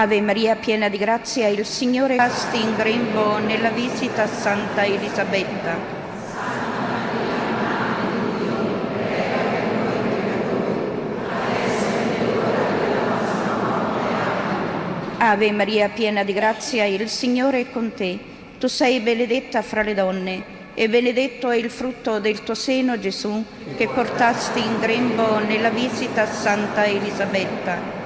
Ave Maria, piena di grazia, il Signore è in grembo nella visita a Santa Elisabetta. Ave Maria, piena di grazia, il Signore è con te. Tu sei benedetta fra le donne, e benedetto è il frutto del tuo seno, Gesù, che portasti in grembo nella visita a Santa Elisabetta.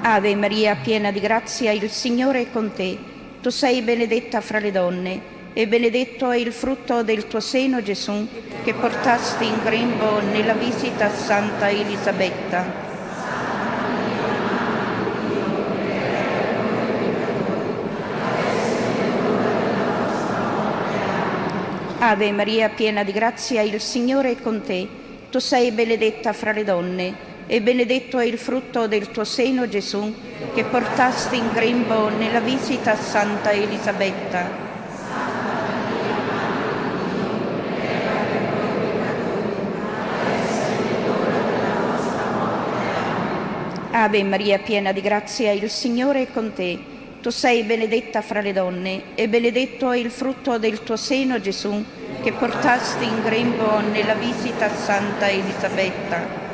Ave Maria, piena di grazia, il Signore è con te. Tu sei benedetta fra le donne, e benedetto è il frutto del tuo seno, Gesù, che portasti in grembo nella visita a Santa Elisabetta. Ave Maria, piena di grazia, il Signore è con te. Tu sei benedetta fra le donne, e benedetto è il frutto del tuo seno, Gesù, che portasti in grembo nella visita a Santa Elisabetta. Ave Maria, piena di grazia, il Signore è con te. Tu sei benedetta fra le donne, e benedetto è il frutto del tuo seno, Gesù, che portasti in grembo nella visita a Santa Elisabetta.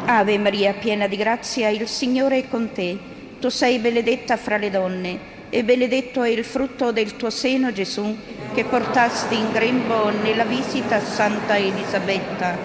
Ave Maria, piena di grazia, il Signore è con te. Tu sei benedetta fra le donne, e benedetto è il frutto del tuo seno, Gesù, che portasti in grembo nella visita a Santa Elisabetta.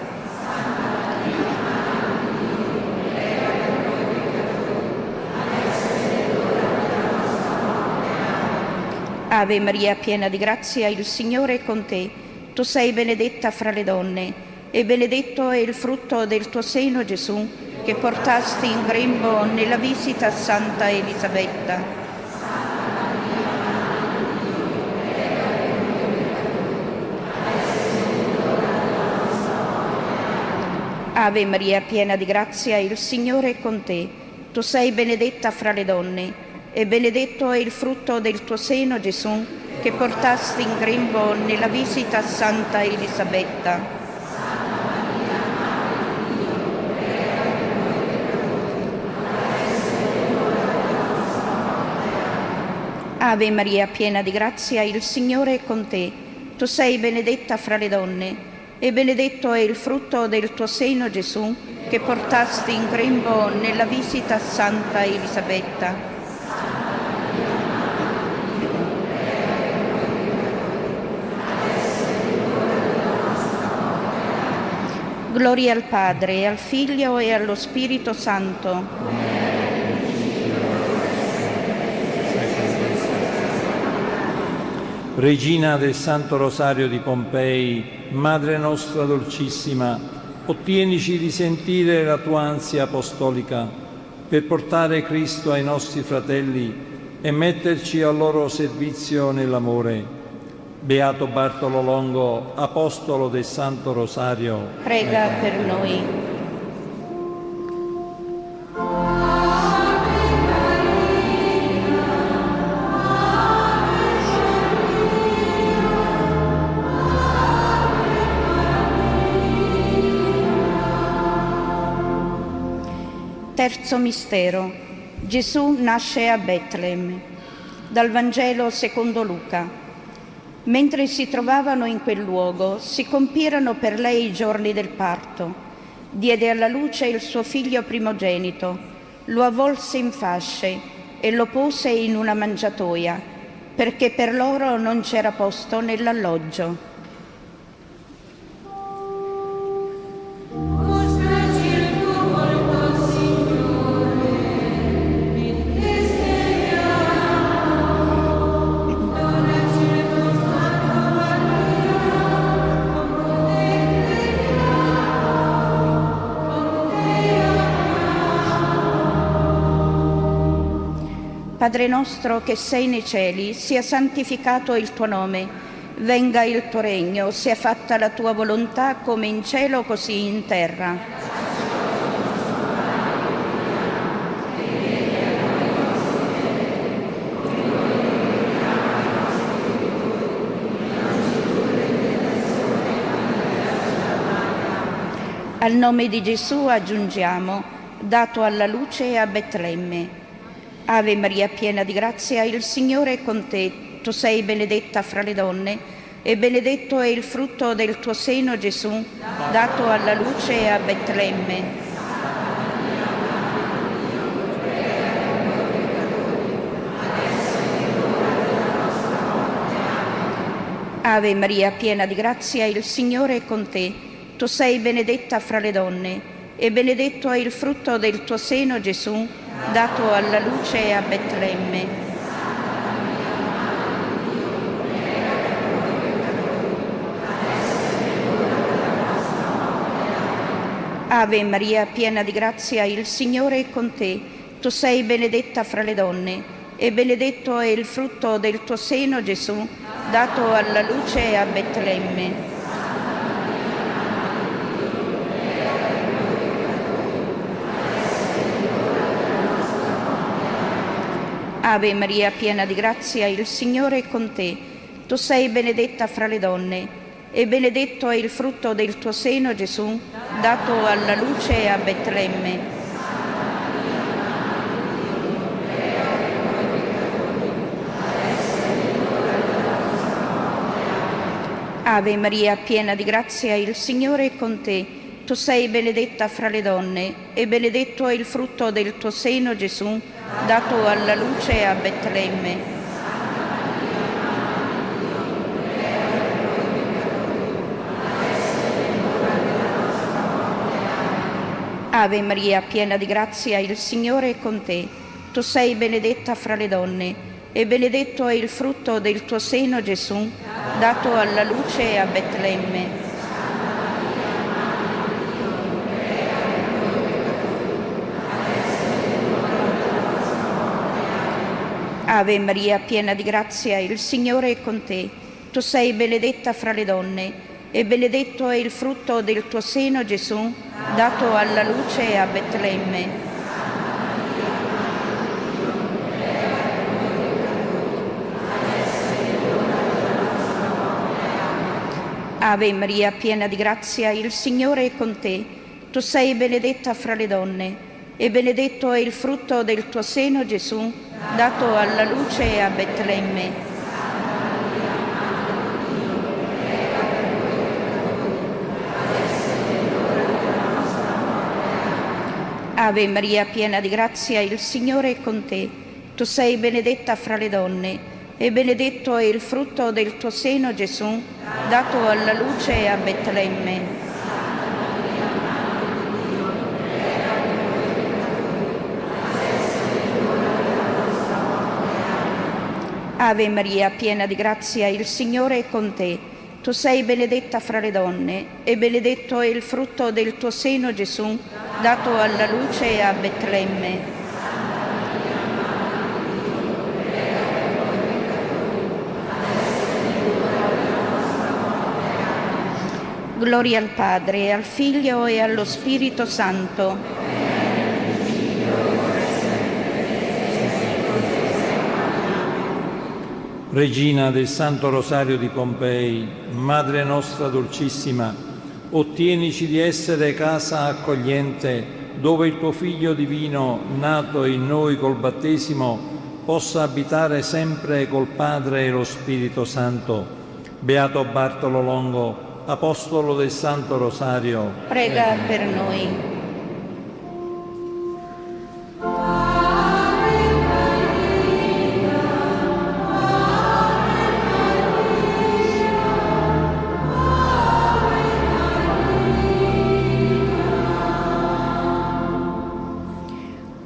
Ave Maria, piena di grazia, il Signore è con te. Tu sei benedetta fra le donne, e benedetto è il frutto del tuo seno, Gesù, che portasti in grembo nella visita a Santa Elisabetta. Ave Maria, piena di grazia, il Signore è con te. Tu sei benedetta fra le donne, e benedetto è il frutto del tuo seno, Gesù, che portasti in grembo nella visita a Santa Elisabetta. Ave Maria, piena di grazia, il Signore è con te. Tu sei benedetta fra le donne, e benedetto è il frutto del tuo seno, Gesù, che portasti in grembo nella visita a Santa Elisabetta. Gloria al Padre, al Figlio e allo Spirito Santo. Regina del Santo Rosario di Pompei, Madre nostra dolcissima, ottienici di sentire la tua ansia apostolica per portare Cristo ai nostri fratelli e metterci al loro servizio nell'amore. Beato Bartolo Longo, apostolo del Santo Rosario, prega per noi. Terzo mistero. Gesù nasce a Betlemme. Dal Vangelo secondo Luca. Mentre si trovavano in quel luogo, si compirono per lei i giorni del parto. Diede alla luce il suo figlio primogenito, lo avvolse in fasce e lo pose in una mangiatoia, perché per loro non c'era posto nell'alloggio. Padre nostro che sei nei cieli, sia santificato il tuo nome, venga il tuo regno, sia fatta la tua volontà come in cielo così in terra. Al nome di Gesù aggiungiamo, dato alla luce a Betlemme. Ave Maria, piena di grazia, il Signore è con te. Tu sei benedetta fra le donne e benedetto è il frutto del tuo seno, Gesù, dato alla luce a Betlemme. Ave Maria, piena di grazia, il Signore è con te. Tu sei benedetta fra le donne e benedetto è il frutto del tuo seno, Gesù, dato alla luce a Betlemme. Ave Maria, piena di grazia, il Signore è con te. Tu sei benedetta fra le donne e benedetto è il frutto del tuo seno, Gesù, dato alla luce a Betlemme. Ave Maria, piena di grazia, il Signore è con te. Tu sei benedetta fra le donne e benedetto è il frutto del tuo seno, Gesù, dato alla luce a Betlemme. Ave Maria, piena di grazia, il Signore è con te. Tu sei benedetta fra le donne e benedetto è il frutto del tuo seno, Gesù, dato alla luce a Betlemme. Ave Maria, piena di grazia, il Signore è con te. Tu sei benedetta fra le donne e benedetto è il frutto del tuo seno, Gesù, dato alla luce a Betlemme. Ave Maria, piena di grazia, il Signore è con te. Tu sei benedetta fra le donne e benedetto è il frutto del tuo seno, Gesù, dato alla luce a Betlemme. Ave Maria, piena di grazia, il Signore è con te. Tu sei benedetta fra le donne e benedetto è il frutto del tuo seno, Gesù, dato alla luce a Betlemme. Ave Maria, piena di grazia, il Signore è con te. Tu sei benedetta fra le donne e benedetto è il frutto del tuo seno, Gesù, dato alla luce a Betlemme. Ave Maria, piena di grazia, il Signore è con te. Tu sei benedetta fra le donne e benedetto è il frutto del tuo seno, Gesù, dato alla luce a Betlemme. Gloria al Padre, al Figlio e allo Spirito Santo. Regina del Santo Rosario di Pompei, Madre nostra dolcissima, ottienici di essere casa accogliente dove il tuo Figlio divino, nato in noi col battesimo, possa abitare sempre col Padre e lo Spirito Santo. Beato Bartolo Longo, Apostolo del Santo Rosario, Prega per noi.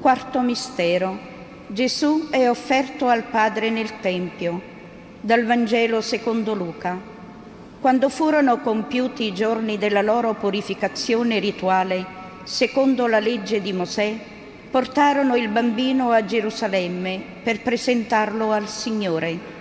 Quarto mistero. Gesù è offerto al Padre nel Tempio. Dal Vangelo secondo Luca. Quando furono compiuti i giorni della loro purificazione rituale, secondo la legge di Mosè, portarono il bambino a Gerusalemme per presentarlo al Signore.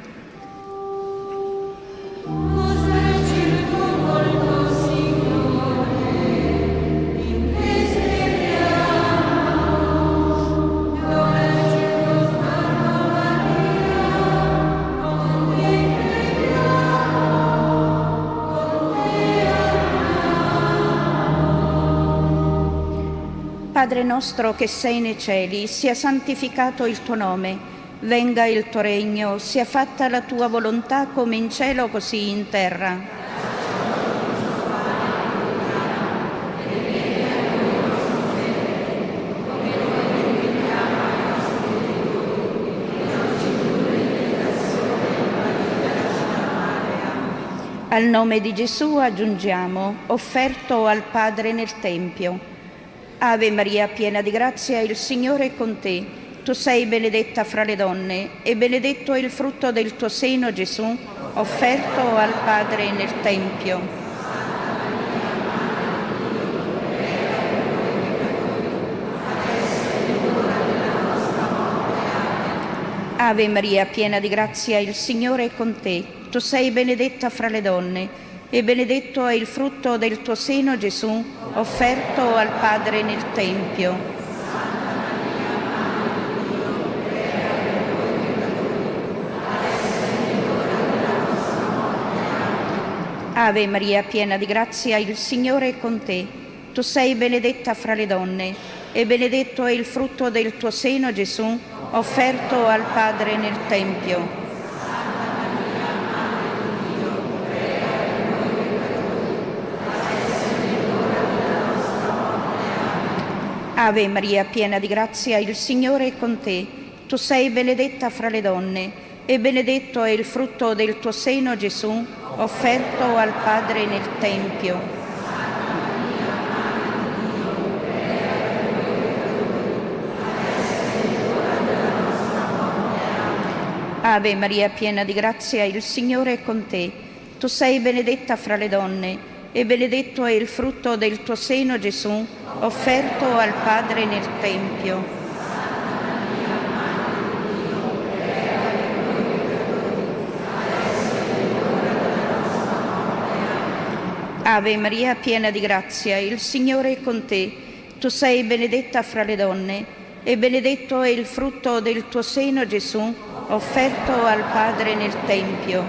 Padre nostro che sei nei cieli, sia santificato il tuo nome, venga il tuo regno, sia fatta la tua volontà come in cielo così in terra. Al nome di Gesù aggiungiamo, offerto al Padre nel Tempio. Ave Maria, piena di grazia, il Signore è con te. Tu sei benedetta fra le donne e benedetto è il frutto del tuo seno, Gesù, offerto al Padre nel Tempio. Ave Maria, piena di grazia, il Signore è con te. Tu sei benedetta fra le donne e benedetto è il frutto del tuo seno, Gesù, offerto al Padre nel Tempio. Ave Maria, piena di grazia, il Signore è con te. Tu sei benedetta fra le donne e benedetto è il frutto del tuo seno, Gesù, offerto al Padre nel Tempio. Ave Maria, piena di grazia, il Signore è con te. Tu sei benedetta fra le donne e benedetto è il frutto del tuo seno, Gesù, offerto al Padre nel Tempio. Ave Maria, piena di grazia, il Signore è con te. Tu sei benedetta fra le donne e benedetto è il frutto del tuo seno, Gesù, offerto al Padre nel Tempio. Ave Maria, piena di grazia, il Signore è con te. Tu sei benedetta fra le donne e benedetto è il frutto del tuo seno, Gesù, offerto al Padre nel Tempio.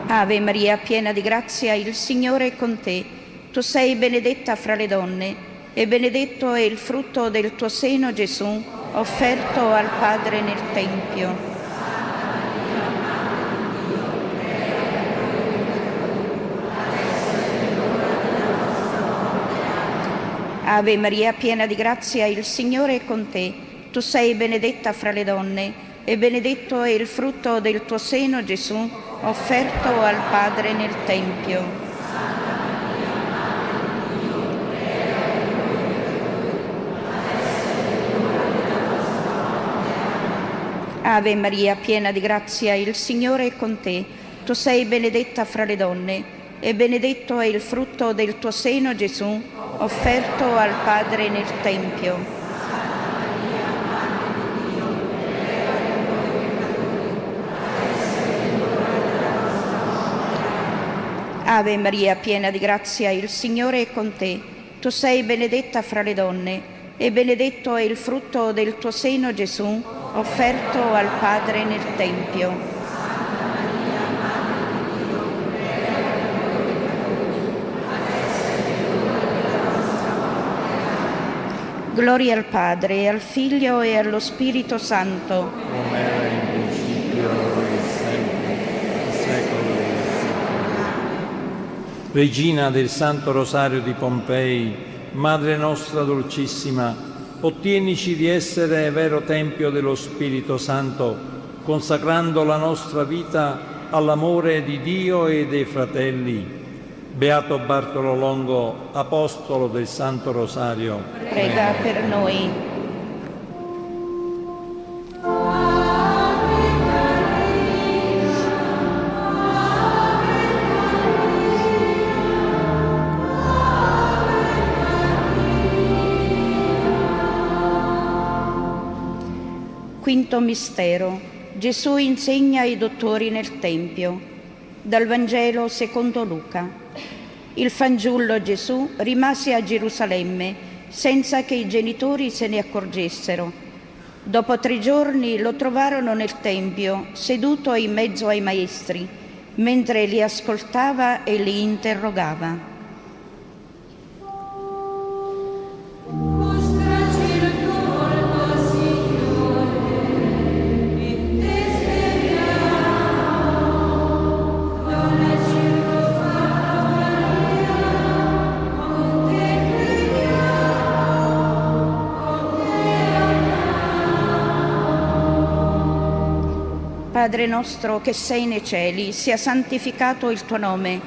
Ave Maria, piena di grazia, il Signore è con te. Tu sei benedetta fra le donne e benedetto è il frutto del tuo seno, Gesù, offerto al Padre nel Tempio. Ave Maria, piena di grazia, il Signore è con te. Tu sei benedetta fra le donne e benedetto è il frutto del tuo seno, Gesù, offerto al Padre nel Tempio. Ave Maria, piena di grazia, il Signore è con te. Tu sei benedetta fra le donne e benedetto è il frutto del tuo seno, Gesù, offerto al Padre nel Tempio. Ave Maria, piena di grazia, il Signore è con te. Tu sei benedetta fra le donne e benedetto è il frutto del tuo seno, Gesù, offerto al Padre nel Tempio. Gloria al Padre, e al Figlio e allo Spirito Santo. Come era in principio, ora e sempre, nei secoli dei secoli. Regina del Santo Rosario di Pompei, Madre nostra dolcissima, ottienici di essere vero Tempio dello Spirito Santo, consacrando la nostra vita all'amore di Dio e dei fratelli. Beato Bartolo Longo, apostolo del Santo Rosario, Prega per noi. Quinto mistero. Gesù insegna ai dottori nel Tempio. Dal Vangelo secondo Luca. Il fanciullo Gesù rimase a Gerusalemme senza che i genitori se ne accorgessero. Dopo 3 giorni lo trovarono nel Tempio, seduto in mezzo ai maestri, mentre li ascoltava e li interrogava. Padre nostro che sei nei cieli, sia santificato il tuo nome,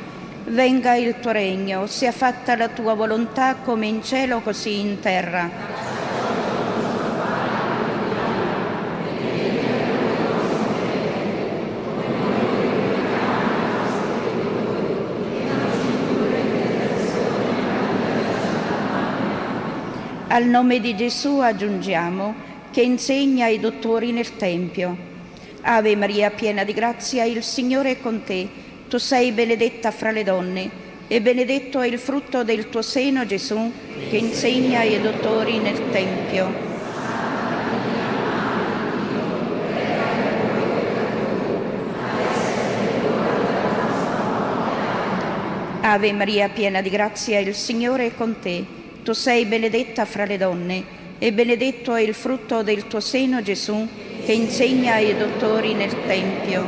venga il tuo regno, sia fatta la tua volontà come in cielo così in terra. Al nome di Gesù aggiungiamo che insegna ai dottori nel Tempio. Ave Maria, piena di grazia, il Signore è con te. Tu sei benedetta fra le donne e benedetto è il frutto del tuo seno, Gesù, che insegna ai dottori nel Tempio. Ave Maria, piena di grazia, il Signore è con te. Tu sei benedetta fra le donne e benedetto è il frutto del tuo seno, Gesù, che insegna ai dottori nel Tempio.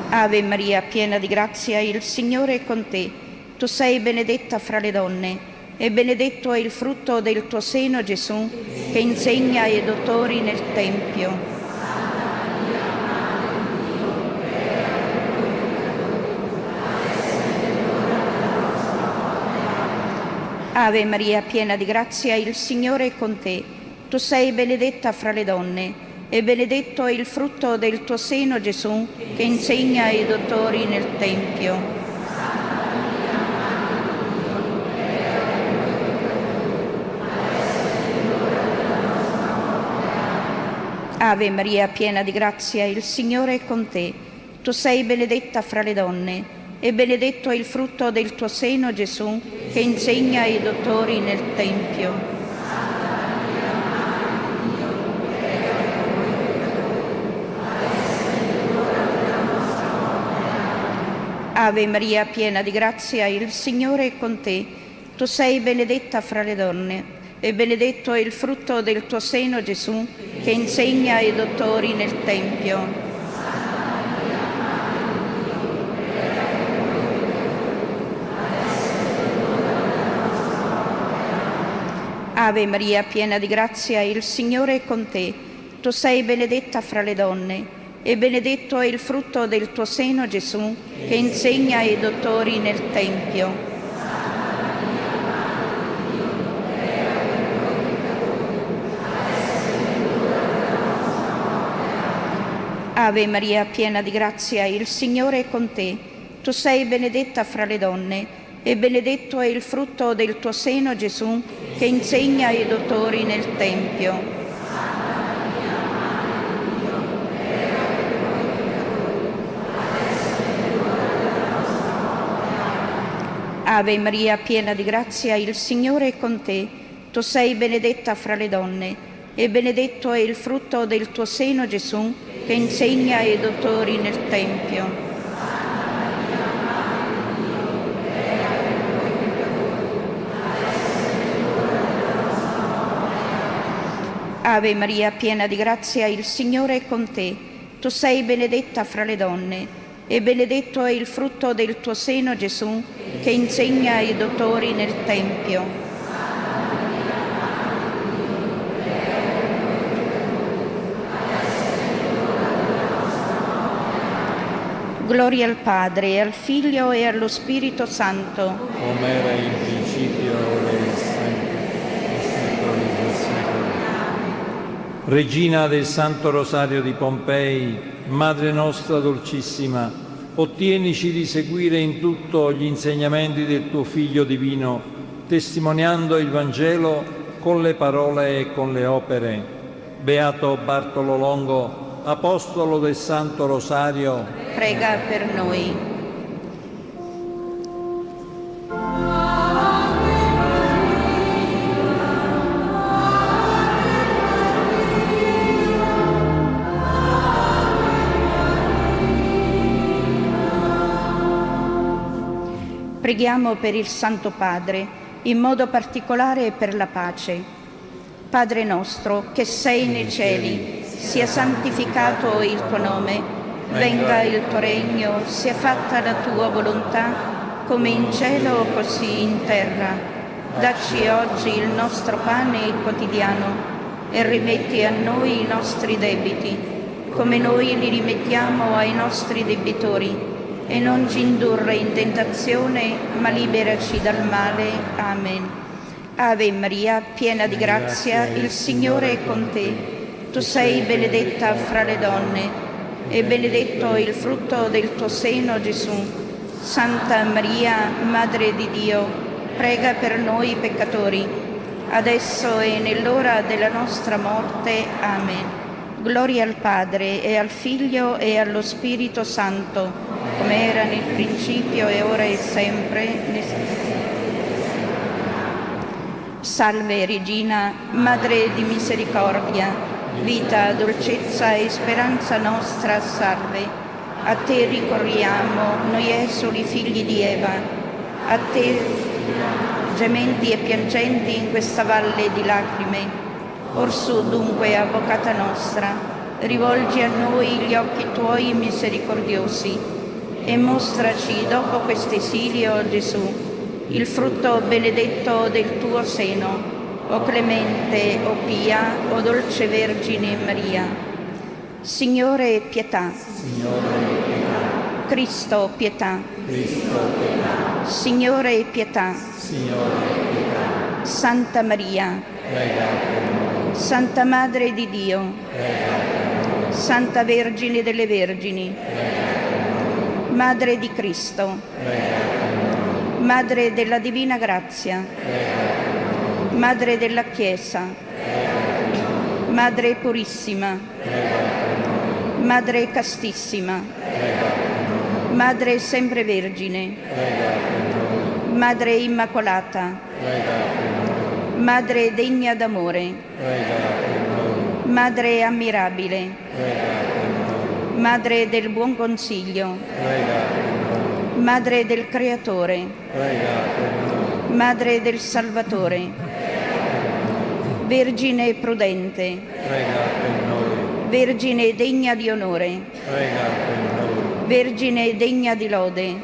Ave Maria, piena di grazia, il Signore è con te. Tu sei benedetta fra le donne e benedetto è il frutto del tuo seno, Gesù, che insegna ai dottori nel Tempio. Ave Maria, piena di grazia, il Signore è con te. Tu sei benedetta fra le donne e benedetto è il frutto del tuo seno, Gesù, che insegna ai dottori nel Tempio. Ave Maria, piena di grazia, il Signore è con te. Tu sei benedetta fra le donne e benedetto è il frutto del tuo seno, Gesù, che insegna ai dottori nel Tempio. Ave Maria, piena di grazia, il Signore è con te. Tu sei benedetta fra le donne e benedetto è il frutto del tuo seno, Gesù, che insegna ai dottori nel Tempio. Ave Maria, piena di grazia, il Signore è con te. Tu sei benedetta fra le donne e benedetto è il frutto del tuo seno, Gesù, che insegna ai dottori nel Tempio. Ave Maria, piena di grazia, il Signore è con te. Tu sei benedetta fra le donne e benedetto è il frutto del tuo seno, Gesù, che insegna ai dottori nel Tempio. Ave Maria, piena di grazia, il Signore è con te. Tu sei benedetta fra le donne e benedetto è il frutto del tuo seno, Gesù, che insegna ai dottori nel Tempio. Ave Maria, piena di grazia, il Signore è con te. Tu sei benedetta fra le donne e benedetto è il frutto del tuo seno, Gesù, che insegna ai dottori nel Tempio. Gloria al Padre, al Figlio e allo Spirito Santo. Come era in principio, ora e sempre, nei secoli dei secoli. Regina del Santo Rosario di Pompei, Madre nostra dolcissima, ottienici di seguire in tutto gli insegnamenti del tuo Figlio divino, testimoniando il Vangelo con le parole e con le opere. Beato Bartolo Longo, apostolo del Santo Rosario, prega per noi. Preghiamo per il Santo Padre, in modo particolare per la pace. Padre nostro, che sei nei cieli, sia santificato il tuo nome, venga il tuo regno, sia fatta la tua volontà, come in cielo così in terra. Dacci oggi il nostro pane quotidiano e rimetti a noi i nostri debiti, come noi li rimettiamo ai nostri debitori, e non ci indurre in tentazione, ma liberaci dal male. Amen. Ave Maria, piena di grazia, il Signore è con te. Tu sei benedetta fra le donne, e benedetto il frutto del tuo seno, Gesù. Santa Maria, Madre di Dio, prega per noi peccatori, adesso e nell'ora della nostra morte. Amen. Gloria al Padre, e al Figlio, e allo Spirito Santo, come era nel principio, e ora e sempre. Salve Regina, Madre di misericordia, vita, dolcezza e speranza nostra, salve. A te ricorriamo, noi esuli figli di Eva, a te gementi e piangenti in questa valle di lacrime. Orsù dunque, Avvocata nostra, rivolgi a noi gli occhi tuoi misericordiosi e mostraci dopo questo esilio, Gesù, il frutto benedetto del tuo seno, o clemente, o pia, o dolce Vergine Maria. Signore, pietà. Cristo, pietà. Signore, pietà. Santa Maria, Santa Madre di Dio, Santa Vergine delle Vergini, Madre di Cristo, Madre della Divina Grazia, Madre della Chiesa, Madre Purissima, Madre Castissima, Madre Sempre Vergine, Madre Immacolata, Madre degna d'amore, Madre ammirabile, Madre del buon consiglio, Madre del Creatore, Madre del Salvatore, Vergine prudente, Vergine degna di onore, Vergine degna di lode,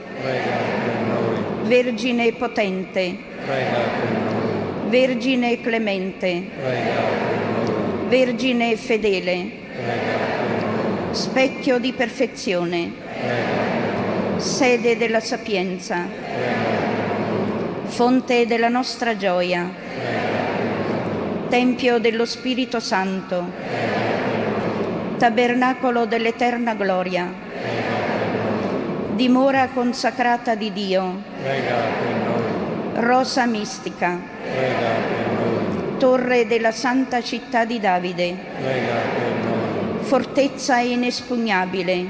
Vergine potente, Vergine clemente, Vergine fedele, specchio di perfezione, sede della sapienza, fonte della nostra gioia, tempio dello Spirito Santo, tabernacolo dell'eterna gloria, dimora consacrata di Dio, rosa mistica, torre della santa città di Davide, fortezza inespugnabile,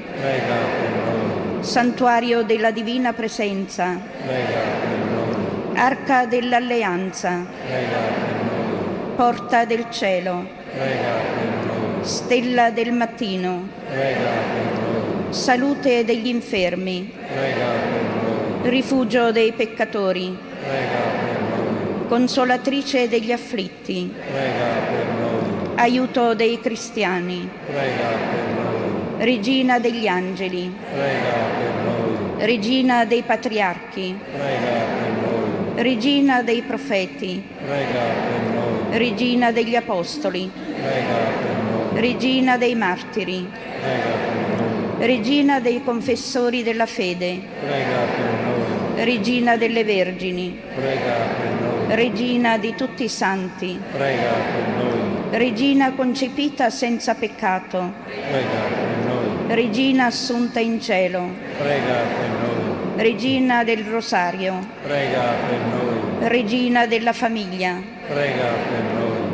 santuario della divina presenza, arca dell'alleanza, porta del cielo, stella del mattino, salute degli infermi, rifugio dei peccatori, consolatrice degli afflitti, aiuto dei cristiani, regina degli angeli, regina dei patriarchi, regina dei profeti, regina degli apostoli, regina dei martiri, regina dei confessori della fede, regina delle vergini, regina di tutti i santi, regina concepita senza peccato, regina assunta in cielo, regina del rosario, regina della famiglia,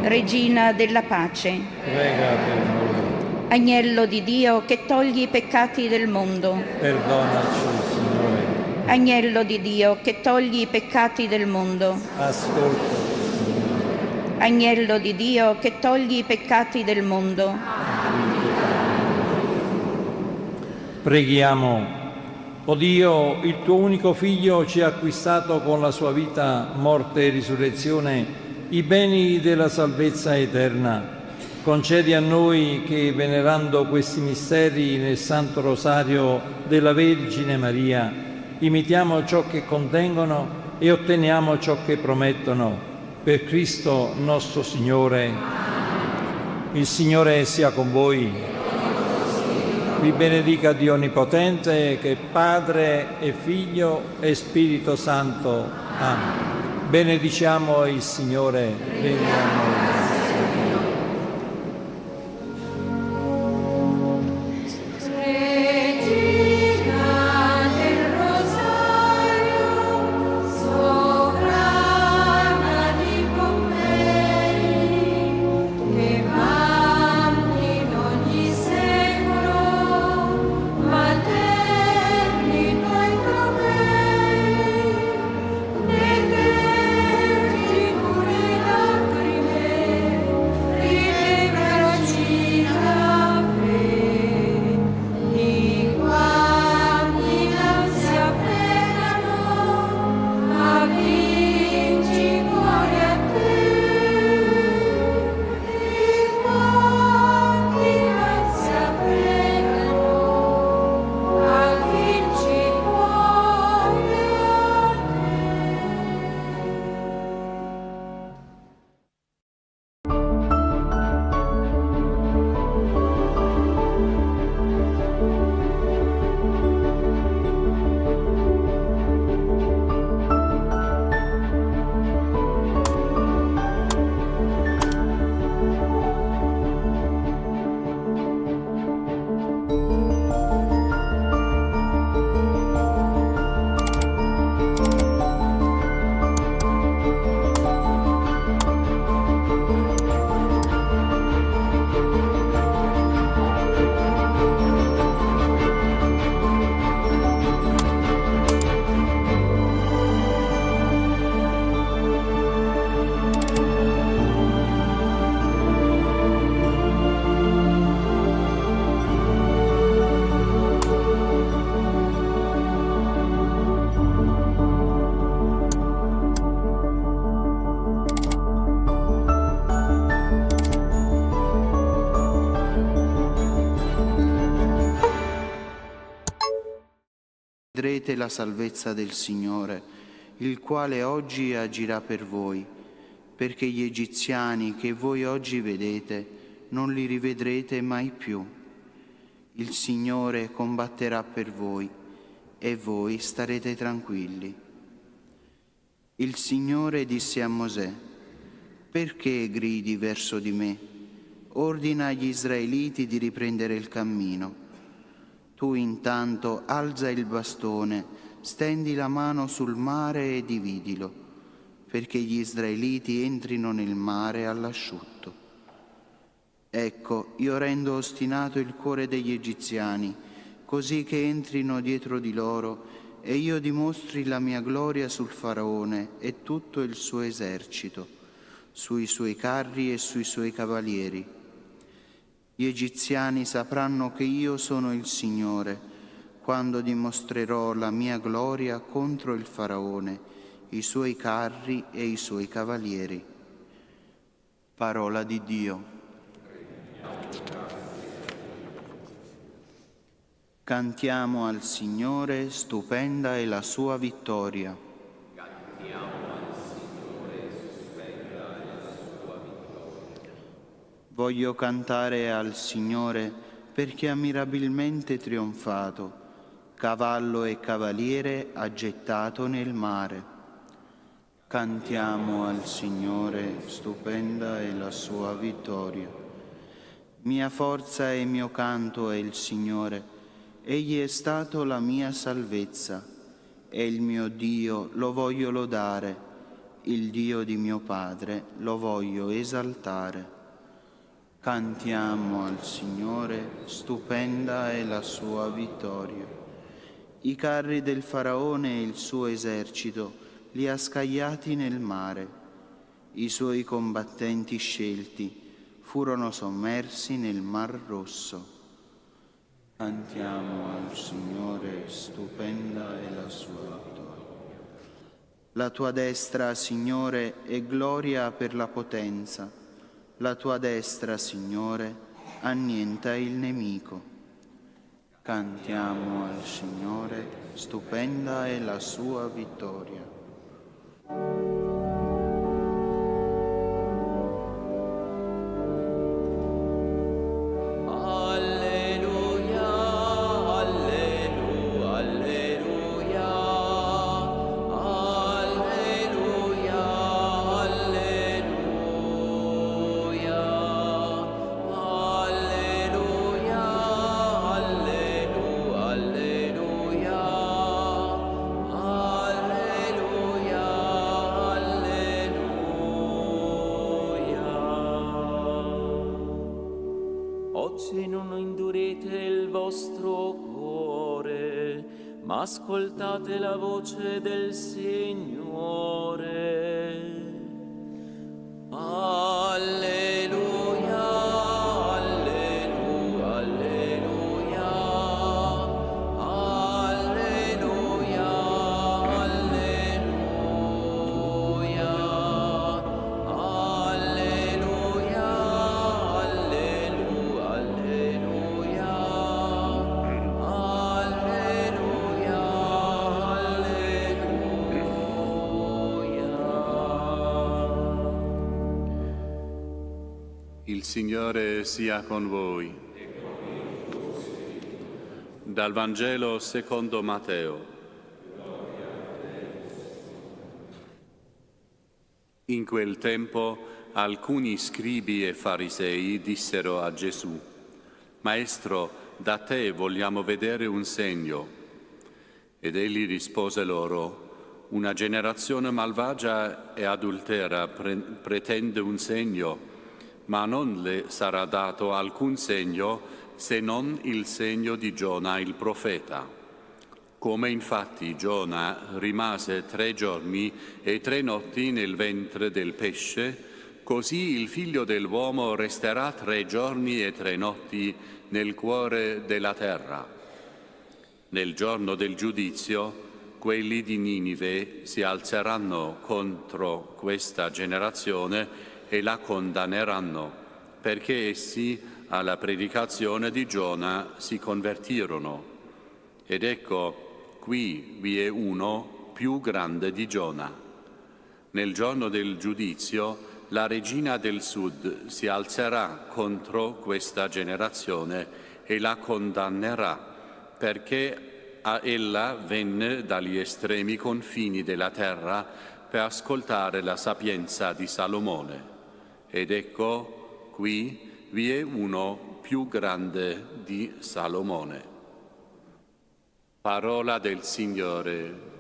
regina della pace, agnello di Dio che togli i peccati del mondo, Perdonaci, Signore. agnello di Dio che togli i peccati del mondo, Ascolta. agnello di Dio che togli i peccati del mondo. Preghiamo. O Dio, il tuo unico Figlio ci ha acquistato con la sua vita, morte e risurrezione i beni della salvezza eterna. Concedi a noi che, venerando questi misteri nel Santo Rosario della Vergine Maria, imitiamo ciò che contengono e otteniamo ciò che promettono. Per Cristo nostro Signore. Il Signore sia con voi. Vi benedica Dio Onnipotente, che è Padre e Figlio e Spirito Santo. Amen. Benediciamo il Signore. Venga a noi. Vedrete la salvezza del Signore, il quale oggi agirà per voi, perché gli egiziani che voi oggi vedete non li rivedrete mai più. Il Signore combatterà per voi e voi starete tranquilli. Il Signore disse a Mosè: «Perché gridi verso di me? Ordina agli israeliti di riprendere il cammino. Tu intanto alza il bastone, stendi la mano sul mare e dividilo, perché gli israeliti entrino nel mare all'asciutto. Ecco, io rendo ostinato il cuore degli egiziani, così che entrino dietro di loro e io dimostri la mia gloria sul Faraone e tutto il suo esercito, sui suoi carri e sui suoi cavalieri. Gli egiziani sapranno che io sono il Signore, quando dimostrerò la mia gloria contro il Faraone, i suoi carri e i suoi cavalieri». Parola di Dio. Cantiamo al Signore, stupenda è la sua vittoria. Voglio cantare al Signore perché ha mirabilmente trionfato, cavallo e cavaliere ha gettato nel mare. Cantiamo al Signore, stupenda è la sua vittoria. Mia forza e mio canto è il Signore, Egli è stato la mia salvezza, e il mio Dio lo voglio lodare, il Dio di mio Padre lo voglio esaltare. Cantiamo al Signore, stupenda è la sua vittoria. I carri del Faraone e il suo esercito li ha scagliati nel mare. I suoi combattenti scelti furono sommersi nel Mar Rosso. Cantiamo al Signore, stupenda è la sua vittoria. La tua destra, Signore, è gloria per la potenza. La tua destra, Signore, annienta il nemico. Cantiamo al Signore, stupenda è la sua vittoria. Oggi non indurite il vostro cuore, ma ascoltate la voce del Signore. Alleluia, alleluia, alleluia, alleluia, alleluia, alleluia, alleluia, alleluia, alleluia, alleluia. Il Signore sia con voi. Dal Vangelo secondo Matteo. In quel tempo alcuni scribi e farisei dissero a Gesù: Maestro, da te vogliamo vedere un segno. Ed egli rispose loro: Una generazione malvagia e adultera pretende un segno, ma non le sarà dato alcun segno se non il segno di Giona il profeta. Come infatti Giona rimase 3 giorni e 3 notti nel ventre del pesce, così il Figlio dell'uomo resterà 3 giorni e 3 notti nel cuore della terra. Nel giorno del giudizio, quelli di Ninive si alzeranno contro questa generazione e la condanneranno, perché essi alla predicazione di Giona si convertirono. Ed ecco, qui vi è uno più grande di Giona. Nel giorno del giudizio, la regina del sud si alzerà contro questa generazione e la condannerà, perché ella venne dagli estremi confini della terra per ascoltare la sapienza di Salomone. Ed ecco, qui vi è uno più grande di Salomone. Parola del Signore.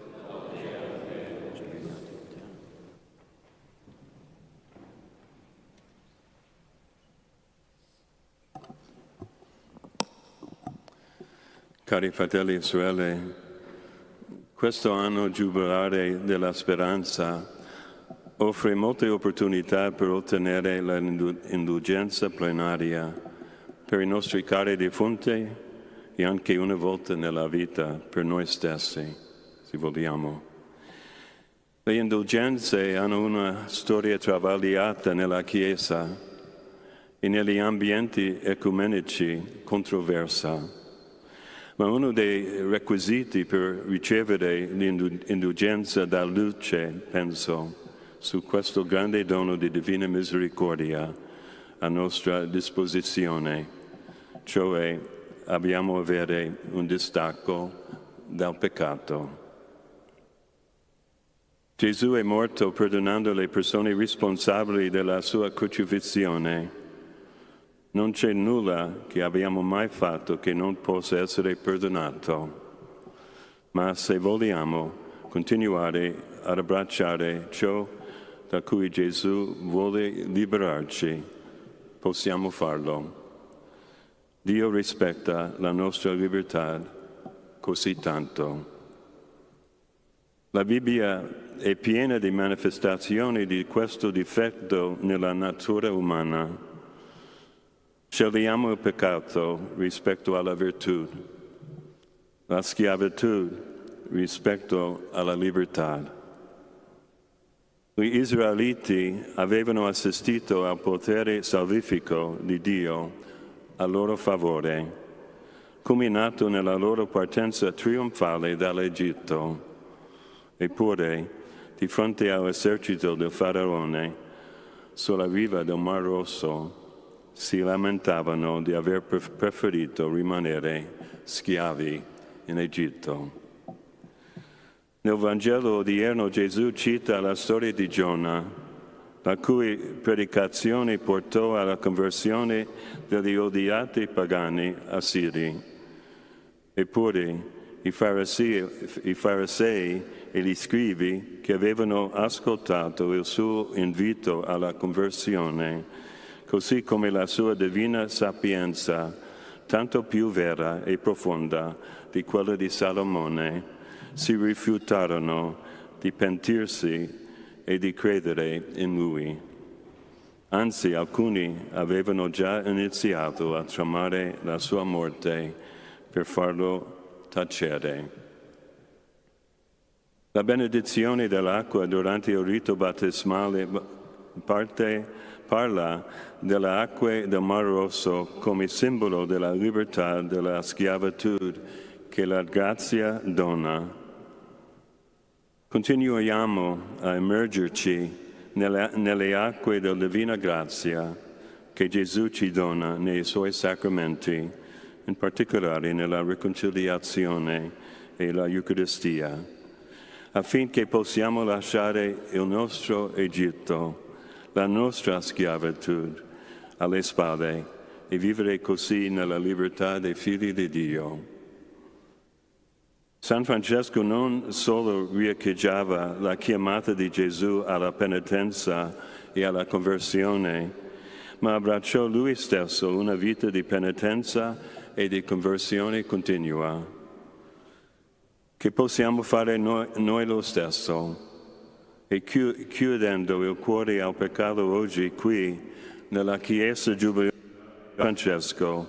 Cari fratelli e sorelle, questo anno giubilare della speranza offre molte opportunità per ottenere l'indulgenza plenaria per i nostri cari defunti e anche una volta nella vita per noi stessi, se vogliamo. Le indulgenze hanno una storia travagliata nella Chiesa e negli ambienti ecumenici controversa. Ma uno dei requisiti per ricevere l'indulgenza dà luce, penso, su questo grande dono di divina misericordia a nostra disposizione, cioè abbiamo avere un distacco dal peccato. Gesù è morto perdonando le persone responsabili della sua crocifissione. Non c'è nulla che abbiamo mai fatto che non possa essere perdonato, ma se vogliamo continuare ad abbracciare ciò da cui Gesù vuole liberarci, possiamo farlo. Dio rispetta la nostra libertà così tanto. La Bibbia è piena di manifestazioni di questo difetto nella natura umana. Scegliamo il peccato rispetto alla virtù, la schiavitù rispetto alla libertà. Gli israeliti avevano assistito al potere salvifico di Dio a loro favore, culminato nella loro partenza trionfale dall'Egitto. Eppure, di fronte all'esercito del Faraone, sulla riva del Mar Rosso, si lamentavano di aver preferito rimanere schiavi in Egitto. Nel Vangelo odierno Gesù cita la storia di Giona, la cui predicazione portò alla conversione degli odiati pagani assiri. Eppure i farisei e gli scribi che avevano ascoltato il suo invito alla conversione, così come la sua divina sapienza, tanto più vera e profonda di quella di Salomone, si rifiutarono di pentirsi e di credere in lui. Anzi, alcuni avevano già iniziato a tramare la sua morte per farlo tacere. La benedizione dell'acqua durante il rito battesimale parla delle acque del Mar Rosso come simbolo della libertà dalla schiavitù che la grazia dona. Continuiamo a immergerci nelle acque della divina grazia che Gesù ci dona nei suoi sacramenti, in particolare nella riconciliazione e la Eucaristia, affinché possiamo lasciare il nostro Egitto, la nostra schiavitù alle spalle e vivere così nella libertà dei figli di Dio. San Francesco non solo riecheggiava la chiamata di Gesù alla penitenza e alla conversione, ma abbracciò lui stesso una vita di penitenza e di conversione continua. Che possiamo fare noi lo stesso? E chiudendo il cuore al peccato oggi qui, nella Chiesa Giubilare di Francesco,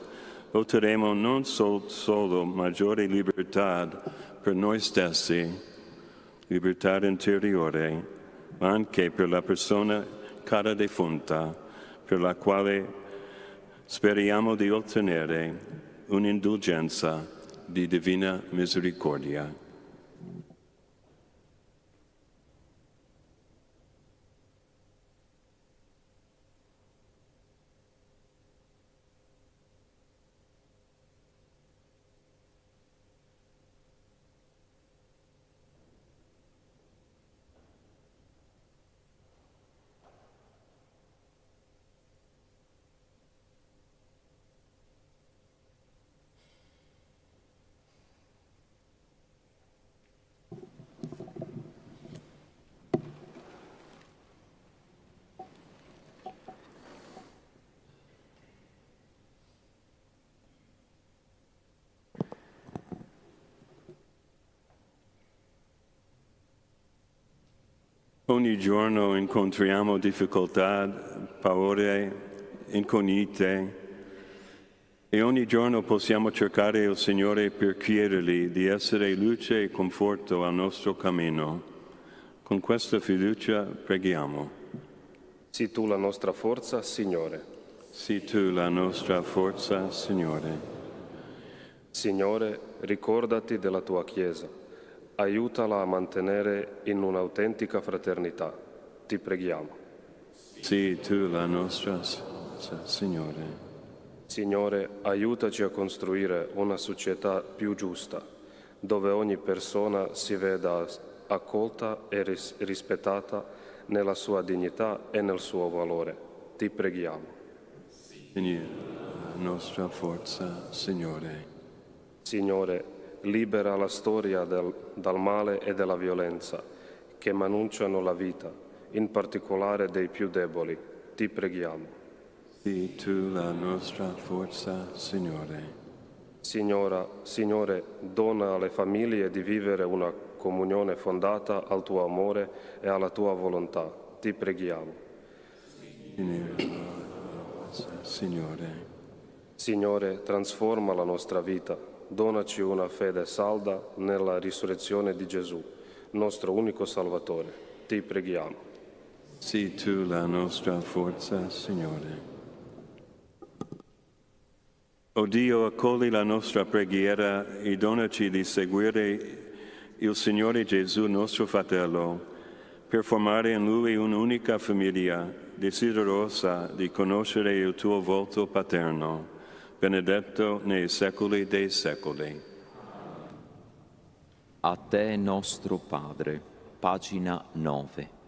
otterremo non solo maggiore libertà per noi stessi, libertà interiore, ma anche per la persona cara defunta, per la quale speriamo di ottenere un'indulgenza di divina misericordia. Ogni giorno incontriamo difficoltà, paure, incognite e ogni giorno possiamo cercare il Signore per chiedergli di essere luce e conforto al nostro cammino. Con questa fiducia preghiamo. Sii tu la nostra forza, Signore. Sii tu la nostra forza, Signore. Signore, ricordati della tua Chiesa. Aiutala a mantenere in un'autentica fraternità. Ti preghiamo. Sii tu la nostra forza, Signore. Signore, aiutaci a costruire una società più giusta, dove ogni persona si veda accolta e rispettata nella sua dignità e nel suo valore. Ti preghiamo. Signore, la nostra forza, Signore. Signore, libera la storia dal male e dalla violenza che manunciano la vita, in particolare dei più deboli. Ti preghiamo. Sii tu la nostra forza, Signore. Signore, dona alle famiglie di vivere una comunione fondata al tuo amore e alla tua volontà. Ti preghiamo. Signore. Signore, trasforma la nostra vita, donaci una fede salda nella risurrezione di Gesù, nostro unico Salvatore. Ti preghiamo. Sii tu la nostra forza, Signore. O Dio, accogli la nostra preghiera e donaci di seguire il Signore Gesù, nostro fratello, per formare in Lui un'unica famiglia, desiderosa di conoscere il tuo volto paterno, benedetto nei secoli dei secoli. A te, nostro Padre, pagina 9.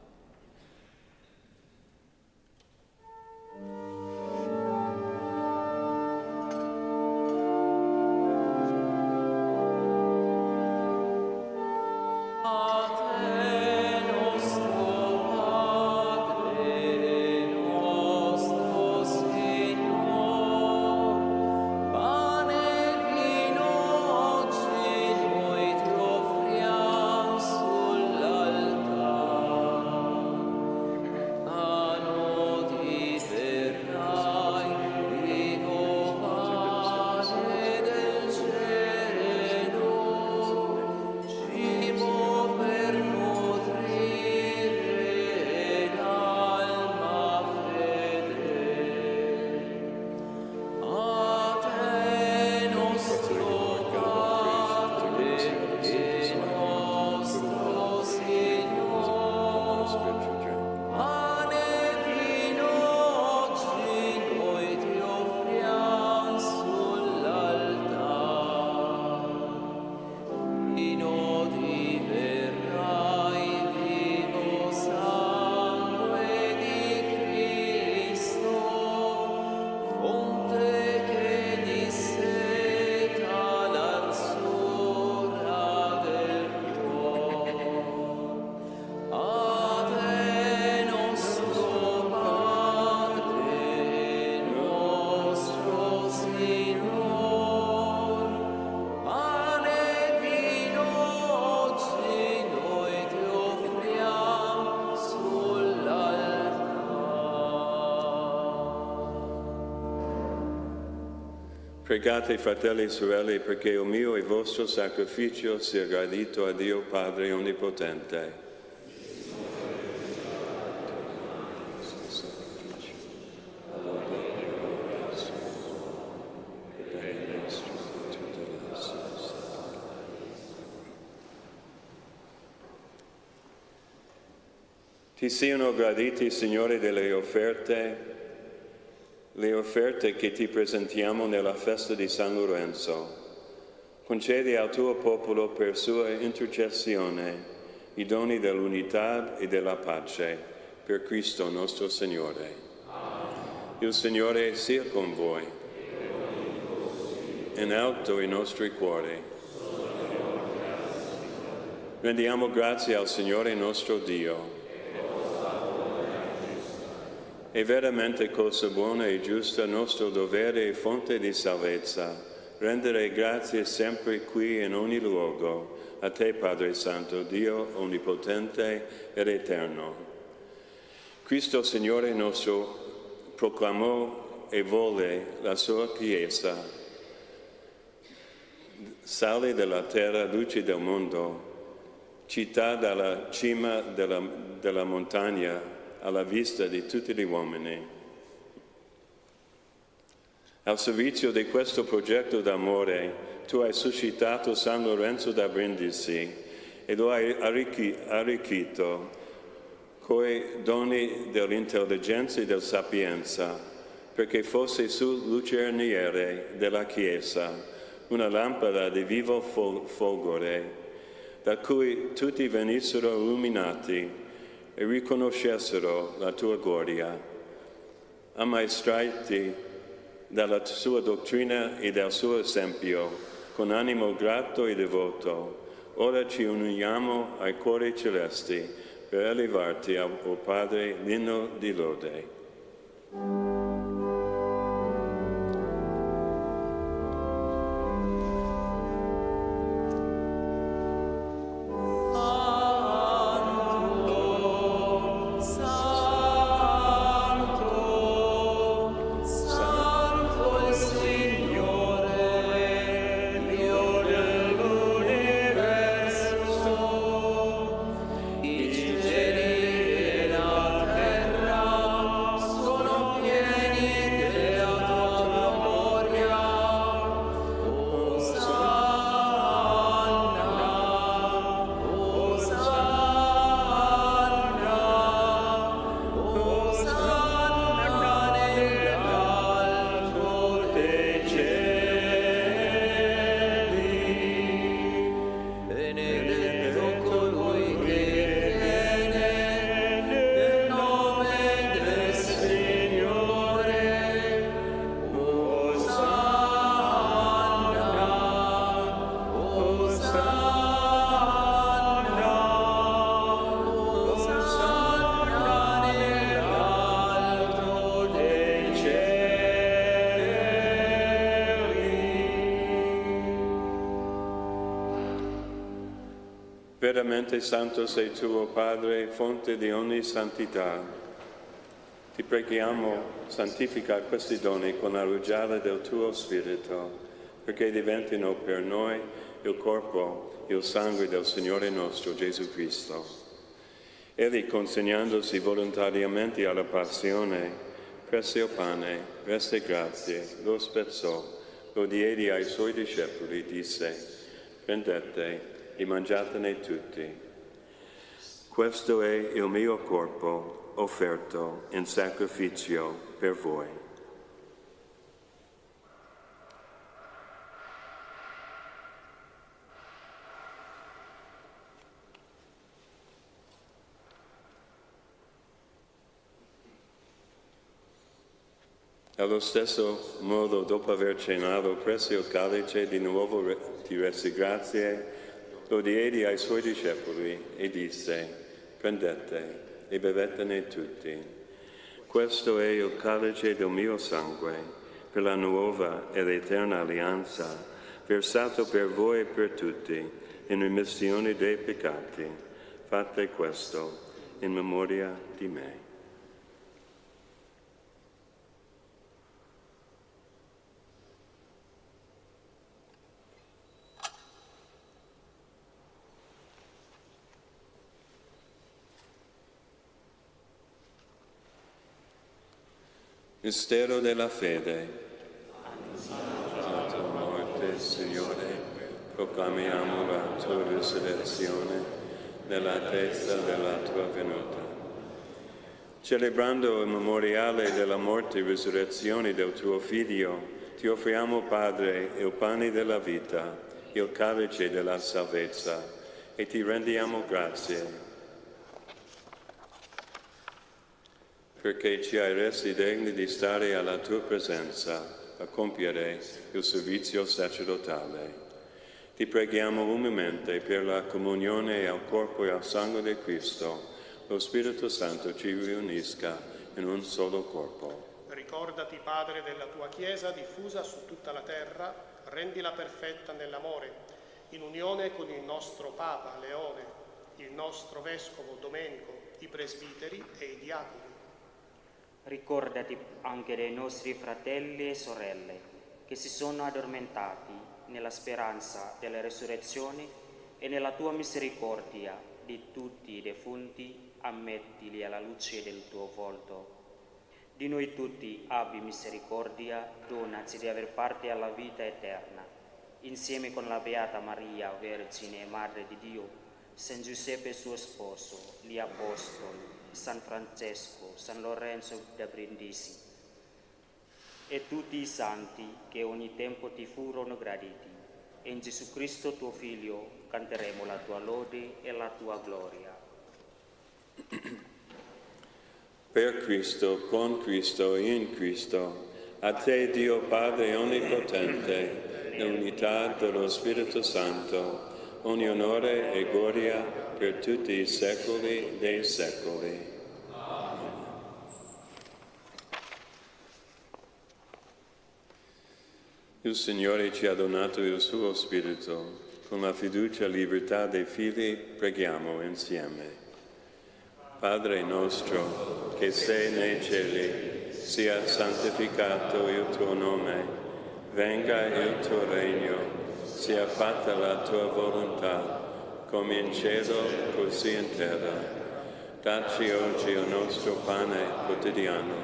Pregate, fratelli e sorelle, perché il mio e il vostro sacrificio sia gradito a Dio Padre Onnipotente. Ti siano graditi, Signore, le offerte che ti presentiamo nella festa di San Lorenzo. Concedi al tuo popolo per sua intercessione i doni dell'unità e della pace, per Cristo nostro Signore. Il Signore sia con voi. In alto i nostri cuori. Rendiamo grazie al Signore nostro Dio. È veramente cosa buona e giusta, nostro dovere e fonte di salvezza, rendere grazie sempre qui in ogni luogo, a te Padre Santo, Dio Onnipotente ed Eterno. Cristo Signore nostro proclamò e volle la sua Chiesa, sale della terra, luce del mondo, città dalla cima della montagna, alla vista di tutti gli uomini. Al servizio di questo progetto d'amore, tu hai suscitato San Lorenzo da Brindisi e lo hai arricchito coi doni dell'intelligenza e della sapienza, perché fosse sul lucerniere della Chiesa, una lampada di vivo folgore, da cui tutti venissero illuminati e riconoscessero la tua gloria. Ammaestrati dalla sua dottrina e dal suo esempio, con animo grato e devoto, ora ci uniamo ai cuori celesti per elevarti, o Padre, l'inno di lode. Santo il Signore. Veramente santo sei tu, o Padre, fonte di ogni santità. Ti preghiamo, santifica questi doni con la rugiada del tuo Spirito, perché diventino per noi il corpo e il sangue del Signore nostro Gesù Cristo. Egli, consegnandosi volontariamente alla passione, prese il pane, rese grazie, lo spezzò, lo diede ai suoi discepoli, disse: prendete e mangiatene tutti. Questo è il mio corpo offerto in sacrificio per voi. Allo stesso modo, dopo aver cenato, prese il calice, di nuovo ti rese grazie, lo diede ai suoi discepoli e disse: prendete e bevetene tutti. Questo è il calice del mio sangue, per la nuova ed eterna alleanza, versato per voi e per tutti, in remissione dei peccati. Fate questo in memoria di me. Mistero della fede. La tua morte, Signore, proclamiamo la tua risurrezione nell'attesa della tua venuta. Celebrando il memoriale della morte e risurrezione del tuo Figlio, ti offriamo, Padre, il pane della vita, il calice della salvezza, e ti rendiamo grazie perché ci hai resi degni di stare alla tua presenza a compiere il servizio sacerdotale. Ti preghiamo umilmente per la comunione al corpo e al sangue di Cristo. Lo Spirito Santo ci riunisca in un solo corpo. Ricordati, Padre, della tua Chiesa diffusa su tutta la terra, rendila perfetta nell'amore, in unione con il nostro Papa Leone, il nostro Vescovo Domenico, i presbiteri e i diaconi. Ricordati anche dei nostri fratelli e sorelle che si sono addormentati nella speranza della resurrezione e nella tua misericordia di tutti i defunti, ammettili alla luce del tuo volto. Di noi tutti abbi misericordia, donaci di aver parte alla vita eterna, insieme con la Beata Maria, Vergine e Madre di Dio, San Giuseppe suo sposo, gli Apostoli, San Francesco, San Lorenzo da Brindisi e tutti i santi che ogni tempo ti furono graditi. E in Gesù Cristo tuo Figlio canteremo la tua lode e la tua gloria. Per Cristo, con Cristo e in Cristo, a te Dio Padre Onnipotente, nell'unità dello Spirito Santo, ogni onore e gloria per tutti i secoli dei secoli. Amen. Il Signore ci ha donato il suo Spirito. Con la fiducia e libertà dei figli preghiamo insieme. Padre nostro, che sei nei cieli, sia santificato il tuo nome, venga il tuo regno, sia fatta la tua volontà, come in cielo, così in terra. Dacci oggi il nostro pane quotidiano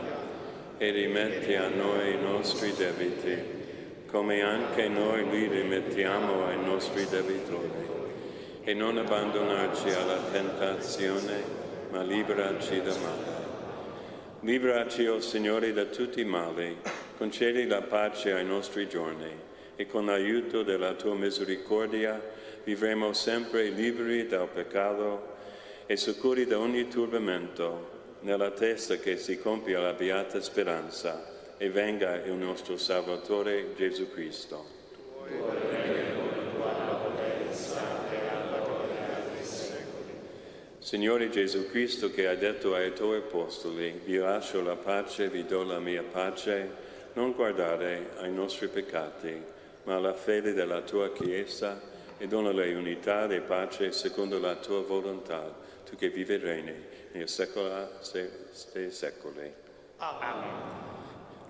e rimetti a noi i nostri debiti, come anche noi li rimettiamo ai nostri debitori. E non abbandonarci alla tentazione, ma liberaci da male. Liberaci, o Signore, da tutti i mali, concedi la pace ai nostri giorni, e con l'aiuto della tua misericordia vivremo sempre liberi dal peccato e sicuri da ogni turbamento, nell'attesa che si compia la beata speranza e venga il nostro Salvatore Gesù Cristo. Signore Gesù Cristo, che hai detto ai tuoi apostoli: vi lascio la pace, vi do la mia pace, non guardare ai nostri peccati, ma alla fede della tua Chiesa, e donale unità e pace secondo la tua volontà, tu che vivi e regni nei secoli dei secoli. Amen.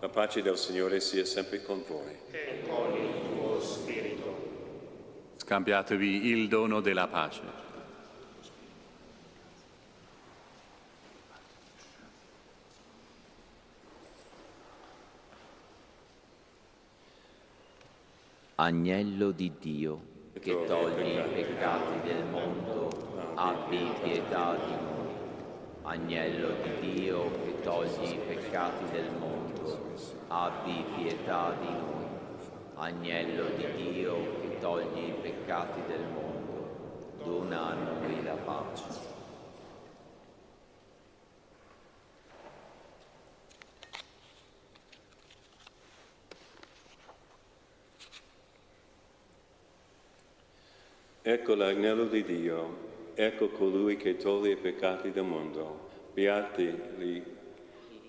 La pace del Signore sia sempre con voi. E con il tuo spirito. Scambiatevi il dono della pace. Agnello di Dio, che togli i peccati del mondo, abbi pietà di noi. Agnello di Dio, che togli i peccati del mondo, abbi pietà di noi. Agnello di Dio, che togli i peccati del mondo, dona a noi la pace. Ecco l'agnello di Dio, ecco colui che toglie i peccati del mondo. Beati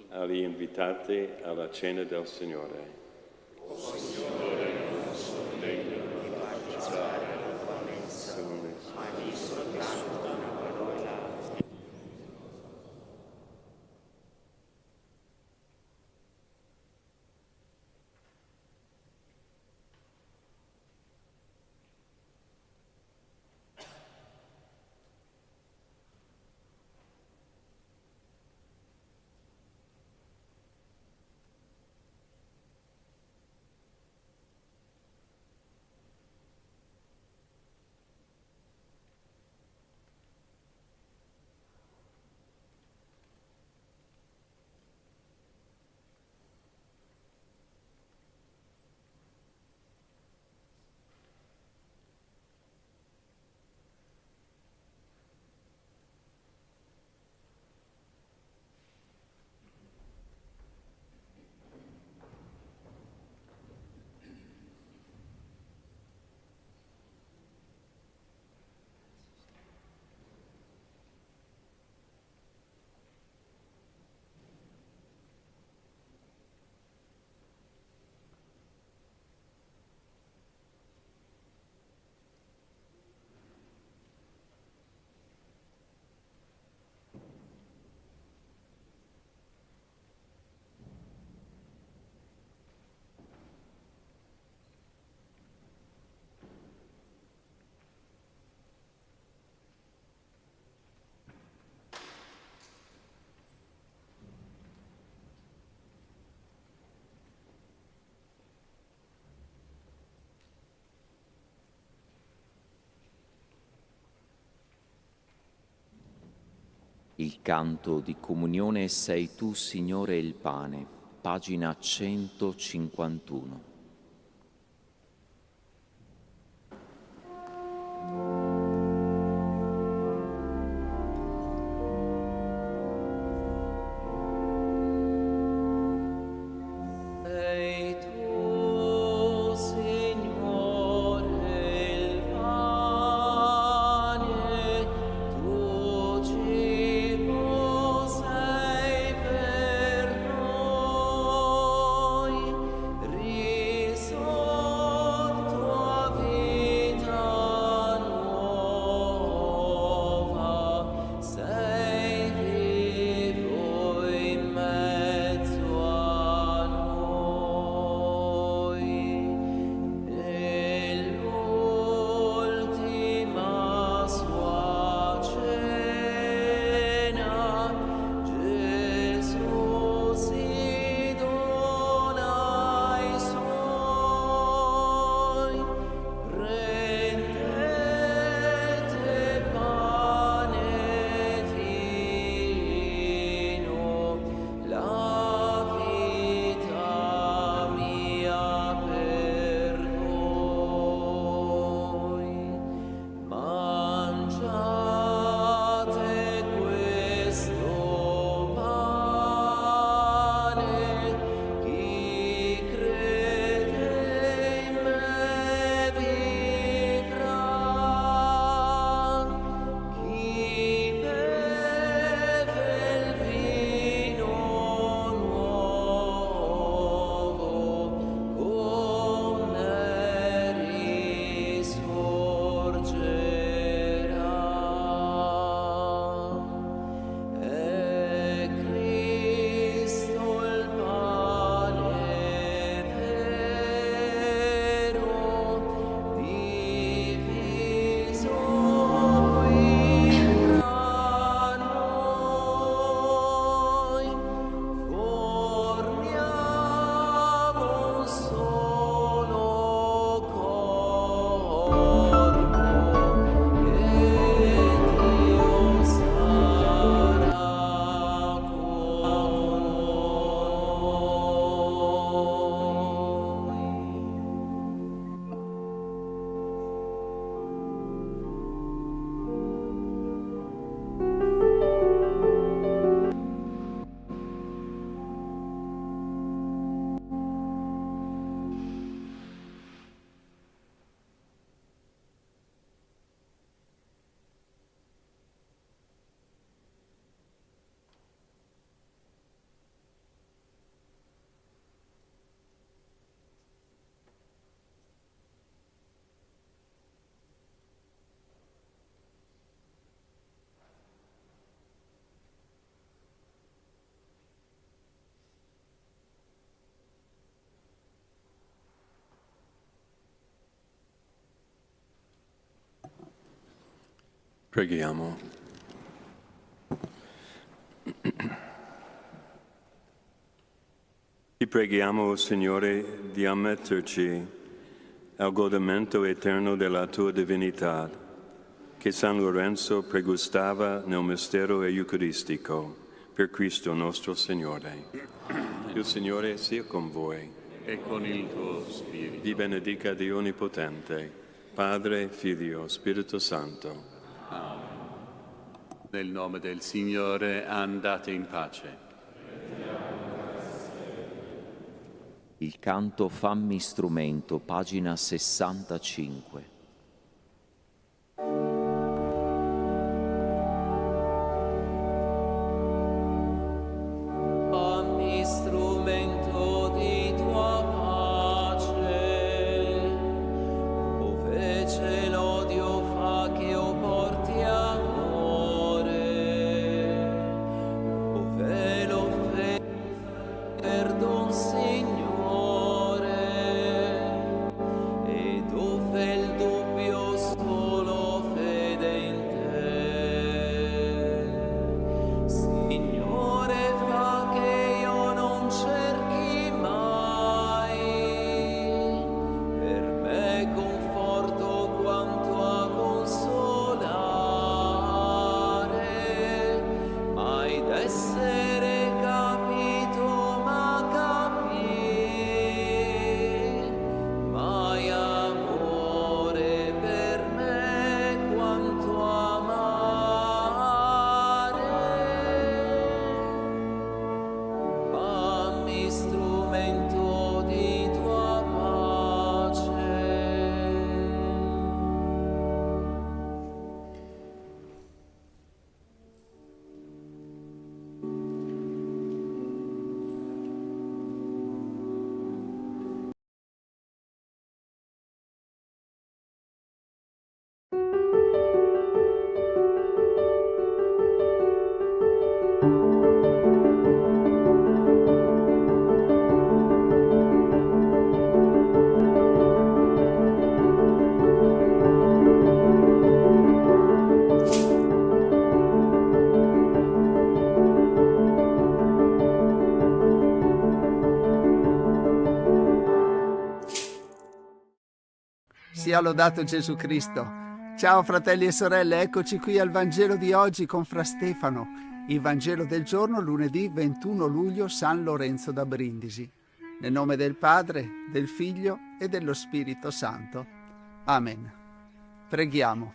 agli invitati alla cena del Signore. O Signore, non sono degno di partecipare alla tua mensa, ma di soltanto una parola. Il canto di comunione Sei tu, Signore, il pane, pagina 151. Sei tu, Signore, il pane, tu cibo sei per noi. Preghiamo. Ti preghiamo, Signore, di ammetterci al godimento eterno della tua divinità, che San Lorenzo pregustava nel mistero eucaristico, per Cristo nostro Signore. Il Signore sia con voi. E con il tuo spirito. Vi benedica Dio Onnipotente, Padre, Figlio, Spirito Santo. Nel nome del Signore andate in pace. Il canto Fammi strumento, pagina 65. Fammi strumento di tua pace, dove c'è l'odio fa che io porti amore, dove l'offesa perdon Signore, e dove il dubbio solo fede in te. Signore, fa che io non cerchi mai per me conforto quanto a consolare, mai d'essere capito ma capir, mai amore per me quanto amare. Fammi strumento di tua pace. Sia lodato Gesù Cristo. Ciao fratelli e sorelle, eccoci qui al Vangelo di oggi con Fra Stefano, il Vangelo del giorno lunedì 21 luglio San Lorenzo da Brindisi. Nel nome del Padre, del Figlio e dello Spirito Santo. Amen. Preghiamo.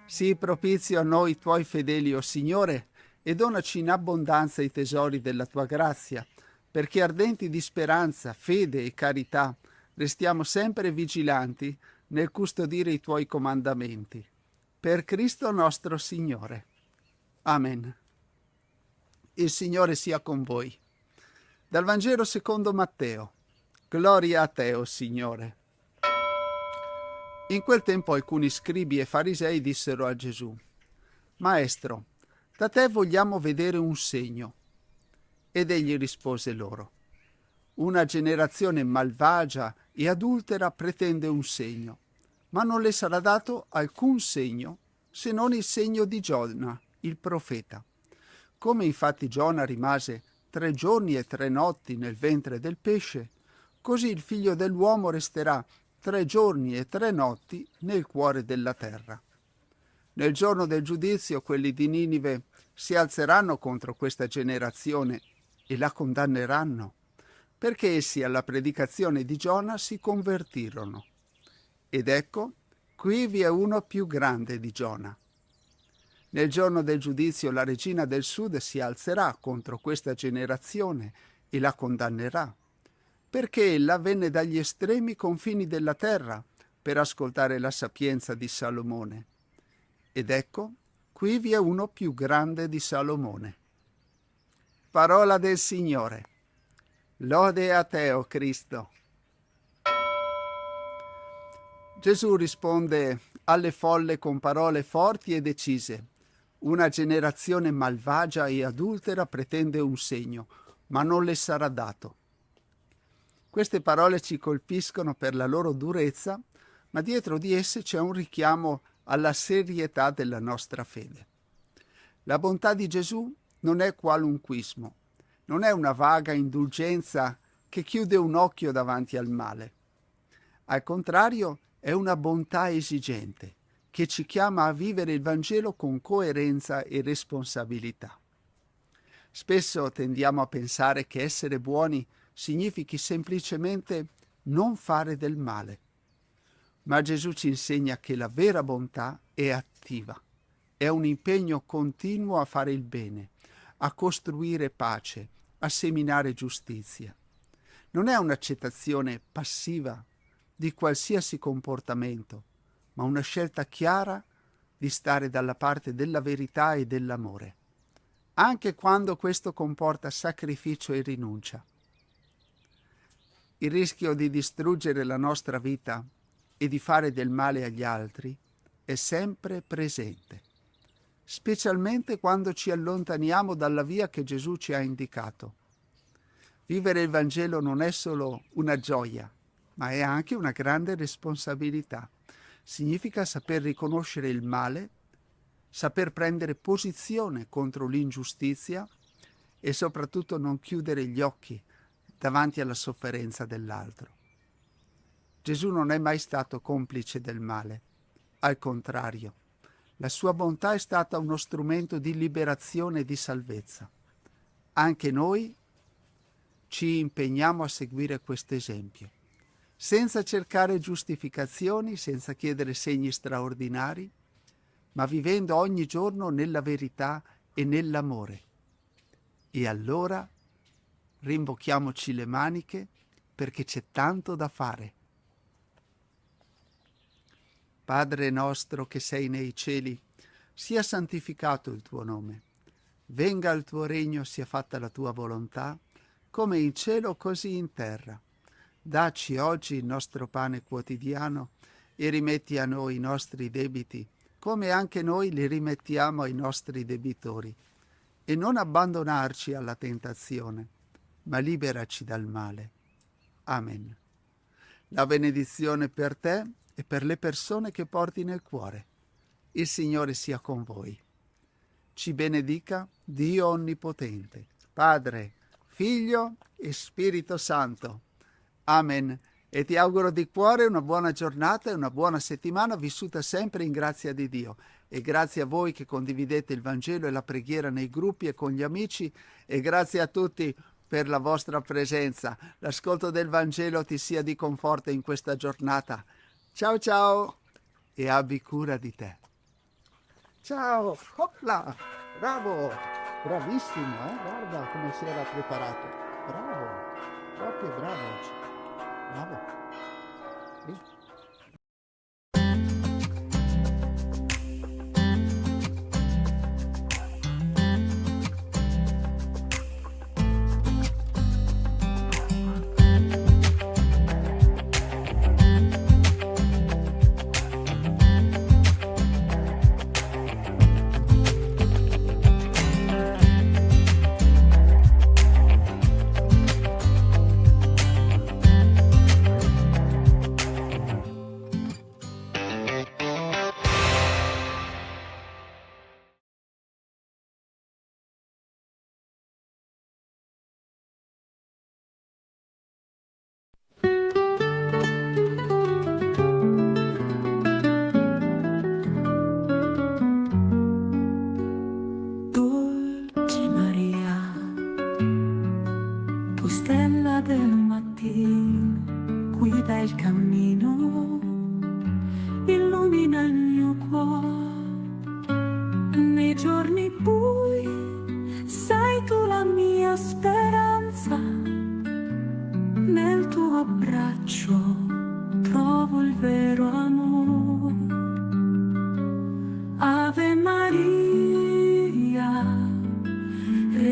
Sii propizio a noi tuoi fedeli, o Signore, e donaci in abbondanza i tesori della tua grazia, perché ardenti di speranza, fede e carità restiamo sempre vigilanti nel custodire i tuoi comandamenti. Per Cristo nostro Signore. Amen. Il Signore sia con voi. Dal Vangelo secondo Matteo. Gloria a te, o Signore. In quel tempo alcuni scribi e farisei dissero a Gesù: Maestro, da te vogliamo vedere un segno. Ed egli rispose loro: Una generazione malvagia e adultera pretende un segno, ma non le sarà dato alcun segno se non il segno di Giona, il profeta. Come infatti Giona rimase 3 giorni e 3 notti nel ventre del pesce, così il Figlio dell'uomo resterà 3 giorni e 3 notti nel cuore della terra. Nel giorno del giudizio quelli di Ninive si alzeranno contro questa generazione e la condanneranno, perché essi alla predicazione di Giona si convertirono. Ed ecco, qui vi è uno più grande di Giona. Nel giorno del giudizio la regina del sud si alzerà contro questa generazione e la condannerà, perché ella venne dagli estremi confini della terra per ascoltare la sapienza di Salomone. Ed ecco, qui vi è uno più grande di Salomone. Parola del Signore. Lode a te, o Cristo. Gesù risponde alle folle con parole forti e decise. Una generazione malvagia e adultera pretende un segno, ma non le sarà dato. Queste parole ci colpiscono per la loro durezza, ma dietro di esse c'è un richiamo alla serietà della nostra fede. La bontà di Gesù non è qualunquismo, non è una vaga indulgenza che chiude un occhio davanti al male. Al contrario, è una bontà esigente che ci chiama a vivere il Vangelo con coerenza e responsabilità. Spesso tendiamo a pensare che essere buoni significhi semplicemente non fare del male. Ma Gesù ci insegna che la vera bontà è attiva, è un impegno continuo a fare il bene, a costruire pace, a seminare giustizia. Non è un'accettazione passiva di qualsiasi comportamento, ma una scelta chiara di stare dalla parte della verità e dell'amore, anche quando questo comporta sacrificio e rinuncia. Il rischio di distruggere la nostra vita e di fare del male agli altri è sempre presente, specialmente quando ci allontaniamo dalla via che Gesù ci ha indicato. Vivere il Vangelo non è solo una gioia, ma è anche una grande responsabilità. Significa saper riconoscere il male, saper prendere posizione contro l'ingiustizia e soprattutto non chiudere gli occhi davanti alla sofferenza dell'altro. Gesù non è mai stato complice del male, al contrario, la sua bontà è stata uno strumento di liberazione e di salvezza. Anche noi ci impegniamo a seguire questo esempio, senza cercare giustificazioni, senza chiedere segni straordinari, ma vivendo ogni giorno nella verità e nell'amore. E allora rimbocchiamoci le maniche perché c'è tanto da fare. Padre nostro che sei nei cieli, sia santificato il tuo nome. Venga il tuo regno, sia fatta la tua volontà, come in cielo così in terra. Dacci oggi il nostro pane quotidiano e rimetti a noi i nostri debiti, come anche noi li rimettiamo ai nostri debitori. E non abbandonarci alla tentazione, ma liberaci dal male. Amen. La benedizione per te e per le persone che porti nel cuore. Il Signore sia con voi. Ci benedica Dio Onnipotente, Padre, Figlio e Spirito Santo. Amen. E ti auguro di cuore una buona giornata e una buona settimana vissuta sempre in grazia di Dio. E grazie a voi che condividete il Vangelo e la preghiera nei gruppi e con gli amici, e grazie a tutti per la vostra presenza. L'ascolto del Vangelo ti sia di conforto in questa giornata. Ciao ciao e abbi cura di te. Ciao, hopla, bravo, bravissimo, guarda come si era preparato. Bravo, proprio bravo oggi. Bravo. Sì.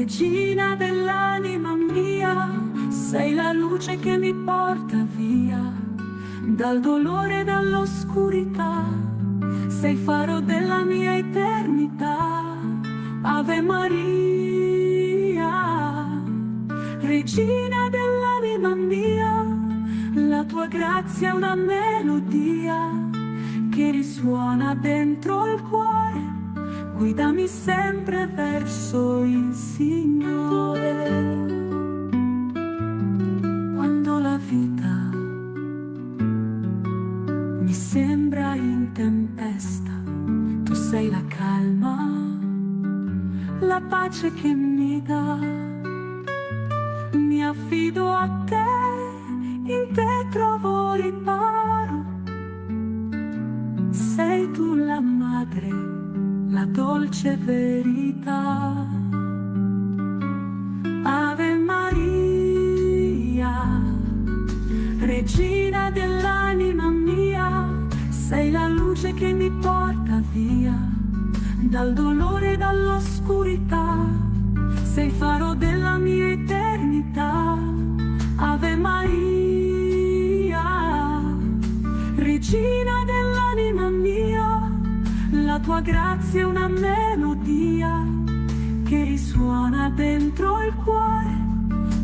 Regina dell'anima mia, sei la luce che mi porta via dal dolore e dall'oscurità, sei faro della mia eternità. Ave Maria, Regina dell'anima mia, la tua grazia è una melodia che risuona dentro il cuore, guidami sempre verso il Signore. Quando la vita mi sembra in tempesta, tu sei la calma, la pace che mi dà. Mi affido a te, in te trovo riparo. Sei tu la madre, la dolce verità. Ave Maria, regina dell'anima mia, sei la luce che mi porta via dal dolore e dall'oscurità. Sei il faro della mia eternità. Ave Maria, regina dell'anima mia, la tua grazia è una melodia che risuona dentro il cuore,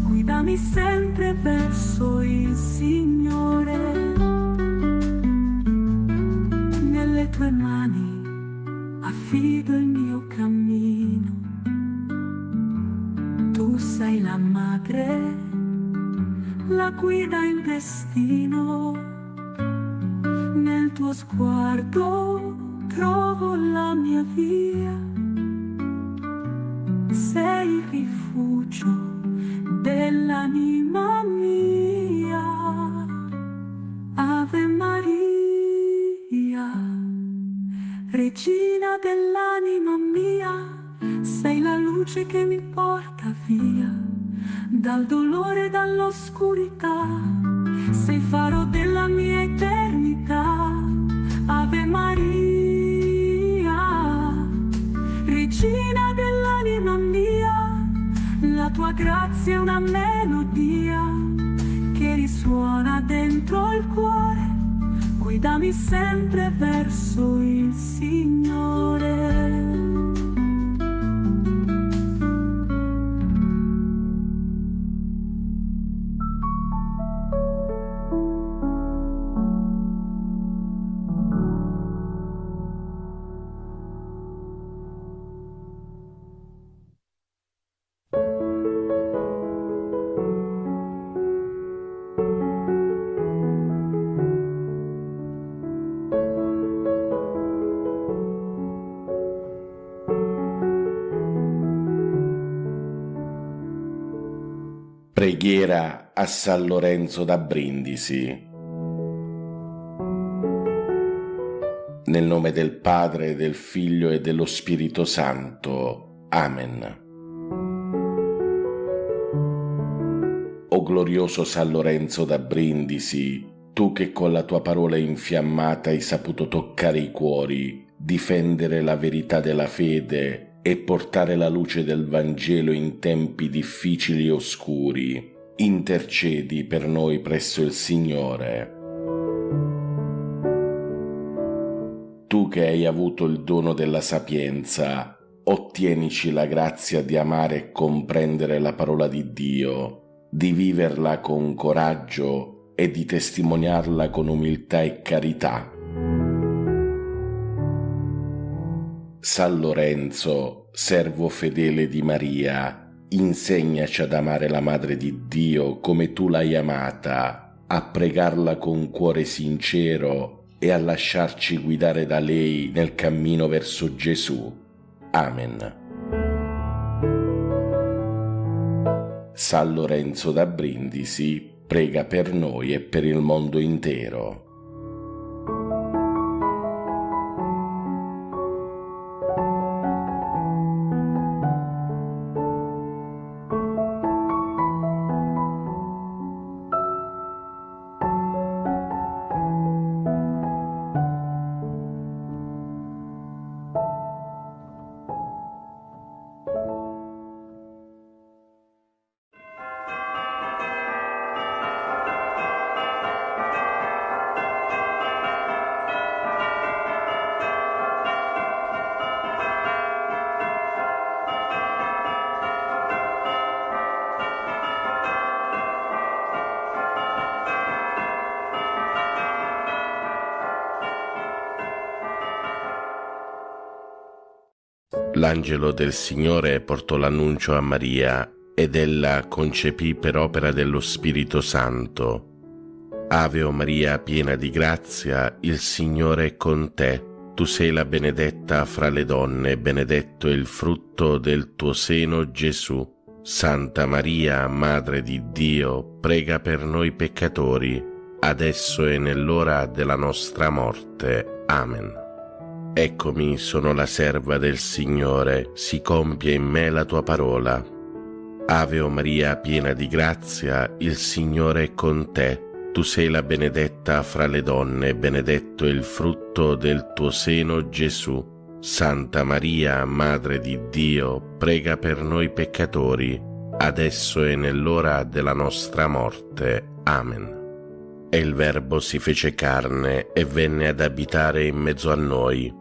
guidami sempre verso il Signore. Nelle tue mani affido il mio cammino, tu sei la madre, la guida il destino. Nel tuo sguardo trovo la mia via, sei il rifugio dell'anima mia. Ave Maria, regina dell'anima mia, sei la luce che mi porta via dal dolore e dall'oscurità. Sei il faro della mia eternità. Ave Maria, regina dell'anima mia, la tua grazia è una melodia che risuona dentro il cuore, guidami sempre verso il Signore. Preghiera a San Lorenzo da Brindisi. Nel nome del Padre, del Figlio e dello Spirito Santo. Amen. O glorioso San Lorenzo da Brindisi, tu che con la tua parola infiammata hai saputo toccare i cuori, difendere la verità della fede e portare la luce del Vangelo in tempi difficili e oscuri, intercedi per noi presso il Signore. Tu che hai avuto il dono della sapienza, ottienici la grazia di amare e comprendere la parola di Dio, di viverla con coraggio e di testimoniarla con umiltà e carità. San Lorenzo, servo fedele di Maria, insegnaci ad amare la Madre di Dio come tu l'hai amata, a pregarla con cuore sincero e a lasciarci guidare da lei nel cammino verso Gesù. Amen. San Lorenzo da Brindisi, prega per noi e per il mondo intero. L'angelo del Signore portò l'annuncio a Maria ed ella concepì per opera dello Spirito Santo. Ave o Maria, piena di grazia, il Signore è con te. Tu sei la benedetta fra le donne, benedetto è il frutto del tuo seno, Gesù. Santa Maria, Madre di Dio, prega per noi peccatori, adesso e nell'ora della nostra morte. Amen. Eccomi, sono la serva del Signore, si compie in me la tua parola. Ave o Maria, piena di grazia, il Signore è con te. Tu sei la benedetta fra le donne, benedetto è il frutto del tuo seno, Gesù. Santa Maria, Madre di Dio, prega per noi peccatori, adesso e nell'ora della nostra morte. Amen. E il Verbo si fece carne e venne ad abitare in mezzo a noi.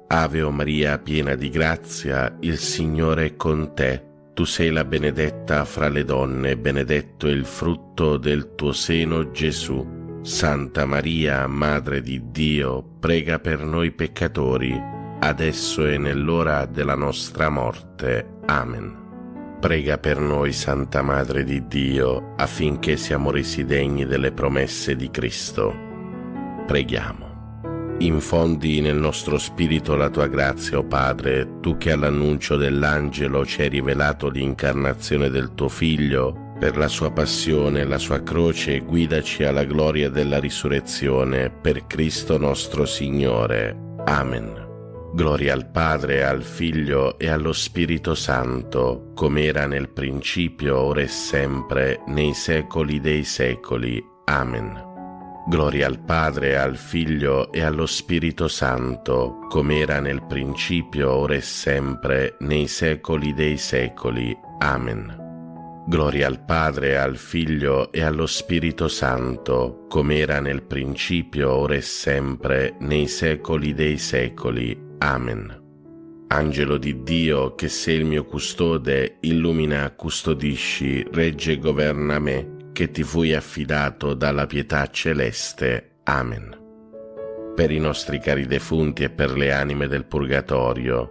Ave o Maria, piena di grazia, il Signore è con te. Tu sei la benedetta fra le donne, benedetto è il frutto del tuo seno, Gesù. Santa Maria, Madre di Dio, prega per noi peccatori, adesso e nell'ora della nostra morte. Amen. Prega per noi, Santa Madre di Dio, affinché siamo resi degni delle promesse di Cristo. Preghiamo. Infondi nel nostro spirito la tua grazia, o Padre, tu che all'annuncio dell'angelo ci hai rivelato l'incarnazione del tuo Figlio, per la sua passione e la sua croce guidaci alla gloria della risurrezione, per Cristo nostro Signore. Amen. Gloria al Padre, al Figlio e allo Spirito Santo, come era nel principio, ora e sempre, nei secoli dei secoli. Amen. Gloria al Padre, al Figlio e allo Spirito Santo, come era nel principio, ora e sempre, nei secoli dei secoli. Amen. Gloria al Padre, al Figlio e allo Spirito Santo, come era nel principio, ora e sempre, nei secoli dei secoli. Amen. Angelo di Dio, che sei il mio custode, illumina, custodisci, regge e governa me, che ti fui affidato dalla pietà celeste. Amen. Per i nostri cari defunti e per le anime del purgatorio,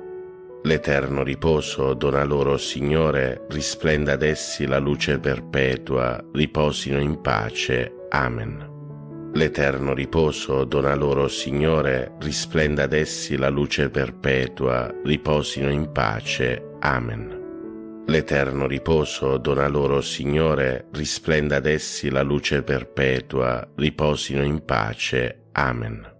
l'eterno riposo dona loro, Signore, risplenda ad essi la luce perpetua, riposino in pace. Amen. L'eterno riposo dona loro, Signore, risplenda ad essi la luce perpetua, riposino in pace. Amen. L'eterno riposo dona loro, Signore, risplenda ad essi la luce perpetua, riposino in pace. Amen.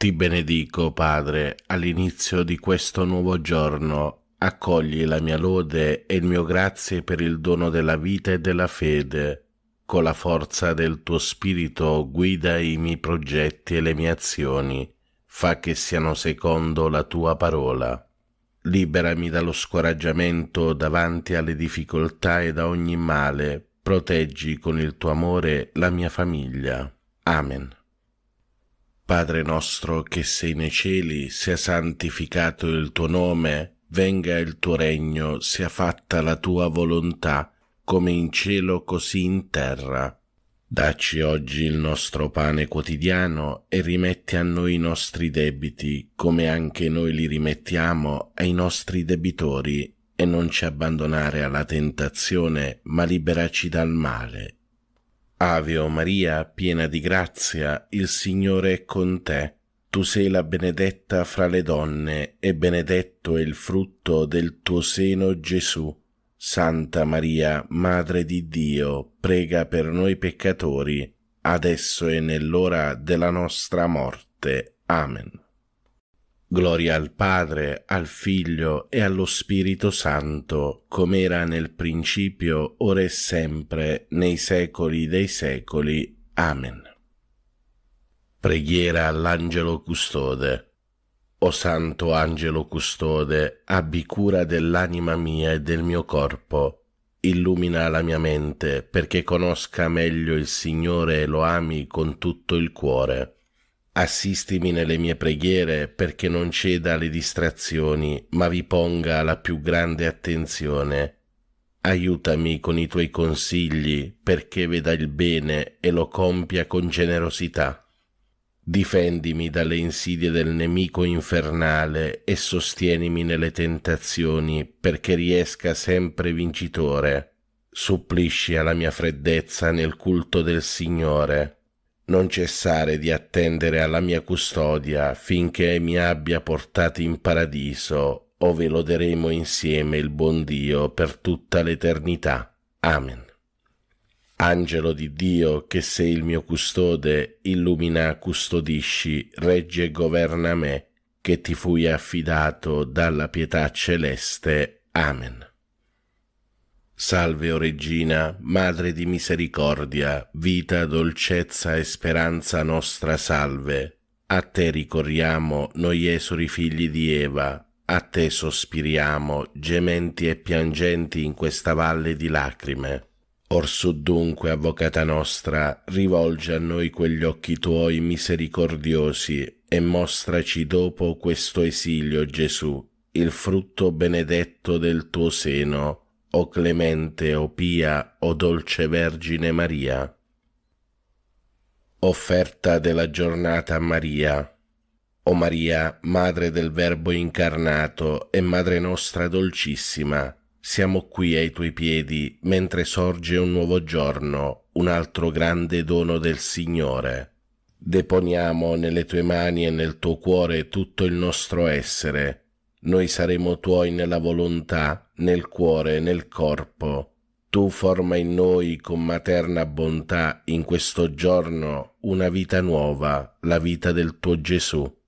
Ti benedico, Padre, all'inizio di questo nuovo giorno. Accogli la mia lode e il mio grazie per il dono della vita e della fede. Con la forza del tuo Spirito guida i miei progetti e le mie azioni. Fa che siano secondo la tua parola. Liberami dallo scoraggiamento davanti alle difficoltà e da ogni male. Proteggi con il tuo amore la mia famiglia. Amen. Padre nostro che sei nei cieli, sia santificato il tuo nome, venga il tuo regno, sia fatta la tua volontà, come in cielo così in terra. Dacci oggi il nostro pane quotidiano e rimetti a noi i nostri debiti, come anche noi li rimettiamo ai nostri debitori, e non ci abbandonare alla tentazione, ma liberaci dal male. Ave o Maria, piena di grazia, il Signore è con te. Tu sei la benedetta fra le donne, e benedetto è il frutto del tuo seno, Gesù. Santa Maria, Madre di Dio, prega per noi peccatori, adesso e nell'ora della nostra morte. Amen. Gloria al Padre, al Figlio e allo Spirito Santo, come era nel principio, ora e sempre, nei secoli dei secoli. Amen. Preghiera all'Angelo Custode. O Santo Angelo Custode, abbi cura dell'anima mia e del mio corpo. illumina la mia mente perché conosca meglio il Signore e lo ami con tutto il cuore. Assistimi nelle mie preghiere perché non ceda alle distrazioni, ma vi ponga la più grande attenzione. Aiutami con i tuoi consigli perché veda il bene e lo compia con generosità. Difendimi dalle insidie del nemico infernale e sostienimi nelle tentazioni perché riesca sempre vincitore. Supplisci alla mia freddezza nel culto del Signore. Non cessare di attendere alla mia custodia finché mi abbia portato in paradiso, ove loderemo insieme il buon Dio per tutta l'eternità. Amen. Angelo di Dio, che sei il mio custode, illumina, custodisci, regge e governa me, che ti fui affidato dalla pietà celeste. Amen. Salve, o Regina, Madre di misericordia, vita, dolcezza e speranza nostra, salve. A te ricorriamo, noi esuli figli di Eva, a te sospiriamo, gementi e piangenti in questa valle di lacrime. Orsù dunque, Avvocata nostra, rivolgi a noi quegli occhi tuoi misericordiosi e mostraci dopo questo esilio, Gesù, il frutto benedetto del tuo seno, o clemente, o pia, o dolce Vergine Maria. Offerta della giornata a Maria. O Maria, Madre del Verbo incarnato e Madre nostra dolcissima, siamo qui ai tuoi piedi mentre sorge un nuovo giorno, un altro grande dono del Signore. Deponiamo nelle tue mani e nel tuo cuore tutto il nostro essere. Noi saremo tuoi nella volontà, nel cuore, nel corpo. Tu forma in noi con materna bontà in questo giorno una vita nuova, la vita del tuo Gesù.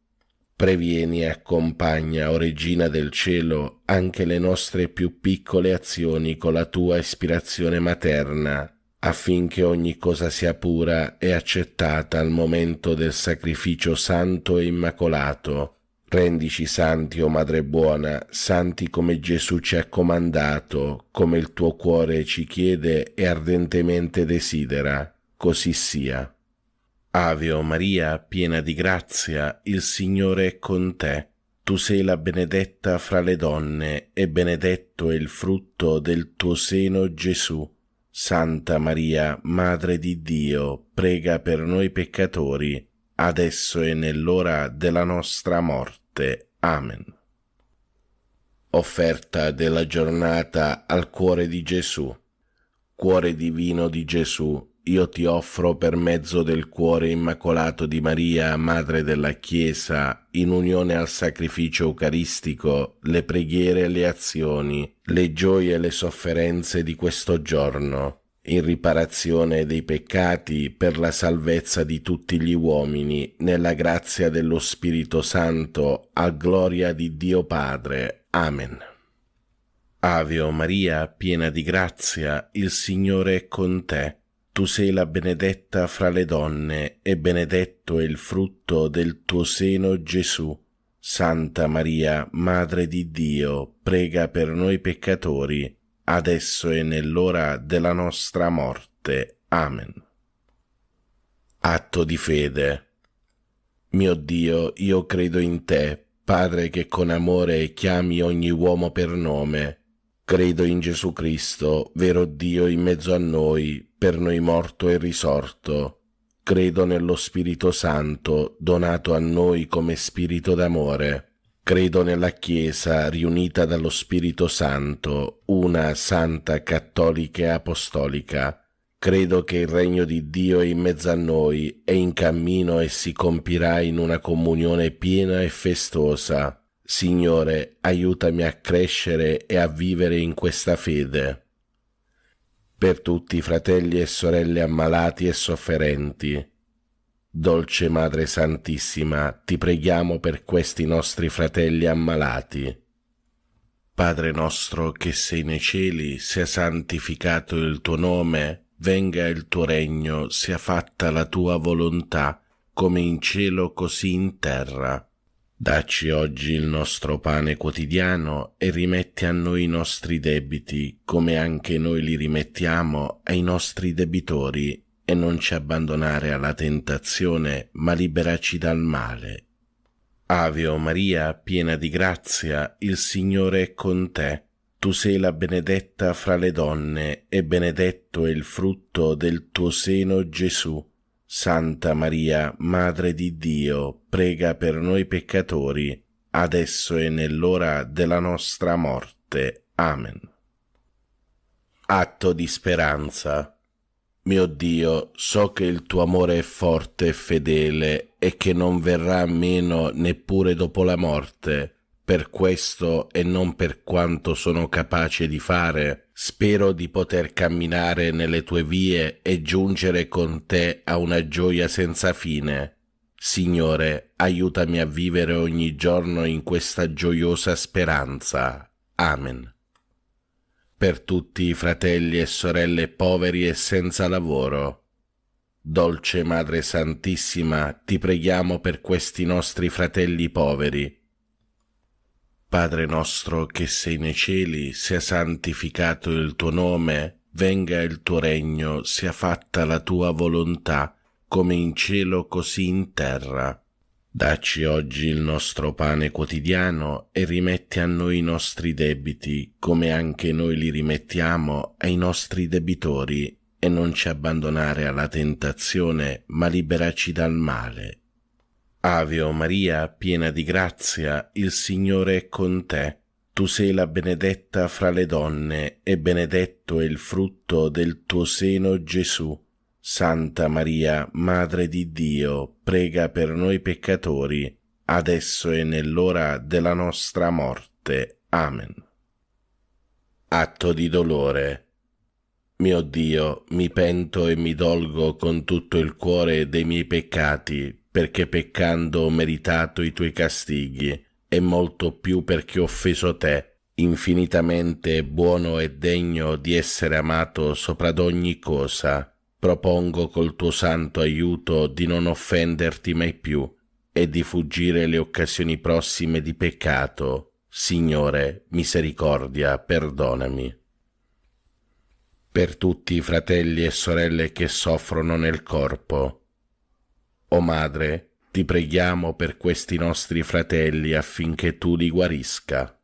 Previeni e accompagna, o Regina del Cielo, anche le nostre più piccole azioni con la tua ispirazione materna, affinché ogni cosa sia pura e accettata al momento del sacrificio santo e immacolato. Rendici santi, o Madre buona, santi come Gesù ci ha comandato, come il tuo cuore ci chiede e ardentemente desidera, così sia. Ave o Maria, piena di grazia, il Signore è con te. Tu sei la benedetta fra le donne, e benedetto è il frutto del tuo seno, Gesù. Santa Maria, Madre di Dio, prega per noi peccatori, adesso e nell'ora della nostra morte. Amen. Offerta della giornata al cuore di Gesù. Cuore divino di Gesù, io ti offro per mezzo del cuore immacolato di Maria, Madre della Chiesa, in unione al sacrificio eucaristico, le preghiere e le azioni, le gioie e le sofferenze di questo giorno, in riparazione dei peccati per la salvezza di tutti gli uomini, nella grazia dello Spirito Santo, a gloria di Dio Padre. Amen. Ave o Maria, piena di grazia, il Signore è con te. Tu sei la benedetta fra le donne, e benedetto è il frutto del tuo seno, Gesù. Santa Maria, Madre di Dio, prega per noi peccatori, adesso e nell'ora della nostra morte. Amen. Atto di fede. Mio Dio, io credo in te, Padre che con amore chiami ogni uomo per nome. Credo in Gesù Cristo, vero Dio in mezzo a noi, per noi morto e risorto. Credo nello Spirito Santo, donato a noi come Spirito d'amore. Credo nella Chiesa, riunita dallo Spirito Santo, una, santa, cattolica e apostolica. Credo che il regno di Dio è in mezzo a noi, è in cammino e si compirà in una comunione piena e festosa. Signore, aiutami a crescere e a vivere in questa fede. Per tutti i fratelli e sorelle ammalati e sofferenti, dolce Madre Santissima, ti preghiamo per questi nostri fratelli ammalati. Padre nostro che sei nei cieli, sia santificato il tuo nome, venga il tuo regno, sia fatta la tua volontà, come in cielo così in terra. Dacci oggi il nostro pane quotidiano e rimetti a noi i nostri debiti, come anche noi li rimettiamo ai nostri debitori, e non ci abbandonare alla tentazione, ma liberaci dal male. Ave o Maria, piena di grazia, il Signore è con te. Tu sei la benedetta fra le donne, e benedetto è il frutto del tuo seno, Gesù. Santa Maria, Madre di Dio, prega per noi peccatori, adesso e nell'ora della nostra morte. Amen. Atto di speranza. Mio Dio, so che il tuo amore è forte e fedele e che non verrà meno neppure dopo la morte. Per questo e non per quanto sono capace di fare, spero di poter camminare nelle tue vie e giungere con te a una gioia senza fine. Signore, aiutami a vivere ogni giorno in questa gioiosa speranza. Amen. Per tutti i fratelli e sorelle poveri e senza lavoro. Dolce Madre Santissima, ti preghiamo per questi nostri fratelli poveri. Padre nostro che sei nei cieli, sia santificato il tuo nome, venga il tuo regno, sia fatta la tua volontà, come in cielo così in terra. Dacci oggi il nostro pane quotidiano e rimetti a noi i nostri debiti, come anche noi li rimettiamo ai nostri debitori, e non ci abbandonare alla tentazione, ma liberaci dal male. Ave o Maria, piena di grazia, il Signore è con te. Tu sei la benedetta fra le donne, e benedetto è il frutto del tuo seno, Gesù. Santa Maria, Madre di Dio, prega per noi peccatori, adesso e nell'ora della nostra morte. Amen. Atto di dolore. Mio Dio, mi pento e mi dolgo con tutto il cuore dei miei peccati, perché peccando ho meritato i tuoi castighi, e molto più perché ho offeso te, infinitamente buono e degno di essere amato sopra d'ogni cosa. Propongo col tuo santo aiuto di non offenderti mai più e di fuggire le occasioni prossime di peccato. Signore, misericordia, perdonami. Per tutti i fratelli e sorelle che soffrono nel corpo. O Madre, ti preghiamo per questi nostri fratelli affinché tu li guarisca.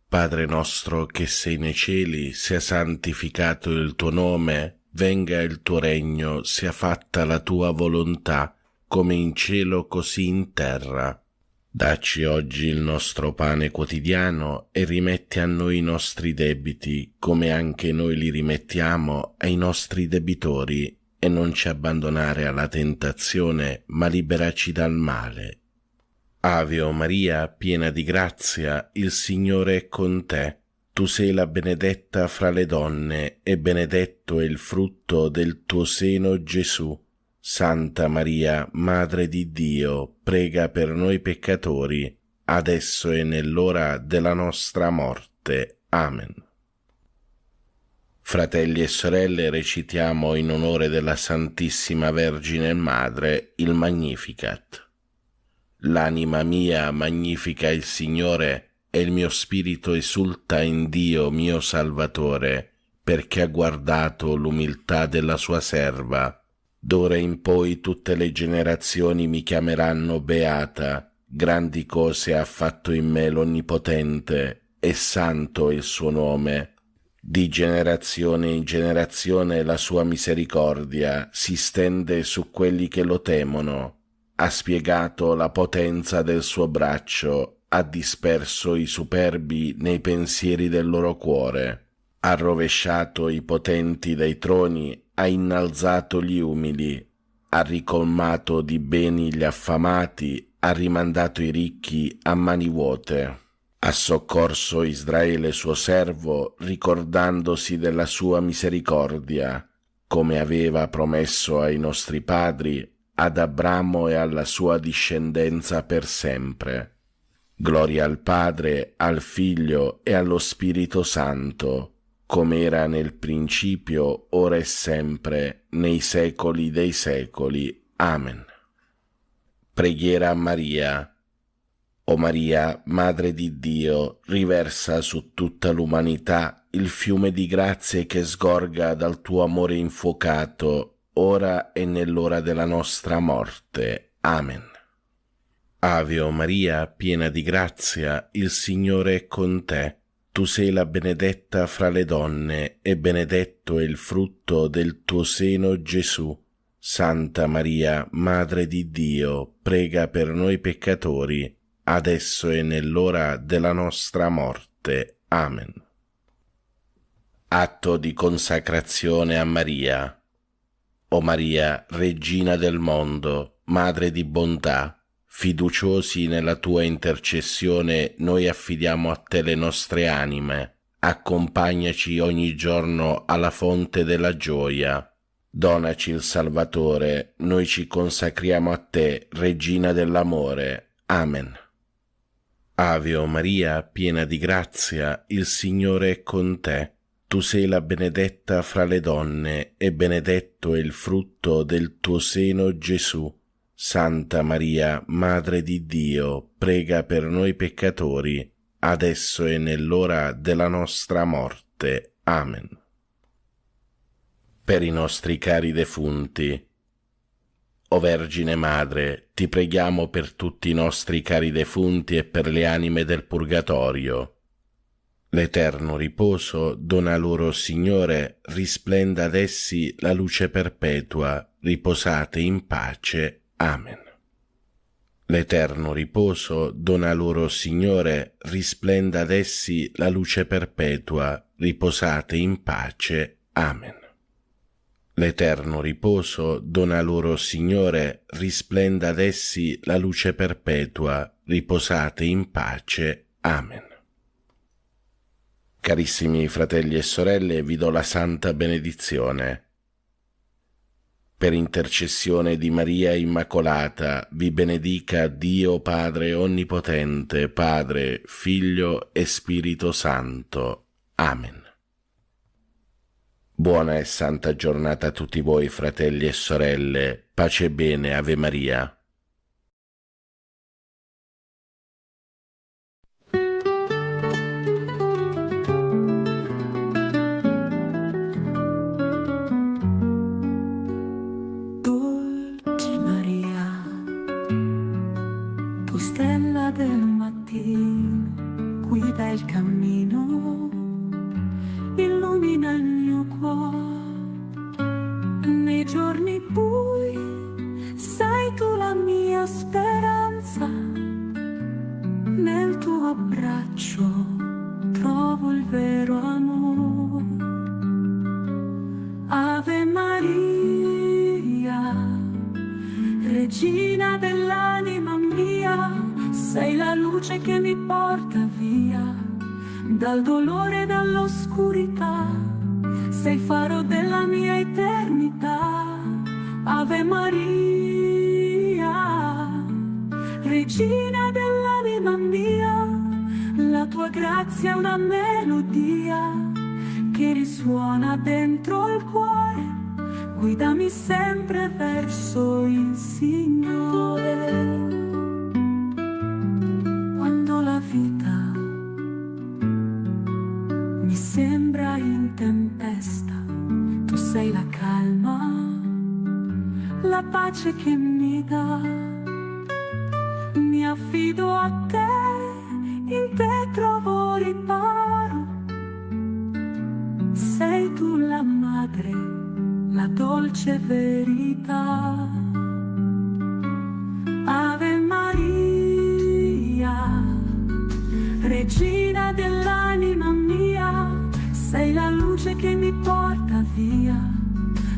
Padre nostro che sei nei cieli, sia santificato il tuo nome, venga il tuo regno, sia fatta la tua volontà, come in cielo così in terra. Dacci oggi il nostro pane quotidiano e rimetti a noi i nostri debiti, come anche noi li rimettiamo ai nostri debitori, e non ci abbandonare alla tentazione, ma liberaci dal male. Ave o Maria, piena di grazia, il Signore è con te. Tu sei la benedetta fra le donne, e benedetto è il frutto del tuo seno, Gesù. Santa Maria, Madre di Dio, prega per noi peccatori, adesso e nell'ora della nostra morte. Amen. Fratelli e sorelle, recitiamo in onore della Santissima Vergine Madre il Magnificat. L'anima mia magnifica il Signore, e il mio spirito esulta in Dio mio Salvatore, perché ha guardato l'umiltà della sua serva. D'ora in poi tutte le generazioni mi chiameranno beata. Grandi cose ha fatto in me l'Onnipotente, e santo è il suo nome. Di generazione in generazione la sua misericordia si stende su quelli che lo temono. Ha spiegato la potenza del suo braccio, ha disperso i superbi nei pensieri del loro cuore. Ha rovesciato i potenti dai troni, ha innalzato gli umili, ha ricolmato di beni gli affamati, ha rimandato i ricchi a mani vuote. Ha soccorso Israele suo servo, ricordandosi della sua misericordia, come aveva promesso ai nostri padri, ad Abramo e alla sua discendenza per sempre. Gloria al Padre, al Figlio e allo Spirito Santo, come era nel principio, ora e sempre, nei secoli dei secoli. Amen. Preghiera a Maria. O Maria, Madre di Dio, riversa su tutta l'umanità il fiume di grazie che sgorga dal tuo amore infuocato, ora e nell'ora della nostra morte. Amen. Ave o Maria, piena di grazia, il Signore è con te. Tu sei la benedetta fra le donne, e benedetto è il frutto del tuo seno, Gesù. Santa Maria, Madre di Dio, prega per noi peccatori, adesso e nell'ora della nostra morte. Amen. Atto di consacrazione a Maria. O Maria, Regina del mondo, Madre di bontà, fiduciosi nella tua intercessione, noi affidiamo a te le nostre anime. Accompagnaci ogni giorno alla fonte della gioia. Donaci il Salvatore, noi ci consacriamo a te, Regina dell'amore. Amen. Ave o Maria, piena di grazia, il Signore è con te. Tu sei la benedetta fra le donne, e benedetto è il frutto del tuo seno, Gesù. Santa Maria, Madre di Dio, prega per noi peccatori, adesso e nell'ora della nostra morte. Amen. Per i nostri cari defunti. O Vergine Madre, ti preghiamo per tutti i nostri cari defunti e per le anime del purgatorio. L'eterno riposo dona loro, Signore, risplenda ad essi la luce perpetua, riposate in pace. Amen. L'eterno riposo dona loro, Signore, risplenda ad essi la luce perpetua, riposate in pace. Amen. L'eterno riposo dona loro, Signore, risplenda ad essi la luce perpetua, riposate in pace. Amen. Carissimi fratelli e sorelle, vi do la santa benedizione. Per intercessione di Maria Immacolata, vi benedica Dio Padre Onnipotente, Padre, Figlio e Spirito Santo. Amen. Buona e santa giornata a tutti voi, fratelli e sorelle. Pace e bene, Ave Maria. Dolce Maria, tu stella del mattino, guida il cammino, illumina il mio cuore. Nei giorni bui sei tu la mia speranza, nel tuo abbraccio trovo il vero amore. Ave Maria, Regina dell'anima mia, sei la luce che mi porta via dal dolore e dall'oscurità, sei faro della mia eternità. Ave Maria, Regina dell'anima mia, la tua grazia è una melodia che risuona dentro il cuore, guidami sempre verso il Signore. Quando la vita mi sembra in tempesta, tu sei la calma, la pace che mi dà. Mi affido a te, in te trovo riparo. Sei tu la madre, la dolce verità. Ave Maria, Regina dell'anima mia, sei la luce che mi porta via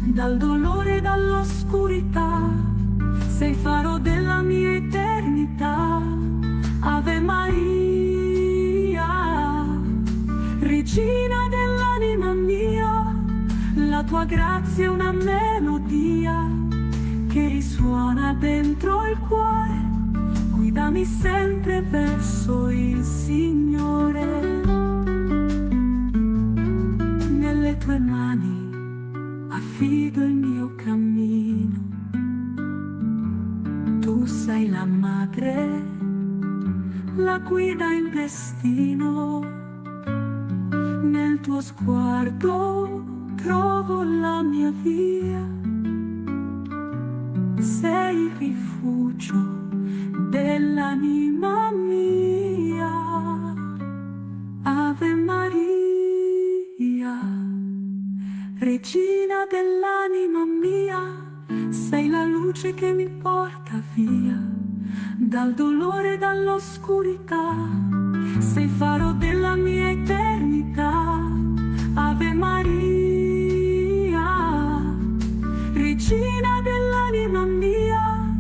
dal dolore e dall'oscurità, sei faro della mia eternità. Ave Maria, Regina dell'anima mia, la tua grazia è una melodia che risuona dentro il cuore, guidami sempre verso il Signore. Nelle tue mani affido il mio cammino, tu sei la madre, la guida il destino. Nel tuo sguardo trovo la mia via. Sei il rifugio dell'anima mia. Ave Maria, Regina dell'anima mia, sei la luce che mi porta via dal dolore e dall'oscurità. Sei faro della mia eternità. Ave Maria, Regina dell'anima mia,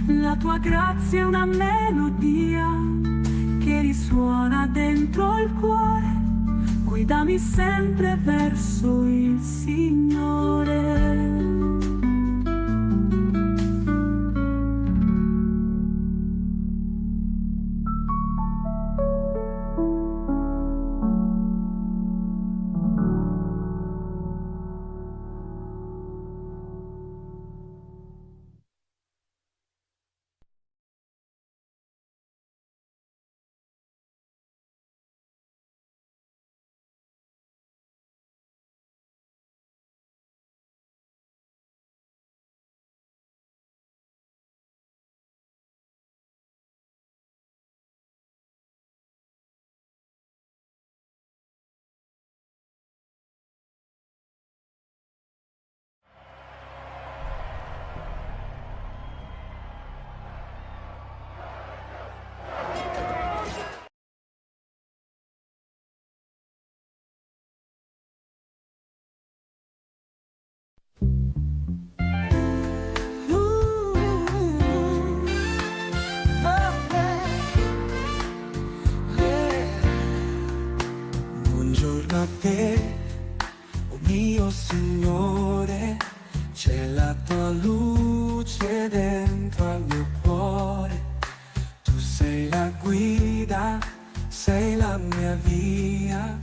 la tua grazia è una melodia che risuona dentro il cuore. Guidami sempre verso il Signore. a te, oh mio Signore, c'è la tua luce dentro al mio cuore. Tu sei la guida, sei la mia via,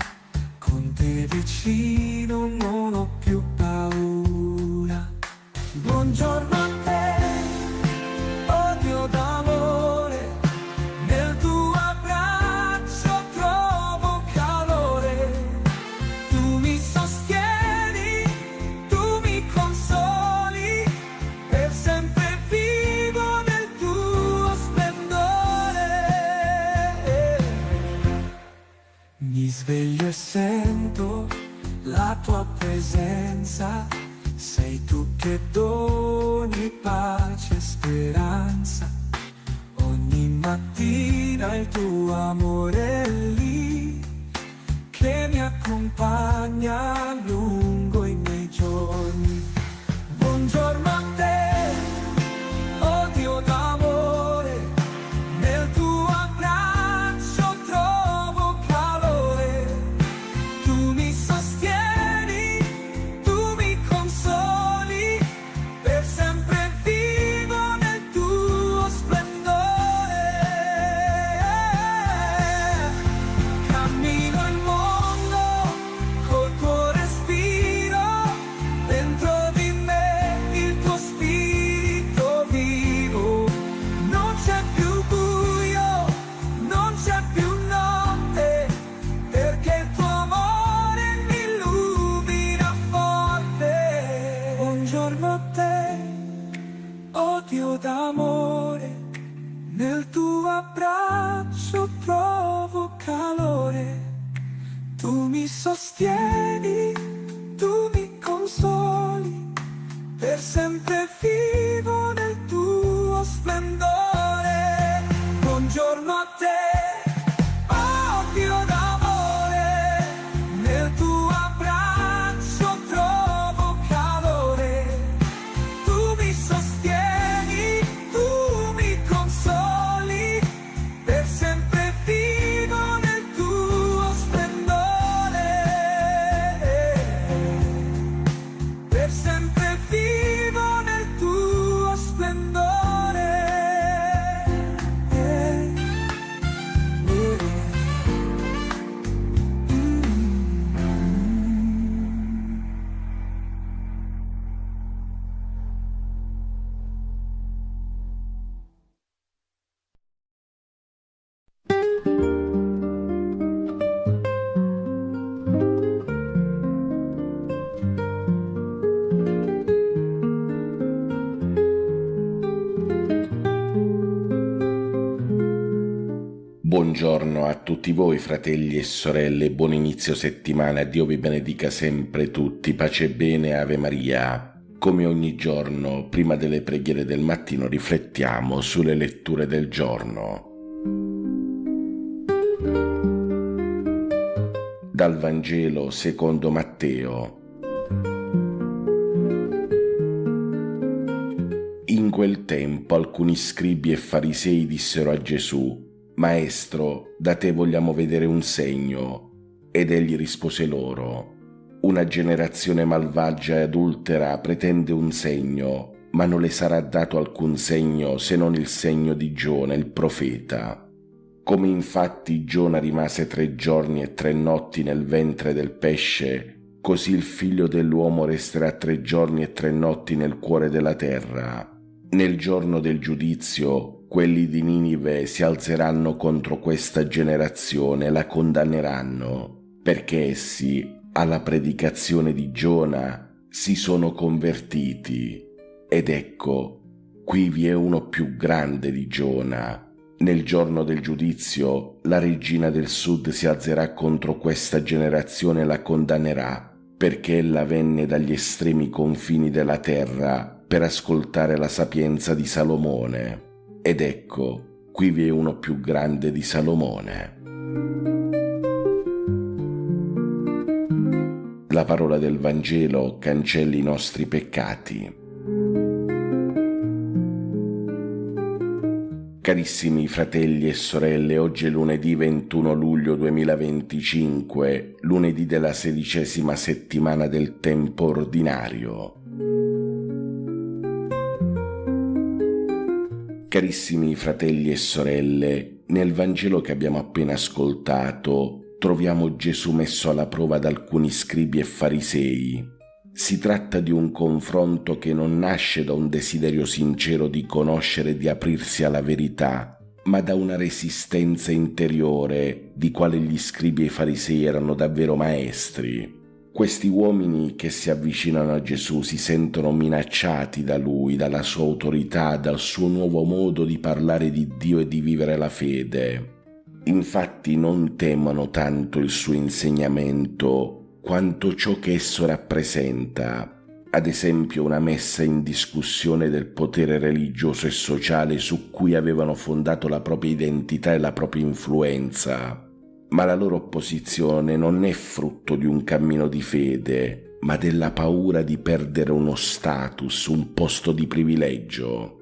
con te vicino non ho più paura. Buongiorno a te, oh Dio d'amore, nel tuo abbraccio trovo calore. Tu mi sostieni, tu mi consoli, per sempre vivo nel tuo splendore. Mi sveglio e sento la tua presenza, sei tu che doni pace e speranza. Ogni mattina il tuo amore è lì, che mi accompagna lungo i miei giorni. Buongiorno a te, oh Dio d'amore, nel tuo abbraccio trovo calore. Tu mi sostieni, tu mi consoli, per sempre vivo nel tuo splendore. Cammino il mondo col tuo respiro, dentro di me il tuo spirito vivo. Non c'è più buio, non c'è più notte, perché il tuo amore mi illumina forte. Buongiorno a te, oh Dio d'amore, nel tuo abbraccio trovo calore. Tu mi sostieni, tu mi consoli, per sempre vivo nel tuo splendore. Buongiorno a te, oh Dio d'amore, nel tuo abbraccio trovo calore. Tu mi sostieni, tu mi consoli, per sempre vivo nel tuo splendore. Per sempre vivo nel tuo splendore. Buongiorno a tutti voi fratelli e sorelle, buon inizio settimana, Dio vi benedica sempre tutti, pace e bene, Ave Maria. Come ogni giorno, prima delle preghiere del mattino, riflettiamo sulle letture del giorno. Dal Vangelo secondo Matteo. In quel tempo alcuni scribi e farisei dissero a Gesù: Maestro, da te vogliamo vedere un segno. Ed egli rispose loro: Una generazione malvagia e adultera pretende un segno, ma non le sarà dato alcun segno se non il segno di Giona, il profeta. Come infatti Giona rimase 3 giorni e 3 notti nel ventre del pesce, così il Figlio dell'uomo resterà 3 giorni e 3 notti nel cuore della terra. Nel giorno del giudizio, quelli di Ninive si alzeranno contro questa generazione e la condanneranno, perché essi, alla predicazione di Giona, si sono convertiti. Ed ecco, qui vi è uno più grande di Giona. Nel giorno del giudizio, la regina del sud si alzerà contro questa generazione e la condannerà, perché ella venne dagli estremi confini della terra per ascoltare la sapienza di Salomone. Ed ecco, qui vi è uno più grande di Salomone. La parola del Vangelo cancelli i nostri peccati. Carissimi fratelli e sorelle, oggi è lunedì 21 luglio 2025, lunedì della 16ª settimana del tempo ordinario. Carissimi fratelli e sorelle, nel Vangelo che abbiamo appena ascoltato troviamo Gesù messo alla prova da alcuni scribi e farisei. Si tratta di un confronto che non nasce da un desiderio sincero di conoscere e di aprirsi alla verità, ma da una resistenza interiore di quale gli scribi e i farisei erano davvero maestri. Questi uomini che si avvicinano a Gesù si sentono minacciati da lui, dalla sua autorità, dal suo nuovo modo di parlare di Dio e di vivere la fede. Infatti non temono tanto il suo insegnamento quanto ciò che esso rappresenta, ad esempio una messa in discussione del potere religioso e sociale su cui avevano fondato la propria identità e la propria influenza. Ma la loro opposizione non è frutto di un cammino di fede, ma della paura di perdere uno status, un posto di privilegio.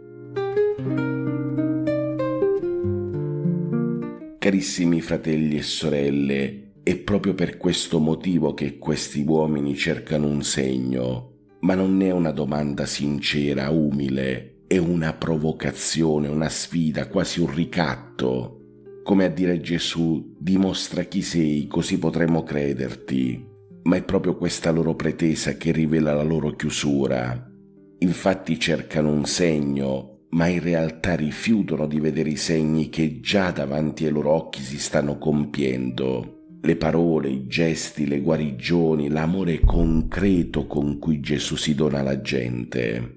Carissimi fratelli e sorelle, è proprio per questo motivo che questi uomini cercano un segno, ma non è una domanda sincera, umile, è una provocazione, una sfida, quasi un ricatto. Come a dire Gesù, dimostra chi sei, così potremo crederti. Ma è proprio questa loro pretesa che rivela la loro chiusura. Infatti cercano un segno, ma in realtà rifiutano di vedere i segni che già davanti ai loro occhi si stanno compiendo. Le parole, i gesti, le guarigioni, l'amore concreto con cui Gesù si dona alla gente.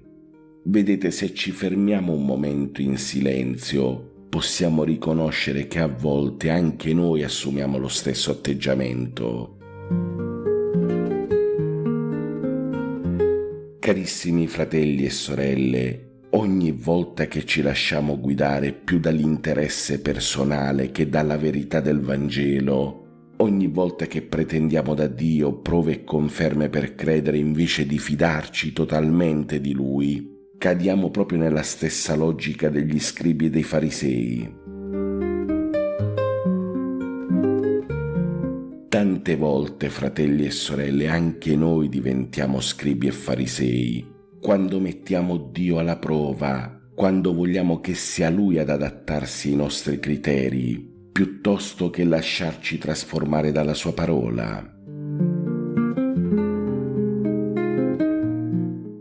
Vedete, se ci fermiamo un momento in silenzio, possiamo riconoscere che a volte anche noi assumiamo lo stesso atteggiamento. Carissimi fratelli e sorelle, ogni volta che ci lasciamo guidare più dall'interesse personale che dalla verità del Vangelo, ogni volta che pretendiamo da Dio prove e conferme per credere invece di fidarci totalmente di Lui, cadiamo proprio nella stessa logica degli scribi e dei farisei. Tante volte, fratelli e sorelle, anche noi diventiamo scribi e farisei, quando mettiamo Dio alla prova, quando vogliamo che sia Lui ad adattarsi ai nostri criteri, piuttosto che lasciarci trasformare dalla Sua parola.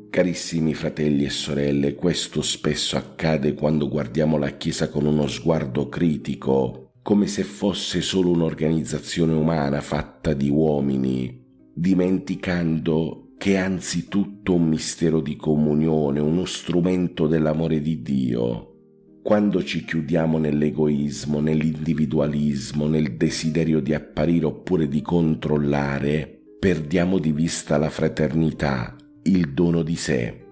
Carissimi fratelli e sorelle, questo spesso accade quando guardiamo la Chiesa con uno sguardo critico, come se fosse solo un'organizzazione umana fatta di uomini, dimenticando che è anzitutto un mistero di comunione, uno strumento dell'amore di Dio. Quando ci chiudiamo nell'egoismo, nell'individualismo, nel desiderio di apparire oppure di controllare, perdiamo di vista la fraternità, il dono di sé.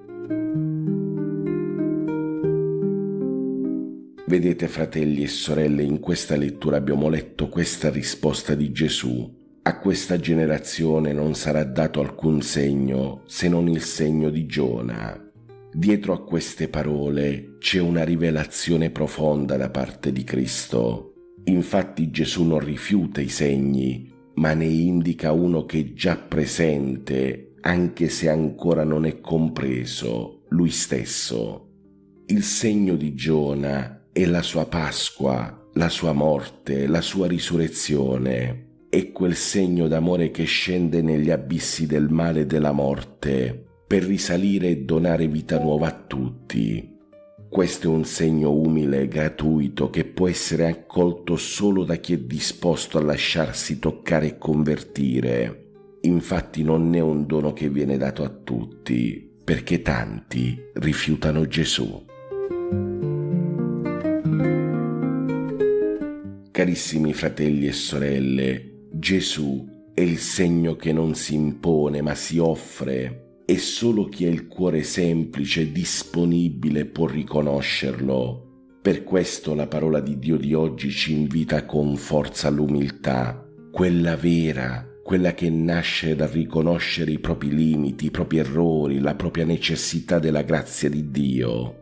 Vedete, fratelli e sorelle, in questa lettura abbiamo letto questa risposta di Gesù. A questa generazione non sarà dato alcun segno se non il segno di Giona. Dietro a queste parole c'è una rivelazione profonda da parte di Cristo. Infatti Gesù non rifiuta i segni, ma ne indica uno che è già presente, anche se ancora non è compreso, lui stesso. Il segno di Giona è la sua Pasqua, la sua morte, la sua risurrezione. È quel segno d'amore che scende negli abissi del male e della morte per risalire e donare vita nuova a tutti. Questo è un segno umile e gratuito che può essere accolto solo da chi è disposto a lasciarsi toccare e convertire. Infatti non è un dono che viene dato a tutti, perché tanti rifiutano Gesù. Carissimi fratelli e sorelle, Gesù è il segno che non si impone ma si offre, e solo chi ha il cuore semplice e disponibile può riconoscerlo. Per questo la parola di Dio di oggi ci invita con forza all'umiltà, quella vera, quella che nasce dal riconoscere i propri limiti, i propri errori, la propria necessità della grazia di Dio.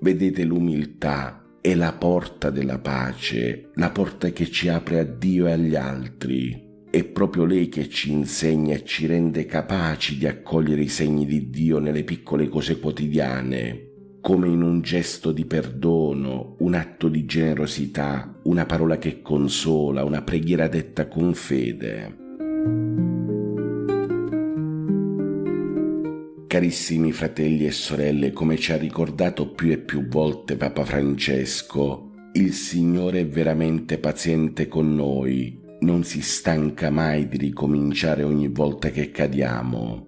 Vedete, l'umiltà è la porta della pace, la porta che ci apre a Dio e agli altri. È proprio lei che ci insegna e ci rende capaci di accogliere i segni di Dio nelle piccole cose quotidiane, come in un gesto di perdono, un atto di generosità, una parola che consola, una preghiera detta con fede. Carissimi fratelli e sorelle, come ci ha ricordato più e più volte Papa Francesco, il Signore è veramente paziente con noi, non si stanca mai di ricominciare ogni volta che cadiamo.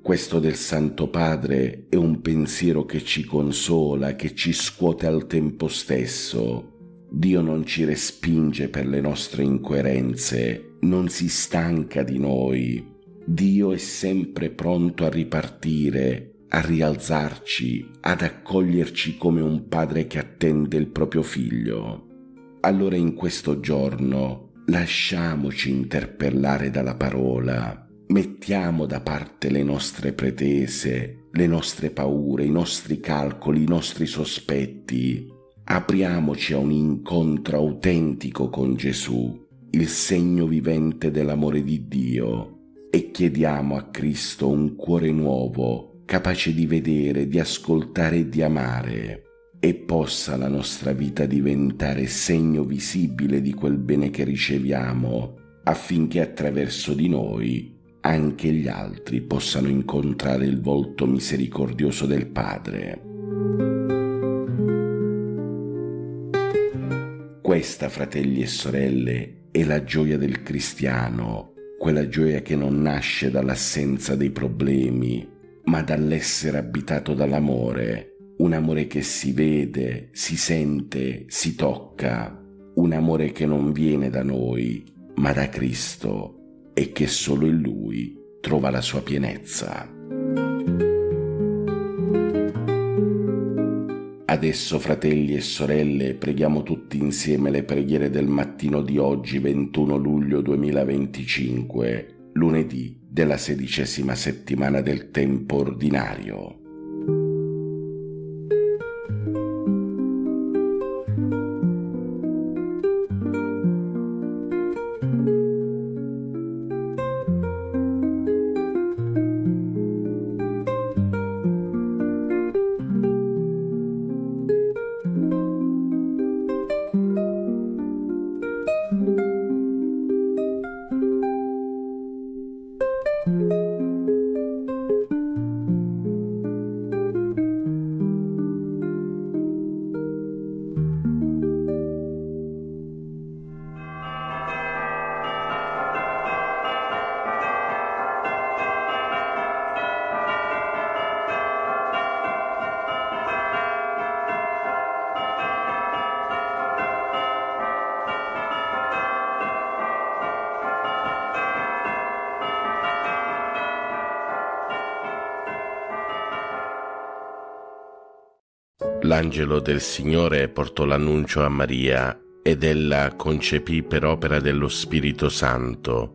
Questo del Santo Padre è un pensiero che ci consola, che ci scuote al tempo stesso. Dio non ci respinge per le nostre incoerenze, non si stanca di noi. Dio è sempre pronto a ripartire, a rialzarci, ad accoglierci come un padre che attende il proprio figlio. Allora in questo giorno lasciamoci interpellare dalla parola, mettiamo da parte le nostre pretese, le nostre paure, i nostri calcoli, i nostri sospetti. Apriamoci a un incontro autentico con Gesù, il segno vivente dell'amore di Dio, e chiediamo a Cristo un cuore nuovo, capace di vedere, di ascoltare e di amare, e possa la nostra vita diventare segno visibile di quel bene che riceviamo, affinché attraverso di noi anche gli altri possano incontrare il volto misericordioso del Padre. Questa, fratelli e sorelle, è la gioia del cristiano, quella gioia che non nasce dall'assenza dei problemi, ma dall'essere abitato dall'amore, un amore che si vede, si sente, si tocca, un amore che non viene da noi, ma da Cristo, e che solo in Lui trova la sua pienezza. Adesso, fratelli e sorelle, preghiamo tutti insieme le preghiere del mattino di oggi, 21 luglio 2025, lunedì della 16ª settimana del tempo ordinario. L'angelo del Signore portò l'annuncio a Maria ed ella concepì per opera dello Spirito Santo.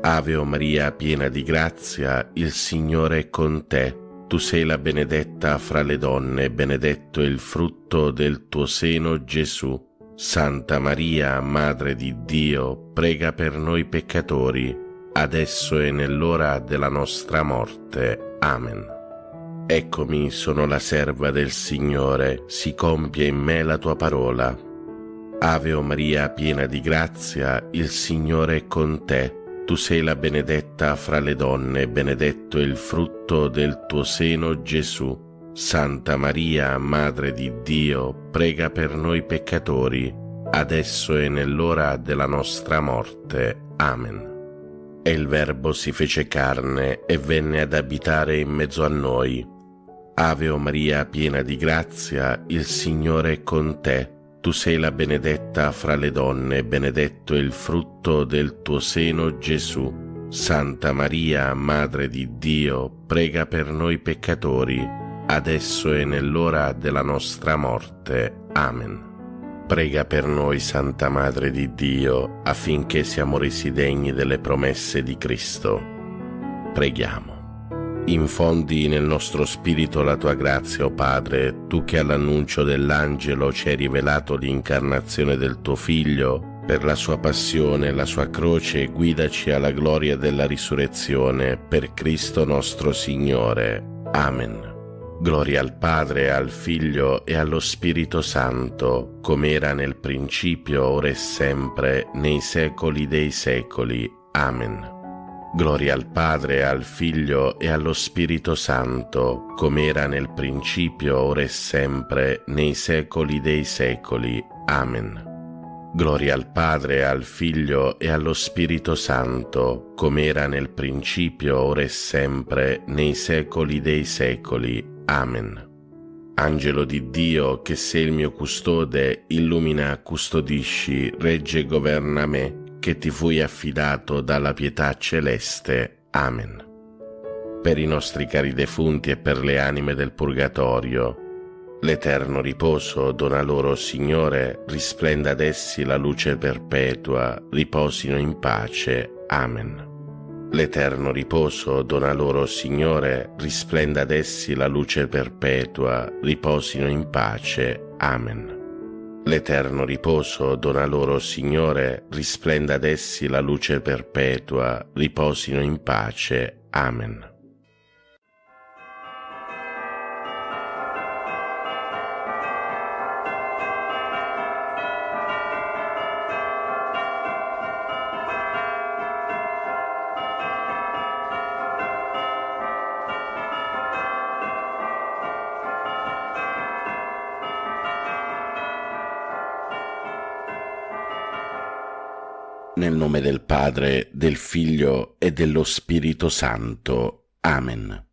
Ave o Maria, piena di grazia, il Signore è con te. Tu sei la benedetta fra le donne, benedetto è il frutto del tuo seno, Gesù. Santa Maria, Madre di Dio, prega per noi peccatori, adesso e nell'ora della nostra morte. Amen. Eccomi, sono la serva del Signore, si compie in me la tua parola. Ave o Maria, piena di grazia, il Signore è con te. Tu sei la benedetta fra le donne, benedetto è il frutto del tuo seno, Gesù. Santa Maria, Madre di Dio, prega per noi peccatori, adesso e nell'ora della nostra morte. Amen. E il Verbo si fece carne e venne ad abitare in mezzo a noi. Ave o Maria, piena di grazia, il Signore è con te. Tu sei la benedetta fra le donne, benedetto è il frutto del tuo seno, Gesù. Santa Maria, Madre di Dio, prega per noi peccatori, adesso e nell'ora della nostra morte. Amen. Prega per noi, Santa Madre di Dio, affinché siamo resi degni delle promesse di Cristo. Preghiamo. Infondi nel nostro spirito la tua grazia, o Padre, tu che all'annuncio dell'angelo ci hai rivelato l'incarnazione del tuo Figlio, per la sua passione e la sua croce guidaci alla gloria della risurrezione, per Cristo nostro Signore. Amen. Gloria al Padre, al Figlio e allo Spirito Santo, come era nel principio, ora e sempre, nei secoli dei secoli. Amen. Gloria al Padre, al Figlio e allo Spirito Santo, come era nel principio, ora e sempre, nei secoli dei secoli. Amen. Gloria al Padre, al Figlio e allo Spirito Santo, come era nel principio, ora e sempre, nei secoli dei secoli. Amen. Angelo di Dio, che sei il mio custode, illumina, custodisci, regge e governa me, che ti fui affidato dalla pietà celeste. Amen. Per i nostri cari defunti e per le anime del purgatorio, l'eterno riposo dona loro, Signore, risplenda ad essi la luce perpetua, riposino in pace. Amen. L'eterno riposo dona loro, Signore, risplenda ad essi la luce perpetua, riposino in pace. Amen. L'eterno riposo dona loro, Signore, risplenda ad essi la luce perpetua, riposino in pace. Amen. Nel nome del Padre, del Figlio e dello Spirito Santo. Amen.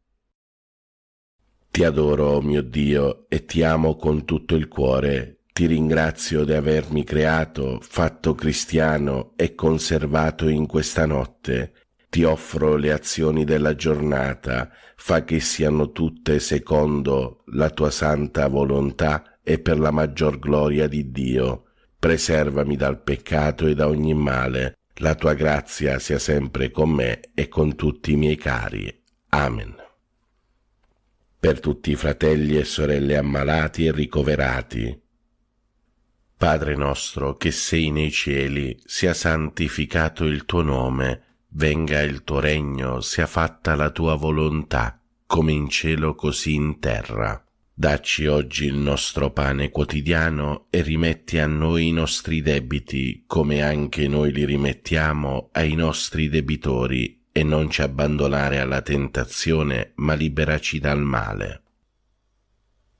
Ti adoro, oh mio Dio, e ti amo con tutto il cuore. Ti ringrazio di avermi creato, fatto cristiano e conservato in questa notte. Ti offro le azioni della giornata, fa che siano tutte secondo la tua santa volontà e per la maggior gloria di Dio. Preservami dal peccato e da ogni male. La tua grazia sia sempre con me e con tutti i miei cari. Amen. Per tutti i fratelli e sorelle ammalati e ricoverati. Padre nostro che sei nei cieli, sia santificato il tuo nome, venga il tuo regno, sia fatta la tua volontà, come in cielo così in terra. Dacci oggi il nostro pane quotidiano e rimetti a noi i nostri debiti, come anche noi li rimettiamo ai nostri debitori, e non ci abbandonare alla tentazione, ma liberaci dal male.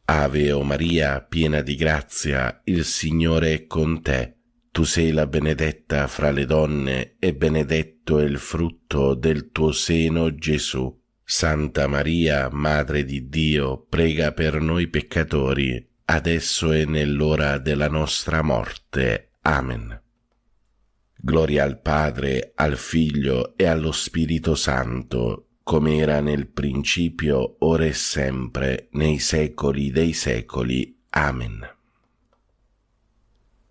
Ave o Maria, piena di grazia, il Signore è con te. Tu sei la benedetta fra le donne, e benedetto è il frutto del tuo seno, Gesù. Santa Maria, Madre di Dio, prega per noi peccatori, adesso e nell'ora della nostra morte. Amen. Gloria al Padre, al Figlio e allo Spirito Santo, come era nel principio, ora e sempre, nei secoli dei secoli. Amen.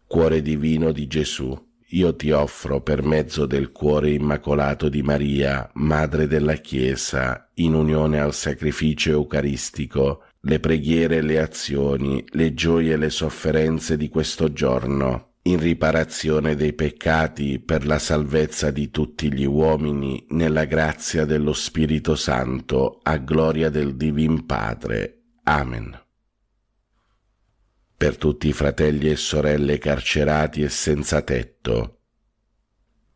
Cuore divino di Gesù, io ti offro per mezzo del cuore immacolato di Maria, Madre della Chiesa, in unione al sacrificio eucaristico, le preghiere e le azioni, le gioie e le sofferenze di questo giorno, in riparazione dei peccati per la salvezza di tutti gli uomini, nella grazia dello Spirito Santo, a gloria del Divin Padre. Amen. Per tutti i fratelli e sorelle carcerati e senza tetto.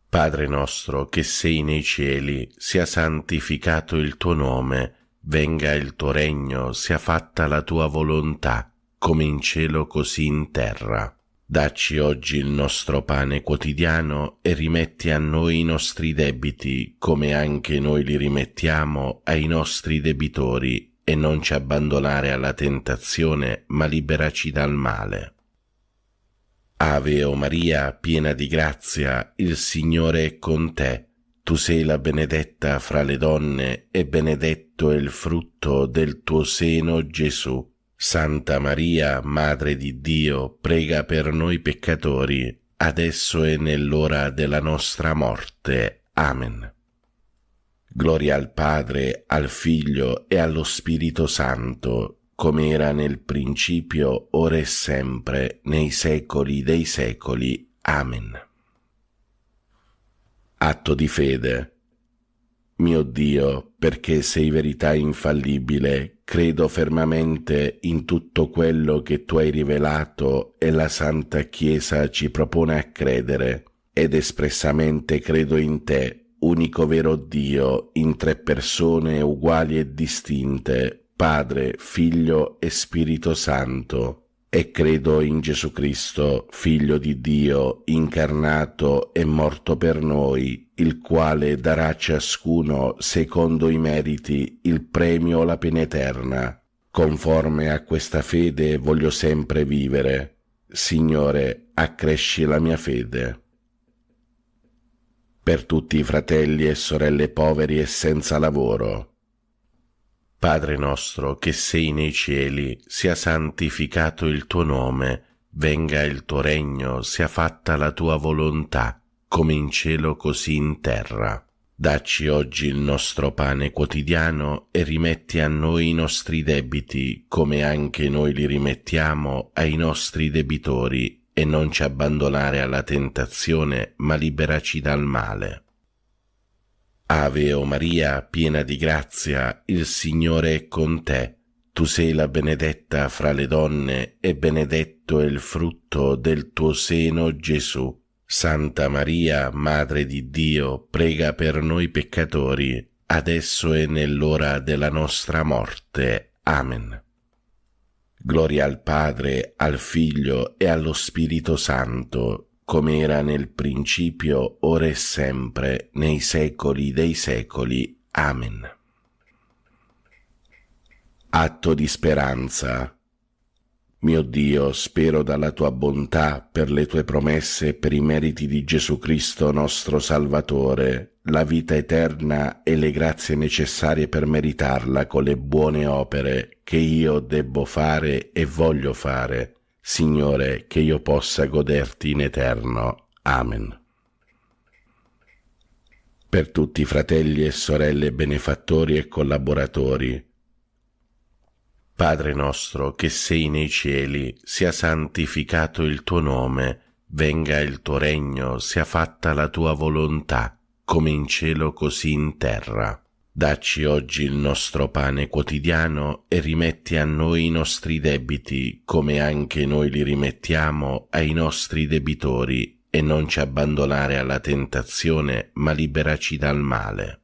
Padre nostro che sei nei cieli, sia santificato il tuo nome, venga il tuo regno, sia fatta la tua volontà, come in cielo così in terra. Dacci oggi il nostro pane quotidiano e rimetti a noi i nostri debiti, come anche noi li rimettiamo ai nostri debitori, e non ci abbandonare alla tentazione, ma liberaci dal male. Ave o Maria, piena di grazia, il Signore è con te. Tu sei la benedetta fra le donne, e benedetto è il frutto del tuo seno, Gesù. Santa Maria, Madre di Dio, prega per noi peccatori, adesso e nell'ora della nostra morte. Amen. Gloria al Padre, al Figlio e allo Spirito Santo, come era nel principio, ora e sempre, nei secoli dei secoli. Amen. Atto di fede. Mio Dio, perché sei verità infallibile, credo fermamente in tutto quello che tu hai rivelato e la Santa Chiesa ci propone a credere, ed espressamente credo in te, unico vero Dio, in tre persone uguali e distinte, Padre, Figlio e Spirito Santo, e credo in Gesù Cristo, Figlio di Dio, incarnato e morto per noi, il quale darà a ciascuno, secondo i meriti, il premio o la pena eterna. Conforme a questa fede voglio sempre vivere. Signore, accresci la mia fede. Per tutti i fratelli e sorelle poveri e senza lavoro. Padre nostro che sei nei cieli, sia santificato il tuo nome, venga il tuo regno, sia fatta la tua volontà, come in cielo così in terra. Dacci oggi il nostro pane quotidiano e rimetti a noi i nostri debiti, come anche noi li rimettiamo ai nostri debitori, e non ci abbandonare alla tentazione, ma liberaci dal male. Ave o Maria, piena di grazia, il Signore è con te. Tu sei la benedetta fra le donne, e benedetto è il frutto del tuo seno, Gesù. Santa Maria, Madre di Dio, prega per noi peccatori, adesso e nell'ora della nostra morte. Amen. Gloria al Padre, al Figlio e allo Spirito Santo, come era nel principio, ora e sempre, nei secoli dei secoli. Amen. Atto di speranza. Mio Dio, spero dalla tua bontà, per le tue promesse e per i meriti di Gesù Cristo nostro Salvatore, la vita eterna e le grazie necessarie per meritarla con le buone opere che io debbo fare e voglio fare. Signore, che io possa goderti in eterno. Amen. Per tutti i fratelli e sorelle benefattori e collaboratori. Padre nostro che sei nei cieli, sia santificato il tuo nome, venga il tuo regno, sia fatta la tua volontà, come in cielo così in terra. Dacci oggi il nostro pane quotidiano e rimetti a noi i nostri debiti, come anche noi li rimettiamo ai nostri debitori, e non ci abbandonare alla tentazione, ma liberaci dal male.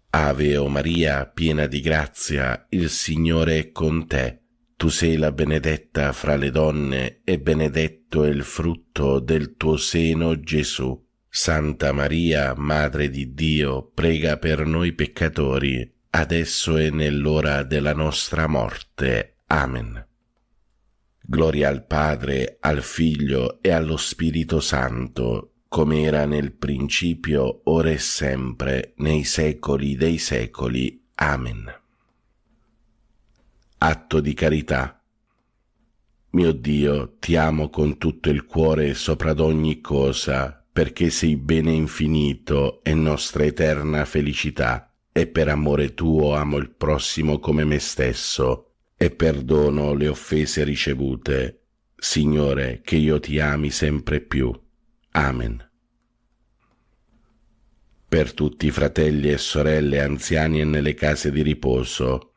Ave o Maria, piena di grazia, il Signore è con te. Tu sei la benedetta fra le donne, e benedetto è il frutto del tuo seno, Gesù. Santa Maria, Madre di Dio, prega per noi peccatori, adesso e nell'ora della nostra morte. Amen. Gloria al Padre, al Figlio e allo Spirito Santo, come era nel principio, ora e sempre, nei secoli dei secoli. Amen. Atto di carità. Mio Dio, ti amo con tutto il cuore sopra ad ogni cosa, perché sei bene infinito e nostra eterna felicità, e per amore tuo amo il prossimo come me stesso, e perdono le offese ricevute. Signore, che io ti ami sempre più. Amen. Per tutti i fratelli e sorelle anziani e nelle case di riposo.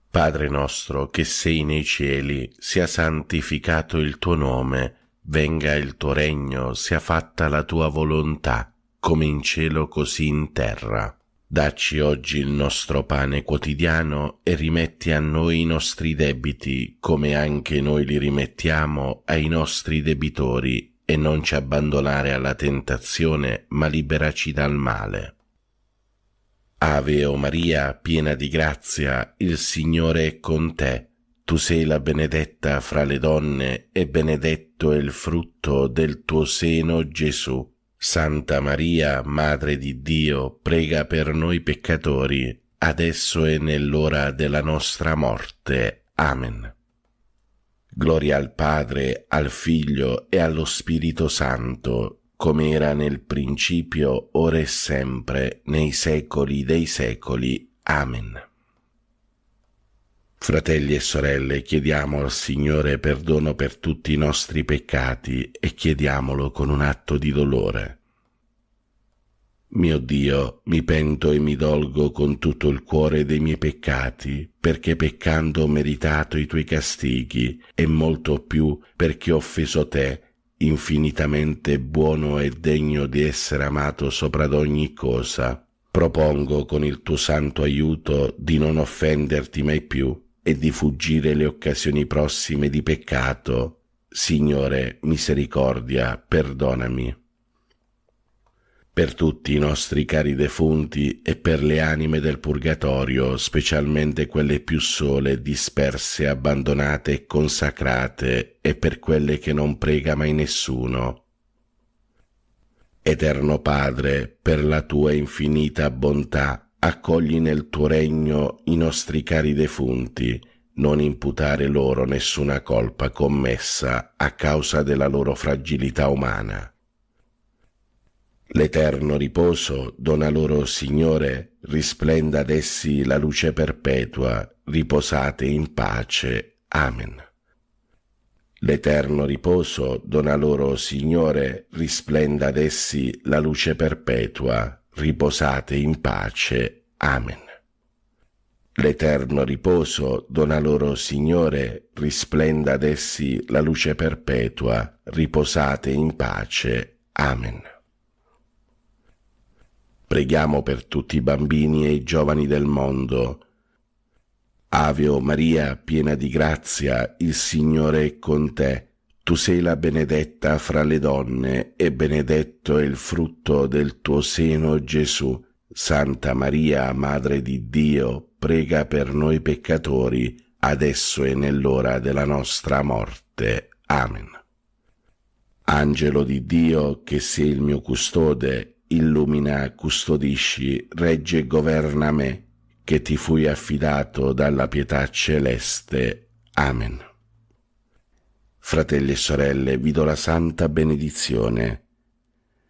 Padre nostro che sei nei cieli, sia santificato il tuo nome, venga il tuo regno, sia fatta la tua volontà, come in cielo così in terra. Dacci oggi il nostro pane quotidiano e rimetti a noi i nostri debiti, come anche noi li rimettiamo ai nostri debitori, e non ci abbandonare alla tentazione, ma liberaci dal male. Ave o Maria, piena di grazia, il Signore è con te. Tu sei la benedetta fra le donne, e benedetto è il frutto del tuo seno, Gesù. Santa Maria, Madre di Dio, prega per noi peccatori, adesso e nell'ora della nostra morte. Amen. Gloria al Padre, al Figlio e allo Spirito Santo, come era nel principio, ora e sempre, nei secoli dei secoli. Amen. Fratelli e sorelle, chiediamo al Signore perdono per tutti i nostri peccati e chiediamolo con un atto di dolore. Mio Dio, mi pento e mi dolgo con tutto il cuore dei miei peccati, perché peccando ho meritato i tuoi castighi, e molto più perché ho offeso te, infinitamente buono e degno di essere amato sopra ad ogni cosa. Propongo con il tuo santo aiuto di non offenderti mai più e di fuggire le occasioni prossime di peccato. Signore, misericordia, perdonami. Per tutti i nostri cari defunti e per le anime del purgatorio, specialmente quelle più sole, disperse, abbandonate e consacrate, e per quelle che non prega mai nessuno. Eterno Padre, per la tua infinita bontà, accogli nel tuo regno i nostri cari defunti, non imputare loro nessuna colpa commessa a causa della loro fragilità umana. L'eterno riposo dona loro, Signore, risplenda ad essi la luce perpetua, riposate in pace. Amen. L'eterno riposo dona loro, Signore, risplenda ad essi la luce perpetua, riposate in pace. Amen. L'eterno riposo dona loro, Signore, risplenda ad essi la luce perpetua, riposate in pace. Amen. Preghiamo per tutti i bambini e i giovani del mondo. Ave o Maria, piena di grazia, il Signore è con te. Tu sei la benedetta fra le donne, e benedetto è il frutto del tuo seno, Gesù. Santa Maria, Madre di Dio, prega per noi peccatori, adesso e nell'ora della nostra morte. Amen. Angelo di Dio, che sei il mio custode, illumina, custodisci, regge e governa me, che ti fui affidato dalla pietà celeste. Amen. Fratelli e sorelle, vi do la santa benedizione.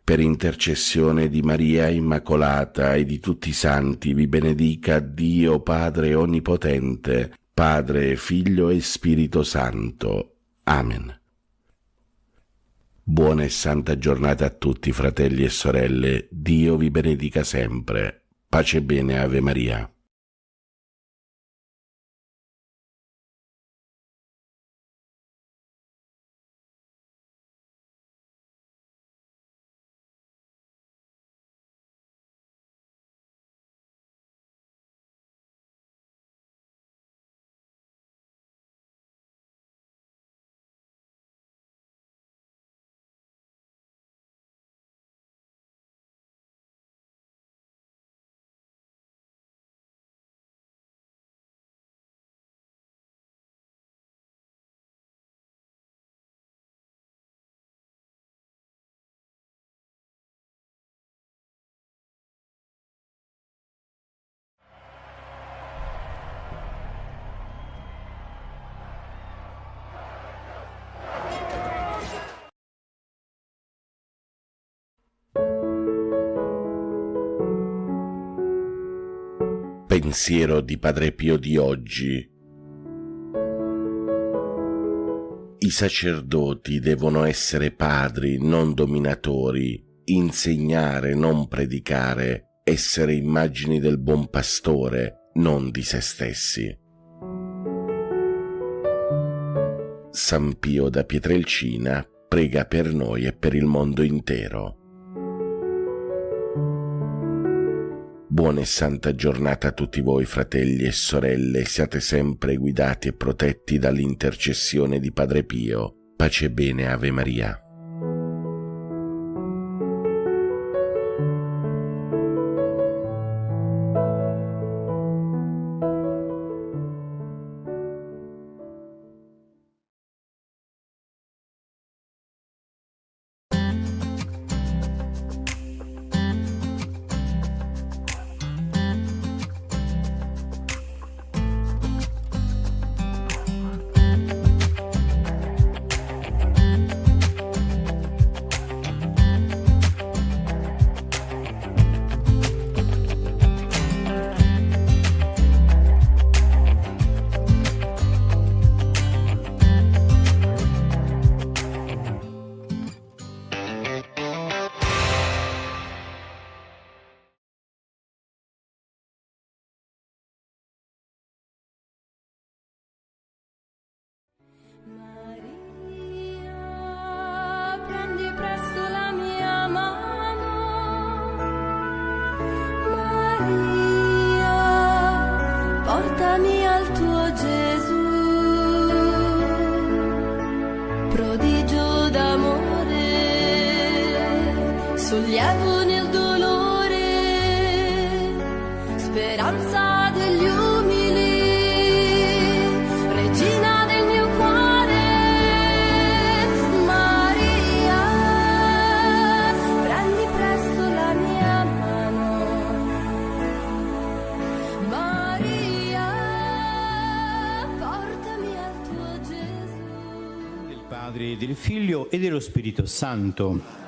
Per intercessione di Maria Immacolata e di tutti i santi vi benedica Dio Padre Onnipotente, Padre, Figlio e Spirito Santo. Amen. Buona e santa giornata a tutti, fratelli e sorelle. Dio vi benedica sempre. Pace e bene, Ave Maria. pensiero di Padre Pio di oggi. I sacerdoti devono essere padri, non dominatori, insegnare, non predicare, essere immagini del buon pastore, non di se stessi. San Pio da Pietrelcina prega per noi e per il mondo intero. Buona e santa giornata a tutti voi, fratelli e sorelle, siate sempre guidati e protetti dall'intercessione di Padre Pio. Pace e bene, Ave Maria. Portami al tuo Gesù, prodigio d'amore, sollievo nel dolore, speranza degli umili, regina del mio cuore. Maria, prendi presto la mia mano. Maria, portami al tuo Gesù. Del Padre, del Figlio e dello Spirito Santo.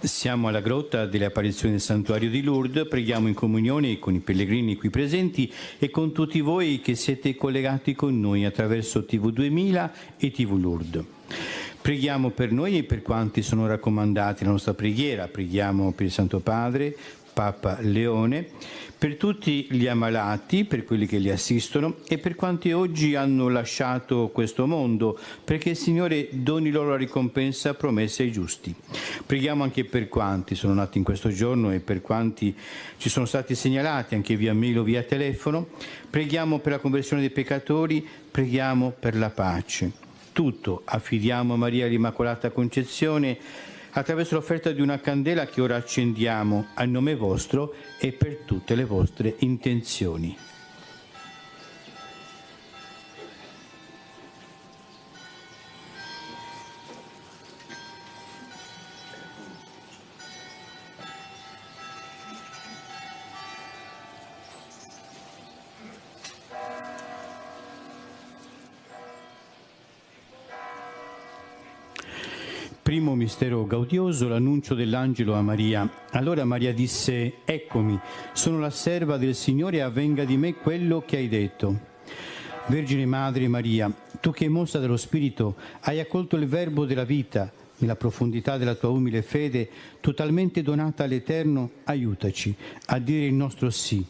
Siamo alla grotta delle apparizioni del santuario di Lourdes, preghiamo in comunione con i pellegrini qui presenti e con tutti voi che siete collegati con noi attraverso TV 2000 e TV Lourdes. Preghiamo per noi e per quanti sono raccomandati alla nostra preghiera, preghiamo per il Santo Padre, Papa Leone, per tutti gli ammalati, per quelli che li assistono e per quanti oggi hanno lasciato questo mondo, perché il Signore doni loro la ricompensa promessa ai giusti. Preghiamo anche per quanti sono nati in questo giorno e per quanti ci sono stati segnalati anche via mail o via telefono. Preghiamo per la conversione dei peccatori, preghiamo per la pace. Tutto affidiamo a Maria l'Immacolata Concezione attraverso l'offerta di una candela che ora accendiamo a nome vostro e per tutte le vostre intenzioni. Primo mistero gaudioso, l'annuncio dell'angelo a Maria. Allora Maria disse: eccomi, sono la serva del Signore, avvenga di me quello che hai detto. Vergine Madre Maria, tu che mossa dallo Spirito hai accolto il Verbo della vita, nella profondità della tua umile fede, totalmente donata all'Eterno, aiutaci a dire il nostro sì,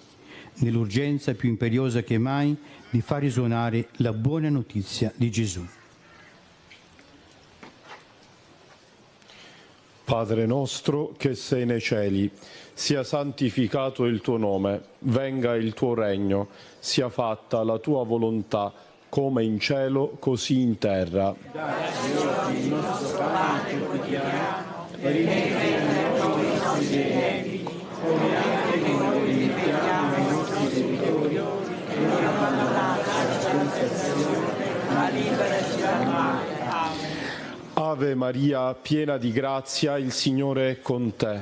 nell'urgenza più imperiosa che mai di far risuonare la buona notizia di Gesù. Padre nostro che sei nei cieli, sia santificato il tuo nome, venga il tuo regno, sia fatta la tua volontà, come in cielo, così in terra. Dacci oggi il nostro pane quotidiano e rimetti ai nostri debiti, come anche noi rimettiamo ai nostri debitori, e non abbandonarci alla tentazione, ma liberaci dal male. Ave Maria, piena di grazia, il Signore è con te.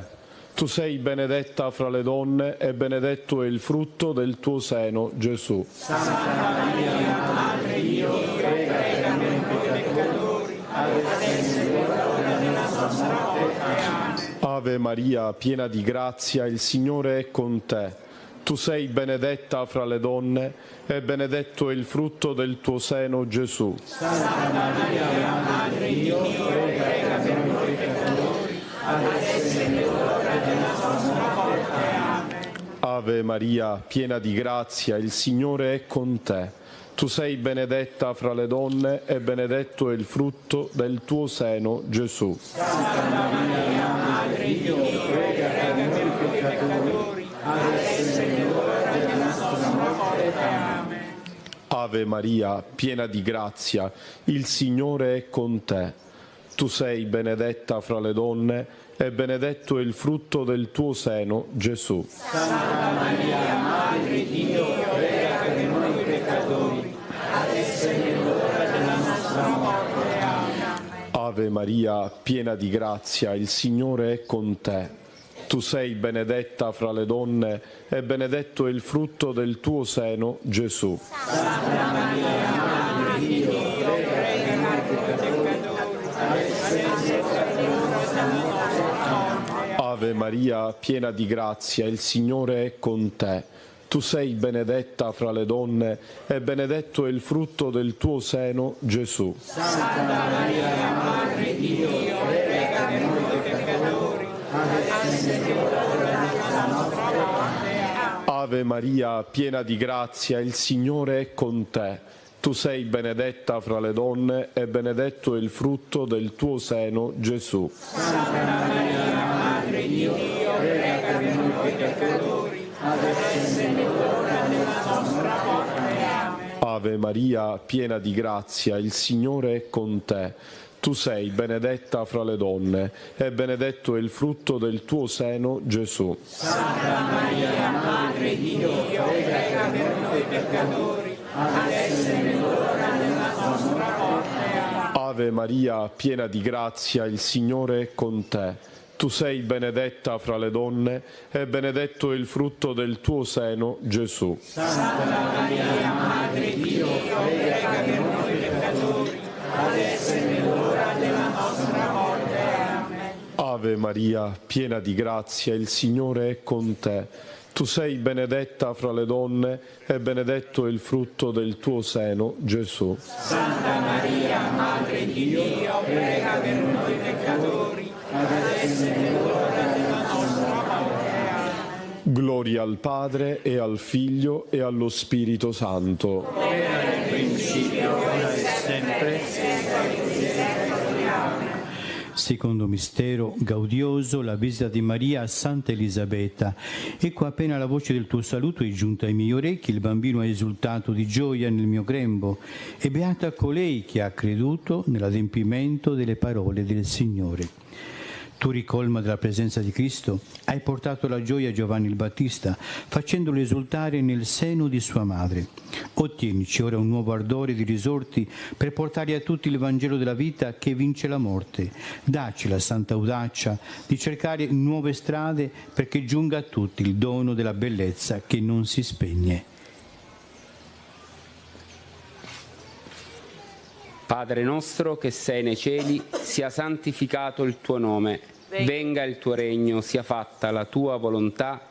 Tu sei benedetta fra le donne e benedetto è il frutto del tuo seno, Gesù. Santa Maria, Madre di Dio, prega per noi peccatori, adesso è l'ora della nostra morte. Amen. Ave Maria, piena di grazia, il Signore è con te. Tu sei benedetta fra le donne e benedetto è il frutto del tuo seno, Gesù. Santa Maria, Madre di Dio, prega per noi peccatori, adesso è l'ora della nostra morte. Amen. Ave Maria, piena di grazia, il Signore è con te. Tu sei benedetta fra le donne e benedetto è il frutto del tuo seno, Gesù. Santa Maria, Madre di Dio, prega per noi peccatori, adesso è l'ora della nostra morte. Amen. Ave Maria, piena di grazia, il Signore è con te. Tu sei benedetta fra le donne e benedetto è il frutto del tuo seno, Gesù. Santa Maria, Madre di Dio, prega per noi peccatori, adesso è l'ora della nostra morte. Amen. Ave Maria, piena di grazia, il Signore è con te. Tu sei benedetta fra le donne e benedetto è il frutto del tuo seno, Gesù. Santa Maria, Madre di Dio, prega per noi peccatori, adesso è l'ora della nostra morte. Ave Maria, piena di grazia, il Signore è con te. Tu sei benedetta fra le donne e benedetto è il frutto del tuo seno, Gesù. Santa Maria, Madre di Dio, prega per noi peccatori, adesso è l'ora della nostra morte. Ave Maria, piena di grazia, il Signore è con te. Tu sei benedetta fra le donne e benedetto è il frutto del tuo seno, Gesù. Santa Maria, Madre di Dio, prega per noi peccatori, adesso è l'ora della nostra morte. Amen. Ave Maria, piena di grazia, il Signore è con te. Tu sei benedetta fra le donne e benedetto è il frutto del tuo seno, Gesù. Santa Maria, Madre di Dio, prega per noi peccatori, adesso è l'ora della nostra morte. Amen. Ave Maria, piena di grazia, il Signore è con te. Tu sei benedetta fra le donne e benedetto è il frutto del tuo seno, Gesù. Santa Maria, Madre di Dio, prega per noi peccatori, adesso è l'ora della nostra morte. Amen. Ave Maria, piena di grazia, il Signore è con te. Tu sei benedetta fra le donne e benedetto è il frutto del tuo seno, Gesù. Santa Maria, Madre di Dio, prega per noi peccatori, adesso è l'ora della nostra morte. Amen. Gloria al Padre e al Figlio e allo Spirito Santo. Era nel principio, ora e sempre, Secondo mistero gaudioso, la visita di Maria a Santa Elisabetta. Ecco, appena la voce del tuo saluto è giunta ai miei orecchi, il bambino ha esultato di gioia nel mio grembo. E beata colei che ha creduto nell'adempimento delle parole del Signore. Tu, ricolma della presenza di Cristo, hai portato la gioia a Giovanni il Battista, facendolo esultare nel seno di sua madre. Ottienici ora un nuovo ardore di risorti per portare a tutti il Vangelo della vita che vince la morte. Dacci la santa audacia di cercare nuove strade perché giunga a tutti il dono della bellezza che non si spegne. Padre nostro che sei nei cieli, sia santificato il tuo nome, venga il tuo regno, sia fatta la tua volontà,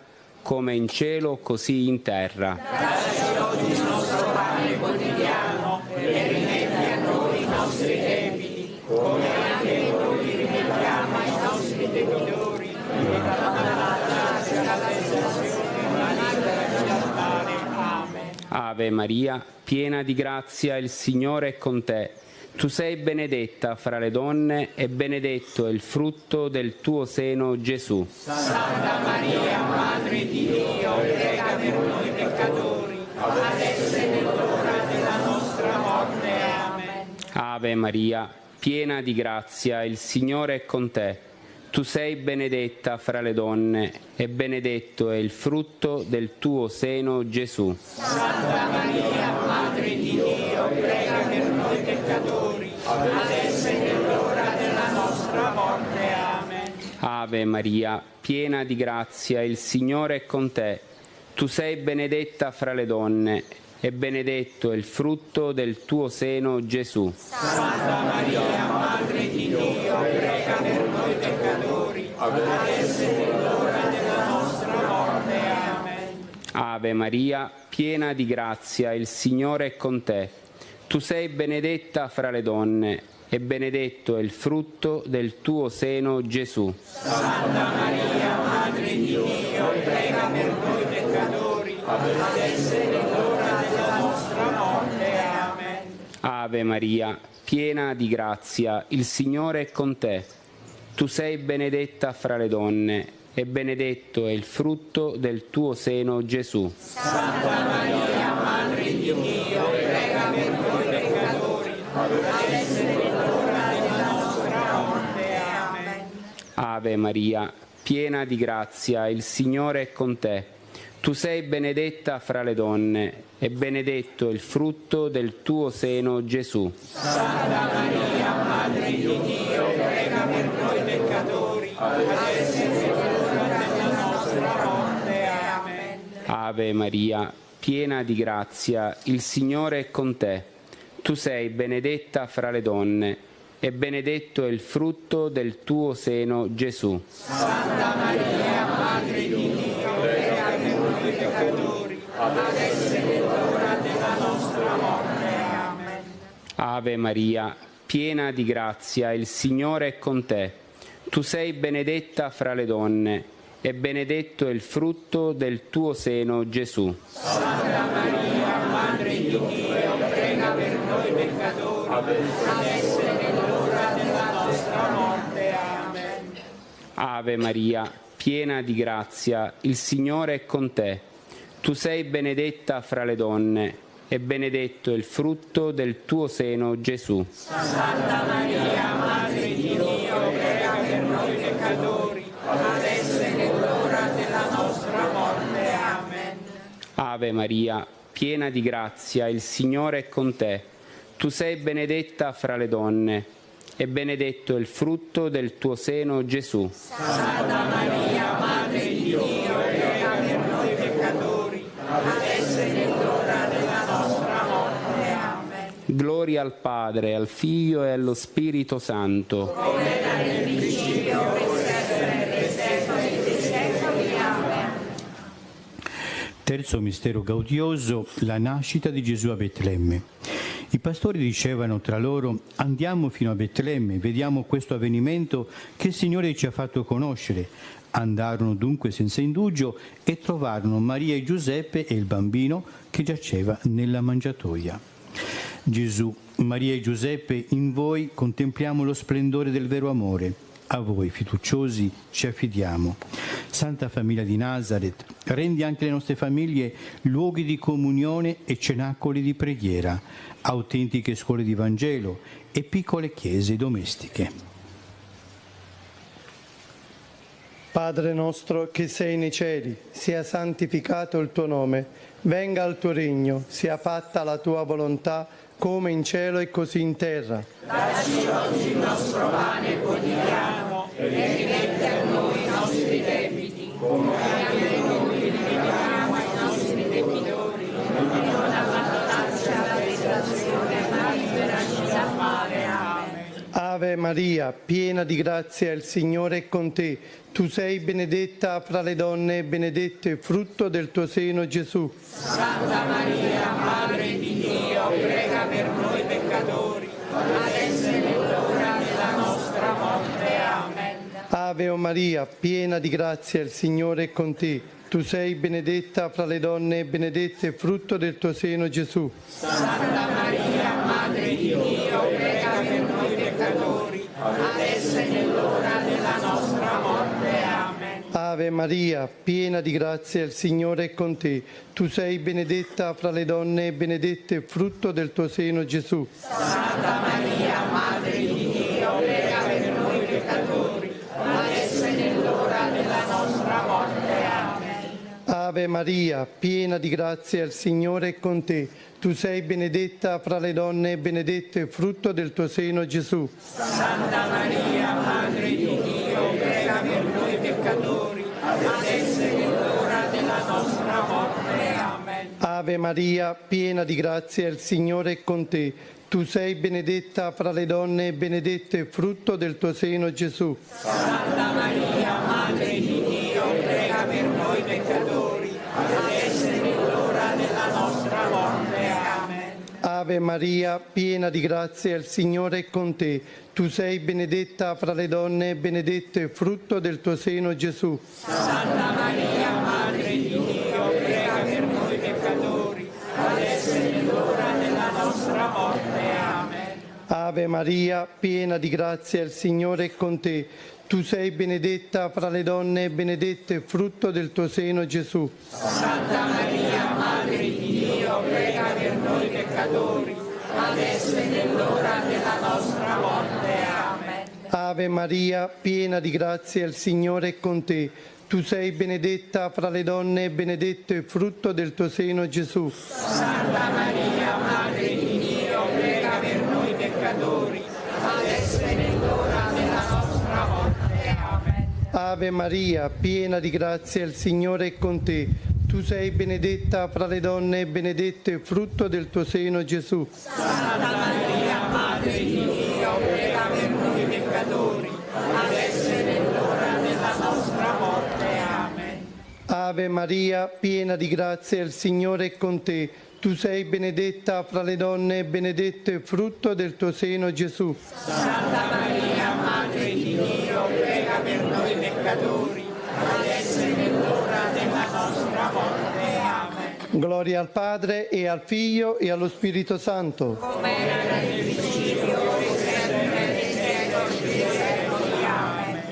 come in cielo così in terra. Dacci oggi il nostro pane quotidiano e rimetti a noi i nostri debiti, come anche noi rimettiamo ai nostri debitori, e non lasciarci alla tentazione, ma liberaci dal male. Amen. Ave Maria, piena di grazia, il Signore è con te. Tu sei benedetta fra le donne e benedetto è il frutto del tuo seno, Gesù. Santa Maria, Madre di Dio, prega per noi peccatori, adesso è l'ora della nostra morte. Amen. Ave Maria, piena di grazia, il Signore è con te. Tu sei benedetta fra le donne e benedetto è il frutto del tuo seno, Gesù. Santa Maria, Madre di Dio, prega per noi peccatori, adesso è l'ora della nostra morte. Amen. Ave Maria, piena di grazia, il Signore è con te. Tu sei benedetta fra le donne e benedetto è il frutto del tuo seno, Gesù. Santa Maria, Madre di Dio, prega per noi peccatori, adesso è l'ora della nostra morte. Amen. Ave Maria, piena di grazia, il Signore è con te. Tu sei benedetta fra le donne, e benedetto è il frutto del tuo seno, Gesù. Santa Maria, Madre di Dio, prega per noi peccatori, adesso è l'ora della nostra morte. Amen. Ave Maria, piena di grazia, il Signore è con te. Tu sei benedetta fra le donne, e benedetto è il frutto del tuo seno, Gesù. Santa Maria, Madre di Dio, prega per noi peccatori, adesso è l'ora della nostra morte. Amen. Ave Maria, piena di grazia, il Signore è con te. Tu sei benedetta fra le donne, e benedetto è il frutto del tuo seno, Gesù. Santa Maria, Madre di Dio, prega per noi peccatori, adesso è l'ora della nostra morte. Amen. Ave Maria, piena di grazia, il Signore è con te. Tu sei benedetta fra le donne, e benedetto è il frutto del tuo seno, Gesù. Santa Maria, Madre di Dio, prega per noi peccatori, adesso è l'ora della nostra morte. Amen. Ave Maria, piena di grazia, il Signore è con te. Tu sei benedetta fra le donne, e benedetto è il frutto del tuo seno, Gesù. Santa Maria, Madre di Dio, prega per noi peccatori, adesso è l'ora della nostra morte. Amen. Ave Maria, piena di grazia, il Signore è con te. Tu sei benedetta fra le donne, e benedetto è il frutto del tuo seno, Gesù. Santa Maria, Madre di Dio, prega per noi peccatori, adesso è l'ora della nostra morte. Amen. Ave Maria, piena di grazia, il Signore è con te. Tu sei benedetta fra le donne, e benedetto è il frutto del tuo seno, Gesù. Santa Maria, Madre di Dio, prega per noi peccatori, adesso è l'ora della nostra morte. Amen. Gloria al Padre, al Figlio e allo Spirito Santo. Come era nel principio, ora e sempre, secoli secoli. Amen. Terzo mistero gaudioso, la nascita di Gesù a Betlemme. I pastori dicevano tra loro: andiamo fino a Betlemme, vediamo questo avvenimento che il Signore ci ha fatto conoscere. Andarono dunque senza indugio e trovarono Maria e Giuseppe e il bambino che giaceva nella mangiatoia. Gesù, Maria e Giuseppe, in voi contempliamo lo splendore del vero amore. A voi, fiduciosi, ci affidiamo. Santa Famiglia di Nazaret, rendi anche le nostre famiglie luoghi di comunione e cenacoli di preghiera, autentiche scuole di Vangelo e piccole chiese domestiche. Padre nostro che sei nei cieli, sia santificato il tuo nome, venga il tuo regno, sia fatta la tua volontà, come in cielo e così in terra. Dacci oggi il nostro pane quotidiano e rimetti a noi i nostri debiti, come anche noi rimettiamo ai nostri debitori, e non abbandonarci alla tentazione, ma liberaci dal male. Amen. Ave Maria, piena di grazia, il Signore è con te. Tu sei benedetta fra le donne e benedetto è il frutto del tuo seno, Gesù. Santa Maria, Madre di Dio, prega per noi peccatori, adesso è l'ora della nostra morte. Amen. Ave Maria, piena di grazia, il Signore è con te. Tu sei benedetta fra le donne e benedetto è il frutto del tuo seno, Gesù. Santa Maria, Madre di Dio, prega per noi peccatori, adesso è l'ora della nostra morte. Amen. Ave Maria, piena di grazia, il Signore è con te. Tu sei benedetta fra le donne e benedetto è il frutto del tuo seno, Gesù. Santa Maria, Madre di Dio, prega per noi peccatori, adesso è l'ora della nostra morte. Amen. Ave Maria, piena di grazia, il Signore è con te. Tu sei benedetta fra le donne e benedetto è il frutto del tuo seno, Gesù. Santa Maria, Madre di Dio, prega per noi peccatori, adesso è l'ora della nostra morte. Amen. Ave Maria, piena di grazia, il Signore è con te. Tu sei benedetta fra le donne e benedetto è il frutto del tuo seno, Gesù. Santa Maria, Madre di Dio, prega per noi peccatori, adesso è Ave Maria, piena di grazia, il Signore è con te. Tu sei benedetta fra le donne e benedetto è il frutto del tuo seno, Gesù. Santa Maria, Madre di Dio, prega per noi peccatori, adesso è nell'ora della nostra morte. Amen. Ave Maria, piena di grazia, il Signore è con te. Tu sei benedetta fra le donne e benedetto è il frutto del tuo seno, Gesù. Santa Maria, Madre di Dio, prega per noi peccatori, adesso è nell'ora della nostra morte. Amen. Ave Maria, piena di grazia, il Signore è con te. Tu sei benedetta fra le donne e benedetto è il frutto del tuo seno, Gesù. Santa Maria, Madre di Dio, prega per noi peccatori, adesso è nell'ora della nostra morte. Amen. Ave Maria, piena di grazia, il Signore è con te. Tu sei benedetta fra le donne e benedetto è il frutto del tuo seno, Gesù. Santa Maria, Madre di Dio, prega per noi peccatori, adesso è nell'ora della nostra morte. Amen. Ave Maria, piena di grazia, il Signore è con te. Tu sei benedetta fra le donne e benedetto è il frutto del tuo seno, Gesù. Santa Maria, Madre di Dio, prega per noi peccatori, adesso è nell'ora della nostra morte. Amen. Gloria al Padre e al Figlio e allo Spirito Santo. Come era nel principio, e sempre e secoli. Amen.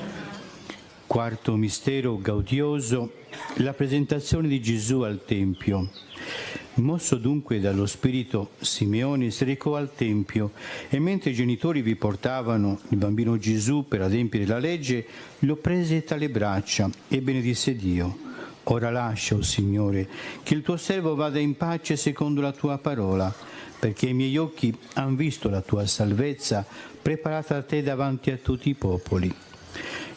Quarto mistero gaudioso, la presentazione di Gesù al Tempio. Mosso dunque dallo Spirito, Simeone si recò al Tempio e mentre i genitori vi portavano il bambino Gesù per adempiere la legge, lo prese tra le braccia e benedisse Dio. Ora lascia, o Signore, che il tuo servo vada in pace secondo la tua parola, perché i miei occhi han visto la tua salvezza preparata a te davanti a tutti i popoli.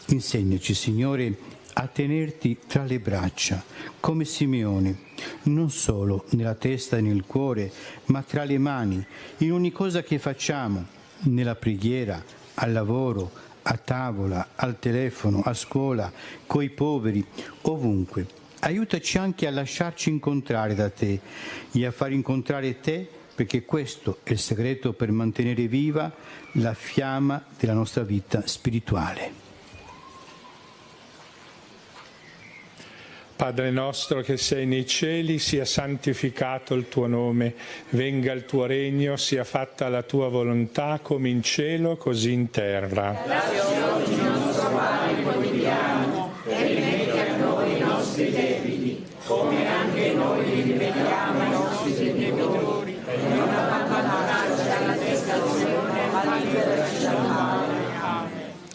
Insegnaci, Signore, a tenerti tra le braccia, come Simeone, non solo nella testa e nel cuore, ma tra le mani, in ogni cosa che facciamo, nella preghiera, al lavoro, a tavola, al telefono, a scuola, coi poveri, ovunque. Aiutaci anche a lasciarci incontrare da te e a far incontrare te, perché questo è il segreto per mantenere viva la fiamma della nostra vita spirituale. Padre nostro che sei nei cieli, sia santificato il tuo nome, venga il tuo regno, sia fatta la tua volontà come in cielo così in terra. Dacci oggi il nostro pane quotidiano e rimetti a noi i nostri debiti, come anche noi li ripetiamo ai nostri debitori, e non abbandonarci alla tentazione, ma liberaci dal male.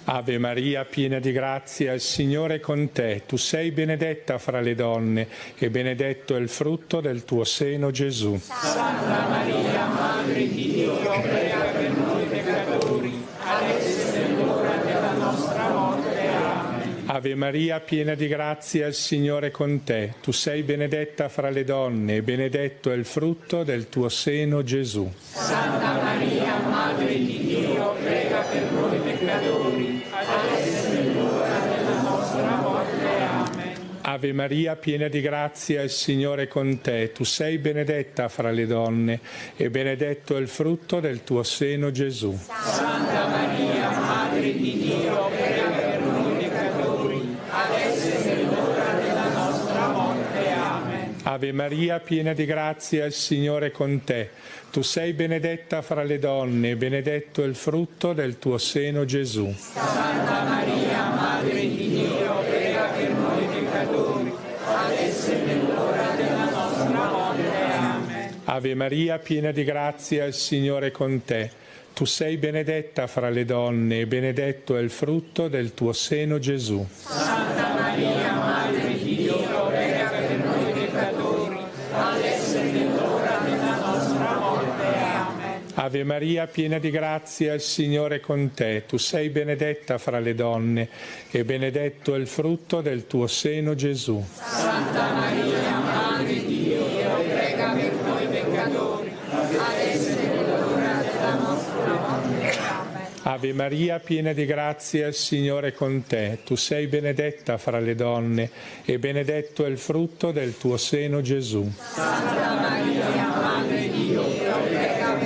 Ave Maria, piena di grazia, il Signore è con te. Tu sei benedetta fra le donne e benedetto è il frutto del tuo seno, Gesù. Santa Maria, Madre di Dio, prega per noi peccatori, adesso è l'ora della nostra morte. Amen. Ave Maria, piena di grazia, il Signore è con te. Tu sei benedetta fra le donne e benedetto è il frutto del tuo seno, Gesù. Santa Maria, Madre di Dio, prega per noi peccatori, adesso è l'ora della nostra morte. Amen. Ave Maria, piena di grazia, il Signore è con te. Tu sei benedetta fra le donne e benedetto è il frutto del tuo seno, Gesù. Santa Maria, Madre di Dio, prega per noi peccatori, adesso è l'ora della nostra morte. Amen. Ave Maria, piena di grazia, il Signore è con te. Tu sei benedetta fra le donne e benedetto è il frutto del tuo seno, Gesù. Santa Maria, Madre di Dio, prega per noi peccatori, adesso è l'ora della nostra morte. Amen. Ave Maria, piena di grazia, il Signore è con te. Tu sei benedetta fra le donne e benedetto è il frutto del tuo seno, Gesù. Santa Maria, Madre di Dio, prega per noi peccatori, adesso è l'ora della nostra morte. Amen. Ave Maria, piena di grazia, il Signore è con te. Tu sei benedetta fra le donne e benedetto è il frutto del tuo seno, Gesù. Santa Maria, Madre di Dio, prega per noi peccatori, adesso è l'ora della nostra morte. Amen. Ave Maria, piena di grazia, il Signore è con te. Tu sei benedetta fra le donne e benedetto è il frutto del tuo seno, Gesù. Santa Maria, Madre di Dio, prega per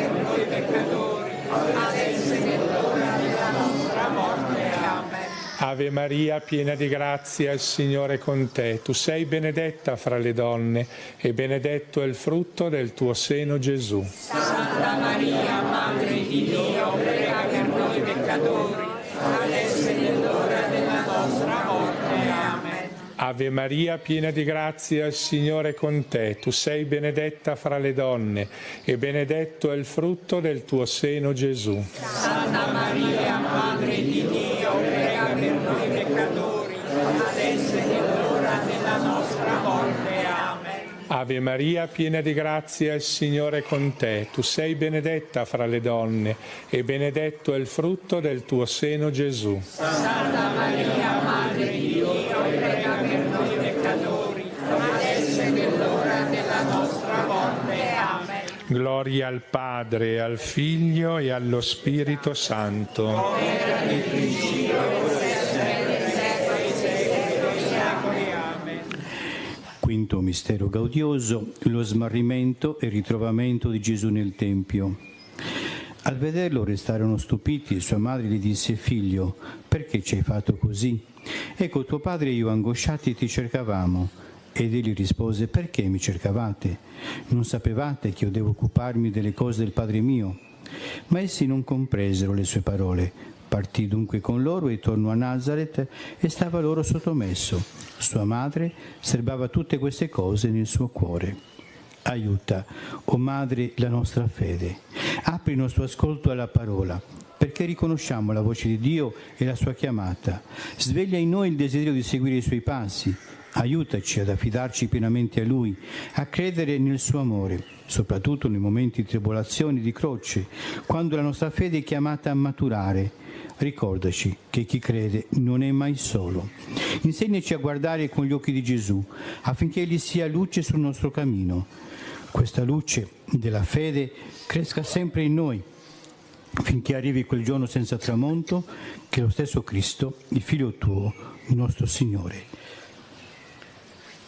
Ave Maria, piena di grazia, il Signore è con te. Tu sei benedetta fra le donne e benedetto è il frutto del tuo seno, Gesù. Santa Maria, Madre di Dio, prega per noi peccatori, adesso è nell'ora della nostra morte. Amen. Ave Maria, piena di grazia, il Signore è con te. Tu sei benedetta fra le donne e benedetto è il frutto del tuo seno, Gesù. Santa Maria, Madre di Dio, prega per noi peccatori, adesso è nell'ora della nostra morte. Amen. Ave Maria, piena di grazia, il Signore è con te. Tu sei benedetta fra le donne e benedetto è il frutto del tuo seno, Gesù. Santa Maria, Madre di Dio, prega per noi peccatori, adesso è nell'ora della nostra morte. Amen. Gloria al Padre, al Figlio e allo Spirito Santo. Come era nel principio, ora e sempre, nei secoli dei secoli. Amen. Quinto mistero gaudioso, lo smarrimento e il ritrovamento di Gesù nel Tempio. Al vederlo restarono stupiti e sua madre gli disse: «Figlio, perché ci hai fatto così? Ecco, tuo padre e io angosciati ti cercavamo». Ed egli rispose: «Perché mi cercavate? Non sapevate che io devo occuparmi delle cose del Padre mio?» Ma essi non compresero le sue parole. Partì dunque con loro e tornò a Nazaret e stava loro sottomesso. Sua madre serbava tutte queste cose nel suo cuore. Aiuta, o Madre, la nostra fede. Apri il nostro ascolto alla parola, perché riconosciamo la voce di Dio e la sua chiamata. Sveglia in noi il desiderio di seguire i suoi passi. Aiutaci ad affidarci pienamente a Lui, a credere nel suo amore, soprattutto nei momenti di tribolazione e di croce, quando la nostra fede è chiamata a maturare. Ricordaci che chi crede non è mai solo. Insegnaci a guardare con gli occhi di Gesù, affinché Egli sia luce sul nostro cammino. Questa luce della fede cresca sempre in noi, finché arrivi quel giorno senza tramonto, che è lo stesso Cristo, il Figlio tuo, nostro Signore.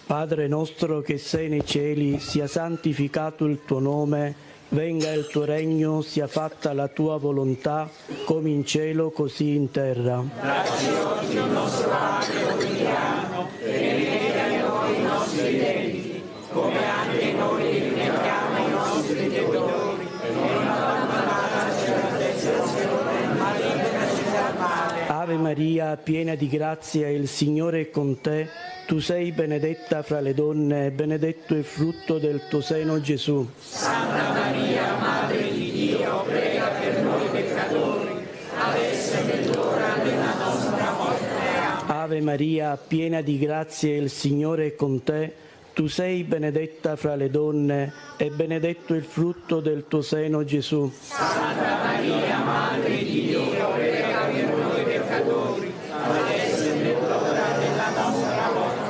Padre nostro che sei nei cieli, sia santificato il tuo nome, venga il tuo regno, sia fatta la tua volontà, come in cielo così in terra. Dacci oggi il nostro pane quotidiano e rimetti a noi i nostri debiti, come anche noi rimettiamo i nostri debitori, e non abbandonarci alla tentazione, ma liberaci dal male. Ave Maria, piena di grazia, il Signore è con te. Tu sei benedetta fra le donne, e benedetto il frutto del tuo seno, Gesù. Santa Maria, Madre di Dio, prega per noi peccatori, adesso è nell'ora della nostra morte. Amen. Ave Maria, piena di grazia, il Signore è con te. Tu sei benedetta fra le donne, e benedetto il frutto del tuo seno, Gesù. Santa Maria, Madre di Dio, prega per noi peccatori, adesso è nell'ora della nostra morte.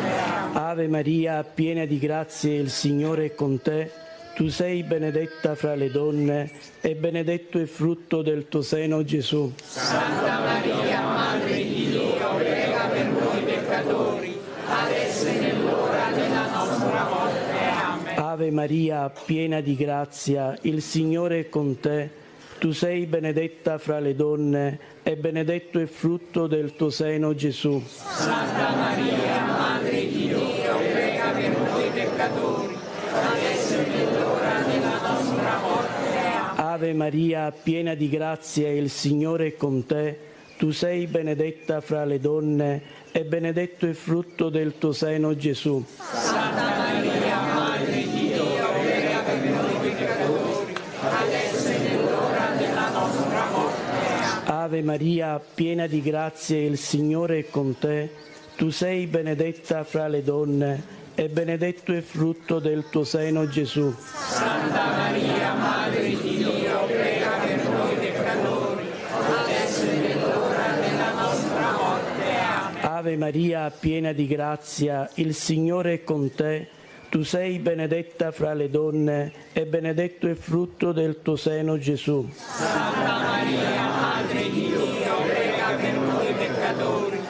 Ave Maria, piena di grazia, il Signore è con te. Tu sei benedetta fra le donne, e benedetto il frutto del tuo seno, Gesù. Santa Maria, Madre di Dio, prega per noi peccatori, adesso è nell'ora della nostra morte. Amen. Ave Maria, piena di grazia, il Signore è con te. Tu sei benedetta fra le donne, e benedetto il frutto del tuo seno, Gesù. Santa Maria, Madre di Dio, prega per noi peccatori, adesso è nell'ora della nostra morte. Amen. Ave Maria, piena di grazia, il Signore è con te. Tu sei benedetta fra le donne, e benedetto il frutto del tuo seno, Gesù. Santa Maria, Madre di Dio, prega per noi peccatori, adesso è nell'ora della nostra morte. Ave Maria, piena di grazia, il Signore è con te. Tu sei benedetta fra le donne, e benedetto il frutto del tuo seno, Gesù. Santa Maria, Madre di Dio, prega per noi peccatori, adesso è nell'ora della nostra morte. Amen. Ave Maria, piena di grazia, il Signore è con te. Tu sei benedetta fra le donne, e benedetto il frutto del tuo seno, Gesù. Santa Maria, Madre di Dio, prega per noi peccatori,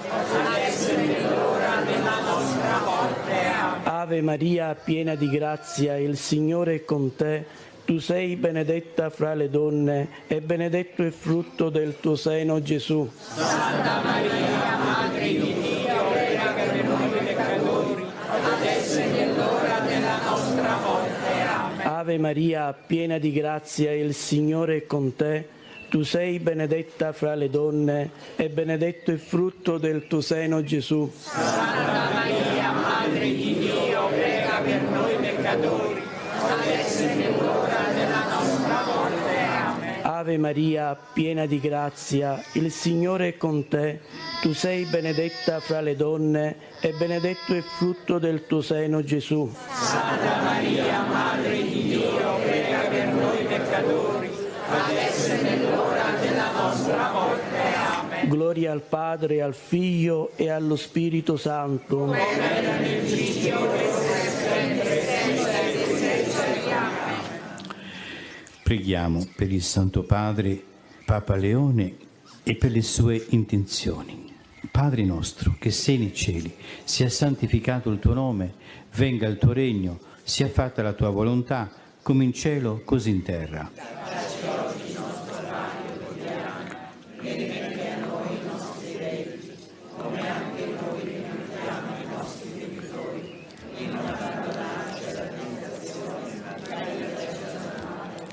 adesso è nell'ora della nostra morte. Amen. Ave Maria, piena di grazia, il Signore è con te. Tu sei benedetta fra le donne e benedetto il frutto del tuo seno, Gesù. Santa Maria, Madre di Dio, prega per noi peccatori, adesso è nell'ora della nostra morte. Amen. Ave Maria, piena di grazia, il Signore è con te. Tu sei benedetta fra le donne e benedetto il frutto del tuo seno, Gesù. Santa Maria, Madre di Dio, prega per noi peccatori, adesso è nell'ora della nostra morte. Amen. Ave Maria, piena di grazia, il Signore è con te. Tu sei benedetta fra le donne e benedetto il frutto del tuo seno, Gesù. Santa Maria, Madre di Dio, prega per noi peccatori, adesso è nell'ora della nostra morte. Amen. Gloria al Padre, al Figlio e allo Spirito Santo. Come era nel principio, ora e sempre, senza Preghiamo per il Santo Padre, Papa Leone, e per le sue intenzioni. Padre nostro, che sei nei cieli, sia santificato il tuo nome, venga il tuo regno, sia fatta la tua volontà, come in cielo, così in terra. Dacci oggi il nostro pane quotidiano, e rimetti a noi i nostri debiti, come anche noi rimettiamo i nostri debitori, e non abbandonarci alla tentazione, ma liberaci dal male.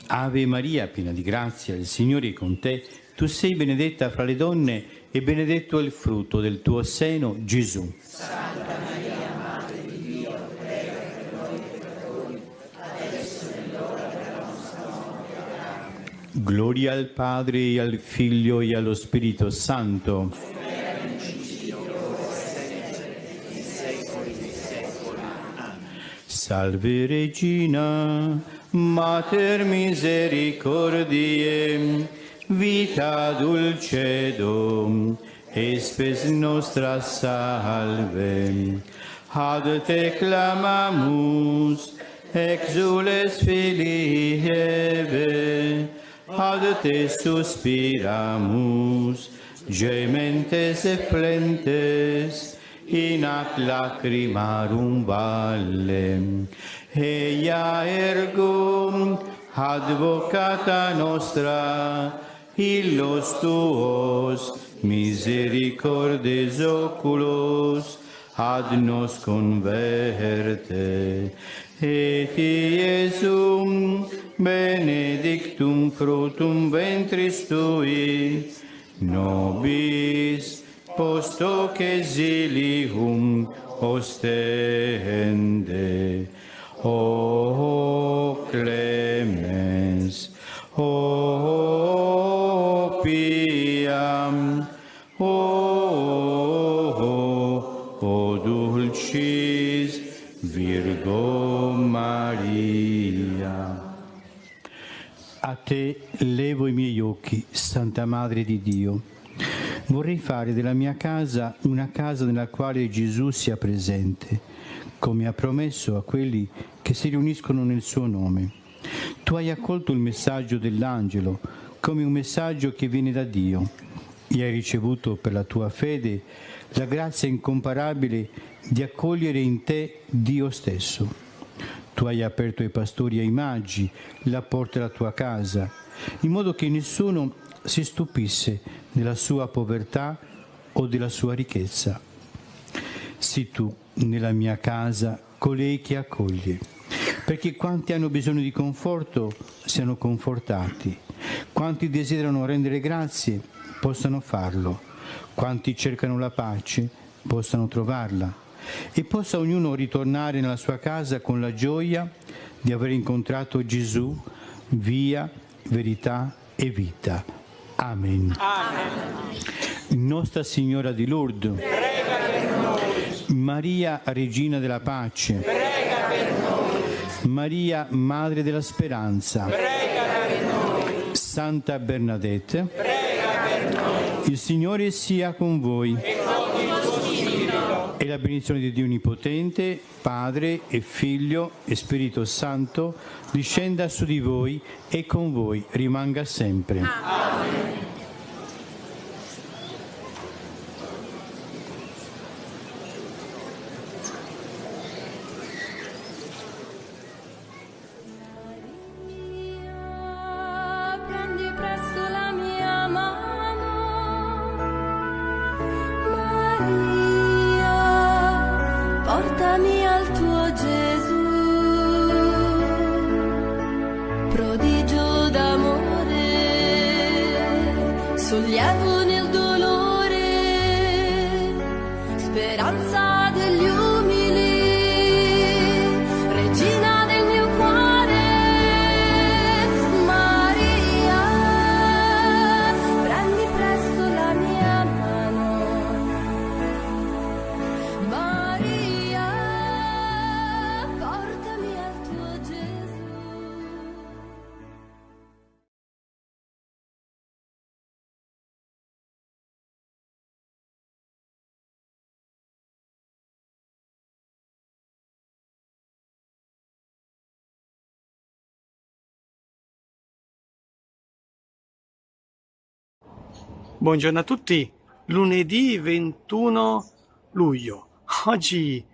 Ave Maria, piena di grazia, il Signore è con te. Tu sei benedetta fra le donne e benedetto è il frutto del tuo seno, Gesù. Santa Maria, Madre di Dio, prega per noi peccatori, adesso è nell'ora della nostra morte. Amen. Gloria al Padre, e al Figlio e allo Spirito Santo. Salve Regina, Mater misericordiae, vita dulcedo, e spes nostra salve. Ad te clamamus, exules filii Eve, ad te suspiramus, gementes et flentes, in ac lacrimarum valle. Eia ergo, advocata nostra, illos tuos misericordes oculos ad nos converte. Et Iesum benedictum fructum ventris tui, nobis post hoc exilium ostende. O clemens, o piam, o dulcis Virgo Maria. A te levo i miei occhi, Santa Madre di Dio. Vorrei fare della mia casa una casa nella quale Gesù sia presente, come ha promesso a quelli che si riuniscono nel suo nome. Tu hai accolto il messaggio dell'angelo come un messaggio che viene da Dio e hai ricevuto per la tua fede la grazia incomparabile di accogliere in te Dio stesso. Tu hai aperto ai pastori e ai magi la porta della tua casa, in modo che nessuno si stupisse della sua povertà o della sua ricchezza. Sii tu nella mia casa colei che accoglie, perché quanti hanno bisogno di conforto siano confortati, quanti desiderano rendere grazie possano farlo, quanti cercano la pace possano trovarla, e possa ognuno ritornare nella sua casa con la gioia di aver incontrato Gesù, via, verità e vita. Amen. Amen. Nostra Signora di Lourdes, prega per noi. Maria, Regina della Pace, Prega per noi. Maria, Madre della Speranza, Prega per noi. Santa Bernadette, Prega per noi. il Signore sia con voi. E con il tuo spirito. E la benedizione di Dio Onnipotente, Padre e Figlio e Spirito Santo, discenda su di voi e con voi rimanga sempre. Amen. sollievo nel dolore, speranza degli umili, regina del mio cuore. Maria, prendi presto la mia mano. Maria, portami al tuo Gesù. Buongiorno a tutti, lunedì 21 luglio. Oggi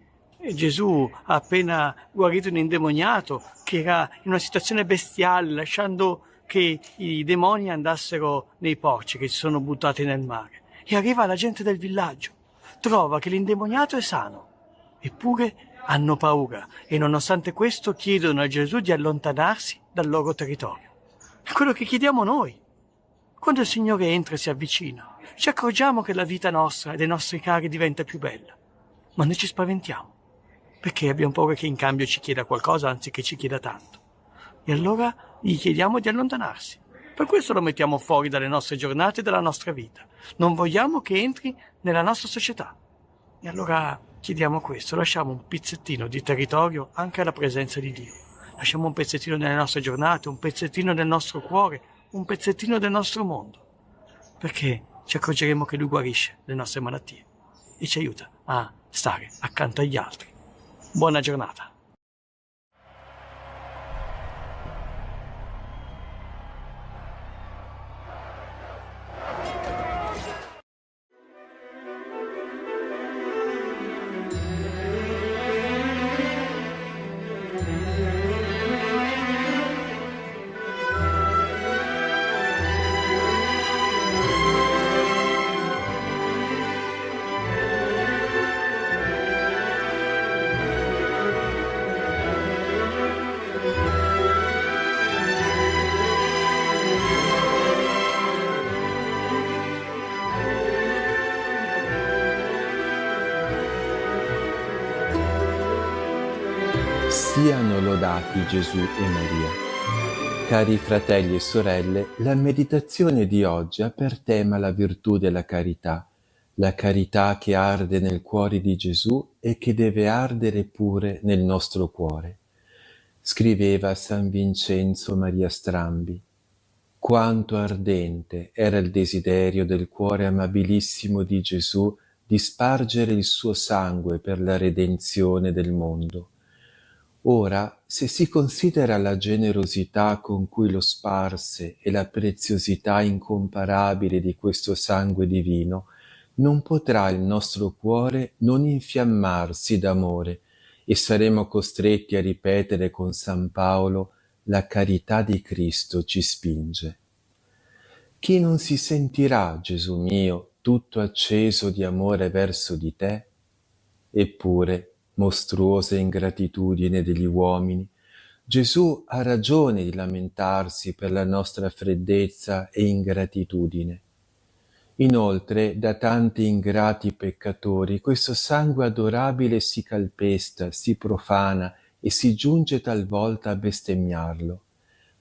Gesù ha appena guarito un indemoniato che era in una situazione bestiale, lasciando che i demoni andassero nei porci che si sono buttati nel mare. E arriva la gente del villaggio, trova che l'indemoniato è sano, eppure hanno paura e nonostante questo chiedono a Gesù di allontanarsi dal loro territorio. È quello che chiediamo noi. Quando il Signore entra e si avvicina, ci accorgiamo che la vita nostra e dei nostri cari diventa più bella. Ma noi ci spaventiamo, perché abbiamo paura che in cambio ci chieda qualcosa anziché ci chieda tanto. E allora gli chiediamo di allontanarsi. Per questo lo mettiamo fuori dalle nostre giornate e dalla nostra vita. Non vogliamo che entri nella nostra società. E allora chiediamo questo, lasciamo un pezzettino di territorio anche alla presenza di Dio. Lasciamo un pezzettino nelle nostre giornate, un pezzettino del nostro cuore, un pezzettino del nostro mondo, perché ci accorgeremo che Lui guarisce le nostre malattie e ci aiuta a stare accanto agli altri. Buona giornata. Siano lodati Gesù e Maria. Cari fratelli e sorelle, la meditazione di oggi ha per tema la virtù della carità che arde nel cuore di Gesù e che deve ardere pure nel nostro cuore. Scriveva San Vincenzo Maria Strambi: quanto ardente era il desiderio del cuore amabilissimo di Gesù di spargere il suo sangue per la redenzione del mondo. Ora, se si considera la generosità con cui lo sparse e la preziosità incomparabile di questo sangue divino, non potrà il nostro cuore non infiammarsi d'amore e saremo costretti a ripetere con San Paolo: la carità di Cristo ci spinge. Chi non si sentirà, Gesù mio, tutto acceso di amore verso di te? Eppure, mostruosa ingratitudine degli uomini, Gesù ha ragione di lamentarsi per la nostra freddezza e ingratitudine. Inoltre, da tanti ingrati peccatori, questo sangue adorabile si calpesta, si profana e si giunge talvolta a bestemmiarlo.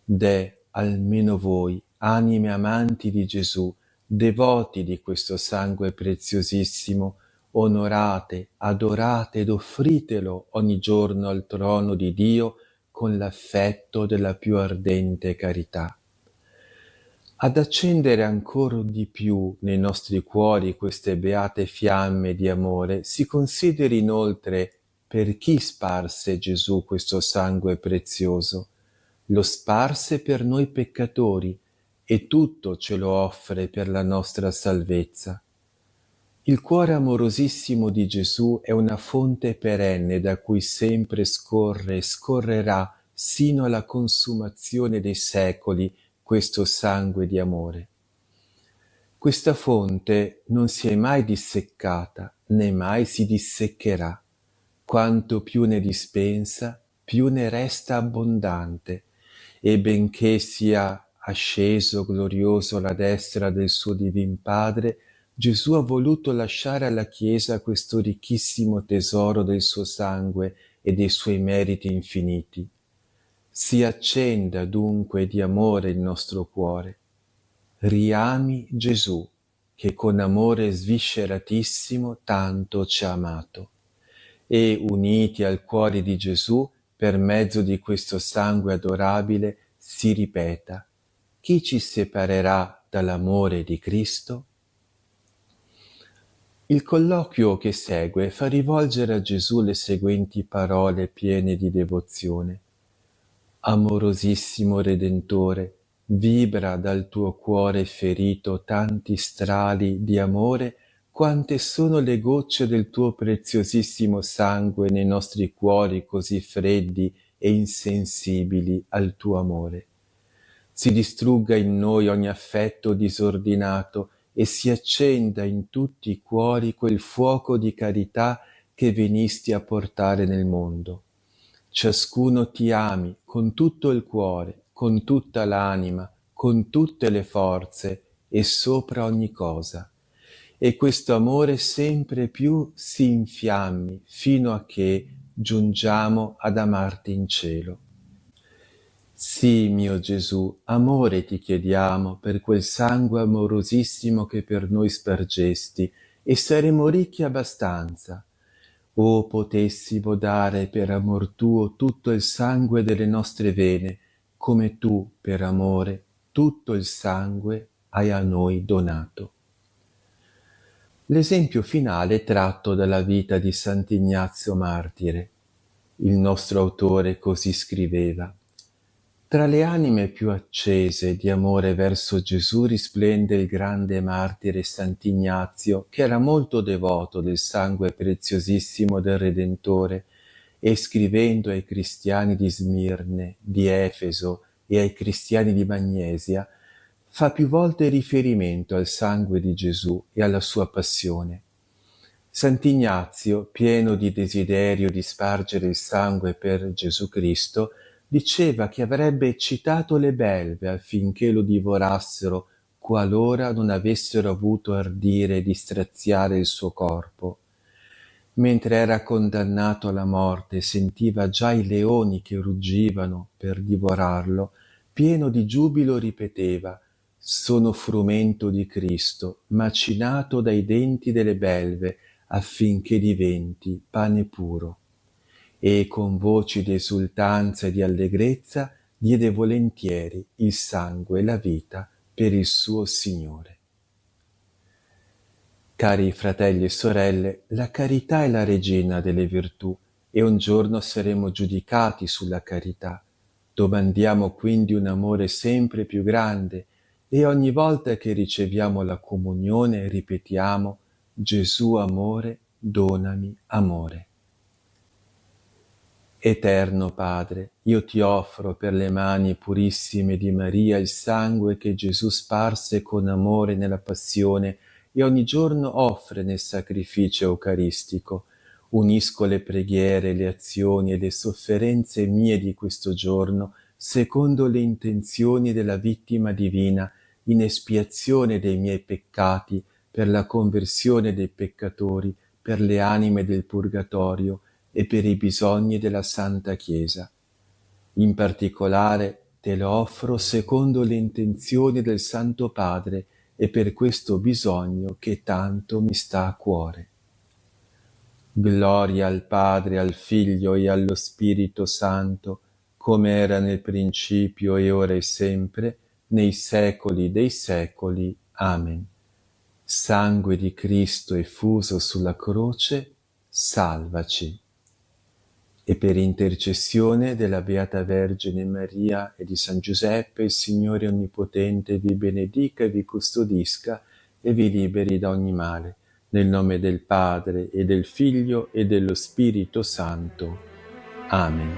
Deh, almeno voi, anime amanti di Gesù, devoti di questo sangue preziosissimo, onorate, adorate ed offritelo ogni giorno al trono di Dio con l'affetto della più ardente carità. Ad accendere ancora di più nei nostri cuori queste beate fiamme di amore si consideri inoltre per chi sparse Gesù questo sangue prezioso. Lo sparse per noi peccatori e tutto ce lo offre per la nostra salvezza. Il cuore amorosissimo di Gesù è una fonte perenne da cui sempre scorre e scorrerà sino alla consumazione dei secoli questo sangue di amore. Questa fonte non si è mai disseccata, né mai si disseccherà. Quanto più ne dispensa, più ne resta abbondante, e benché sia asceso glorioso alla destra del suo Divin Padre, Gesù ha voluto lasciare alla Chiesa questo ricchissimo tesoro del suo sangue e dei suoi meriti infiniti. Si accenda dunque di amore il nostro cuore. Riami Gesù, che con amore svisceratissimo tanto ci ha amato. E uniti al cuore di Gesù, per mezzo di questo sangue adorabile, si ripeta: chi ci separerà dall'amore di Cristo? Il colloquio che segue fa rivolgere a Gesù le seguenti parole piene di devozione. Amorosissimo Redentore, vibra dal tuo cuore ferito tanti strali di amore quante sono le gocce del tuo preziosissimo sangue nei nostri cuori così freddi e insensibili al tuo amore. Si distrugga in noi ogni affetto disordinato e si accenda in tutti i cuori quel fuoco di carità che venisti a portare nel mondo. Ciascuno ti ami con tutto il cuore, con tutta l'anima, con tutte le forze e sopra ogni cosa. E questo amore sempre più si infiammi fino a che giungiamo ad amarti in cielo. Sì, mio Gesù, amore ti chiediamo per quel sangue amorosissimo che per noi spargesti, e saremo ricchi abbastanza. O potessimo dare per amor tuo tutto il sangue delle nostre vene, come tu, per amore, tutto il sangue hai a noi donato. L'esempio finale è tratto dalla vita di Sant'Ignazio Martire. Il nostro autore così scriveva: tra le anime più accese di amore verso Gesù risplende il grande martire Sant'Ignazio, che era molto devoto del sangue preziosissimo del Redentore, e scrivendo ai cristiani di Smirne, di Efeso e ai cristiani di Magnesia, fa più volte riferimento al sangue di Gesù e alla sua passione. Sant'Ignazio, pieno di desiderio di spargere il sangue per Gesù Cristo, diceva che avrebbe eccitato le belve affinché lo divorassero qualora non avessero avuto ardire di straziare il suo corpo. Mentre era condannato alla morte sentiva già i leoni che ruggivano per divorarlo, pieno di giubilo ripeteva: sono frumento di Cristo, macinato dai denti delle belve, affinché diventi pane puro. E con voci di esultanza e di allegrezza diede volentieri il sangue e la vita per il suo Signore. Cari fratelli e sorelle, la carità è la regina delle virtù e un giorno saremo giudicati sulla carità. Domandiamo quindi un amore sempre più grande e ogni volta che riceviamo la comunione ripetiamo: Gesù amore, donami amore. Eterno Padre, io ti offro per le mani purissime di Maria il sangue che Gesù sparse con amore nella passione e ogni giorno offre nel sacrificio eucaristico. Unisco le preghiere, le azioni e le sofferenze mie di questo giorno secondo le intenzioni della vittima divina, in espiazione dei miei peccati, per la conversione dei peccatori, per le anime del purgatorio e per i bisogni della Santa Chiesa. In particolare te lo offro secondo le intenzioni del Santo Padre e per questo bisogno che tanto mi sta a cuore. Gloria al Padre, al Figlio e allo Spirito Santo, come era nel principio e ora e sempre, nei secoli dei secoli. Amen. Sangue di Cristo effuso sulla croce, salvaci. E per intercessione della Beata Vergine Maria e di San Giuseppe, il Signore Onnipotente vi benedica e vi custodisca e vi liberi da ogni male. Nel nome del Padre e del Figlio e dello Spirito Santo. Amen.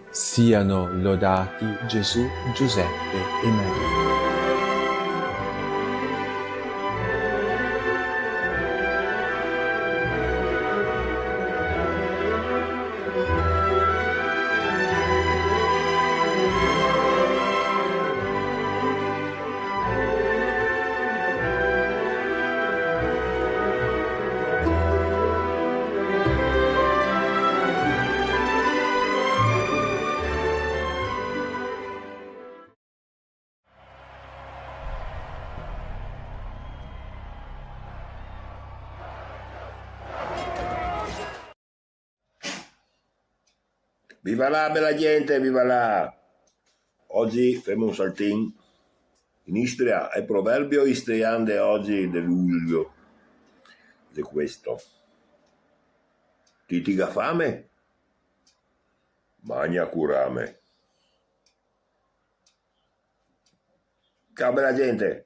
Siano lodati Gesù, Giuseppe e Maria. Viva la bella gente, viva la! Oggi facciamo un saltin in Istria, è proverbio istriano oggi di luglio, è questo. Chi ti ha fame? Magna curame. Ciao bella gente!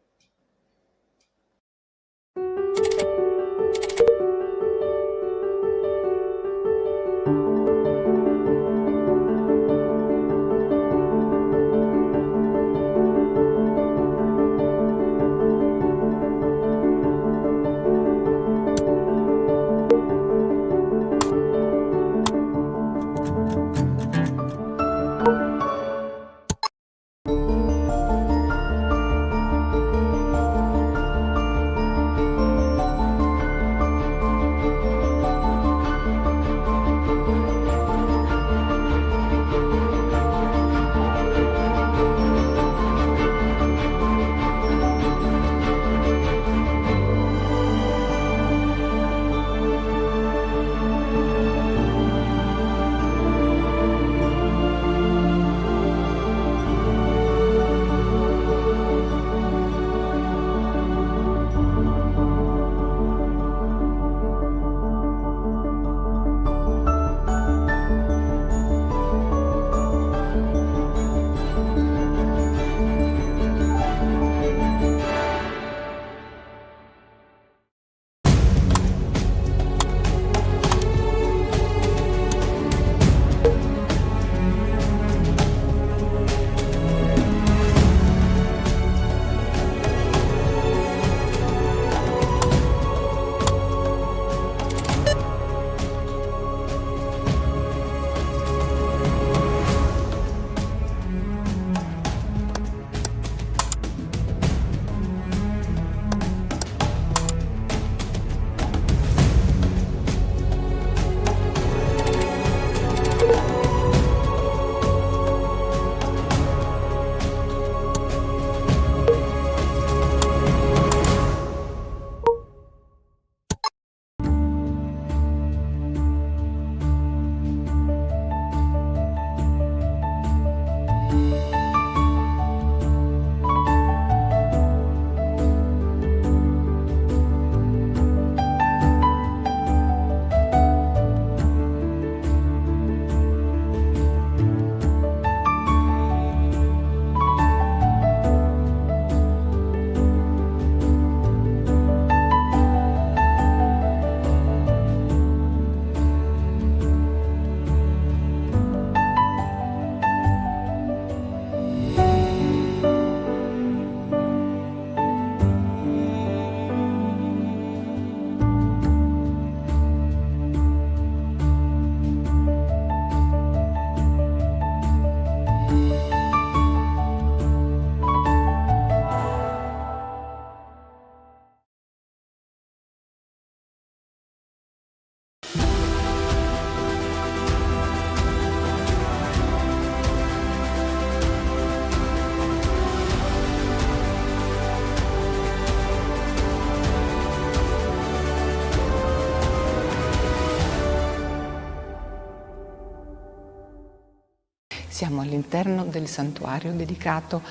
Siamo all'interno del santuario dedicato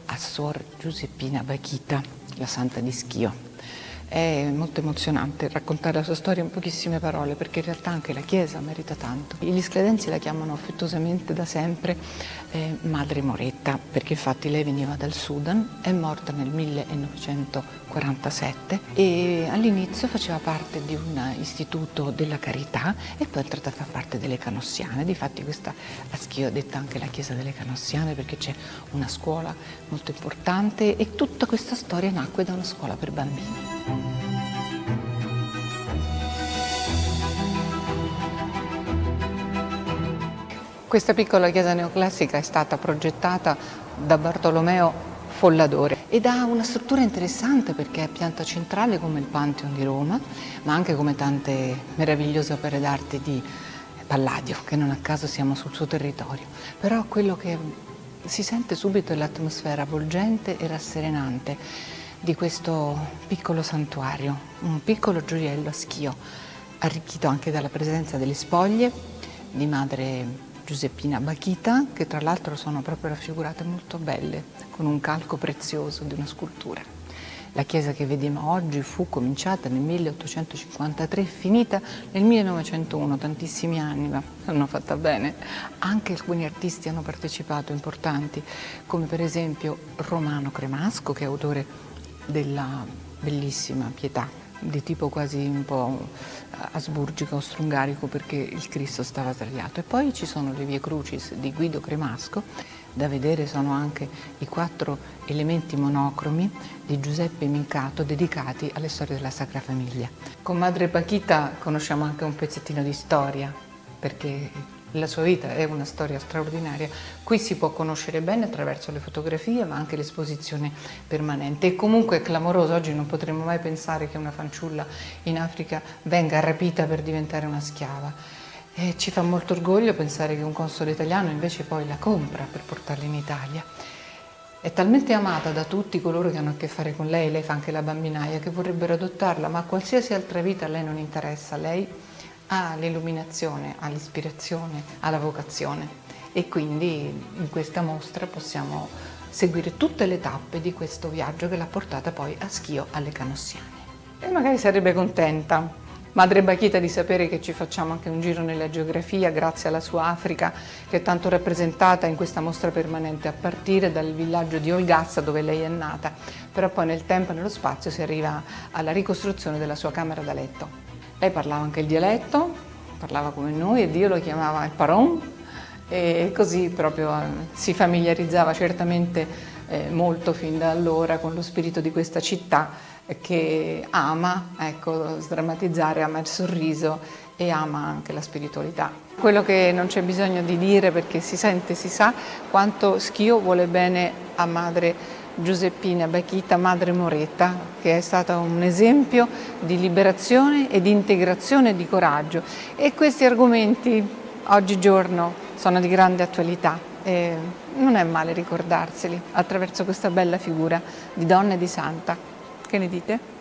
a Suor Giuseppina Bakhita, la santa di Schio. È molto emozionante raccontare la sua storia in pochissime parole, perché in realtà anche la Chiesa merita tanto. Gli scledensi la chiamano affettuosamente da sempre Madre Moretta, perché infatti lei veniva dal Sudan, è morta nel 1947 e all'inizio faceva parte di un istituto della carità e poi è entrata a far parte delle Canossiane. Difatti questa a Schio è detta anche la Chiesa delle Canossiane, perché c'è una scuola molto importante e tutta questa storia nacque da una scuola per bambini. Questa piccola chiesa neoclassica è stata progettata da Bartolomeo Folladore ed ha una struttura interessante perché è pianta centrale come il Pantheon di Roma, ma anche come tante meravigliose opere d'arte di Palladio, che non a caso siamo sul suo territorio. Però quello che si sente subito è l'atmosfera avvolgente e rasserenante di questo piccolo santuario, un piccolo gioiello a Schio, arricchito anche dalla presenza delle spoglie di Madre Giuseppina Bakhita, che tra l'altro sono proprio raffigurate molto belle, con un calco prezioso di una scultura. La chiesa che vediamo oggi fu cominciata nel 1853 e finita nel 1901, tantissimi anni, ma l'hanno fatta bene. Anche alcuni artisti hanno partecipato, importanti, come per esempio Romano Cremasco, che è autore della bellissima Pietà, di tipo quasi un po' asburgico, austro-ungarico, perché il Cristo stava tagliato. E poi ci sono le Vie Crucis di Guido Cremasco. Da vedere sono anche i 4 elementi monocromi di Giuseppe Mincato dedicati alle storie della Sacra Famiglia. Con Madre Bakhita conosciamo anche un pezzettino di storia, perché la sua vita è una storia straordinaria. Qui si può conoscere bene attraverso le fotografie, ma anche l'esposizione permanente. E comunque è clamoroso, oggi non potremmo mai pensare che una fanciulla in Africa venga rapita per diventare una schiava. E ci fa molto orgoglio pensare che un console italiano invece poi la compra per portarla in Italia. È talmente amata da tutti coloro che hanno a che fare con lei fa anche la bambinaia, che vorrebbero adottarla, ma qualsiasi altra vita a lei non interessa. Lei ha l'illuminazione, ha l'ispirazione, ha la vocazione, e quindi in questa mostra possiamo seguire tutte le tappe di questo viaggio che l'ha portata poi a Schio alle Canossiane. E magari sarebbe contenta Madre Bakhita di sapere che ci facciamo anche un giro nella geografia grazie alla sua Africa, che è tanto rappresentata in questa mostra permanente, a partire dal villaggio di Olgassa dove lei è nata, però poi nel tempo e nello spazio si arriva alla ricostruzione della sua camera da letto. Lei parlava anche il dialetto, parlava come noi, e Dio lo chiamava il Paron, e così proprio si familiarizzava certamente molto fin da allora con lo spirito di questa città, che ama, sdrammatizzare, ama il sorriso e ama anche la spiritualità. Quello che non c'è bisogno di dire, perché si sente, si sa quanto Schio vuole bene a Madre Giuseppina Bakhita, Madre Moretta, che è stata un esempio di liberazione e di integrazione e di coraggio. E questi argomenti oggigiorno sono di grande attualità e non è male ricordarseli attraverso questa bella figura di donna e di santa. Che ne dite?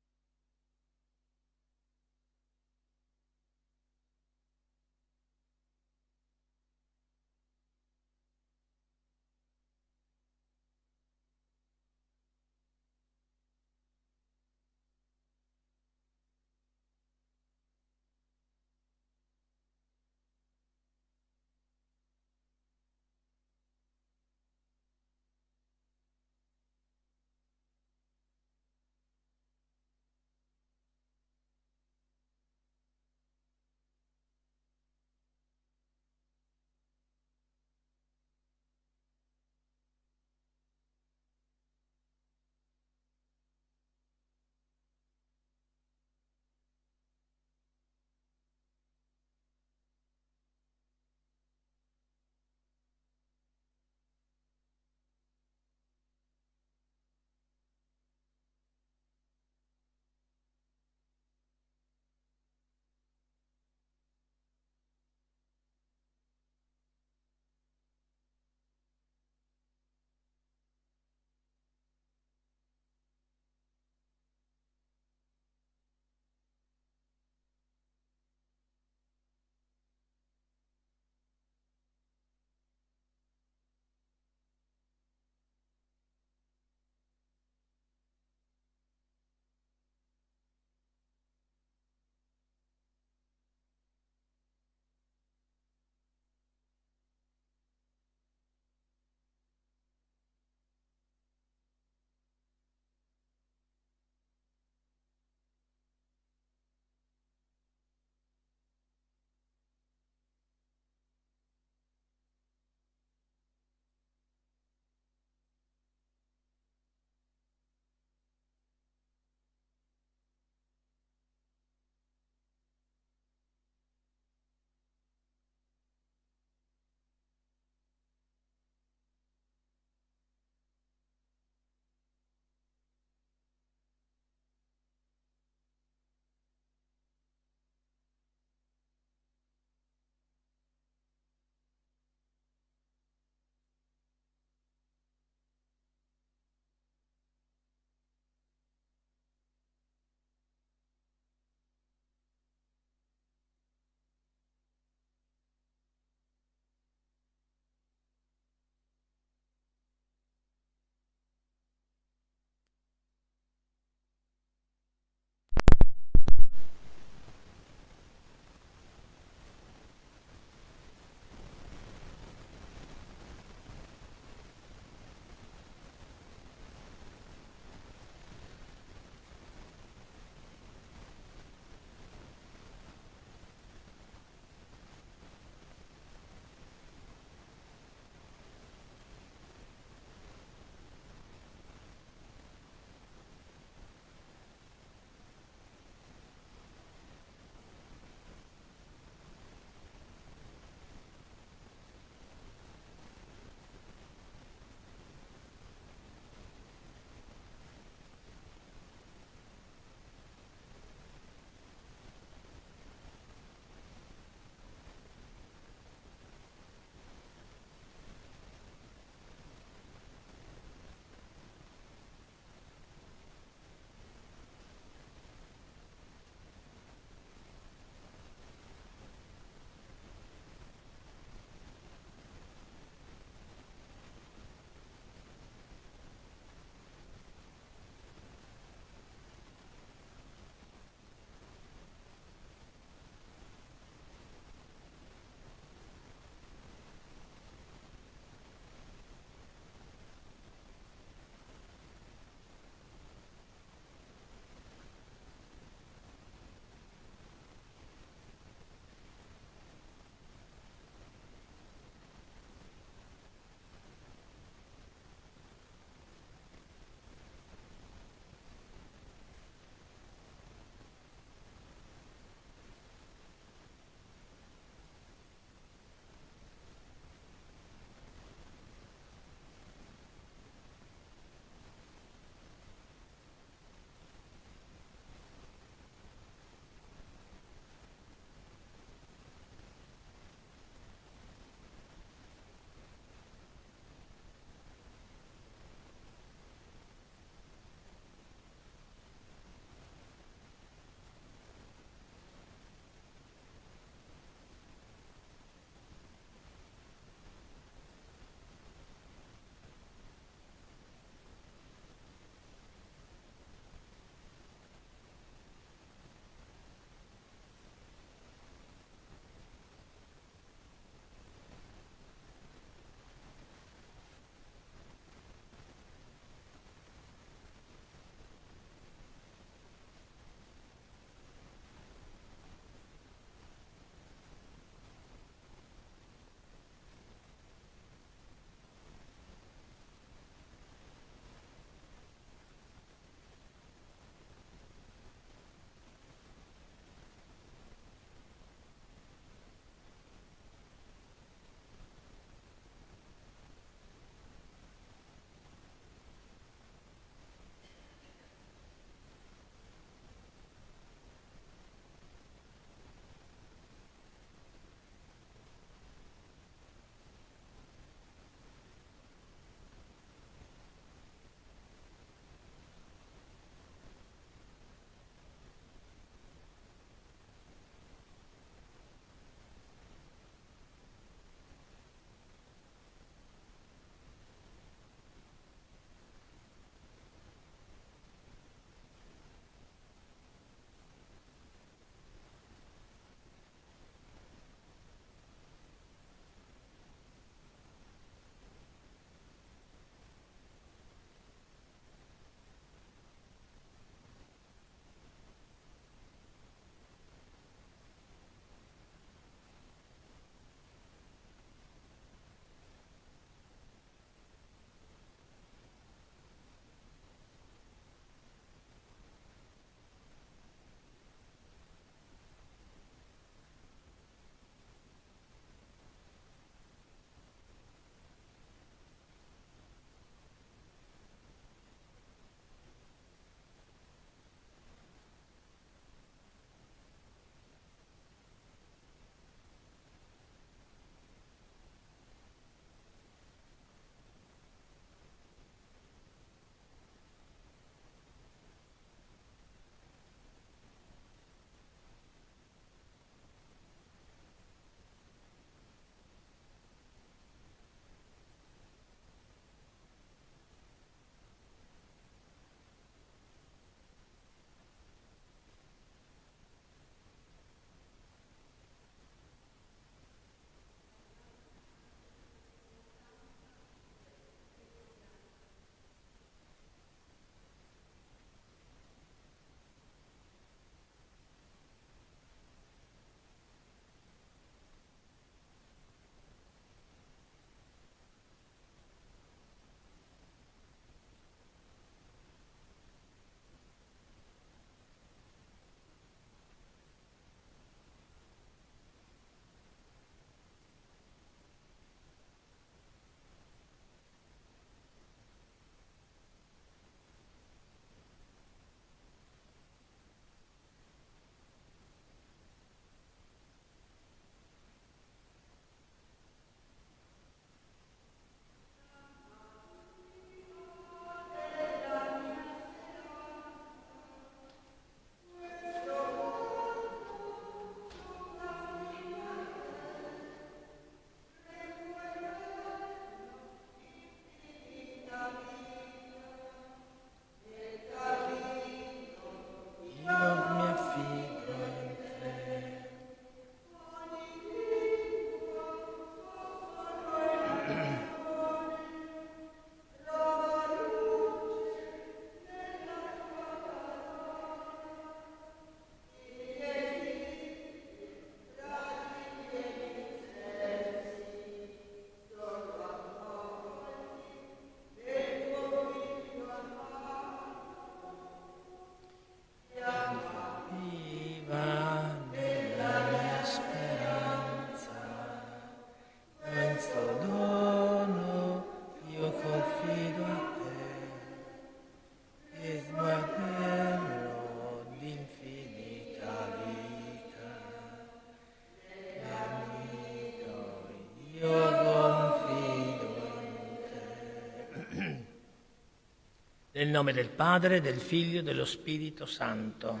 Nel nome del Padre, del Figlio e dello Spirito Santo.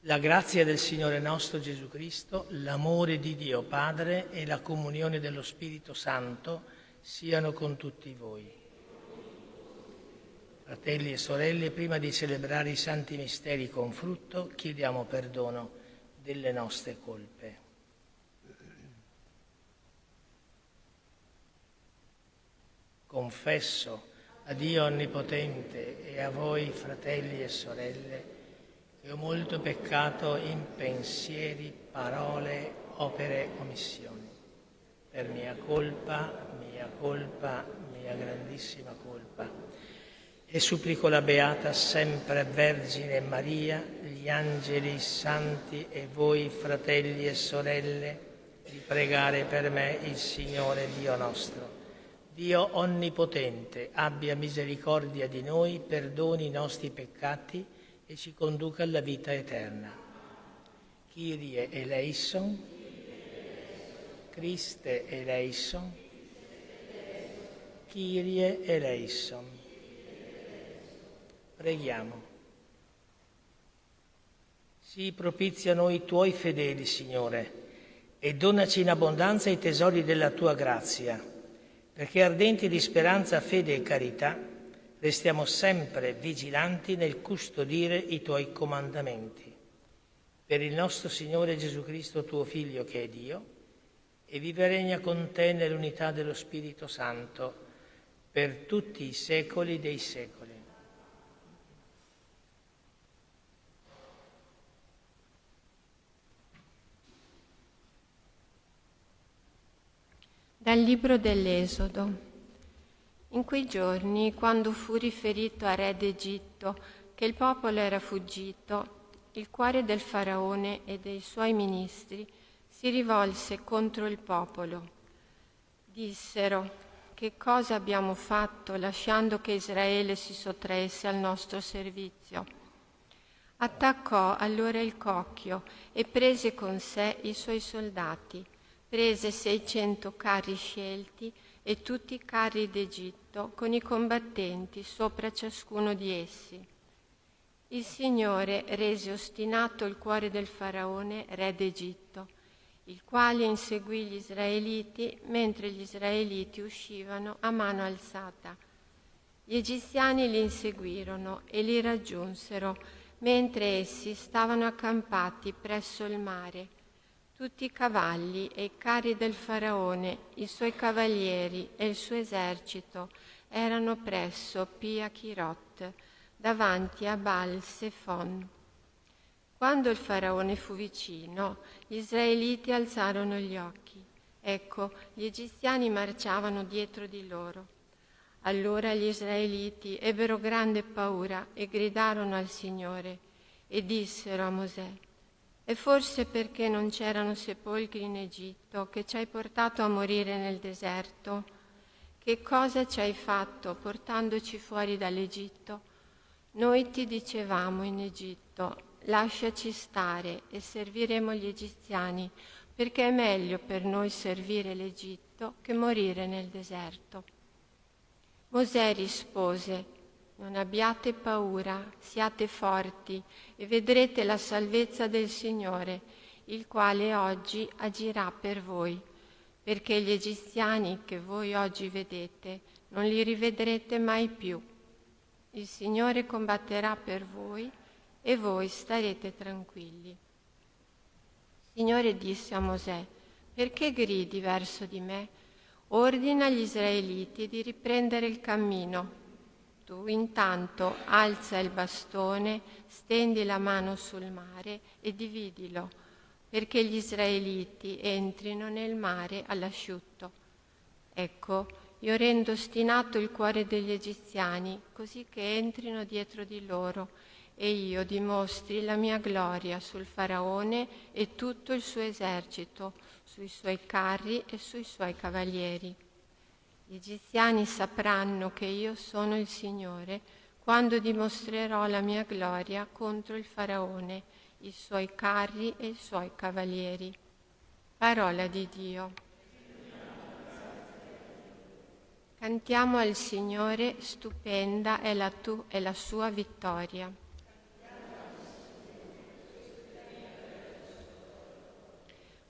La grazia del Signore nostro Gesù Cristo, l'amore di Dio Padre e la comunione dello Spirito Santo siano con tutti voi. Fratelli e sorelle, prima di celebrare i santi misteri con frutto, chiediamo perdono delle nostre colpe. Confesso a Dio Onnipotente e a voi, fratelli e sorelle, che ho molto peccato in pensieri, parole, opere, omissioni. Per mia colpa, mia grandissima colpa. E supplico la Beata sempre Vergine Maria, gli angeli, i santi e voi, fratelli e sorelle, di pregare per me il Signore Dio nostro. Dio Onnipotente abbia misericordia di noi, perdoni i nostri peccati e ci conduca alla vita eterna. Kyrie eleison, Christe eleison, Kyrie eleison. Preghiamo. Sii propizio a noi tuoi fedeli, Signore, e donaci in abbondanza i tesori della tua grazia, perché ardenti di speranza, fede e carità, restiamo sempre vigilanti nel custodire i tuoi comandamenti. Per il nostro Signore Gesù Cristo, tuo Figlio, che è Dio, e vive e regna con te nell'unità dello Spirito Santo, per tutti i secoli dei secoli. Dal libro dell'Esodo. In quei giorni, quando fu riferito a re d'Egitto che il popolo era fuggito, il cuore del faraone e dei suoi ministri si rivolse contro il popolo. Dissero: che cosa abbiamo fatto lasciando che Israele si sottraesse al nostro servizio? Attaccò allora il cocchio e prese con sé i suoi soldati. Prese 600 carri scelti e tutti i carri d'Egitto con i combattenti sopra ciascuno di essi. Il Signore rese ostinato il cuore del faraone, re d'Egitto, il quale inseguì gli israeliti mentre gli israeliti uscivano a mano alzata. Gli egiziani li inseguirono e li raggiunsero mentre essi stavano accampati presso il mare. Tutti i cavalli e i carri del faraone, i suoi cavalieri e il suo esercito erano presso Pi Hahirot, davanti a Baal Zephon. Quando il faraone fu vicino, gli israeliti alzarono gli occhi. Ecco, gli egiziani marciavano dietro di loro. Allora gli israeliti ebbero grande paura e gridarono al Signore e dissero a Mosè: è forse perché non c'erano sepolcri in Egitto che ci hai portato a morire nel deserto? Che cosa ci hai fatto portandoci fuori dall'Egitto? Noi ti dicevamo in Egitto: lasciaci stare e serviremo gli egiziani, perché è meglio per noi servire l'Egitto che morire nel deserto. Mosè rispose: non abbiate paura, siate forti e vedrete la salvezza del Signore, il quale oggi agirà per voi, perché gli egiziani che voi oggi vedete non li rivedrete mai più. Il Signore combatterà per voi e voi starete tranquilli. Il Signore disse a Mosè: perché gridi verso di me? Ordina agli israeliti di riprendere il cammino. Tu intanto alza il bastone, stendi la mano sul mare e dividilo, perché gli israeliti entrino nel mare all'asciutto. Ecco, io rendo ostinato il cuore degli egiziani, così che entrino dietro di loro, e io dimostri la mia gloria sul faraone e tutto il suo esercito, sui suoi carri e sui suoi cavalieri. Gli egiziani sapranno che io sono il Signore quando dimostrerò la mia gloria contro il faraone, i suoi carri e i suoi cavalieri. Parola di Dio. Cantiamo al Signore, stupenda è la sua vittoria.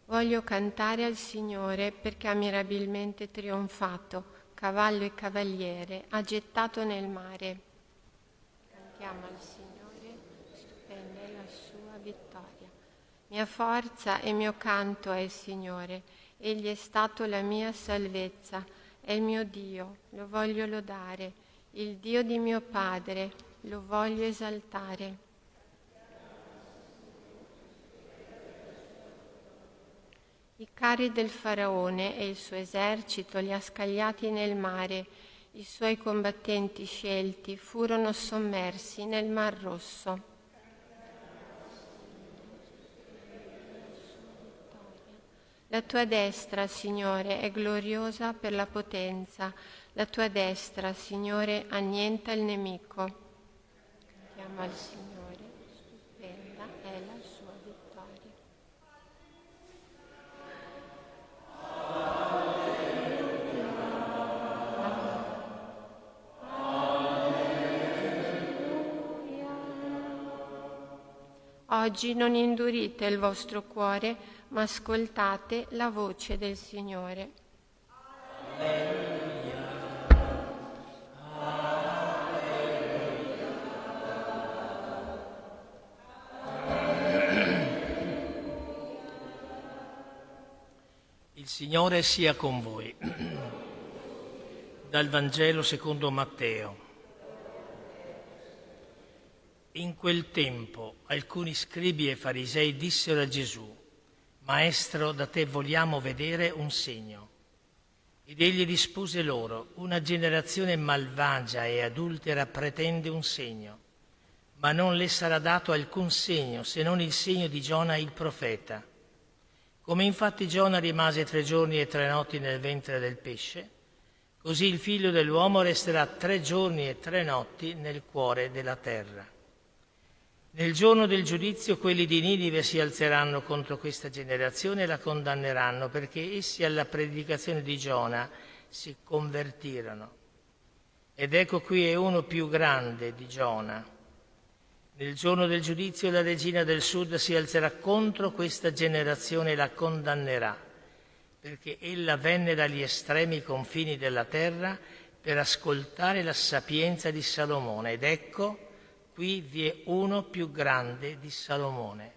Voglio cantare al Signore perché ha mirabilmente trionfato, cavallo e cavaliere, ha gettato nel mare. Cantiamo al Signore, stupenda è la sua vittoria. Mia forza e mio canto è il Signore, Egli è stato la mia salvezza, è il mio Dio, lo voglio lodare, il Dio di mio Padre, lo voglio esaltare. I carri del Faraone e il suo esercito li ha scagliati nel mare, i suoi combattenti scelti furono sommersi nel Mar Rosso. La tua destra, Signore, è gloriosa per la potenza, la tua destra, Signore, annienta il nemico. Cantiamo al Signore, stupenda è la sua vittoria. Oggi non indurite il vostro cuore, ma ascoltate la voce del Signore. Il Signore sia con voi. Dal Vangelo secondo Matteo. In quel tempo alcuni scribi e farisei dissero a Gesù: Maestro, da te vogliamo vedere un segno. Ed egli rispose loro: una generazione malvagia e adultera pretende un segno, ma non le sarà dato alcun segno se non il segno di Giona il profeta. Come infatti Giona rimase 3 giorni e 3 notti nel ventre del pesce, così il Figlio dell'uomo resterà 3 giorni e 3 notti nel cuore della terra. Nel giorno del giudizio quelli di Ninive si alzeranno contro questa generazione e la condanneranno, perché essi alla predicazione di Giona si convertirono. Ed ecco qui è uno più grande di Giona. Nel giorno del giudizio la regina del sud si alzerà contro questa generazione e la condannerà, perché ella venne dagli estremi confini della terra per ascoltare la sapienza di Salomone. Ed ecco, qui vi è uno più grande di Salomone.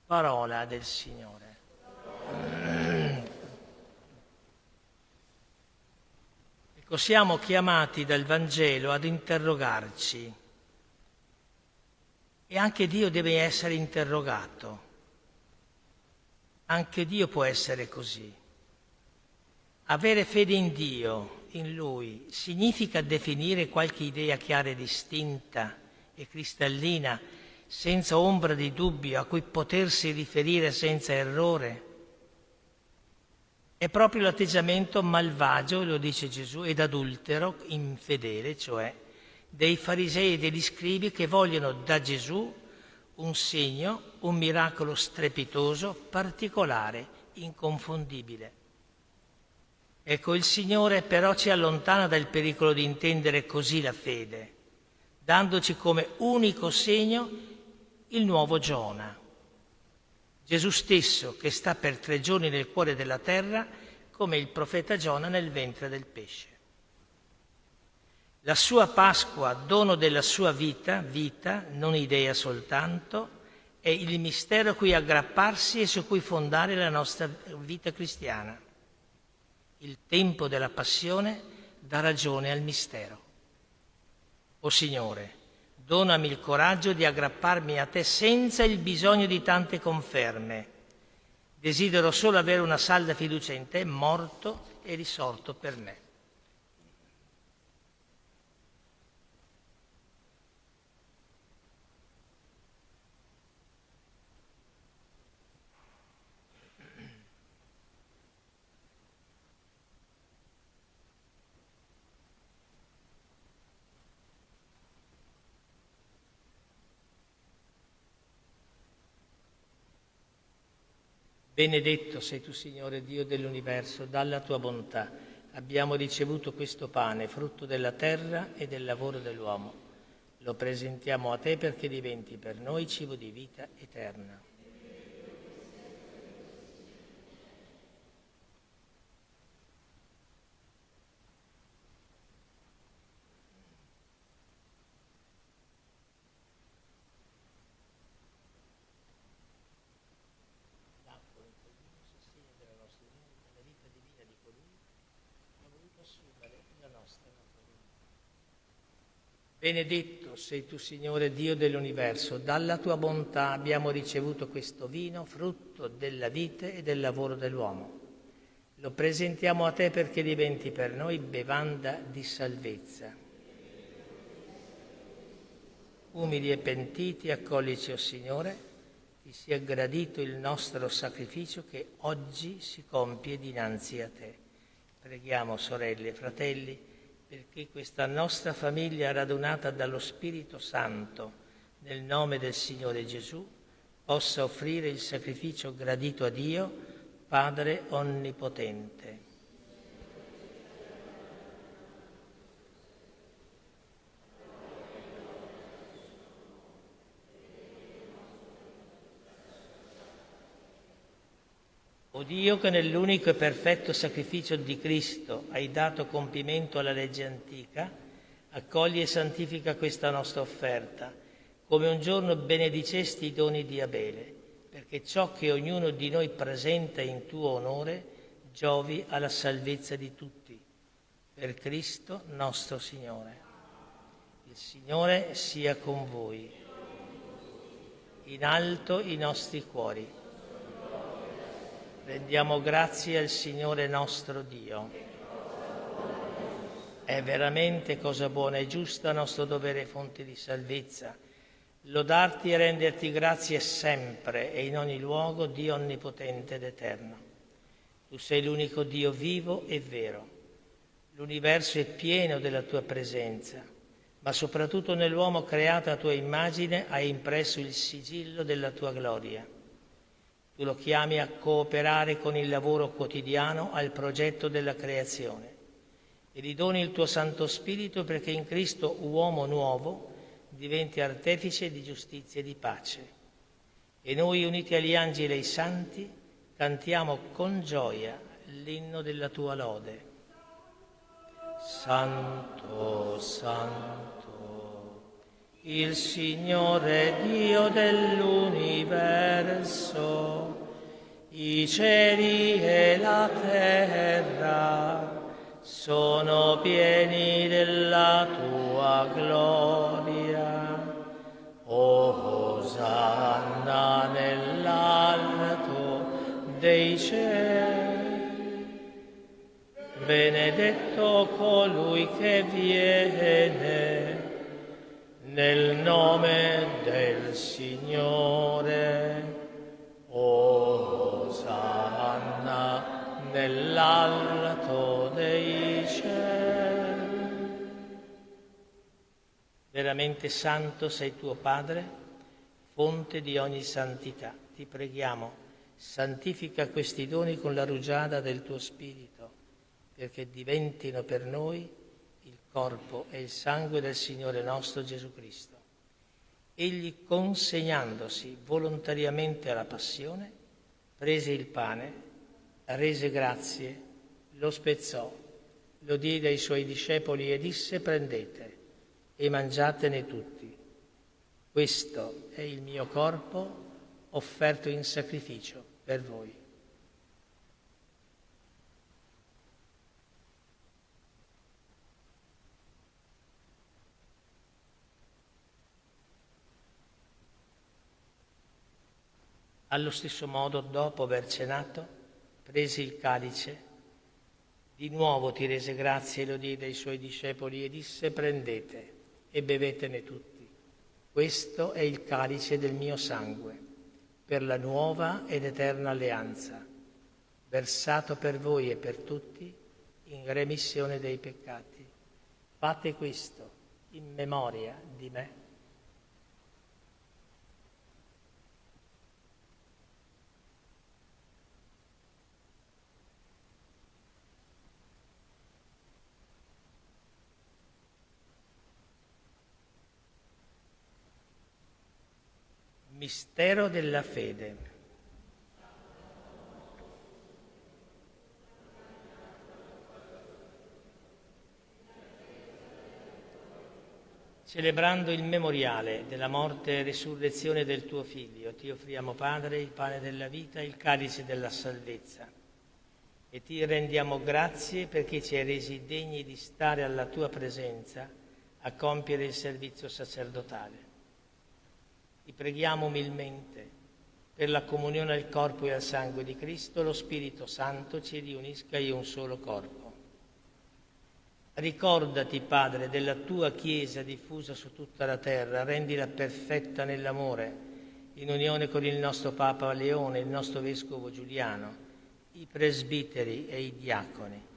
Parola del Signore. Ecco, siamo chiamati dal Vangelo ad interrogarci. E anche Dio deve essere interrogato. Anche Dio può essere così. Avere fede in Dio, in Lui, significa definire qualche idea chiara e distinta e cristallina, senza ombra di dubbio, a cui potersi riferire senza errore. È proprio l'atteggiamento malvagio, lo dice Gesù, ed adultero, infedele, cioè, dei farisei e degli scribi che vogliono da Gesù un segno, un miracolo strepitoso, particolare, inconfondibile. Ecco, il Signore però ci allontana dal pericolo di intendere così la fede, dandoci come unico segno il nuovo Giona. Gesù stesso che sta per 3 giorni nel cuore della terra come il profeta Giona nel ventre del pesce. La sua Pasqua, dono della sua vita, non idea soltanto, è il mistero a cui aggrapparsi e su cui fondare la nostra vita cristiana. Il tempo della passione dà ragione al mistero. O Signore, donami il coraggio di aggrapparmi a te senza il bisogno di tante conferme. Desidero solo avere una salda fiducia in te, morto e risorto per me. Benedetto sei tu, Signore, Dio dell'universo, dalla tua bontà abbiamo ricevuto questo pane, frutto della terra e del lavoro dell'uomo. Lo presentiamo a te perché diventi per noi cibo di vita eterna. Benedetto sei tu, Signore Dio dell'universo, dalla tua bontà abbiamo ricevuto questo vino, frutto della vite e del lavoro dell'uomo. Lo presentiamo a te perché diventi per noi bevanda di salvezza. Umili e pentiti, accoglici, o Signore, ti sia gradito il nostro sacrificio che oggi si compie dinanzi a te. Preghiamo, sorelle e fratelli, perché questa nostra famiglia radunata dallo Spirito Santo nel nome del Signore Gesù possa offrire il sacrificio gradito a Dio, Padre Onnipotente. O Dio, che nell'unico e perfetto sacrificio di Cristo hai dato compimento alla legge antica, accogli e santifica questa nostra offerta, come un giorno benedicesti i doni di Abele, perché ciò che ognuno di noi presenta in tuo onore giovi alla salvezza di tutti. Per Cristo nostro Signore. Il Signore sia con voi. In alto i nostri cuori. Rendiamo grazie al Signore nostro Dio. È veramente cosa buona e giusta, nostro dovere e fonte di salvezza, lodarti e renderti grazie sempre e in ogni luogo, Dio onnipotente ed eterno. Tu sei l'unico Dio vivo e vero. L'universo è pieno della tua presenza, ma soprattutto nell'uomo creato a tua immagine hai impresso il sigillo della tua gloria. Tu lo chiami a cooperare con il lavoro quotidiano al progetto della creazione e gli doni il tuo Santo Spirito perché in Cristo uomo nuovo diventi artefice di giustizia e di pace. E noi, uniti agli angeli e ai santi, cantiamo con gioia l'inno della tua lode. Santo, Santo, il Signore Dio dell'universo, i cieli e la terra sono pieni della tua gloria. Osanna nell'alto dei cieli, benedetto colui che viene nel nome del Signore. Osanna nell'alto dei cieli. Veramente santo sei tuo Padre, fonte di ogni santità. Ti preghiamo, santifica questi doni con la rugiada del tuo Spirito, perché diventino per noi il corpo e il sangue del Signore nostro Gesù Cristo. Egli, consegnandosi volontariamente alla passione, prese il pane, rese grazie, lo spezzò, lo diede ai suoi discepoli e disse: prendete e mangiatene tutti. Questo è il mio corpo offerto in sacrificio per voi. Allo stesso modo, dopo aver cenato, prese il calice, di nuovo ti rese grazie e lo diede ai suoi discepoli e disse: prendete e bevetene tutti. Questo è il calice del mio sangue, per la nuova ed eterna alleanza, versato per voi e per tutti in remissione dei peccati. Fate questo in memoria di me. Mistero della fede. Celebrando il memoriale della morte e risurrezione del tuo Figlio, ti offriamo, Padre, il pane della vita e il calice della salvezza. E ti rendiamo grazie perché ci hai resi degni di stare alla tua presenza a compiere il servizio sacerdotale. Ti preghiamo umilmente per la comunione al corpo e al sangue di Cristo, lo Spirito Santo ci riunisca in un solo corpo. Ricordati, Padre, della tua Chiesa diffusa su tutta la terra, rendila perfetta nell'amore, in unione con il nostro Papa Leone, il nostro Vescovo Giuliano, i presbiteri e i diaconi.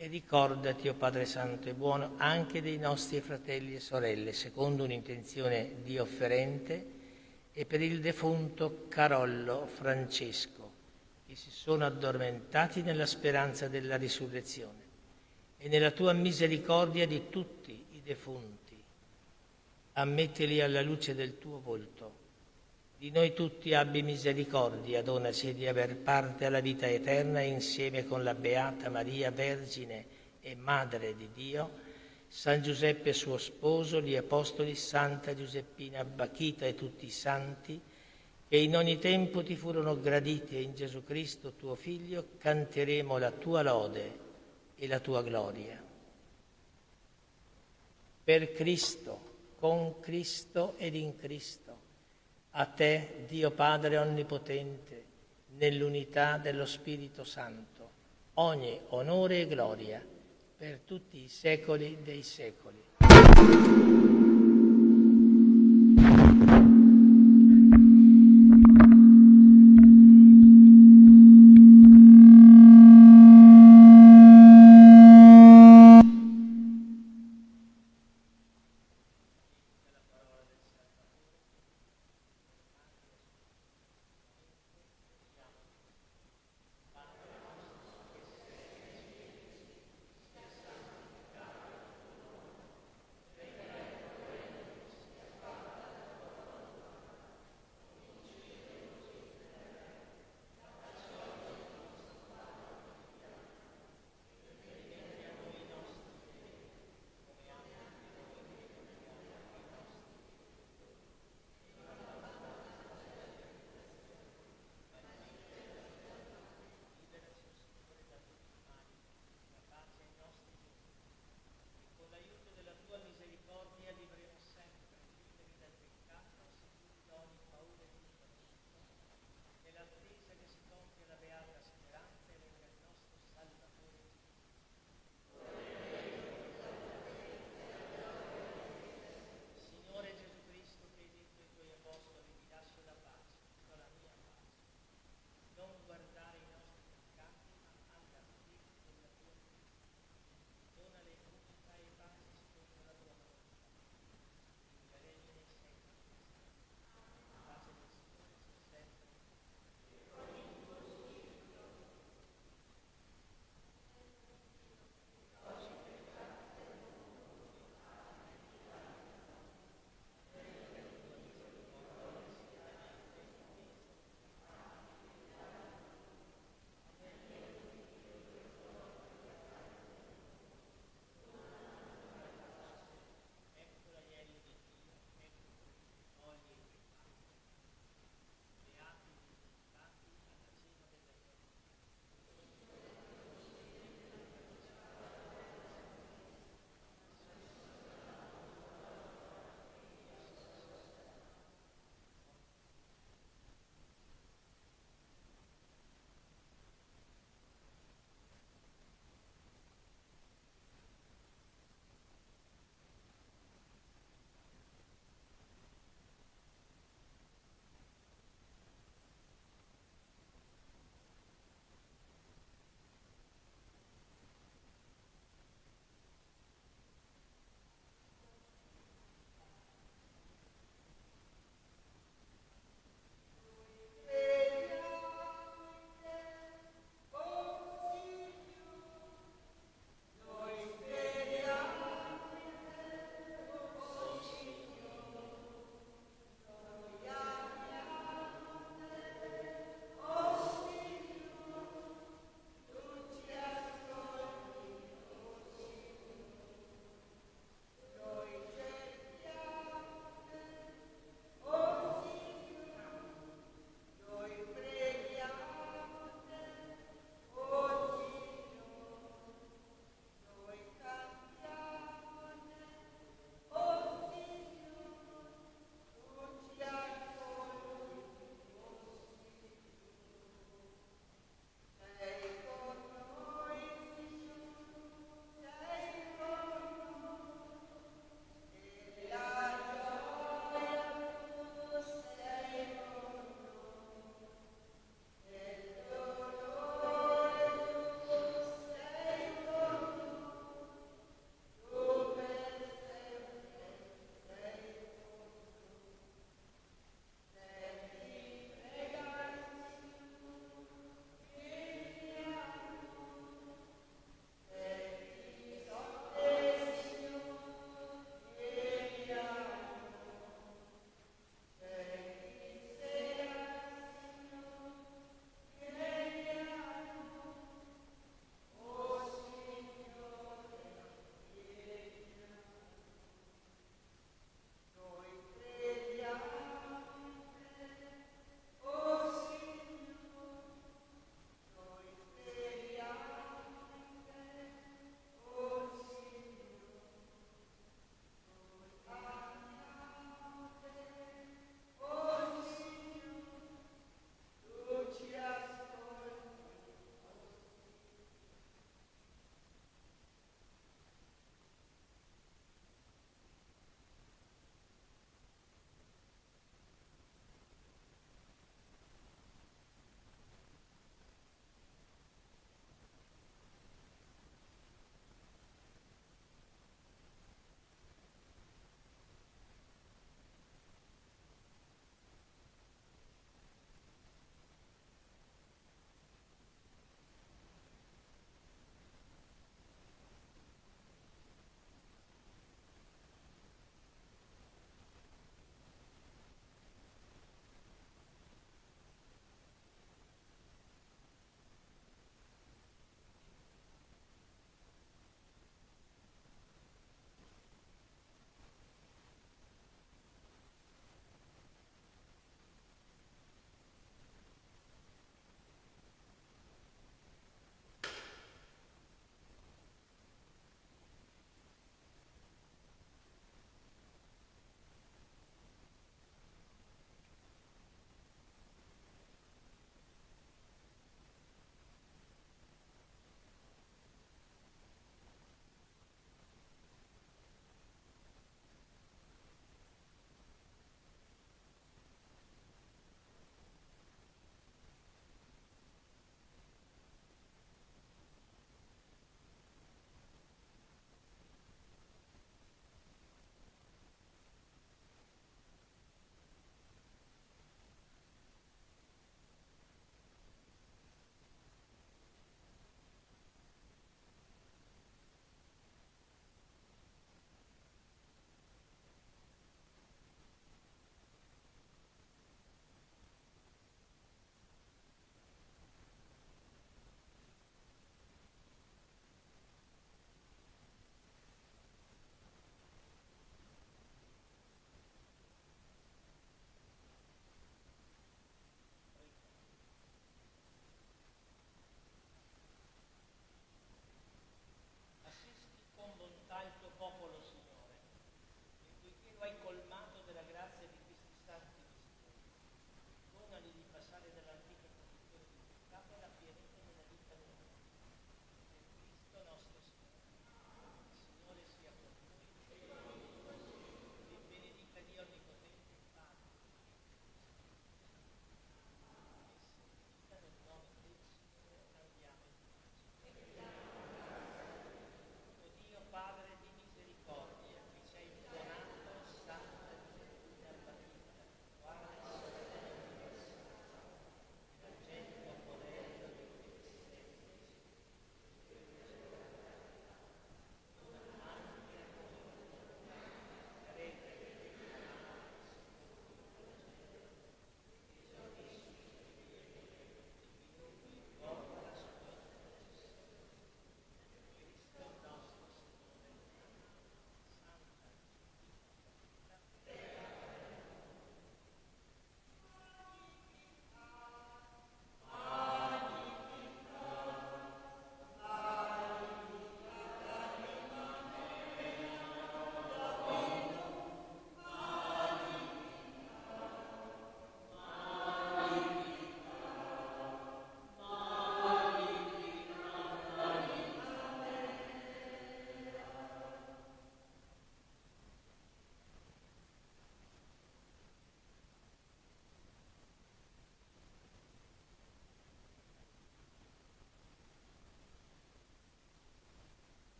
E ricordati, o Padre Santo e buono, anche dei nostri fratelli e sorelle, secondo un'intenzione diofferente, e per il defunto Carollo Francesco, che si sono addormentati nella speranza della risurrezione. E nella tua misericordia di tutti i defunti, ammettili alla luce del tuo volto. Di noi tutti abbi misericordia, donaci di aver parte alla vita eterna insieme con la Beata Maria, Vergine e Madre di Dio, San Giuseppe suo sposo, gli Apostoli, Santa Giuseppina Bachita e tutti i santi, che in ogni tempo ti furono graditi, e in Gesù Cristo tuo Figlio canteremo la tua lode e la tua gloria. Per Cristo, con Cristo ed in Cristo, a te, Dio Padre Onnipotente, nell'unità dello Spirito Santo, ogni onore e gloria per tutti i secoli dei secoli.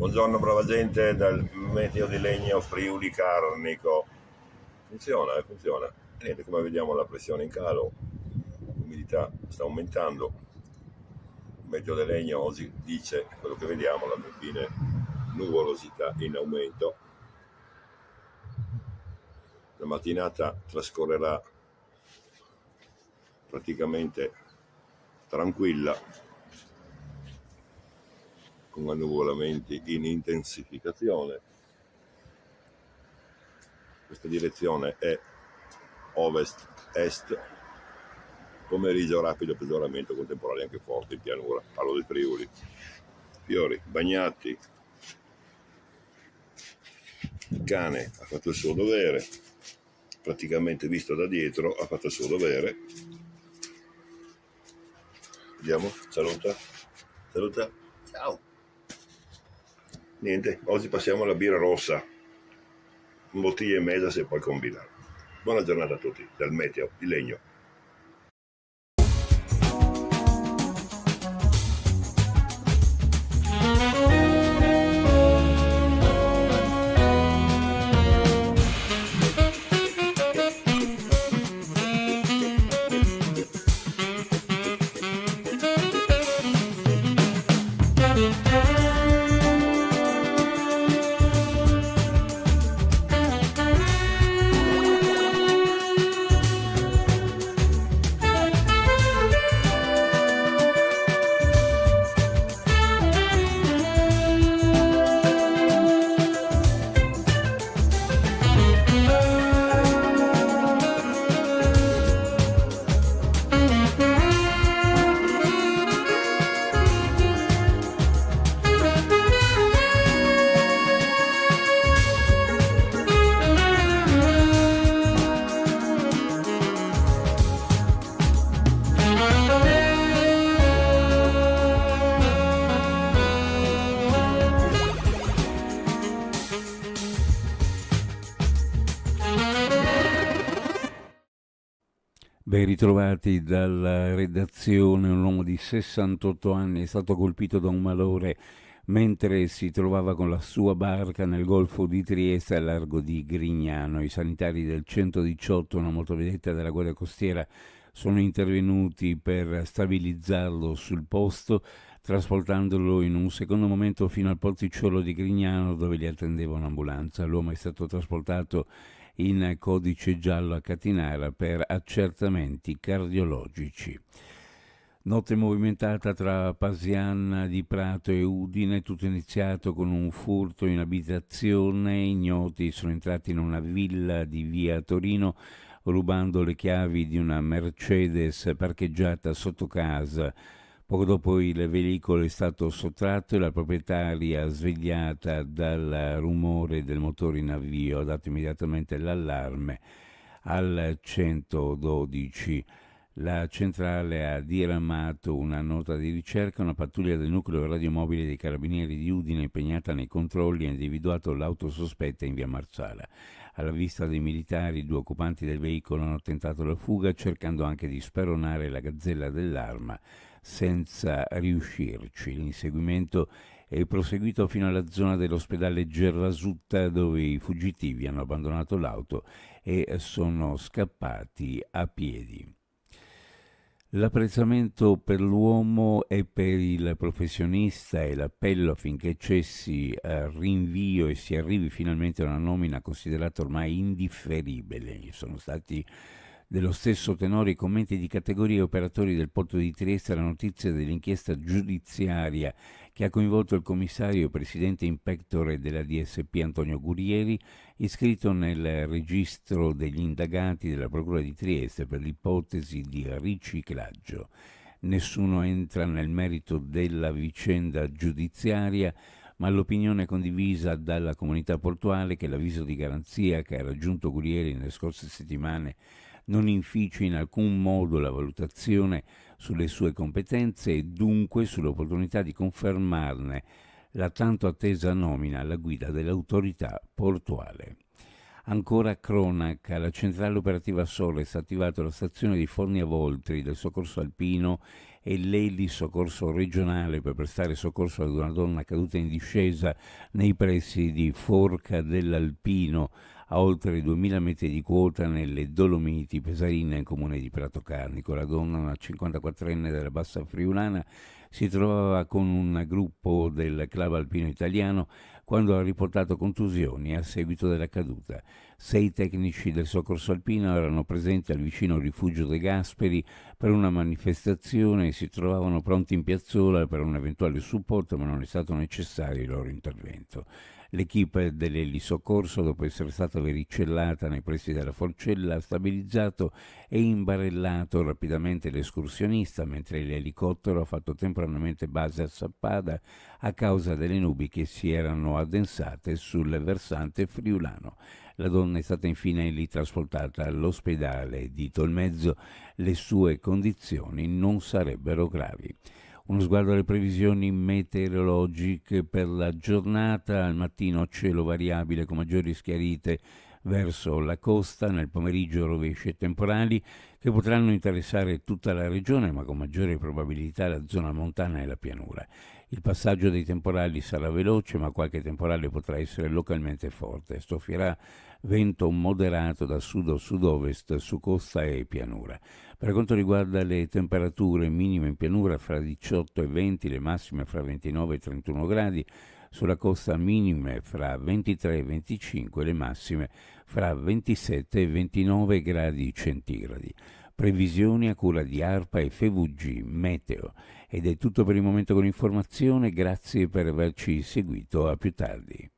Buongiorno brava gente dal meteo di Legno Friuli Carnico. Funziona. E niente, come vediamo la pressione in calo, l'umidità sta aumentando. Il meteo di Legno oggi dice quello che vediamo, alla fine nuvolosità in aumento. La mattinata trascorrerà praticamente tranquilla, con annuvolamenti in intensificazione. Questa direzione è ovest-est, pomeriggio rapido peggioramento con temporali anche forti in pianura, parlo del Friuli. Fiori bagnati, il cane ha fatto il suo dovere, praticamente visto da dietro ha fatto il suo dovere. Vediamo, saluta, ciao. Niente, oggi passiamo alla birra rossa, un bottiglia e mezza se puoi combinare. Buona giornata a tutti, dal meteo di Legno. Ben ritrovati dalla redazione. Un uomo di 68 anni è stato colpito da un malore mentre si trovava con la sua barca nel golfo di Trieste al largo di Grignano. I sanitari del 118, una motovedetta della Guardia Costiera, sono intervenuti per stabilizzarlo sul posto, trasportandolo in un secondo momento fino al porticciolo di Grignano dove gli attendeva un'ambulanza. L'uomo è stato trasportato in codice giallo a Catinara per accertamenti cardiologici. Notte movimentata tra Pasiana di Prato e Udine, tutto iniziato con un furto in abitazione. Ignoti sono entrati in una villa di via Torino rubando le chiavi di una Mercedes parcheggiata sotto casa. Poco dopo il veicolo è stato sottratto e la proprietaria, svegliata dal rumore del motore in avvio, ha dato immediatamente l'allarme al 112. La centrale ha diramato una nota di ricerca. Una pattuglia del nucleo radiomobile dei Carabinieri di Udine, impegnata nei controlli, ha individuato l'auto sospetta in via Marsala. Alla vista dei militari, 2 occupanti del veicolo hanno tentato la fuga, cercando anche di speronare la gazzella dell'arma, senza riuscirci. L'inseguimento è proseguito fino alla zona dell'ospedale Gervasutta, dove i fuggitivi hanno abbandonato l'auto e sono scappati a piedi. L'apprezzamento per l'uomo e per il professionista e l'appello affinché cessi il rinvio e si arrivi finalmente a una nomina considerata ormai indifferibile. Sono stati dello stesso tenore i commenti di categorie e operatori del porto di Trieste alla notizia dell'inchiesta giudiziaria che ha coinvolto il commissario e presidente in pectore della DSP Antonio Gurieri, iscritto nel registro degli indagati della Procura di Trieste per l'ipotesi di riciclaggio. Nessuno entra nel merito della vicenda giudiziaria, ma l'opinione condivisa dalla comunità portuale che l'avviso di garanzia che ha raggiunto Gurieri nelle scorse settimane non inficia in alcun modo la valutazione sulle sue competenze e dunque sull'opportunità di confermarne la tanto attesa nomina alla guida dell'autorità portuale. Ancora cronaca, la centrale operativa Sores ha attivato la stazione di Forni a Voltri del soccorso alpino e l'Eli Soccorso Regionale per prestare soccorso ad una donna caduta in discesa nei pressi di Forca dell'Alpino, a oltre 2000 metri di quota nelle Dolomiti Pesarine, nel comune di Prato Carnico. La donna, una 54enne della Bassa Friulana, si trovava con un gruppo del club alpino italiano quando ha riportato contusioni a seguito della caduta. 6 tecnici del soccorso alpino erano presenti al vicino rifugio De Gasperi per una manifestazione e si trovavano pronti in piazzola per un eventuale supporto, ma non è stato necessario il loro intervento. L'equipe dell'Eli Soccorso, dopo essere stata vericellata nei pressi della Forcella, ha stabilizzato e imbarellato rapidamente l'escursionista, mentre l'elicottero ha fatto temporaneamente base a Sappada a causa delle nubi che si erano addensate sul versante friulano. La donna è stata infine lì trasportata all'ospedale di Tolmezzo. Le sue condizioni non sarebbero gravi. Uno sguardo alle previsioni meteorologiche per la giornata: al mattino cielo variabile con maggiori schiarite verso la costa, nel pomeriggio rovesci e temporali che potranno interessare tutta la regione, ma con maggiore probabilità la zona montana e la pianura. Il passaggio dei temporali sarà veloce, ma qualche temporale potrà essere localmente forte. Soffierà vento moderato da sud o sud-ovest su costa e pianura. Per quanto riguarda le temperature, minime in pianura fra 18 e 20, le massime fra 29 e 31 gradi, sulla costa minime fra 23 e 25, le massime fra 27 e 29 gradi centigradi. Previsioni a cura di ARPA e FVG Meteo. Ed è tutto per il momento con l'informazione, grazie per averci seguito, a più tardi.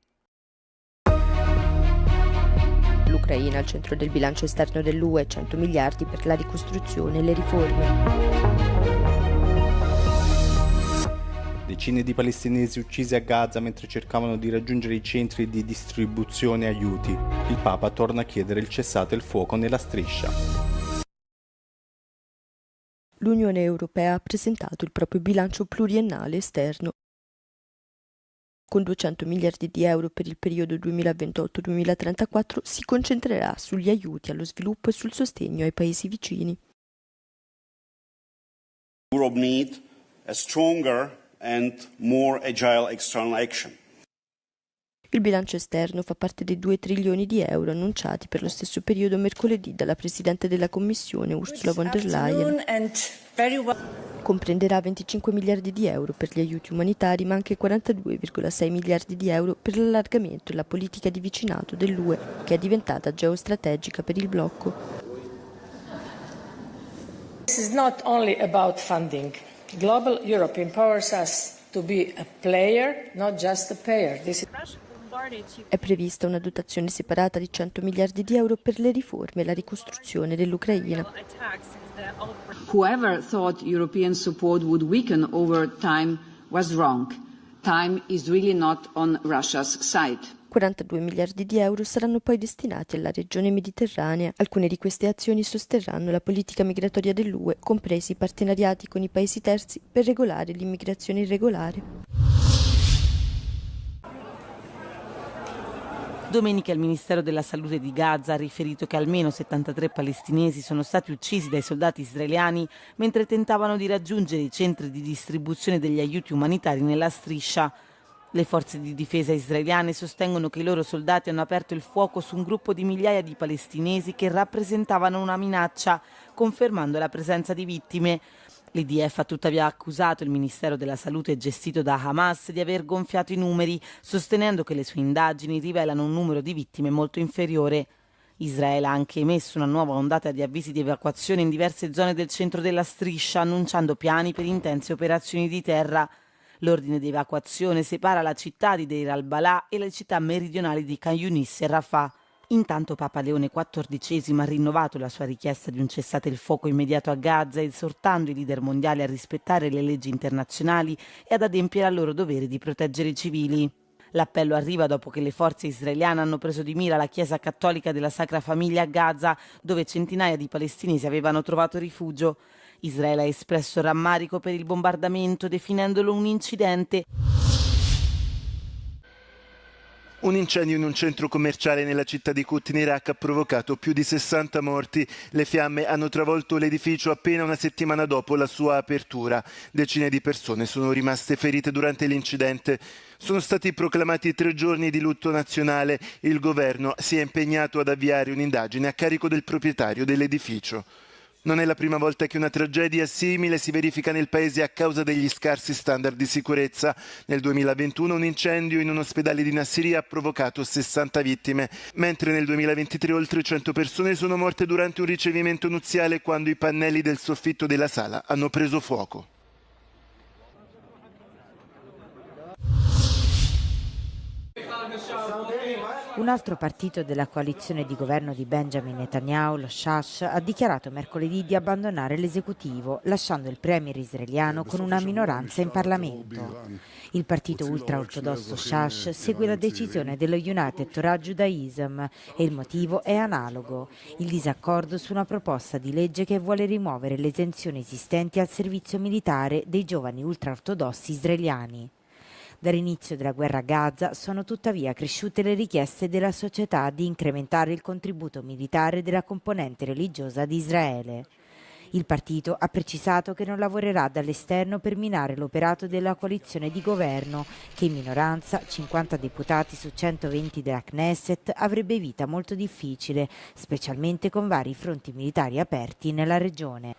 L'Ucraina al centro del bilancio esterno dell'UE, 100 miliardi per la ricostruzione e le riforme. Decine di palestinesi uccisi a Gaza mentre cercavano di raggiungere i centri di distribuzione aiuti. Il Papa torna a chiedere il cessate il fuoco nella striscia. L'Unione Europea ha presentato il proprio bilancio pluriennale esterno. Con 200 miliardi di euro per il periodo 2028-2034 si concentrerà sugli aiuti allo sviluppo e sul sostegno ai paesi vicini. Europe needs a stronger and more agile external action. Il bilancio esterno fa parte dei 2 trilioni di euro annunciati per lo stesso periodo mercoledì dalla Presidente della Commissione Ursula von der Leyen. Comprenderà 25 miliardi di euro per gli aiuti umanitari, ma anche 42,6 miliardi di euro per l'allargamento e la politica di vicinato dell'UE, che è diventata geostrategica per il blocco. This is not only about funding. Global Europe empowers us to be a player, not just a payer. È prevista una dotazione separata di 100 miliardi di euro per le riforme e la ricostruzione dell'Ucraina. Whoever thought European support would weaken over time was wrong. Time is really not on Russia's side. 42 miliardi di euro saranno poi destinati alla regione mediterranea. Alcune di queste azioni sosterranno la politica migratoria dell'UE, compresi i partenariati con i paesi terzi per regolare l'immigrazione irregolare. Domenica il Ministero della Salute di Gaza ha riferito che almeno 73 palestinesi sono stati uccisi dai soldati israeliani mentre tentavano di raggiungere i centri di distribuzione degli aiuti umanitari nella striscia. Le forze di difesa israeliane sostengono che i loro soldati hanno aperto il fuoco su un gruppo di migliaia di palestinesi che rappresentavano una minaccia, confermando la presenza di vittime. L'IDF ha tuttavia accusato il Ministero della Salute gestito da Hamas di aver gonfiato i numeri, sostenendo che le sue indagini rivelano un numero di vittime molto inferiore. Israele ha anche emesso una nuova ondata di avvisi di evacuazione in diverse zone del centro della striscia, annunciando piani per intense operazioni di terra. L'ordine di evacuazione separa la città di Deir al-Balà e le città meridionali di Khan Yunis e Rafah. Intanto Papa Leone XIV ha rinnovato la sua richiesta di un cessate il fuoco immediato a Gaza, esortando i leader mondiali a rispettare le leggi internazionali e ad adempiere al loro dovere di proteggere i civili. L'appello arriva dopo che le forze israeliane hanno preso di mira la chiesa cattolica della Sacra Famiglia a Gaza, dove centinaia di palestinesi avevano trovato rifugio. Israele ha espresso rammarico per il bombardamento, definendolo un incidente. Un incendio in un centro commerciale nella città di Kut in Iraq ha provocato più di 60 morti. Le fiamme hanno travolto l'edificio appena una settimana dopo la sua apertura. Decine di persone sono rimaste ferite durante l'incidente. Sono stati proclamati 3 giorni di lutto nazionale. Il governo si è impegnato ad avviare un'indagine a carico del proprietario dell'edificio. Non è la prima volta che una tragedia simile si verifica nel paese a causa degli scarsi standard di sicurezza. Nel 2021 un incendio in un ospedale di Nassiriya ha provocato 60 vittime, mentre nel 2023 oltre 100 persone sono morte durante un ricevimento nuziale quando i pannelli del soffitto della sala hanno preso fuoco. Un altro partito della coalizione di governo di Benjamin Netanyahu, lo Shash, ha dichiarato mercoledì di abbandonare l'esecutivo, lasciando il premier israeliano con una minoranza in Parlamento. Il partito ultraortodosso Shash segue la decisione dello United Torah Judaism e il motivo è analogo: il disaccordo su una proposta di legge che vuole rimuovere le esenzioni esistenti al servizio militare dei giovani ultraortodossi israeliani. Dall'inizio della guerra a Gaza sono tuttavia cresciute le richieste della società di incrementare il contributo militare della componente religiosa di Israele. Il partito ha precisato che non lavorerà dall'esterno per minare l'operato della coalizione di governo, che in minoranza, 50 deputati su 120 della Knesset, avrebbe vita molto difficile, specialmente con vari fronti militari aperti nella regione.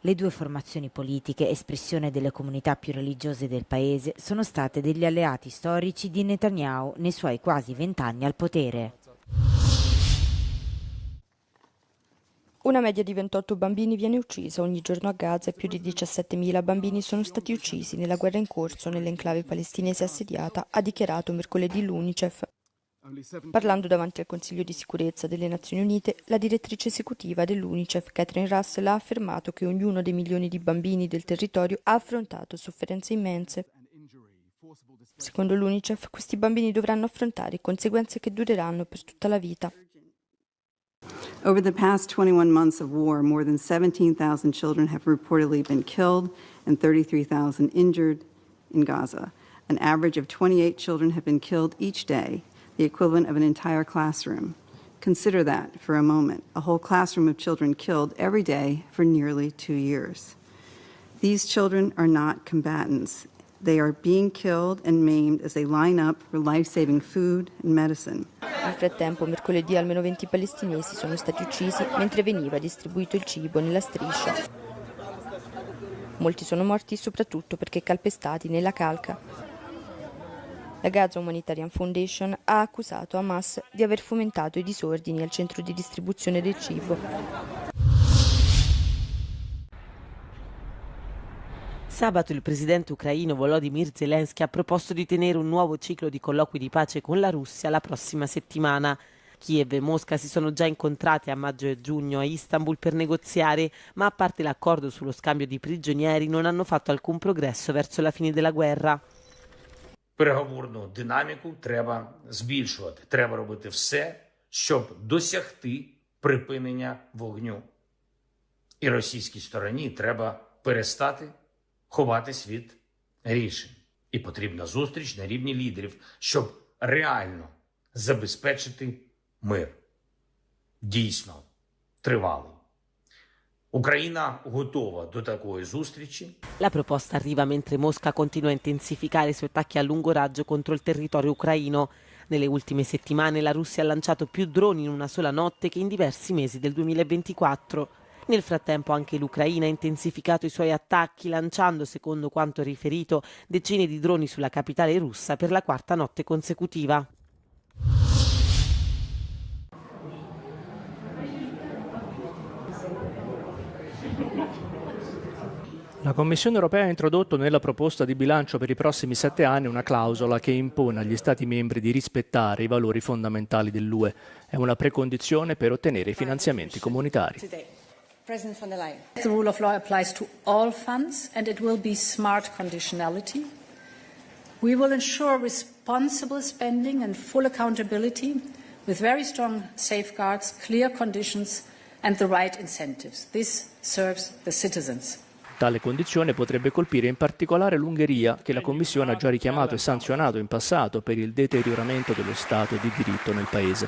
Le due formazioni politiche, espressione delle comunità più religiose del paese, sono state degli alleati storici di Netanyahu nei suoi quasi 20 anni al potere. Una media di 28 bambini viene uccisa ogni giorno a Gaza e più di 17.000 bambini sono stati uccisi nella guerra in corso nell'enclave palestinese assediata, ha dichiarato mercoledì l'UNICEF. Parlando davanti al Consiglio di sicurezza delle Nazioni Unite, la direttrice esecutiva dell'UNICEF, Catherine Russell, ha affermato che ognuno dei milioni di bambini del territorio ha affrontato sofferenze immense. Secondo l'UNICEF, questi bambini dovranno affrontare conseguenze che dureranno per tutta la vita. Over the past 21 months of war, more than 17,000 children have reportedly been killed and 33,000 injured in Gaza. An average of 28 children have been killed each day, the equivalent of an entire classroom. Consider that for a moment, a whole classroom of children killed every day for nearly 2 years. These children are not combatants. They are being killed and maimed as they line up for life-saving food and medicine. Nel frattempo, mercoledì almeno 20 palestinesi sono stati uccisi mentre veniva distribuito il cibo nella striscia. Molti sono morti soprattutto perché calpestati nella calca. La Gaza Humanitarian Foundation ha accusato Hamas di aver fomentato i disordini al centro di distribuzione del cibo. Sabato il presidente ucraino Volodymyr Zelensky ha proposto di tenere un nuovo ciclo di colloqui di pace con la Russia la prossima settimana. Kiev e Mosca si sono già incontrati a maggio e giugno a Istanbul per negoziare, ma a parte l'accordo sullo scambio di prigionieri non hanno fatto alcun progresso verso la fine della guerra. Переговорну динаміку треба збільшувати. Треба робити все, щоб досягти припинення вогню. І російській стороні треба перестати ховатись від рішень. І потрібна зустріч на рівні лідерів, щоб реально забезпечити мир. Дійсно, тривалий. Ucraina готова до такої зустрічі. La proposta arriva mentre Mosca continua a intensificare i suoi attacchi a lungo raggio contro il territorio ucraino. Nelle ultime settimane la Russia ha lanciato più droni in una sola notte che in diversi mesi del 2024. Nel frattempo anche l'Ucraina ha intensificato i suoi attacchi, lanciando, secondo quanto riferito, decine di droni sulla capitale russa per la 4ª notte consecutiva. La Commissione europea ha introdotto nella proposta di bilancio per i prossimi 7 anni una clausola che impone agli Stati membri di rispettare i valori fondamentali dell'UE. È una precondizione per ottenere i finanziamenti comunitari. President von der Leyen. The rule of law applies to all funds and it will be smart conditionality. We will ensure responsible spending and full accountability with very strong safeguards, clear conditions and the right incentives. This serves the citizens. Tale condizione potrebbe colpire in particolare l'Ungheria, che la Commissione ha già richiamato e sanzionato in passato per il deterioramento dello Stato di diritto nel paese.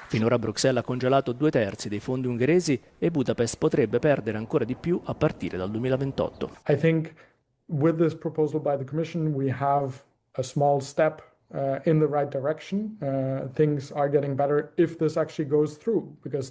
Finora Bruxelles ha congelato 2/3 dei fondi ungheresi e Budapest potrebbe perdere ancora di più a partire dal 2028. I think with this proposal by the Commission we have a small step in the right direction. Things are getting better if this actually goes through, because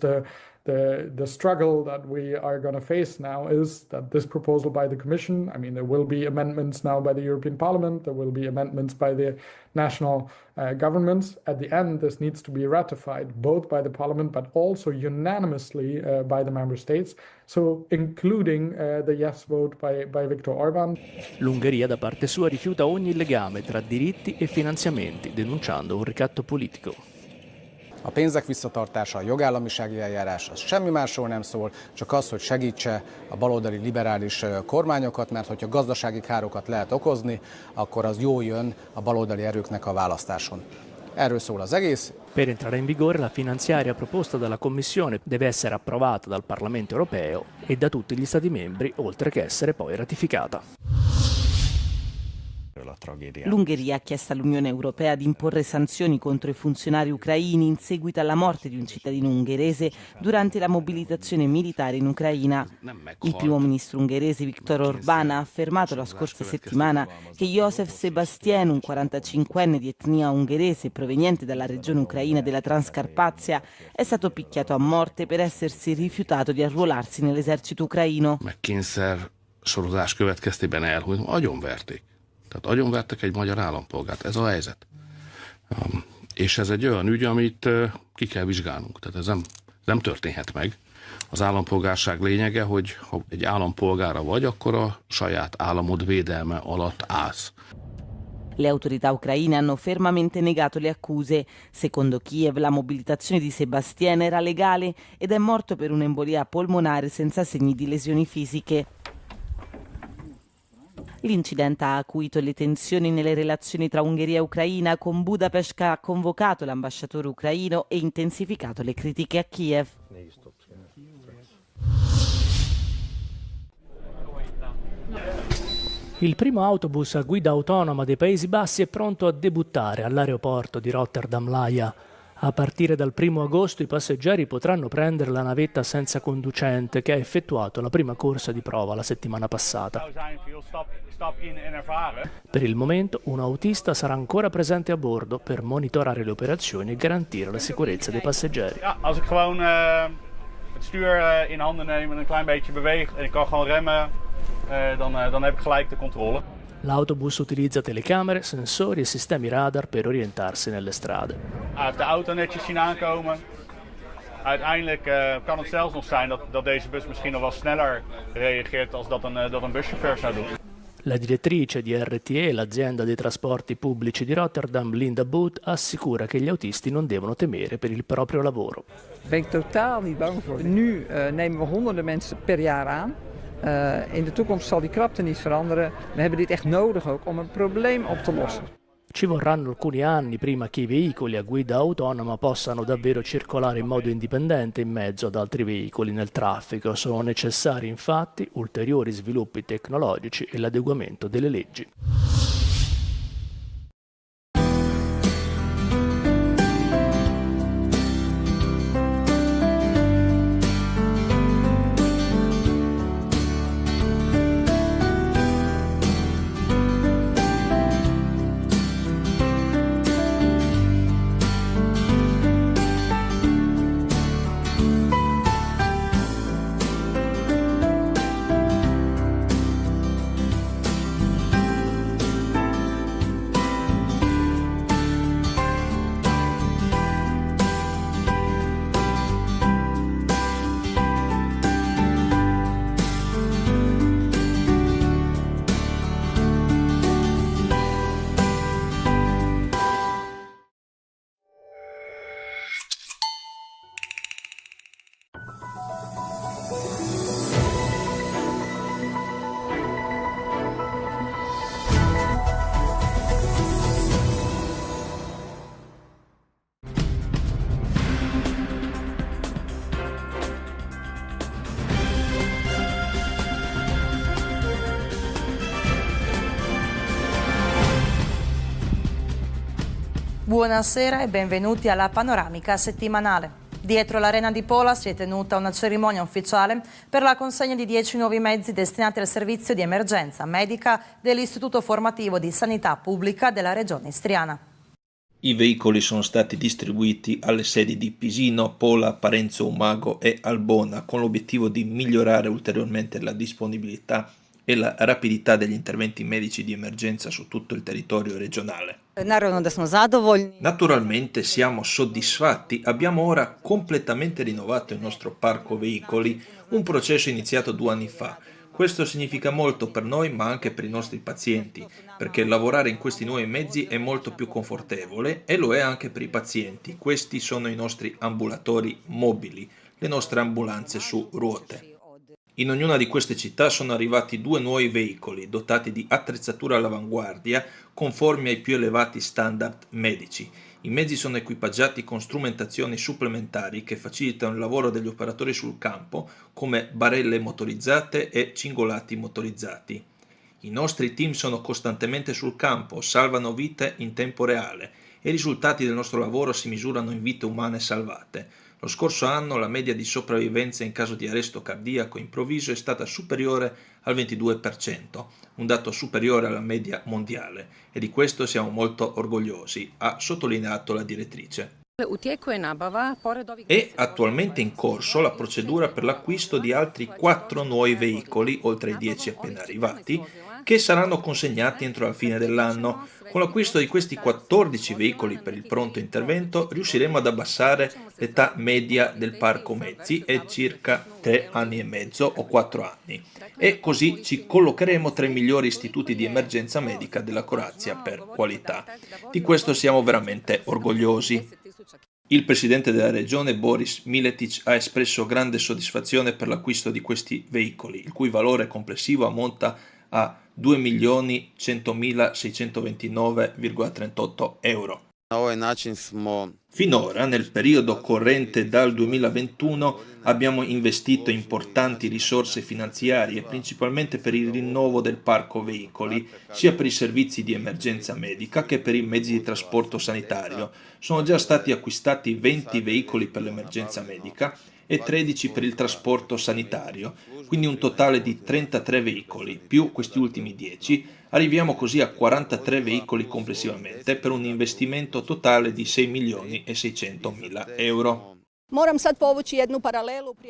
the struggle that we are going to face now is that this proposal by the Commission, I mean, there will be amendments now by the European Parliament, there will be amendments by the national governments. At the end, this needs to be ratified both by the Parliament but also unanimously by the Member States, so including the yes vote by Viktor Orban. L'Ungheria da parte sua rifiuta ogni legame tra diritti e finanziamenti, denunciando un ricatto politico. A pénzek visszatartása, a jogállamisági eljárás, az semmi másról nem szól, csak az, hogy segítse a baloldali liberális kormányokat, mert hogyha gazdasági károkat lehet okozni, akkor az jól jön a baloldali erőknek a választáson. Erről szól az egész. Per entrare in vigore la finanziaria proposta dalla Commissione deve essere approvata dal Parlamento europeo e da tutti gli Stati membri, oltre che essere poi ratificata. L'Ungheria ha chiesto all'Unione Europea di imporre sanzioni contro i funzionari ucraini in seguito alla morte di un cittadino ungherese durante la mobilitazione militare in Ucraina. Il primo ministro ungherese Viktor Orban ha affermato la scorsa settimana che Josef Sebastian, un 45enne di etnia ungherese proveniente dalla regione ucraina della Transcarpazia, è stato picchiato a morte per essersi rifiutato di arruolarsi nell'esercito ucraino. Kényszer sorozás következtében elhunyt, agyonverték. Tehát agyonvertek egy magyar állampolgárt, ez a helyzet. És ez egy olyan ügy, amit ki kell vizsgálnunk. Tehát ez nem történhet meg. Az állampolgárság lényege, hogy ha egy állampolgára vagy, akkor a saját államod védelme alatt állsz. Le autorità ucraine hanno fermamente negato le accuse. Secondo Kiev, la mobilitazione di Sebastian era legale ed è morto per un'embolia polmonare senza segni di lesioni fisiche. L'incidente ha acuito le tensioni nelle relazioni tra Ungheria e Ucraina, con Budapest che ha convocato l'ambasciatore ucraino e intensificato le critiche a Kiev. Il primo autobus a guida autonoma dei Paesi Bassi è pronto a debuttare all'aeroporto di Rotterdam-Laia. A partire dal 1 agosto i passeggeri potranno prendere la navetta senza conducente che ha effettuato la prima corsa di prova la settimana passata. Per il momento un autista sarà ancora presente a bordo per monitorare le operazioni e garantire la sicurezza dei passeggeri. Als ik gewoon het stuur in handen neem en een klein beetje beweeg en ik kan gewoon remmen, dan heb ik gelijk de controle. L'autobus utilizza telecamere, sensori e sistemi radar per orientarsi nelle strade. Hij heeft de auto netjes zien aankomen. Uiteindelijk kan het zelfs nog zijn dat deze bus misschien nog wel sneller reageert als dat een buschauffeur zou doen. La direttrice di RTE, l'azienda dei trasporti pubblici di Rotterdam, Linda Booth, assicura che gli autisti non devono temere per il proprio lavoro. Ben ik totaal niet bang voor. Nu nemen we honderden mensen per jaar aan. In de toekomst zal die krapte niet veranderen. We hebben dit echt nodig ook om een probleem op te lossen. Ci vorranno alcuni anni prima che i veicoli a guida autonoma possano davvero circolare in modo indipendente in mezzo ad altri veicoli nel traffico. Sono necessari infatti ulteriori sviluppi tecnologici e l'adeguamento delle leggi. Buonasera e benvenuti alla panoramica settimanale. Dietro l'Arena di Pola si è tenuta una cerimonia ufficiale per la consegna di 10 nuovi mezzi destinati al servizio di emergenza medica dell'Istituto Formativo di Sanità Pubblica della Regione Istriana. I veicoli sono stati distribuiti alle sedi di Pisino, Pola, Parenzo Umago e Albona con l'obiettivo di migliorare ulteriormente la disponibilità e la rapidità degli interventi medici di emergenza su tutto il territorio regionale. Naturalmente siamo soddisfatti, abbiamo ora completamente rinnovato il nostro parco veicoli, un processo iniziato 2 anni fa. Questo significa molto per noi ma anche per i nostri pazienti, perché lavorare in questi nuovi mezzi è molto più confortevole e lo è anche per i pazienti. Questi sono i nostri ambulatori mobili, le nostre ambulanze su ruote. In ognuna di queste città sono arrivati 2 nuovi veicoli dotati di attrezzatura all'avanguardia conformi ai più elevati standard medici. I mezzi sono equipaggiati con strumentazioni supplementari che facilitano il lavoro degli operatori sul campo, come barelle motorizzate e cingolati motorizzati. I nostri team sono costantemente sul campo, salvano vite in tempo reale e i risultati del nostro lavoro si misurano in vite umane salvate. Lo scorso anno la media di sopravvivenza in caso di arresto cardiaco improvviso è stata superiore al 22%, un dato superiore alla media mondiale, e di questo siamo molto orgogliosi, ha sottolineato la direttrice. È attualmente in corso la procedura per l'acquisto di altri 4 nuovi veicoli, oltre ai 10 appena arrivati, che saranno consegnati entro la fine dell'anno. Con l'acquisto di questi 14 veicoli per il pronto intervento riusciremo ad abbassare l'età media del parco mezzi è circa 3 anni e mezzo o 4 anni e così ci collocheremo tra i migliori istituti di emergenza medica della Croazia per qualità. Di questo siamo veramente orgogliosi. Il presidente della regione Boris Miletic ha espresso grande soddisfazione per l'acquisto di questi veicoli, il cui valore complessivo ammonta a 2.100.629,38 euro. Finora, nel periodo corrente dal 2021, abbiamo investito importanti risorse finanziarie, principalmente per il rinnovo del parco veicoli, sia per i servizi di emergenza medica che per i mezzi di trasporto sanitario. Sono già stati acquistati 20 veicoli per l'emergenza medica e 13 per il trasporto sanitario, quindi un totale di 33 veicoli, più questi ultimi 10, arriviamo così a 43 veicoli complessivamente per un investimento totale di 6.600.000 euro.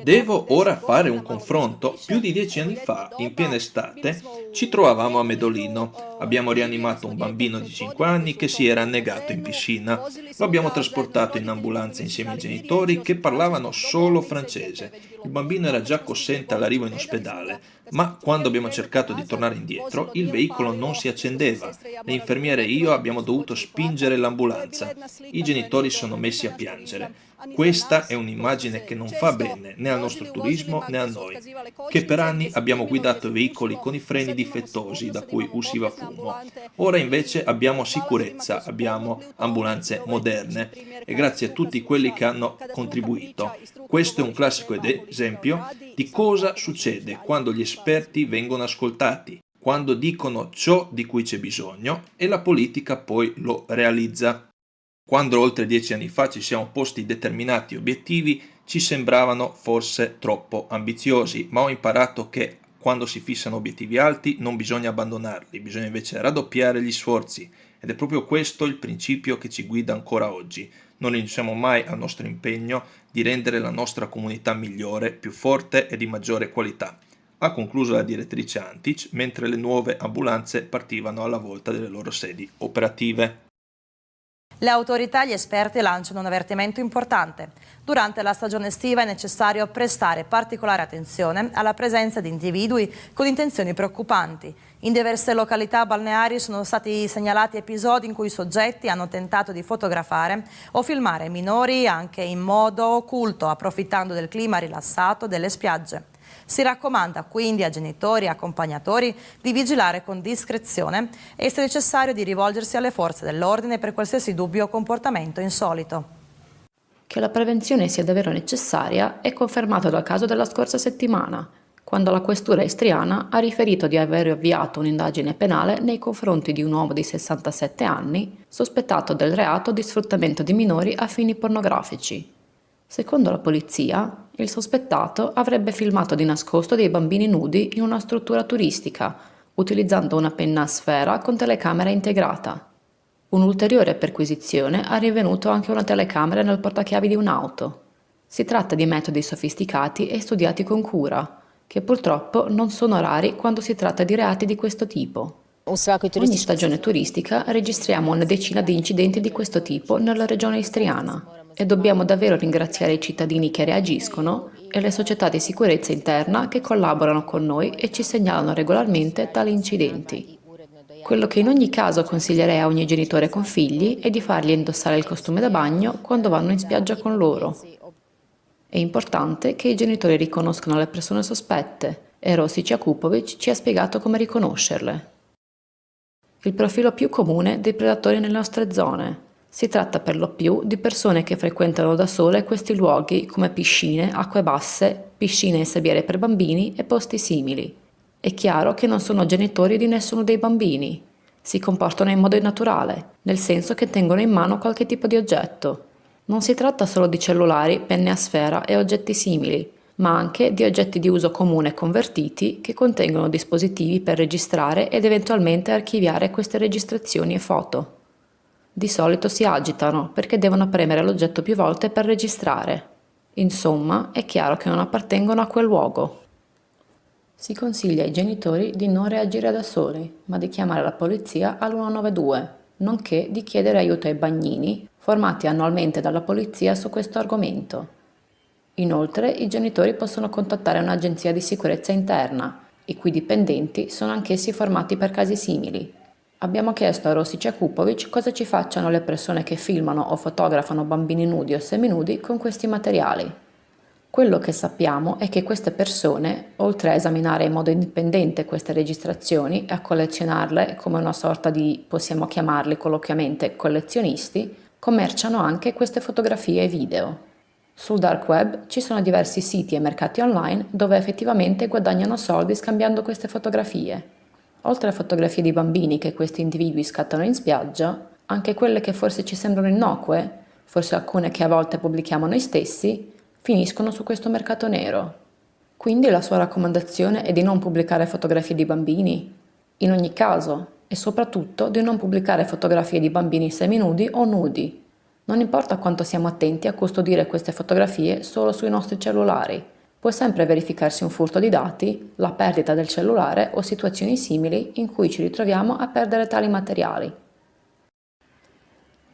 Devo ora fare un confronto. Più di 10 anni fa, in piena estate, ci trovavamo a Medolino. Abbiamo rianimato un bambino di 5 anni che si era annegato in piscina. Lo abbiamo trasportato in ambulanza insieme ai genitori che parlavano solo francese. Il bambino era già cosciente all'arrivo in ospedale, ma quando abbiamo cercato di tornare indietro, il veicolo non si accendeva. Le infermiere e io abbiamo dovuto spingere l'ambulanza. I genitori sono messi a piangere. Questa è un'immagine che non fa bene né al nostro turismo né a noi, che per anni abbiamo guidato veicoli con i freni difettosi da cui usciva fumo. Ora invece abbiamo sicurezza, abbiamo ambulanze moderne e grazie a tutti quelli che hanno contribuito. Questo è un classico esempio di cosa succede quando gli esperti vengono ascoltati, quando dicono ciò di cui c'è bisogno e la politica poi lo realizza. Quando oltre 10 anni fa ci siamo posti determinati obiettivi, ci sembravano forse troppo ambiziosi, ma ho imparato che quando si fissano obiettivi alti non bisogna abbandonarli, bisogna invece raddoppiare gli sforzi ed è proprio questo il principio che ci guida ancora oggi. Non rinunciamo mai al nostro impegno di rendere la nostra comunità migliore, più forte e di maggiore qualità. Ha concluso la direttrice Antic mentre le nuove ambulanze partivano alla volta delle loro sedi operative. Le autorità e gli esperti lanciano un avvertimento importante. Durante la stagione estiva è necessario prestare particolare attenzione alla presenza di individui con intenzioni preoccupanti. In diverse località balneari sono stati segnalati episodi in cui soggetti hanno tentato di fotografare o filmare minori anche in modo occulto, approfittando del clima rilassato delle spiagge. Si raccomanda quindi a genitori e accompagnatori di vigilare con discrezione e se necessario di rivolgersi alle forze dell'ordine per qualsiasi dubbio o comportamento insolito. Che la prevenzione sia davvero necessaria è confermato dal caso della scorsa settimana, quando la questura istriana ha riferito di aver avviato un'indagine penale nei confronti di un uomo di 67 anni sospettato del reato di sfruttamento di minori a fini pornografici. Secondo la polizia, il sospettato avrebbe filmato di nascosto dei bambini nudi in una struttura turistica, utilizzando una penna a sfera con telecamera integrata. Un'ulteriore perquisizione ha rivenuto anche una telecamera nel portachiavi di un'auto. Si tratta di metodi sofisticati e studiati con cura, che purtroppo non sono rari quando si tratta di reati di questo tipo. Ogni stagione turistica registriamo una decina di incidenti di questo tipo nella regione istriana e dobbiamo davvero ringraziare i cittadini che reagiscono e le società di sicurezza interna che collaborano con noi e ci segnalano regolarmente tali incidenti. Quello che in ogni caso consiglierei a ogni genitore con figli è di fargli indossare il costume da bagno quando vanno in spiaggia con loro. È importante che i genitori riconoscano le persone sospette e Rosić Jakupović ci ha spiegato come riconoscerle. Il profilo più comune dei predatori nelle nostre zone. Si tratta per lo più di persone che frequentano da sole questi luoghi come piscine, acque basse, piscine e sabbiere per bambini e posti simili. È chiaro che non sono genitori di nessuno dei bambini. Si comportano in modo innaturale, nel senso che tengono in mano qualche tipo di oggetto. Non si tratta solo di cellulari, penne a sfera e oggetti simili, ma anche di oggetti di uso comune convertiti che contengono dispositivi per registrare ed eventualmente archiviare queste registrazioni e foto. Di solito si agitano perché devono premere l'oggetto più volte per registrare. Insomma, è chiaro che non appartengono a quel luogo. Si consiglia ai genitori di non reagire da soli, ma di chiamare la polizia all'192, nonché di chiedere aiuto ai bagnini, formati annualmente dalla polizia su questo argomento. Inoltre, i genitori possono contattare un'agenzia di sicurezza interna, i cui dipendenti sono anch'essi formati per casi simili. Abbiamo chiesto a Rosić Jakupović cosa ci facciano le persone che filmano o fotografano bambini nudi o seminudi con questi materiali. Quello che sappiamo è che queste persone, oltre a esaminare in modo indipendente queste registrazioni e a collezionarle come una sorta di, possiamo chiamarli colloquiamente, collezionisti, commerciano anche queste fotografie e video. Sul dark web ci sono diversi siti e mercati online dove effettivamente guadagnano soldi scambiando queste fotografie. Oltre a fotografie di bambini che questi individui scattano in spiaggia, anche quelle che forse ci sembrano innocue, forse alcune che a volte pubblichiamo noi stessi, finiscono su questo mercato nero. Quindi la sua raccomandazione è di non pubblicare fotografie di bambini, in ogni caso, e soprattutto di non pubblicare fotografie di bambini seminudi o nudi. Non importa quanto siamo attenti a custodire queste fotografie solo sui nostri cellulari, può sempre verificarsi un furto di dati, la perdita del cellulare o situazioni simili in cui ci ritroviamo a perdere tali materiali.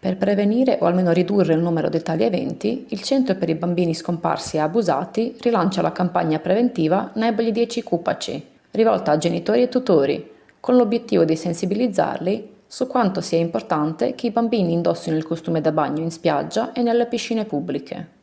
Per prevenire o almeno ridurre il numero di tali eventi, il Centro per i bambini scomparsi e abusati rilancia la campagna preventiva Najbolji dječji kupaći, rivolta a genitori e tutori, con l'obiettivo di sensibilizzarli su quanto sia importante che i bambini indossino il costume da bagno in spiaggia e nelle piscine pubbliche.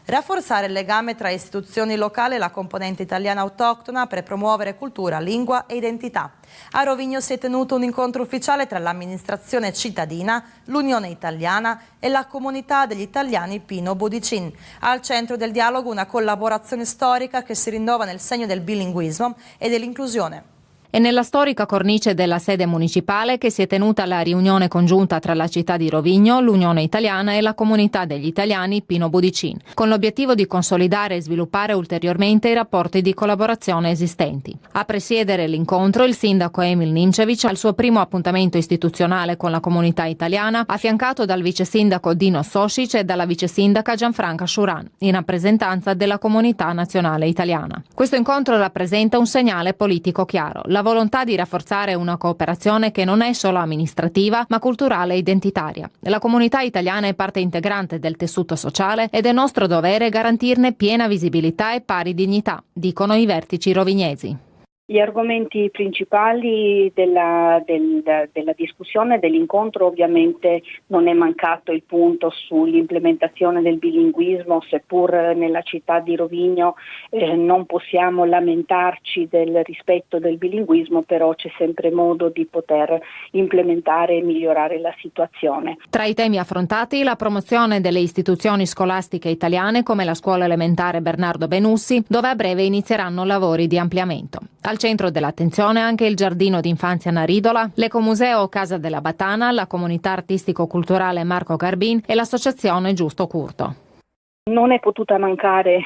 Rafforzare il legame tra istituzioni locali e la componente italiana autoctona per promuovere cultura, lingua e identità. A Rovigno si è tenuto un incontro ufficiale tra l'amministrazione cittadina, l'Unione Italiana e la comunità degli italiani Pino Budicin. Al centro del dialogo una collaborazione storica che si rinnova nel segno del bilinguismo e dell'inclusione. È nella storica cornice della sede municipale che si è tenuta la riunione congiunta tra la città di Rovigno, l'Unione Italiana e la comunità degli italiani Pino Budicin, con l'obiettivo di consolidare e sviluppare ulteriormente i rapporti di collaborazione esistenti. A presiedere l'incontro il sindaco Emil Nimčević al suo primo appuntamento istituzionale con la comunità italiana, affiancato dal vice sindaco Dino Sosic e dalla vice sindaca Gianfranca Sciuran, in rappresentanza della comunità nazionale italiana. Questo incontro rappresenta un segnale politico chiaro. La volontà di rafforzare una cooperazione che non è solo amministrativa, ma culturale e identitaria. La comunità italiana è parte integrante del tessuto sociale ed è nostro dovere garantirne piena visibilità e pari dignità, dicono i vertici rovignesi. Gli argomenti principali della discussione, dell'incontro, ovviamente non è mancato il punto sull'implementazione del bilinguismo, seppur nella città di Rovigno non possiamo lamentarci del rispetto del bilinguismo, però c'è sempre modo di poter implementare e migliorare la situazione. Tra i temi affrontati la promozione delle istituzioni scolastiche italiane come la scuola elementare Bernardo Benussi, dove a breve inizieranno lavori di ampliamento. Al centro dell'attenzione anche il giardino d'infanzia Naridola, l'ecomuseo Casa della Batana, la comunità artistico-culturale Marco Garbin e l'associazione Giusto Curto. Non è potuta mancare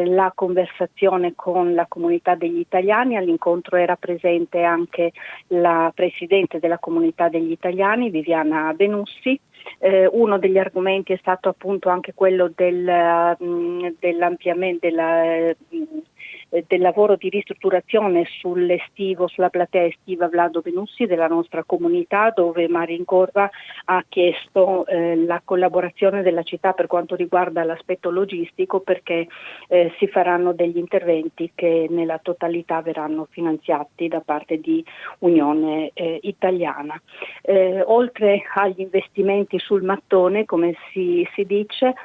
la conversazione con la comunità degli italiani. All'incontro era presente anche la presidente della comunità degli italiani, Viviana Benussi. Uno degli argomenti è stato appunto anche quello dell'ampliamento del lavoro di ristrutturazione sull'estivo, sulla platea estiva Vlado Benussi della nostra comunità, dove Marin Corva ha chiesto la collaborazione della città per quanto riguarda l'aspetto logistico, perché si faranno degli interventi che nella totalità verranno finanziati da parte di Unione Italiana. Oltre agli investimenti sul mattone, come si dice,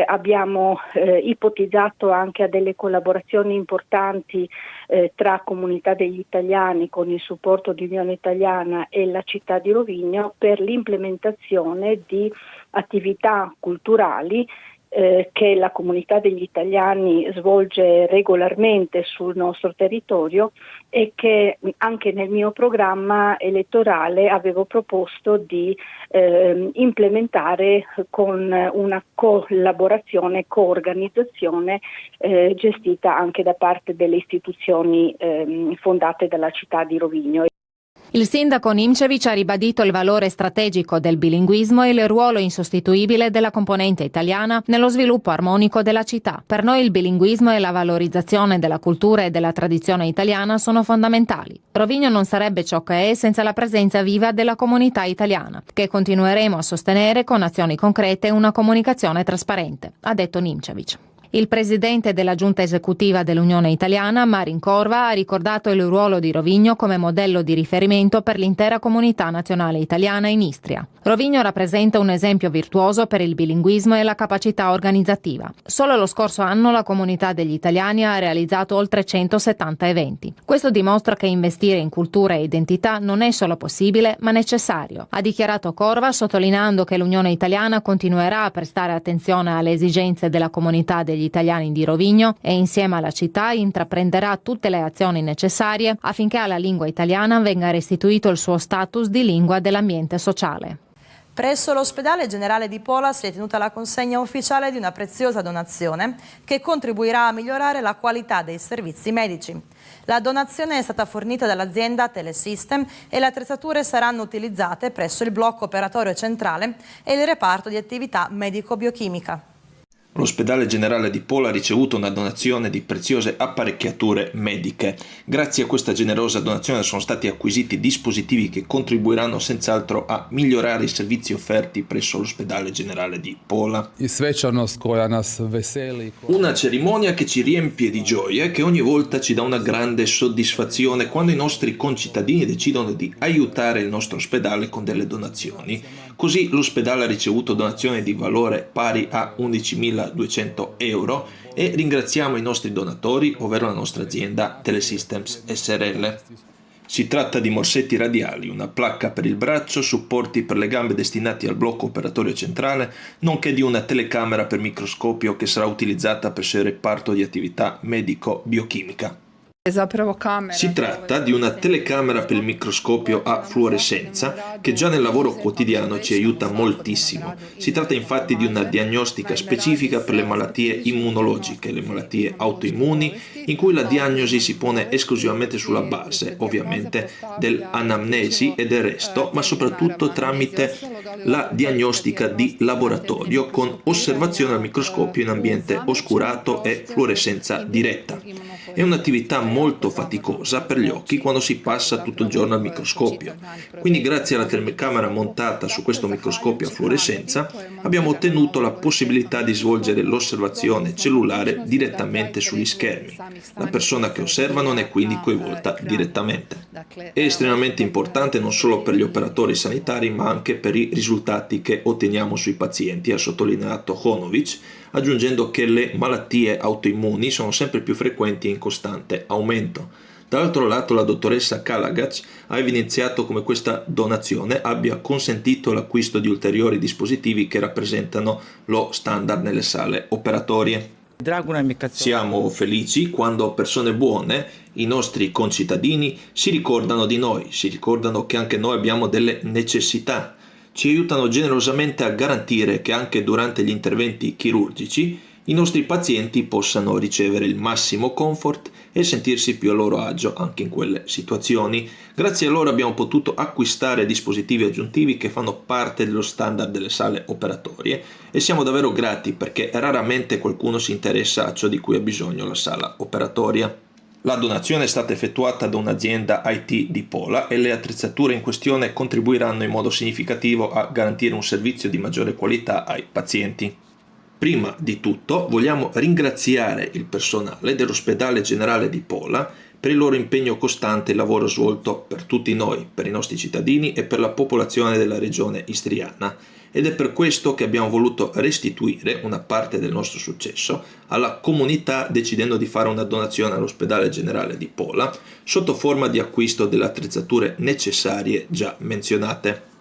abbiamo ipotizzato anche a delle collaborazioni importanti tra comunità degli italiani con il supporto di Unione Italiana e la città di Rovigno per l'implementazione di attività culturali che la comunità degli italiani svolge regolarmente sul nostro territorio e che anche nel mio programma elettorale avevo proposto di implementare con una collaborazione, coorganizzazione gestita anche da parte delle istituzioni fondate dalla città di Rovigno. Il sindaco Nimčević ha ribadito il valore strategico del bilinguismo e il ruolo insostituibile della componente italiana nello sviluppo armonico della città. Per noi il bilinguismo e la valorizzazione della cultura e della tradizione italiana sono fondamentali. Rovigno non sarebbe ciò che è senza la presenza viva della comunità italiana, che continueremo a sostenere con azioni concrete e una comunicazione trasparente, ha detto Nimčević. Il presidente della giunta esecutiva dell'Unione Italiana, Marin Corva, ha ricordato il ruolo di Rovigno come modello di riferimento per l'intera comunità nazionale italiana in Istria. Rovigno rappresenta un esempio virtuoso per il bilinguismo e la capacità organizzativa. Solo lo scorso anno la comunità degli italiani ha realizzato oltre 170 eventi. Questo dimostra che investire in cultura e identità non è solo possibile, ma necessario, ha dichiarato Corva, sottolineando che l'Unione Italiana continuerà a prestare attenzione alle esigenze della comunità degli italiani di Rovigno e insieme alla città intraprenderà tutte le azioni necessarie affinché alla lingua italiana venga restituito il suo status di lingua dell'ambiente sociale. Presso l'ospedale generale di Pola si è tenuta la consegna ufficiale di una preziosa donazione che contribuirà a migliorare la qualità dei servizi medici. La donazione è stata fornita dall'azienda Telesystem e le attrezzature saranno utilizzate presso il blocco operatorio centrale e il reparto di attività medico-biochimica. L'ospedale generale di Pola ha ricevuto una donazione di preziose apparecchiature mediche. Grazie a questa generosa donazione sono stati acquisiti dispositivi che contribuiranno senz'altro a migliorare i servizi offerti presso l'ospedale generale di Pola. Una cerimonia che ci riempie di gioia e che ogni volta ci dà una grande soddisfazione quando i nostri concittadini decidono di aiutare il nostro ospedale con delle donazioni. Così l'ospedale ha ricevuto donazioni di valore pari a 11.200 euro e ringraziamo i nostri donatori, ovvero la nostra azienda Telesystems SRL. Si tratta di morsetti radiali, una placca per il braccio, supporti per le gambe destinati al blocco operatorio centrale, nonché di una telecamera per microscopio che sarà utilizzata presso il reparto di attività medico-biochimica. Si tratta di una telecamera per il microscopio a fluorescenza che già nel lavoro quotidiano ci aiuta moltissimo. Si tratta infatti di una diagnostica specifica per le malattie immunologiche, le malattie autoimmuni, in cui la diagnosi si pone esclusivamente sulla base, ovviamente, dell'anamnesi e del resto, ma soprattutto tramite la diagnostica di laboratorio con osservazione al microscopio in ambiente oscurato e fluorescenza diretta. È un'attività molto faticosa per gli occhi quando si passa tutto il giorno al microscopio. Quindi grazie alla telecamera montata su questo microscopio a fluorescenza abbiamo ottenuto la possibilità di svolgere l'osservazione cellulare direttamente sugli schermi. La persona che osserva non è quindi coinvolta direttamente. È estremamente importante non solo per gli operatori sanitari ma anche per i risultati che otteniamo sui pazienti, ha sottolineato Honovic, aggiungendo che le malattie autoimmuni sono sempre più frequenti e in costante aumento. Dall'altro lato la dottoressa Kalagac ha evidenziato come questa donazione abbia consentito l'acquisto di ulteriori dispositivi che rappresentano lo standard nelle sale operatorie. Siamo felici quando persone buone, i nostri concittadini, si ricordano di noi, si ricordano che anche noi abbiamo delle necessità. Ci aiutano generosamente a garantire che anche durante gli interventi chirurgici i nostri pazienti possano ricevere il massimo comfort e sentirsi più a loro agio anche in quelle situazioni. Grazie a loro abbiamo potuto acquistare dispositivi aggiuntivi che fanno parte dello standard delle sale operatorie e siamo davvero grati perché raramente qualcuno si interessa a ciò di cui ha bisogno la sala operatoria. La donazione è stata effettuata da un'azienda IT di Pola e le attrezzature in questione contribuiranno in modo significativo a garantire un servizio di maggiore qualità ai pazienti. Prima di tutto vogliamo ringraziare il personale dell'Ospedale Generale di Pola per il loro impegno costante e il lavoro svolto per tutti noi, per i nostri cittadini e per la popolazione della regione istriana. Ed è per questo che abbiamo voluto restituire una parte del nostro successo alla comunità decidendo di fare una donazione all'Ospedale Generale di Pola sotto forma di acquisto delle attrezzature necessarie già menzionate.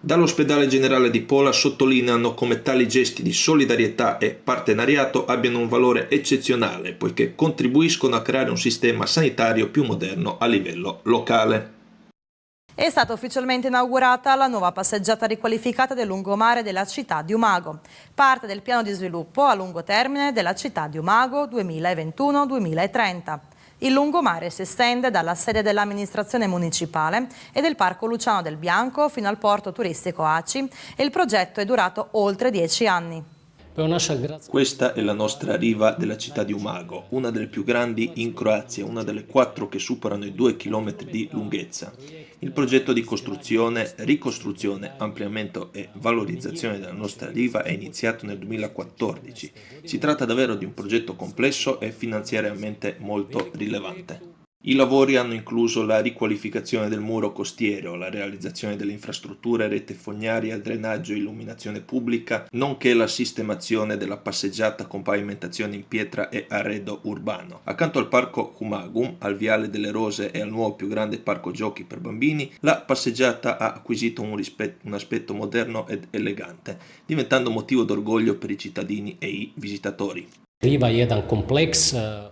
Dall'Ospedale Generale di Pola sottolineano come tali gesti di solidarietà e partenariato abbiano un valore eccezionale poiché contribuiscono a creare un sistema sanitario più moderno a livello locale. È stata ufficialmente inaugurata la nuova passeggiata riqualificata del lungomare della città di Umago, parte del piano di sviluppo a lungo termine della città di Umago 2021-2030. Il lungomare si estende dalla sede dell'amministrazione municipale e del Parco Luciano del Bianco fino al porto turistico Aci e il progetto è durato oltre 10 anni. Questa è la nostra riva della città di Umago, una delle più grandi in Croazia, una delle 4 che superano i 2 km di lunghezza. Il progetto di costruzione, ricostruzione, ampliamento e valorizzazione della nostra riva è iniziato nel 2014. Si tratta davvero di un progetto complesso e finanziariamente molto rilevante. I lavori hanno incluso la riqualificazione del muro costiero, la realizzazione delle infrastrutture, rete fognaria, drenaggio e illuminazione pubblica, nonché la sistemazione della passeggiata con pavimentazione in pietra e arredo urbano. Accanto al parco Umagum, al Viale delle Rose e al nuovo più grande parco giochi per bambini, la passeggiata ha acquisito un aspetto moderno ed elegante, diventando motivo d'orgoglio per i cittadini e i visitatori.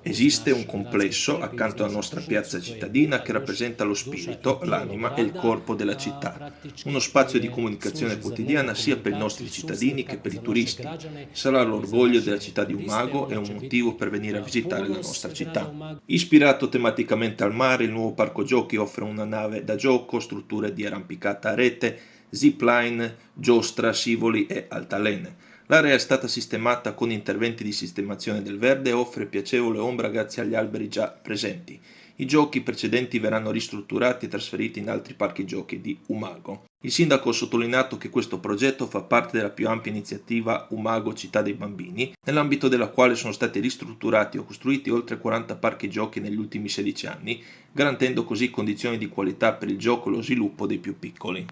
Esiste un complesso accanto alla nostra piazza cittadina che rappresenta lo spirito, l'anima e il corpo della città, uno spazio di comunicazione quotidiana sia per i nostri cittadini che per i turisti. Sarà l'orgoglio della città di Umago e un motivo per venire a visitare la nostra città. Ispirato tematicamente al mare, il nuovo parco giochi offre una nave da gioco, strutture di arrampicata a rete, zipline, giostra, scivoli e altalene. L'area è stata sistemata con interventi di sistemazione del verde e offre piacevole ombra grazie agli alberi già presenti. I giochi precedenti verranno ristrutturati e trasferiti in altri parchi giochi di Umago. Il sindaco ha sottolineato che questo progetto fa parte della più ampia iniziativa Umago Città dei Bambini, nell'ambito della quale sono stati ristrutturati o costruiti oltre 40 parchi giochi negli ultimi 16 anni, garantendo così condizioni di qualità per il gioco e lo sviluppo dei più piccoli.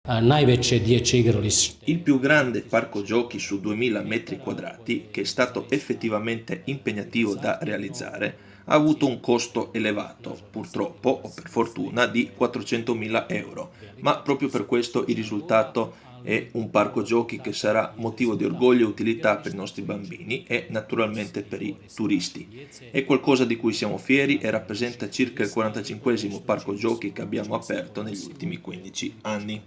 Il più grande parco giochi su 2000 metri quadrati, che è stato effettivamente impegnativo da realizzare, ha avuto un costo elevato, purtroppo o per fortuna, di 400.000 euro, ma proprio per questo il risultato è un parco giochi che sarà motivo di orgoglio e utilità per i nostri bambini e naturalmente per i turisti. È qualcosa di cui siamo fieri e rappresenta circa il 45esimo parco giochi che abbiamo aperto negli ultimi 15 anni.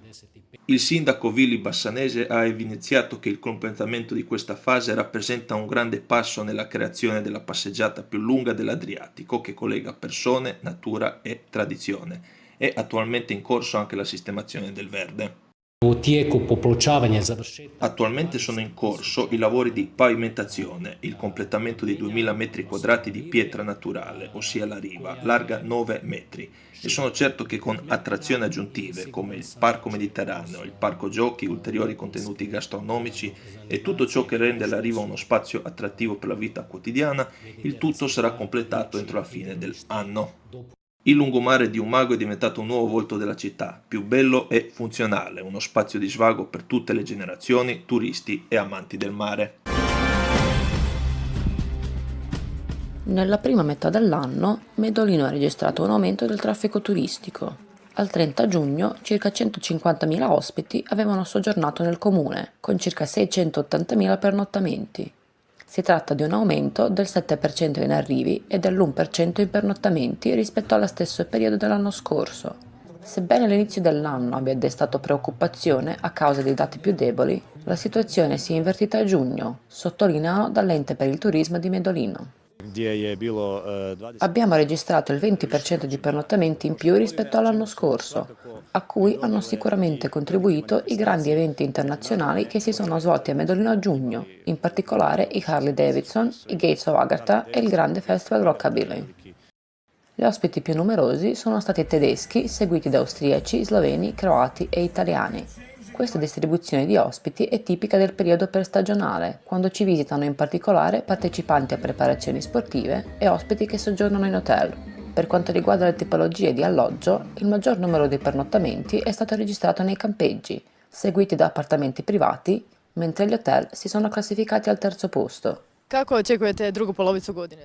Il sindaco Vili Bassanese ha evidenziato che il completamento di questa fase rappresenta un grande passo nella creazione della passeggiata più lunga dell'Adriatico che collega persone, natura e tradizione. È attualmente in corso anche la sistemazione del verde. Attualmente sono in corso i lavori di pavimentazione, il completamento di 2000 metri quadrati di pietra naturale, ossia la riva, larga 9 metri. E sono certo che con attrazioni aggiuntive come il parco mediterraneo, il parco giochi, ulteriori contenuti gastronomici e tutto ciò che rende la riva uno spazio attrattivo per la vita quotidiana, il tutto sarà completato entro la fine dell'anno. Il lungomare di Umago è diventato un nuovo volto della città, più bello e funzionale, uno spazio di svago per tutte le generazioni, turisti e amanti del mare. Nella prima metà dell'anno, Medolino ha registrato un aumento del traffico turistico. Al 30 giugno, circa 150.000 ospiti avevano soggiornato nel comune, con circa 680.000 pernottamenti. Si tratta di un aumento del 7% in arrivi e dell'1% in pernottamenti rispetto allo stesso periodo dell'anno scorso. Sebbene l'inizio dell'anno abbia destato preoccupazione a causa dei dati più deboli, la situazione si è invertita a giugno, sottolineano dall'Ente per il turismo di Medolino. Abbiamo registrato il 20% di pernottamenti in più rispetto all'anno scorso, a cui hanno sicuramente contribuito i grandi eventi internazionali che si sono svolti a Medolino a giugno, in particolare i Harley Davidson, i Gates of Agartha e il grande festival Rockabilly. Gli ospiti più numerosi sono stati tedeschi, seguiti da austriaci, sloveni, croati e italiani. Questa distribuzione di ospiti è tipica del periodo prestagionale, quando ci visitano in particolare partecipanti a preparazioni sportive e ospiti che soggiornano in hotel. Per quanto riguarda le tipologie di alloggio, il maggior numero di pernottamenti è stato registrato nei campeggi, seguiti da appartamenti privati, mentre gli hotel si sono classificati al terzo posto.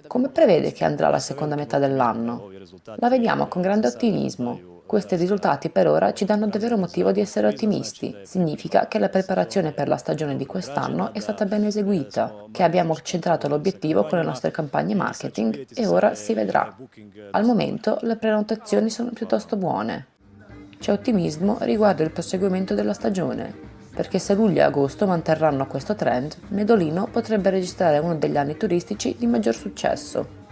Come prevede che andrà la seconda metà dell'anno? La vediamo con grande ottimismo. Questi risultati per ora ci danno davvero motivo di essere ottimisti. Significa che la preparazione per la stagione di quest'anno è stata ben eseguita, che abbiamo centrato l'obiettivo con le nostre campagne marketing e ora si vedrà. Al momento le prenotazioni sono piuttosto buone. C'è ottimismo riguardo il proseguimento della stagione, perché se luglio e agosto manterranno questo trend, Medolino potrebbe registrare uno degli anni turistici di maggior successo.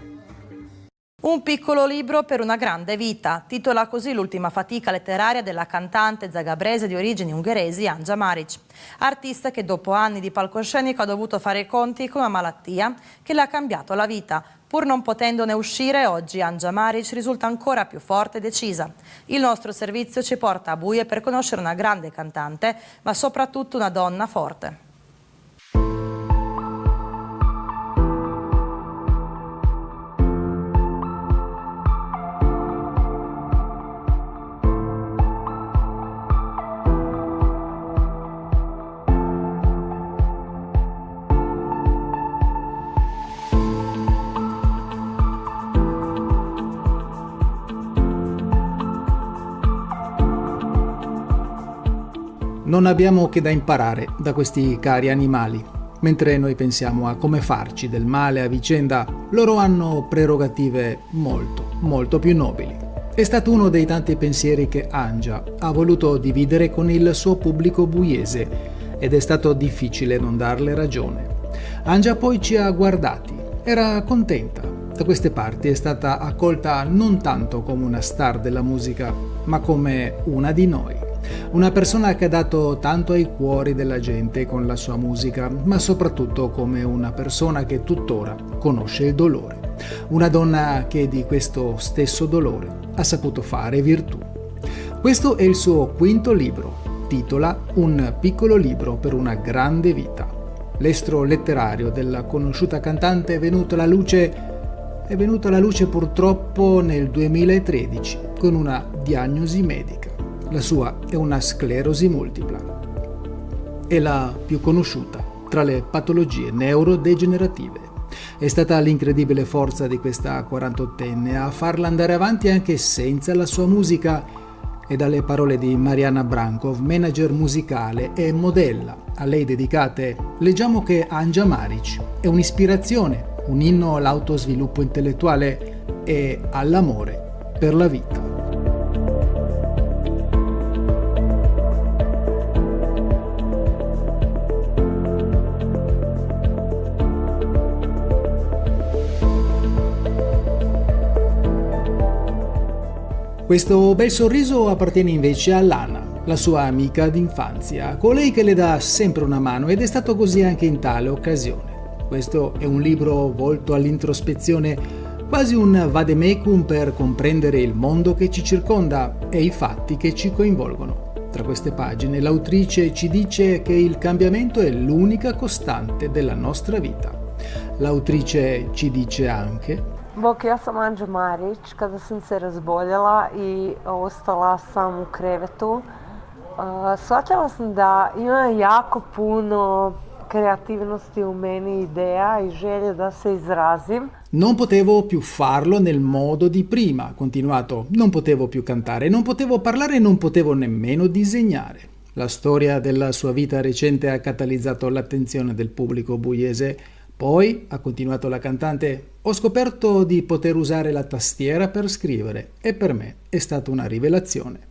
Un piccolo libro per una grande vita, titola così l'ultima fatica letteraria della cantante zagabrese di origini ungheresi Anja Maric, artista che dopo anni di palcoscenico ha dovuto fare i conti con una malattia che le ha cambiato la vita. Pur non potendone uscire, oggi Anja Maric risulta ancora più forte e decisa. Il nostro servizio ci porta a Buie per conoscere una grande cantante, ma soprattutto una donna forte. Non abbiamo che da imparare da questi cari animali. Mentre noi pensiamo a come farci del male a vicenda, loro hanno prerogative molto più nobili. È stato uno dei tanti pensieri che Anja ha voluto dividere con il suo pubblico buiese ed è stato difficile non darle ragione. Anja poi ci ha guardati, era contenta. Da queste parti è stata accolta non tanto come una star della musica, ma come una di noi. Una persona che ha dato tanto ai cuori della gente con la sua musica, ma soprattutto come una persona che tuttora conosce il dolore. Una donna che di questo stesso dolore ha saputo fare virtù. Questo è il suo quinto libro, titola Un piccolo libro per una grande vita. L'estro letterario della conosciuta cantante è venuto alla luce purtroppo nel 2013 con una diagnosi medica. La sua è una sclerosi multipla. È la più conosciuta tra le patologie neurodegenerative. È stata l'incredibile forza di questa 48enne a farla andare avanti anche senza la sua musica e dalle parole di Mariana Brankov, manager musicale e modella a lei dedicate, leggiamo che Anja Maric è un'ispirazione, un inno all'autosviluppo intellettuale e all'amore per la vita. Questo bel sorriso appartiene invece a Lana, la sua amica d'infanzia, colei che le dà sempre una mano, ed è stato così anche in tale occasione. Questo è un libro volto all'introspezione, quasi un vademecum per comprendere il mondo che ci circonda e i fatti che ci coinvolgono. Tra queste pagine l'autrice ci dice che il cambiamento è l'unica costante della nostra vita. L'autrice ci dice anche: Bok, ja sam Anđa Marić. Kada sam se razboljela i ostala sam u krevetu, shvatila sam da ima jako puno kreativnosti u meni, ideja i želje da se izrazim. Non potevo più farlo nel modo di prima, ha continuato. Non potevo più cantare, non potevo parlare, non potevo nemmeno disegnare. La storia della sua vita recente ha catalizzato l'attenzione del pubblico pugliese. Poi, ha continuato la cantante, ho scoperto di poter usare la tastiera per scrivere e per me è stata una rivelazione.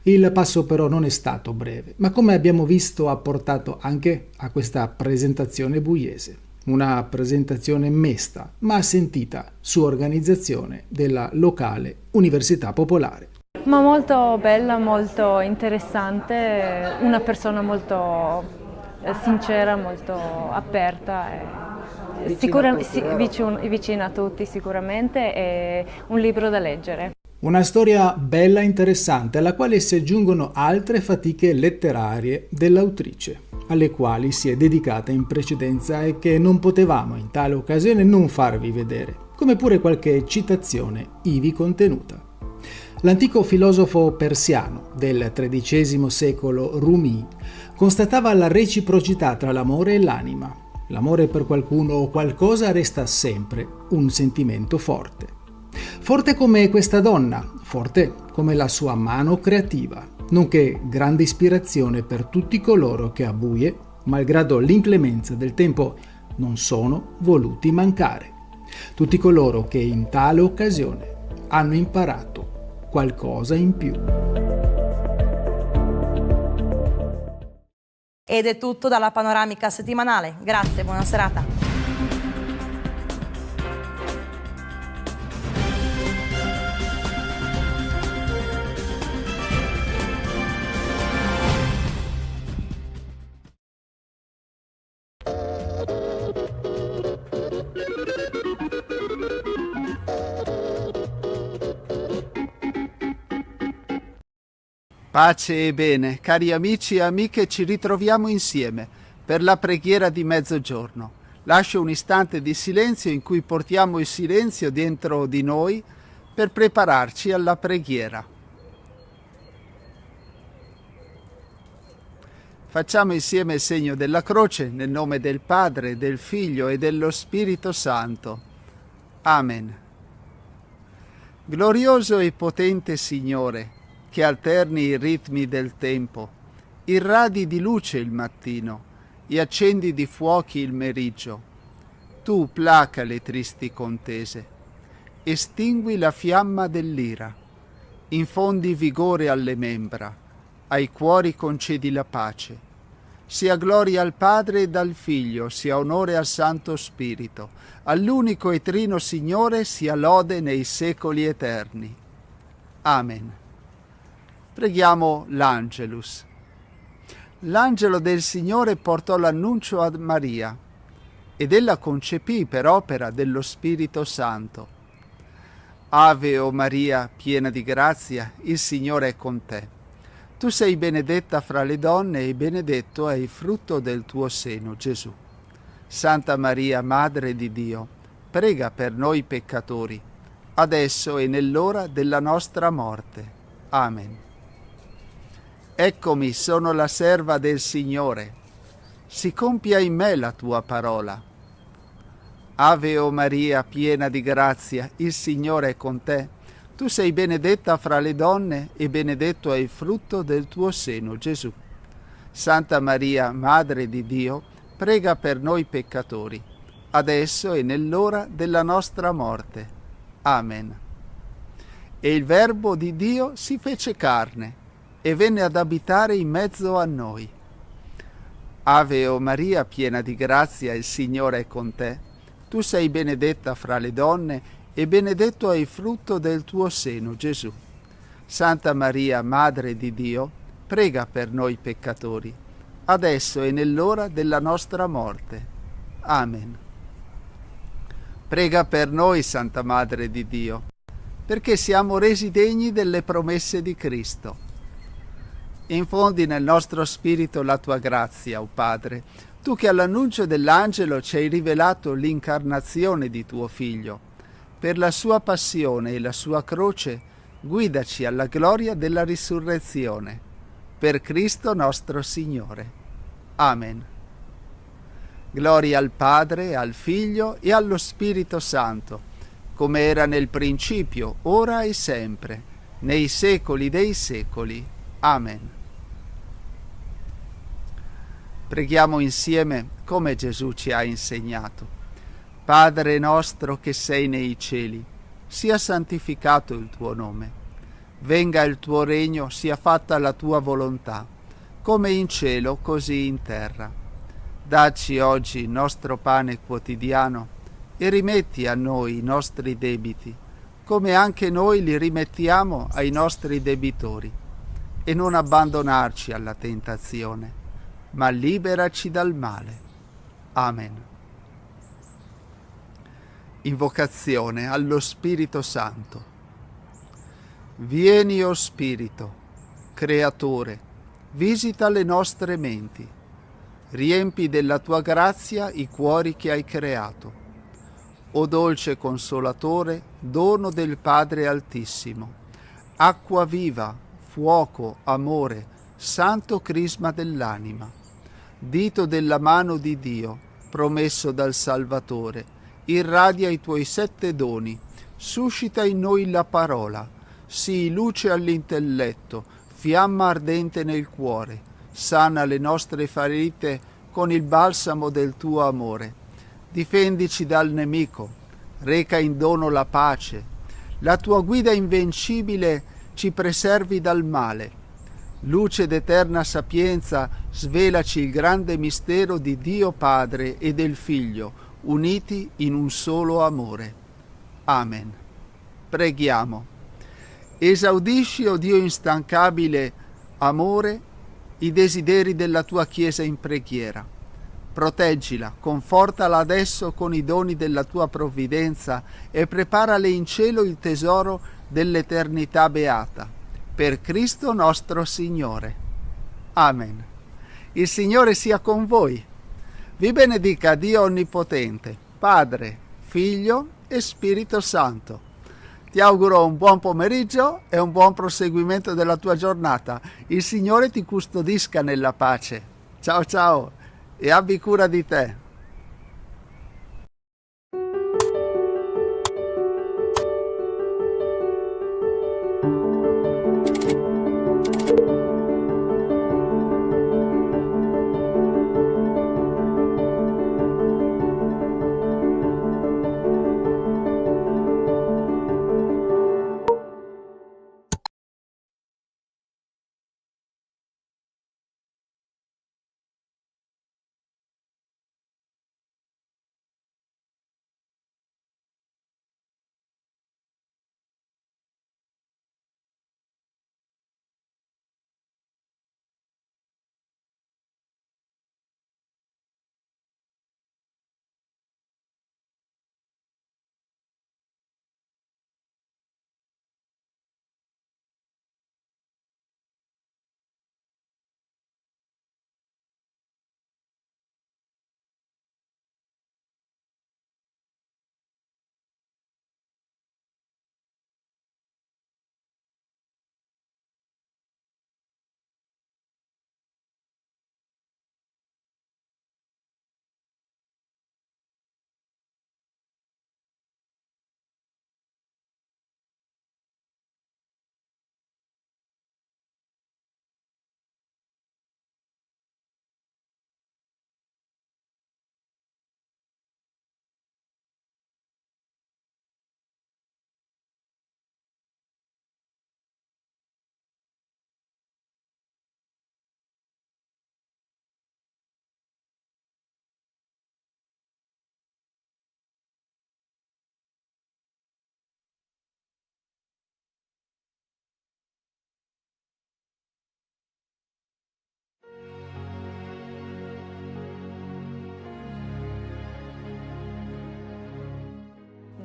Il passo però non è stato breve, ma come abbiamo visto ha portato anche a questa presentazione pugliese. Una presentazione mesta, ma sentita, su organizzazione della locale Università Popolare. Ma molto bella, molto interessante, una persona molto sincera, molto aperta. Vicina a tutti sicuramente, è un libro da leggere. Una storia bella e interessante alla quale si aggiungono altre fatiche letterarie dell'autrice, alle quali si è dedicata in precedenza e che non potevamo in tale occasione non farvi vedere, come pure qualche citazione ivi contenuta. L'antico filosofo persiano del XIII secolo, Rumi, constatava la reciprocità tra l'amore e l'anima. L'amore per qualcuno o qualcosa resta sempre un sentimento forte. Forte come questa donna, forte come la sua mano creativa, nonché grande ispirazione per tutti coloro che a buie, malgrado l'inclemenza del tempo, non sono voluti mancare. Tutti coloro che in tale occasione hanno imparato qualcosa in più. Ed è tutto dalla Panoramica settimanale. Grazie, buona serata. Pace e bene, cari amici e amiche, ci ritroviamo insieme per la preghiera di mezzogiorno. Lascio un istante di silenzio in cui portiamo il silenzio dentro di noi per prepararci alla preghiera. Facciamo insieme il segno della croce nel nome del Padre, del Figlio e dello Spirito Santo. Amen. Glorioso e potente Signore, che alterni i ritmi del tempo, irradi di luce il mattino e accendi di fuochi il meriggio. Tu placa le tristi contese, estingui la fiamma dell'ira, infondi vigore alle membra, ai cuori concedi la pace. Sia gloria al Padre ed al Figlio, sia onore al Santo Spirito, all'unico e trino Signore sia lode nei secoli eterni. Amen. Preghiamo l'Angelus. L'angelo del Signore portò l'annuncio a Maria ed ella concepì per opera dello Spirito Santo. Ave o Maria, piena di grazia, il Signore è con te. Tu sei benedetta fra le donne e benedetto è il frutto del tuo seno, Gesù. Santa Maria, Madre di Dio, prega per noi peccatori, adesso e nell'ora della nostra morte. Amen. Eccomi, sono la serva del Signore. Si compia in me la tua parola. Ave o Maria, piena di grazia, il Signore è con te. Tu sei benedetta fra le donne e benedetto è il frutto del tuo seno, Gesù. Santa Maria, Madre di Dio, prega per noi peccatori, adesso e nell'ora della nostra morte. Amen. E il Verbo di Dio si fece carne e venne ad abitare in mezzo a noi. Ave o Maria, piena di grazia, il Signore è con te. Tu sei benedetta fra le donne e benedetto è il frutto del tuo seno, Gesù. Santa Maria, Madre di Dio, prega per noi peccatori, adesso e nell'ora della nostra morte. Amen. Prega per noi, Santa Madre di Dio, perché siamo resi degni delle promesse di Cristo. Infondi nel nostro spirito la tua grazia, o Padre, tu che all'annuncio dell'angelo ci hai rivelato l'incarnazione di tuo Figlio. Per la sua passione e la sua croce, guidaci alla gloria della risurrezione. Per Cristo nostro Signore. Amen. Gloria al Padre, al Figlio e allo Spirito Santo, come era nel principio, ora e sempre, nei secoli dei secoli. Amen. Preghiamo insieme come Gesù ci ha insegnato. Padre nostro che sei nei cieli, sia santificato il tuo nome. Venga il tuo regno, sia fatta la tua volontà, come in cielo, così in terra. Dacci oggi il nostro pane quotidiano e rimetti a noi i nostri debiti, come anche noi li rimettiamo ai nostri debitori. E non abbandonarci alla tentazione, ma liberaci dal male. Amen. Invocazione allo Spirito Santo. Vieni, o Spirito, Creatore, visita le nostre menti, riempi della tua grazia i cuori che hai creato. O dolce Consolatore, dono del Padre Altissimo, acqua viva, fuoco, amore, santo crisma dell'anima, dito della mano di Dio, promesso dal Salvatore, irradia i tuoi 7 doni, suscita in noi la parola, sii luce all'intelletto, fiamma ardente nel cuore, sana le nostre ferite con il balsamo del tuo amore. Difendici dal nemico, reca in dono la pace, la tua guida invincibile ci preservi dal male. Luce d'eterna sapienza, svelaci il grande mistero di Dio Padre e del Figlio, uniti in un solo amore. Amen. Preghiamo. Esaudisci, o Dio instancabile amore, i desideri della tua Chiesa in preghiera. Proteggila, confortala adesso con i doni della tua provvidenza e preparale in cielo il tesoro dell'eternità beata. Per Cristo nostro Signore. Amen. Il Signore sia con voi. Vi benedica Dio Onnipotente, Padre, Figlio e Spirito Santo. Ti auguro un buon pomeriggio e un buon proseguimento della tua giornata. Il Signore ti custodisca nella pace. Ciao ciao e abbi cura di te.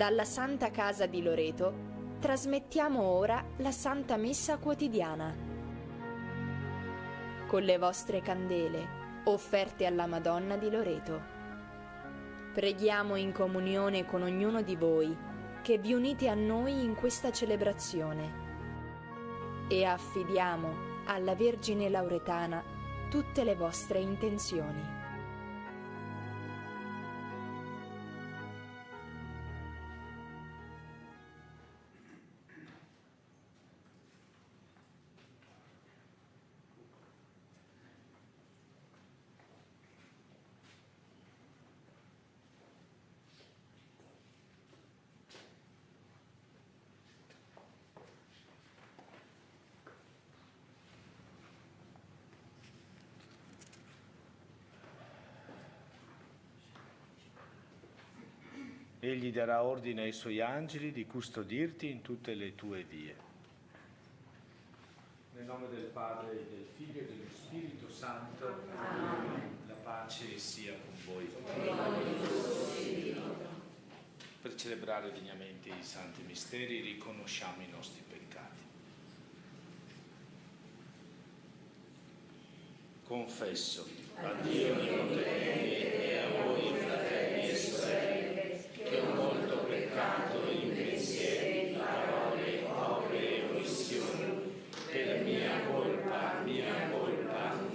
Dalla Santa Casa di Loreto trasmettiamo ora la Santa Messa quotidiana. Con le vostre candele offerte alla Madonna di Loreto. Preghiamo in comunione con ognuno di voi che vi unite a noi in questa celebrazione e affidiamo alla Vergine Lauretana tutte le vostre intenzioni. Egli darà ordine ai suoi angeli di custodirti in tutte le tue vie. Nel nome del Padre, e del Figlio e dello Spirito Santo, la pace sia con voi. Per celebrare degnamente i santi misteri riconosciamo i nostri peccati. Confesso a Dio Onnipotente e a voi, fratelli e sorelle, che ho molto peccato in pensieri, parole, opere e omissioni, per mia colpa, mia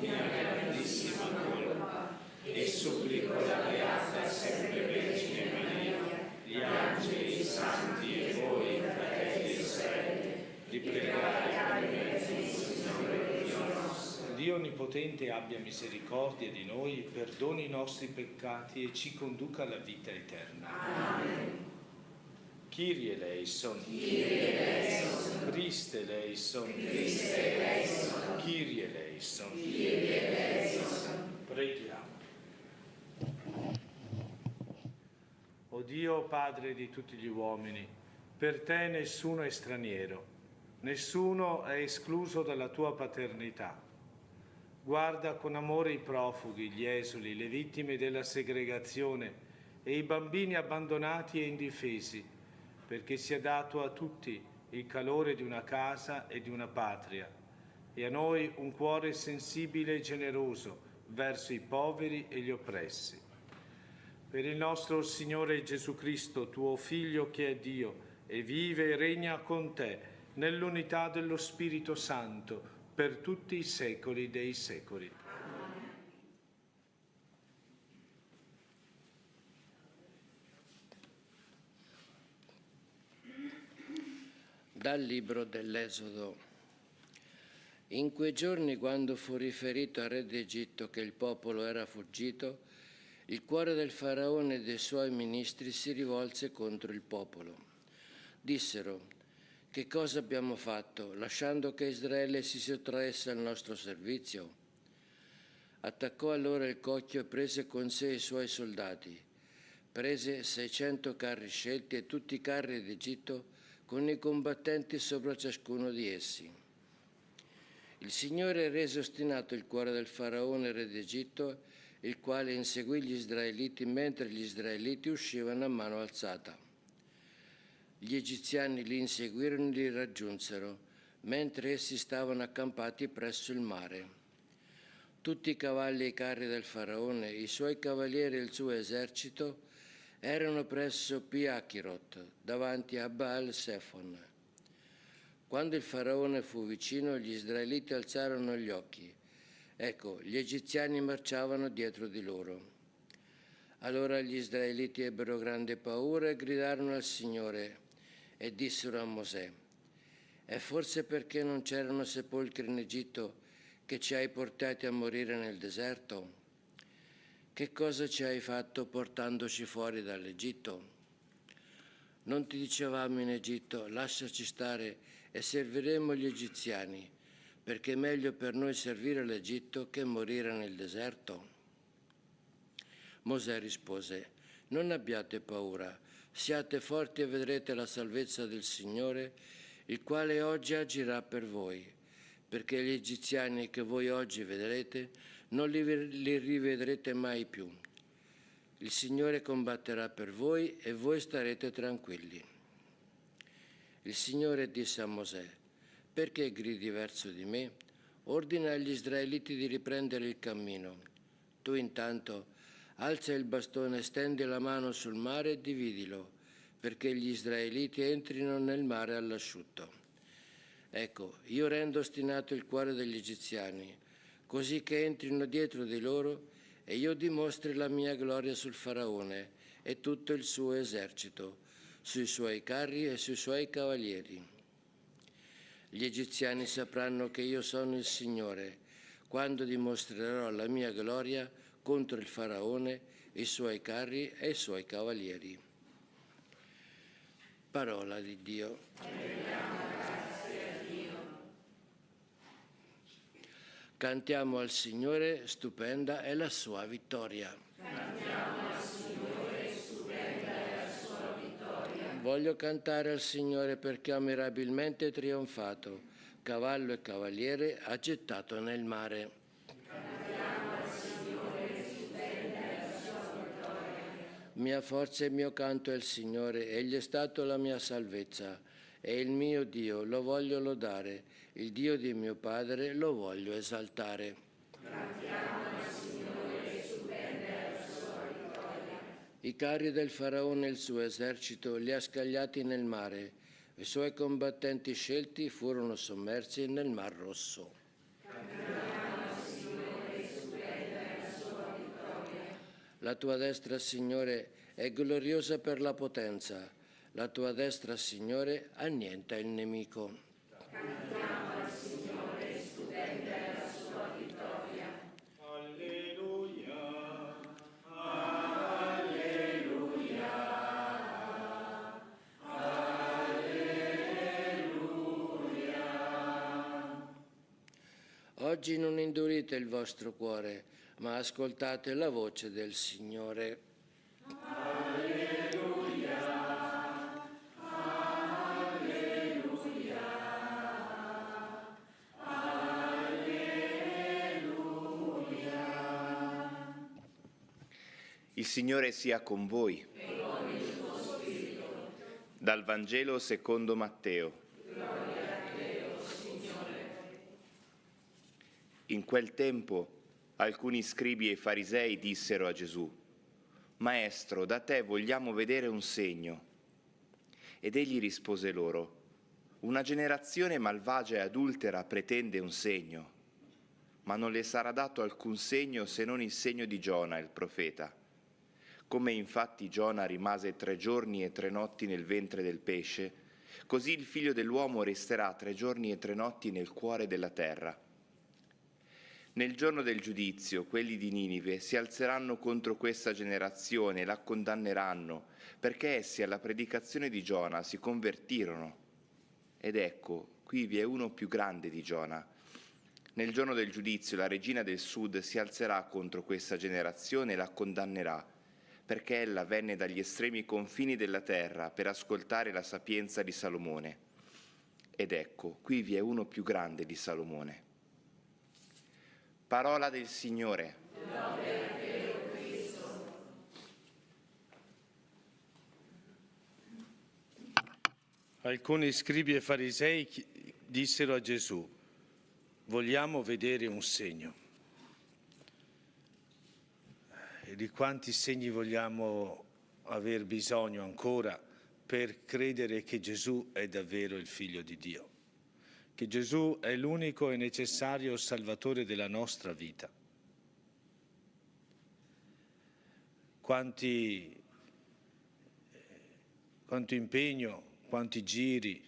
grandissima colpa, e supplico la Beata sempre Vergine Maria, gli angeli, i santi e voi, fratelli e sorelle, di pregare per me, Signore Dio nostro. Dio Onnipotente abbia misericordia di noi, perdoni i nostri peccati e ci conduca alla vita eterna. Amen. Kyrie eleison. Kyrie eleison. Christe eleison. Christe eleison. Kyrie eleison. Kyrie eleison. Preghiamo. O Dio, Padre di tutti gli uomini, per te nessuno è straniero, nessuno è escluso dalla tua paternità. Guarda con amore i profughi, gli esuli, le vittime della segregazione e i bambini abbandonati e indifesi, perché sia dato a tutti il calore di una casa e di una patria, e a noi un cuore sensibile e generoso verso i poveri e gli oppressi. Per il nostro Signore Gesù Cristo, tuo Figlio che è Dio e vive e regna con te nell'unità dello Spirito Santo, per tutti i secoli dei secoli. Dal libro dell'Esodo. In quei giorni, quando fu riferito al re d'Egitto che il popolo era fuggito, il cuore del faraone e dei suoi ministri si rivolse contro il popolo. Dissero: che cosa abbiamo fatto, lasciando che Israele si sottraesse al nostro servizio? Attaccò allora il cocchio e prese con sé i suoi soldati. Prese 600 carri scelti e tutti i carri d'Egitto con i combattenti sopra ciascuno di essi. Il Signore rese ostinato il cuore del faraone re d'Egitto, il quale inseguì gli israeliti mentre gli israeliti uscivano a mano alzata. Gli egiziani li inseguirono e li raggiunsero, mentre essi stavano accampati presso il mare. Tutti i cavalli e i carri del faraone, i suoi cavalieri e il suo esercito erano presso Pi-Hachirot, davanti a Baal Sefon. Quando il faraone fu vicino, gli israeliti alzarono gli occhi. Ecco, gli egiziani marciavano dietro di loro. Allora gli israeliti ebbero grande paura e gridarono al Signore e dissero a Mosè: è forse perché non c'erano sepolcri in Egitto che ci hai portati a morire nel deserto? Che cosa ci hai fatto portandoci fuori dall'Egitto? Non ti dicevamo in Egitto: lasciaci stare e serviremo gli egiziani, perché è meglio per noi servire l'Egitto che morire nel deserto? Mosè rispose: non abbiate paura, siate forti e vedrete la salvezza del Signore, il quale oggi agirà per voi, perché gli egiziani che voi oggi vedrete non li rivedrete mai più. Il Signore combatterà per voi e voi starete tranquilli. Il Signore disse a Mosè: perché gridi verso di me? Ordina agli israeliti di riprendere il cammino. Tu intanto alza il bastone, stendi la mano sul mare e dividilo, perché gli israeliti entrino nel mare all'asciutto. Ecco, io rendo ostinato il cuore degli egiziani, così che entrino dietro di loro e io dimostri la mia gloria sul faraone e tutto il suo esercito, sui suoi carri e sui suoi cavalieri. Gli egiziani sapranno che io sono il Signore, quando dimostrerò la mia gloria contro il faraone, i suoi carri e i suoi cavalieri. Parola di Dio. Cantiamo al Signore, stupenda è la sua vittoria. Cantiamo al Signore, stupenda è la sua vittoria. Voglio cantare al Signore perché ha mirabilmente trionfato, cavallo e cavaliere ha gettato nel mare. Cantiamo al Signore, stupenda è la sua vittoria. Mia forza e mio canto è il Signore, egli è stato la mia salvezza. È il mio Dio, lo voglio lodare, il Dio di mio Padre lo voglio esaltare. Cantiamo al Signore, stupenda è la sua vittoria. I carri del faraone e il suo esercito li ha scagliati nel mare, i suoi combattenti scelti furono sommersi nel Mar Rosso. Cantiamo al Signore, stupenda è la sua vittoria. La tua destra, Signore, è gloriosa per la potenza. La tua destra, Signore, annienta il nemico. Cantiamo al Signore, stupenda è la sua vittoria. Alleluia, alleluia, alleluia. Oggi non indurite il vostro cuore, ma ascoltate la voce del Signore. Il Signore sia con voi. E con il tuo spirito. Dal Vangelo secondo Matteo. Gloria a te, o Signore. In quel tempo alcuni scribi e farisei dissero a Gesù: Maestro, da te vogliamo vedere un segno. Ed egli rispose loro: Una generazione malvagia e adultera pretende un segno, ma non le sarà dato alcun segno se non il segno di Giona, il profeta. Come infatti Giona rimase 3 giorni e 3 notti nel ventre del pesce, così il Figlio dell'uomo resterà 3 giorni e 3 notti nel cuore della terra. Nel giorno del giudizio, quelli di Ninive si alzeranno contro questa generazione e la condanneranno, perché essi alla predicazione di Giona si convertirono. Ed ecco, qui vi è uno più grande di Giona. Nel giorno del giudizio la regina del sud si alzerà contro questa generazione e la condannerà, perché ella venne dagli estremi confini della terra per ascoltare la sapienza di Salomone. Ed ecco, qui vi è uno più grande di Salomone. Parola del Signore. Lode a te, o Cristo. Alcuni scribi e farisei dissero a Gesù: vogliamo vedere un segno. E di quanti segni vogliamo aver bisogno ancora per credere che Gesù è davvero il Figlio di Dio, che Gesù è l'unico e necessario Salvatore della nostra vita. Quanto impegno, quanti giri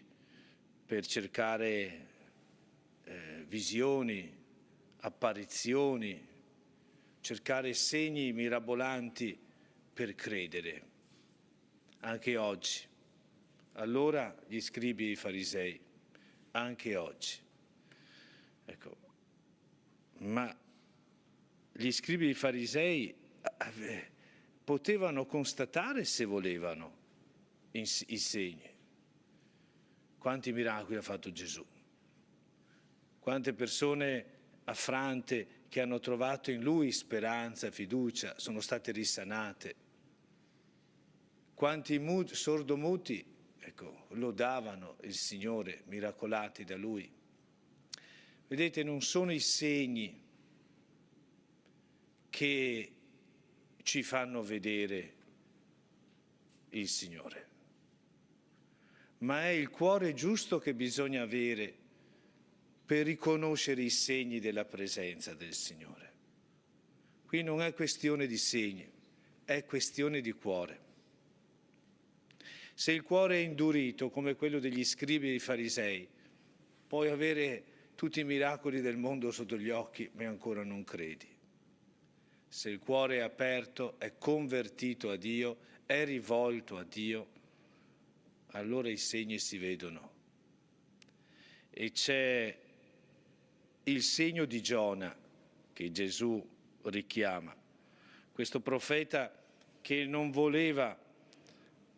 per cercare visioni, apparizioni, cercare segni mirabolanti per credere, anche oggi. Allora gli scribi e i farisei, anche oggi. Ecco, ma gli scribi e i farisei potevano constatare, se volevano, i segni. Quanti miracoli ha fatto Gesù? Quante persone affrante che hanno trovato in Lui speranza e fiducia sono state risanate. Quanti sordomuti, ecco, lodavano il Signore, miracolati da Lui. Vedete, non sono i segni che ci fanno vedere il Signore, ma è il cuore giusto che bisogna avere per riconoscere i segni della presenza del Signore. Qui non è questione di segni, è questione di cuore. Se il cuore è indurito come quello degli scribi e dei farisei, puoi avere tutti i miracoli del mondo sotto gli occhi, ma ancora non credi. Se il cuore è aperto, è convertito a Dio, è rivolto a Dio, allora i segni si vedono. E c'è il segno di Giona che Gesù richiama, questo profeta che non voleva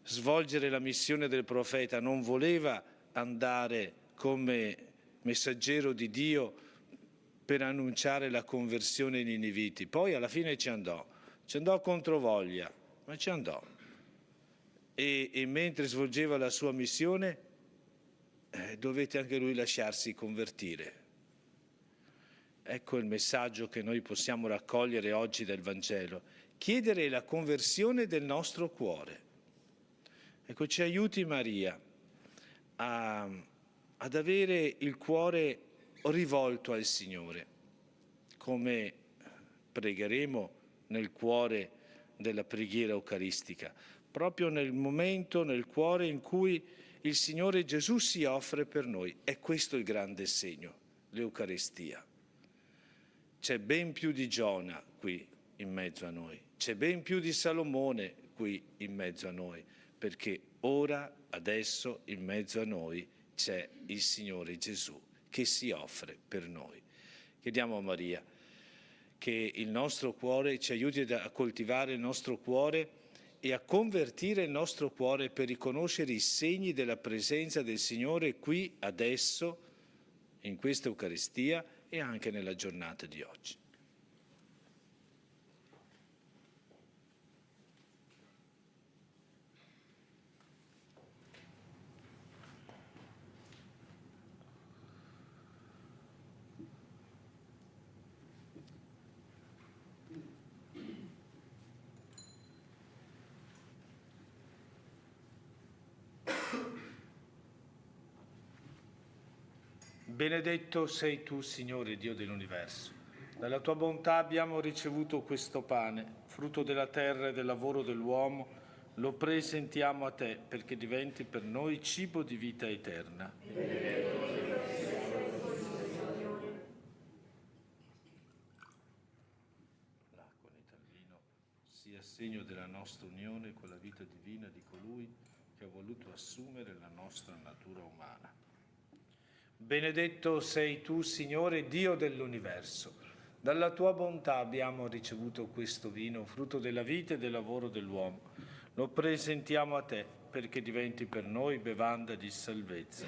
svolgere la missione del profeta, non voleva andare come messaggero di Dio per annunciare la conversione ai niniviti. Poi alla fine ci andò controvoglia, ma ci andò. E mentre svolgeva la sua missione dovette anche lui lasciarsi convertire. Ecco il messaggio che noi possiamo raccogliere oggi del Vangelo: chiedere la conversione del nostro cuore. Ecco, ci aiuti Maria ad avere il cuore rivolto al Signore, come pregheremo nel cuore della preghiera eucaristica, proprio nel momento, nel cuore in cui il Signore Gesù si offre per noi. È questo il grande segno, l'Eucaristia. C'è ben più di Giona qui in mezzo a noi, c'è ben più di Salomone qui in mezzo a noi, perché ora, adesso, in mezzo a noi c'è il Signore Gesù che si offre per noi. Chiediamo a Maria che il nostro cuore ci aiuti a coltivare il nostro cuore e a convertire il nostro cuore per riconoscere i segni della presenza del Signore qui, adesso, in questa Eucaristia e anche nella giornata di oggi. Benedetto sei tu, Signore Dio dell'universo. Dalla tua bontà abbiamo ricevuto questo pane, frutto della terra e del lavoro dell'uomo. Lo presentiamo a te perché diventi per noi cibo di vita eterna. L'acqua unita al vino sia segno della nostra unione con la vita divina di colui che ha voluto assumere la nostra natura umana. Benedetto sei tu, Signore, Dio dell'universo. Dalla tua bontà abbiamo ricevuto questo vino, frutto della vita e del lavoro dell'uomo. Lo presentiamo a te perché diventi per noi bevanda di salvezza.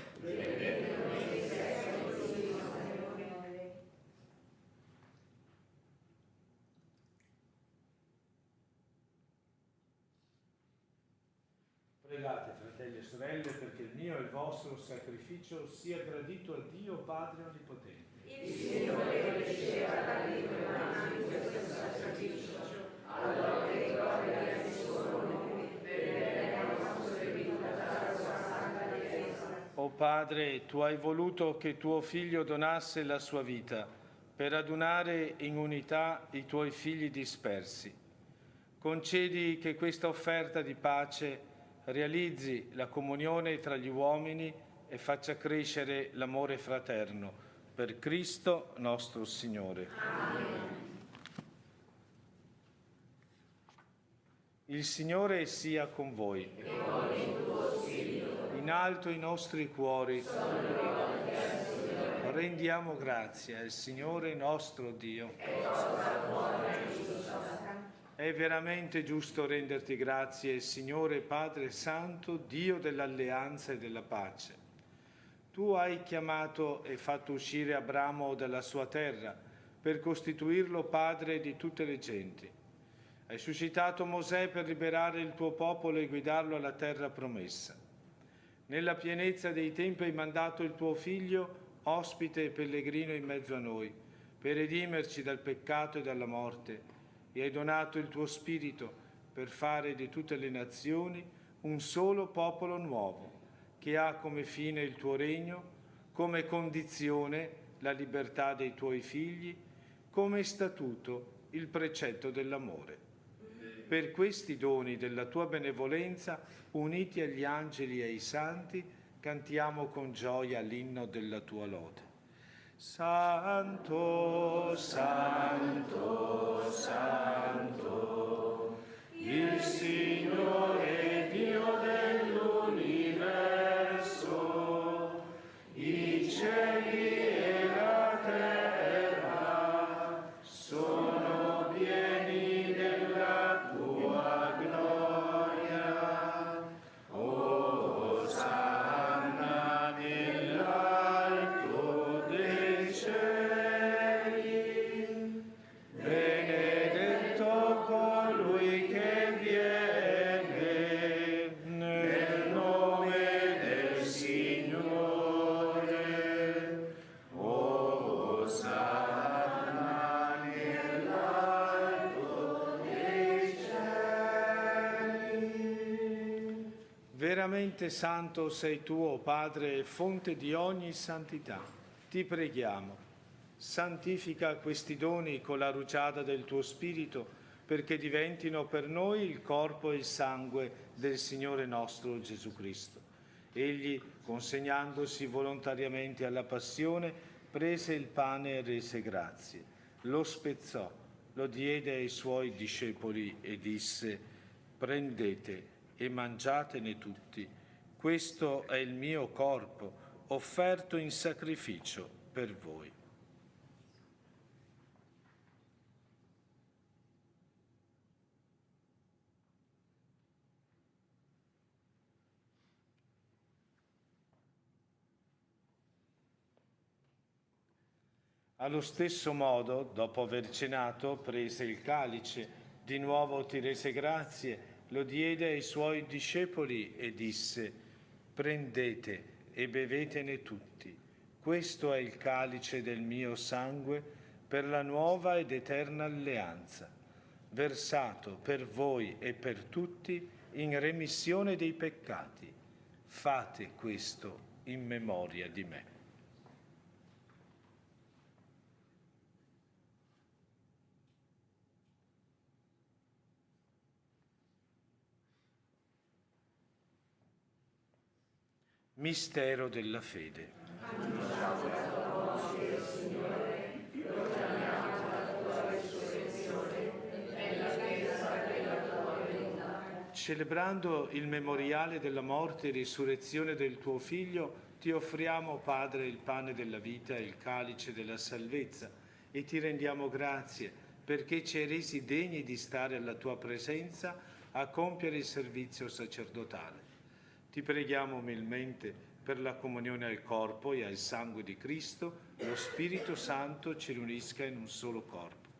Pregate, fratelli e sorelle, perché il mio e il vostro sacrificio sia gradito a Dio Padre Onnipotente. Il Signore riceva dalle tue mani questo sacrificio, allora che gloria del suo nome, per il nostro servito dalla sua santa Chiesa. O Padre, tu hai voluto che tuo Figlio donasse la sua vita per adunare in unità i tuoi figli dispersi. Concedi che questa offerta di pace realizzi la comunione tra gli uomini e faccia crescere l'amore fraterno. Per Cristo nostro Signore. Amen. Il Signore sia con voi. E con il tuo spirito. In alto i nostri cuori. Sono rivolti al Signore. Rendiamo grazie al Signore nostro Dio. È cosa buona e giusta. È veramente giusto renderti grazie, Signore Padre Santo, Dio dell'alleanza e della pace. Tu hai chiamato e fatto uscire Abramo dalla sua terra per costituirlo padre di tutte le genti. Hai suscitato Mosè per liberare il tuo popolo e guidarlo alla terra promessa. Nella pienezza dei tempi hai mandato il tuo Figlio, ospite e pellegrino in mezzo a noi, per redimerci dal peccato e dalla morte, e hai donato il tuo Spirito per fare di tutte le nazioni un solo popolo nuovo, che ha come fine il tuo regno, come condizione la libertà dei tuoi figli, come statuto il precetto dell'amore. Per questi doni della tua benevolenza, uniti agli angeli e ai santi, cantiamo con gioia l'inno della tua lode. Santo, santo, santo, il Signore Dio dell'universo, i cieli e la terra sono pieni della tua gloria. Osanna nell'alto dei cieli, benedetto colui che viene nel nome del Signore. Osanna nell'alto dei cieli. Veramente santo sei tu, o Padre, e fonte di ogni santità. Ti preghiamo, santifica questi doni con la rugiada del tuo Spirito, perché diventino per noi il corpo e il sangue del Signore nostro Gesù Cristo. Egli, consegnandosi volontariamente alla passione, prese il pane e rese grazie, lo spezzò, lo diede ai suoi discepoli e disse: prendete e mangiatene tutti, questo è il mio corpo, offerto in sacrificio per voi. Allo stesso modo, dopo aver cenato, prese il calice, di nuovo ti rese grazie, lo diede ai suoi discepoli e disse: prendete e bevetene tutti, questo è il calice del mio sangue per la nuova ed eterna alleanza, versato per voi e per tutti in remissione dei peccati. Fate questo in memoria di me. Mistero della fede. Celebrando il memoriale della morte e risurrezione del tuo Figlio, ti offriamo, Padre, il pane della vita e il calice della salvezza, e ti rendiamo grazie perché ci hai resi degni di stare alla tua presenza a compiere il servizio sacerdotale. Ti preghiamo umilmente per la comunione al corpo e al sangue di Cristo, lo Spirito Santo ci riunisca in un solo corpo.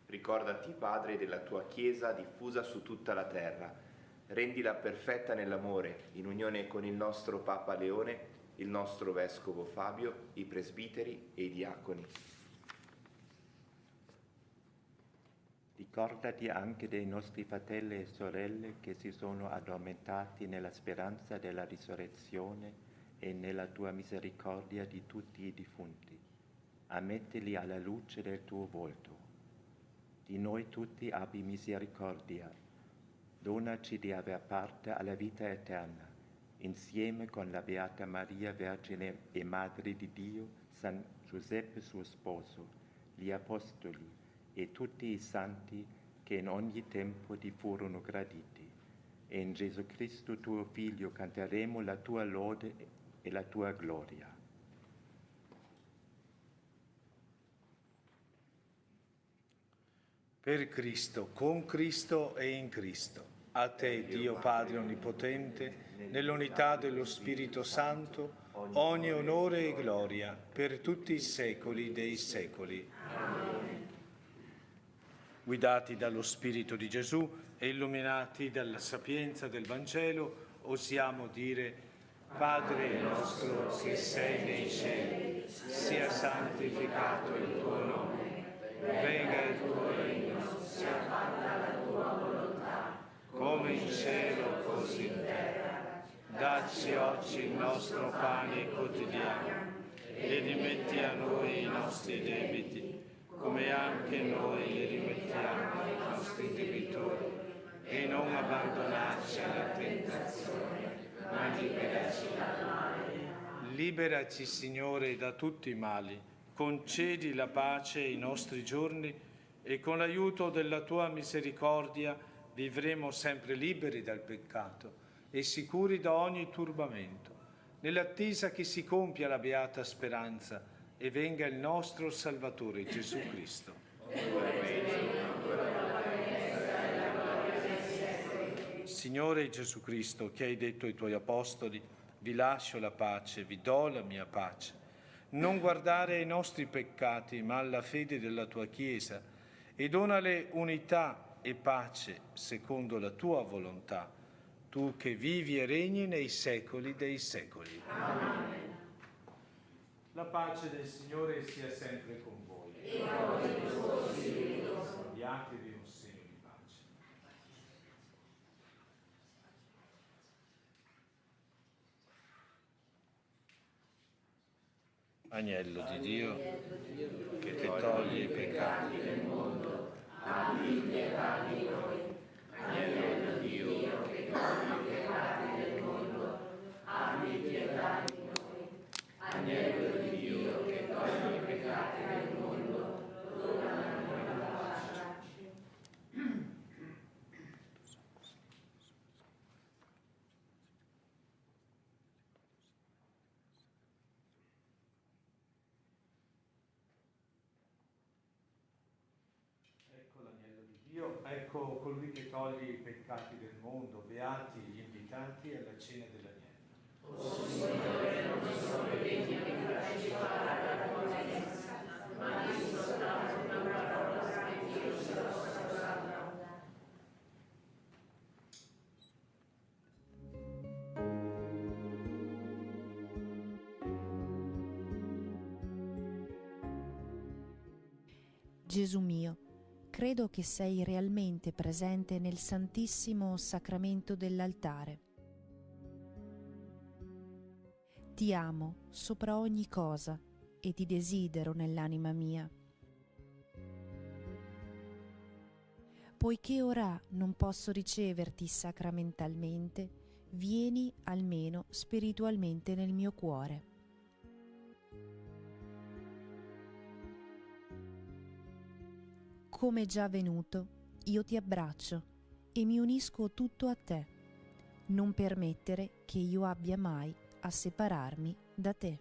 Ricordati, Padre, della tua Chiesa diffusa su tutta la terra. Rendila perfetta nell'amore, in unione con il nostro Papa Leone, il nostro Vescovo Fabio, i presbiteri e i diaconi. Ricordati anche dei nostri fratelli e sorelle che si sono addormentati nella speranza della risurrezione e nella tua misericordia di tutti i defunti. Ammettili alla luce del tuo volto. Di noi tutti abbi misericordia. Donaci di aver parte alla vita eterna, insieme con la Beata Maria, Vergine e Madre di Dio, San Giuseppe suo sposo, gli Apostoli e tutti i santi che in ogni tempo ti furono graditi. E in Gesù Cristo tuo Figlio canteremo la tua lode e la tua gloria. Per Cristo, con Cristo e in Cristo, a te, Dio Padre Onnipotente, nell'unità dello Spirito Santo, ogni onore e gloria per tutti i secoli dei secoli. Amen. Guidati dallo Spirito di Gesù e illuminati dalla sapienza del Vangelo, osiamo dire: Padre nostro che sei nei cieli, sia santificato il tuo nome, venga il tuo regno, sia fatta la tua volontà, come in cielo così in terra. Dacci oggi il nostro pane quotidiano e rimetti a noi i nostri debiti, come anche noi li rimettiamo ai nostri debitori, e non abbandonarci alla tentazione, ma liberaci dal male. Liberaci, Signore, da tutti i mali, concedi la pace ai nostri giorni e con l'aiuto della tua misericordia vivremo sempre liberi dal peccato e sicuri da ogni turbamento, nell'attesa che si compia la beata speranza e venga il nostro Salvatore Gesù Cristo. Signore Gesù Cristo, che hai detto ai tuoi apostoli: vi lascio la pace, vi do la mia pace. Non guardare ai nostri peccati, ma alla fede della tua Chiesa, e donale unità e pace secondo la tua volontà, tu che vivi e regni nei secoli dei secoli. Amen. La pace del Signore sia sempre con voi. E con il tuo spirito. Diatevi un segno di pace. Agnello di Dio, che ti togli i peccati del mondo, abbi pietà di noi. Agnello di Dio, che togli i peccati del mondo, abbi pietà di noi. Agnello di Dio, che togli i peccati del mondo, dona a noi la pace. Ecco l'agnello di Dio, ecco colui che toglie i peccati del mondo, beati gli invitati alla cena dell'agnello. Oh Signore, non sono degno di partecipare alla tua mensa, ma di soltanto una parola che Dio sarà salvato. Gesù mio, credo che sei realmente presente nel Santissimo Sacramento dell'altare. Ti amo sopra ogni cosa e ti desidero nell'anima mia. Poiché ora non posso riceverti sacramentalmente, vieni almeno spiritualmente nel mio cuore. Come già venuto, io ti abbraccio e mi unisco tutto a te. Non permettere che io abbia mai a separarmi da te.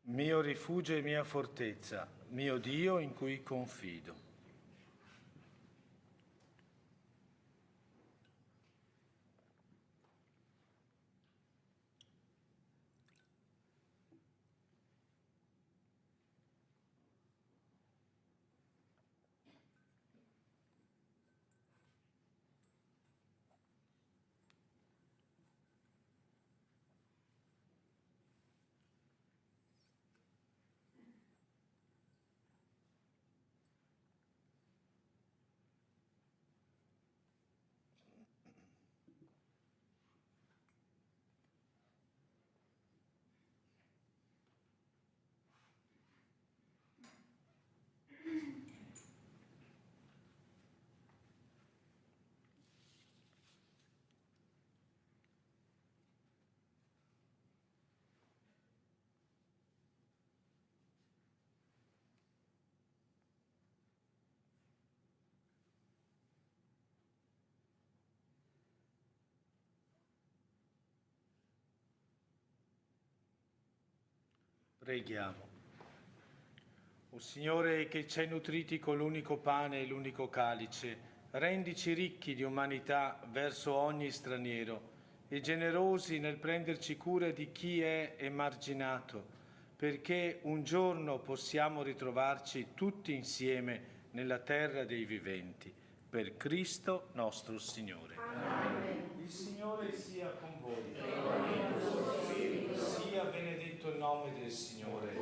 mio rifugio e mia fortezza, mio Dio in cui confido. Preghiamo. O Signore, che ci hai nutriti con l'unico pane e l'unico calice, rendici ricchi di umanità verso ogni straniero e generosi nel prenderci cura di chi è emarginato, perché un giorno possiamo ritrovarci tutti insieme nella terra dei viventi. Per Cristo nostro Signore. Amen. Il Signore sia con voi. Sia benedetto il nome del Signore.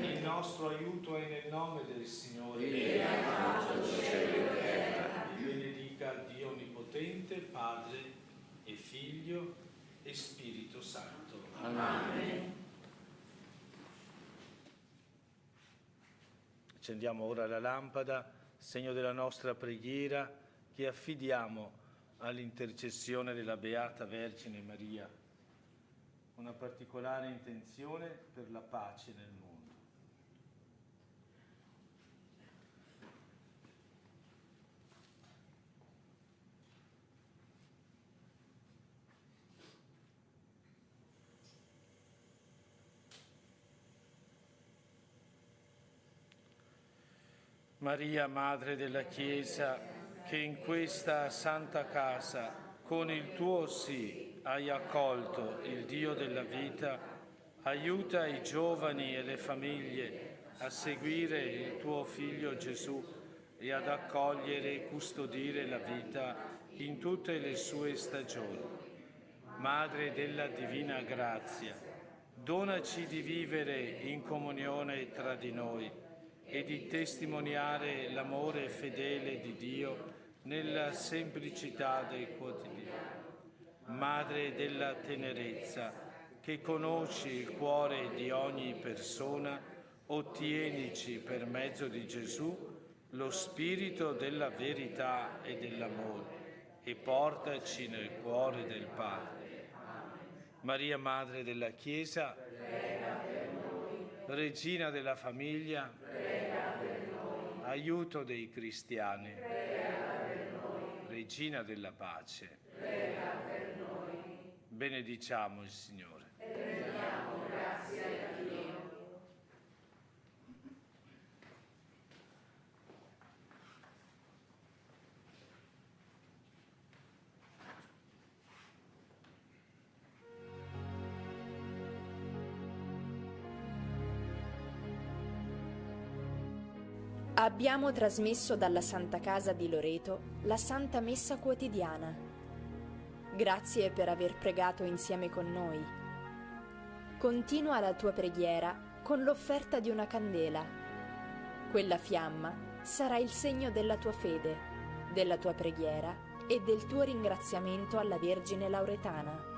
Il nostro aiuto è nel nome del Signore. Vi benedica Dio Onnipotente, Padre e Figlio e Spirito Santo. Amen. Accendiamo ora la lampada, segno della nostra preghiera che affidiamo all'intercessione della Beata Vergine Maria. Una particolare intenzione per la pace nel mondo. Maria, Madre della Chiesa, che in questa santa casa, con il tuo sì, hai accolto il Dio della vita, aiuta i giovani e le famiglie a seguire il tuo Figlio Gesù e ad accogliere e custodire la vita in tutte le sue stagioni. Madre della Divina Grazia, donaci di vivere in comunione tra di noi e di testimoniare l'amore fedele di Dio nella semplicità del quotidiano. Madre della tenerezza, che conosci il cuore di ogni persona, ottienici per mezzo di Gesù lo spirito della verità e dell'amore e portaci nel cuore del Padre. Maria, Madre della Chiesa, Regina della famiglia, aiuto dei cristiani, Regina della pace, benediciamo il Signore. Abbiamo trasmesso dalla Santa Casa di Loreto la Santa Messa quotidiana. Grazie per aver pregato insieme con noi. Continua la tua preghiera con l'offerta di una candela. Quella fiamma sarà il segno della tua fede, della tua preghiera e del tuo ringraziamento alla Vergine Lauretana.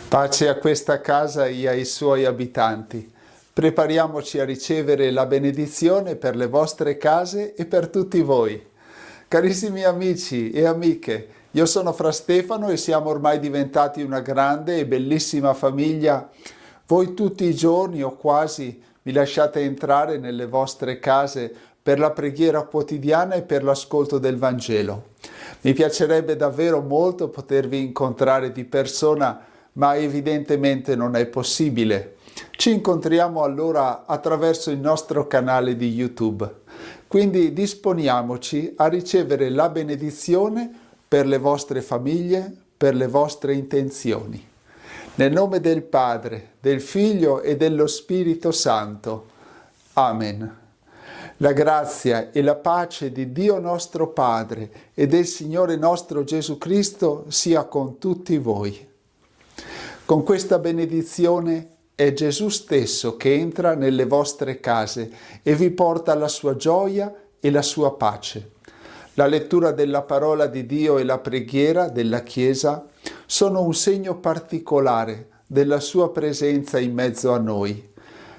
Pace a questa casa e ai suoi abitanti. Prepariamoci a ricevere la benedizione per le vostre case e per tutti voi. Carissimi amici e amiche, io sono Fra Stefano e siamo ormai diventati una grande e bellissima famiglia. Voi tutti i giorni o quasi mi lasciate entrare nelle vostre case per la preghiera quotidiana e per l'ascolto del Vangelo. Mi piacerebbe davvero molto potervi incontrare di persona, ma evidentemente non è possibile. Ci incontriamo allora attraverso il nostro canale di YouTube. Quindi disponiamoci a ricevere la benedizione per le vostre famiglie, per le vostre intenzioni. Nel nome del Padre, del Figlio e dello Spirito Santo. Amen. La grazia e la pace di Dio nostro Padre e del Signore nostro Gesù Cristo sia con tutti voi. Con questa benedizione è Gesù stesso che entra nelle vostre case e vi porta la sua gioia e la sua pace. La lettura della parola di Dio e la preghiera della Chiesa sono un segno particolare della sua presenza in mezzo a noi.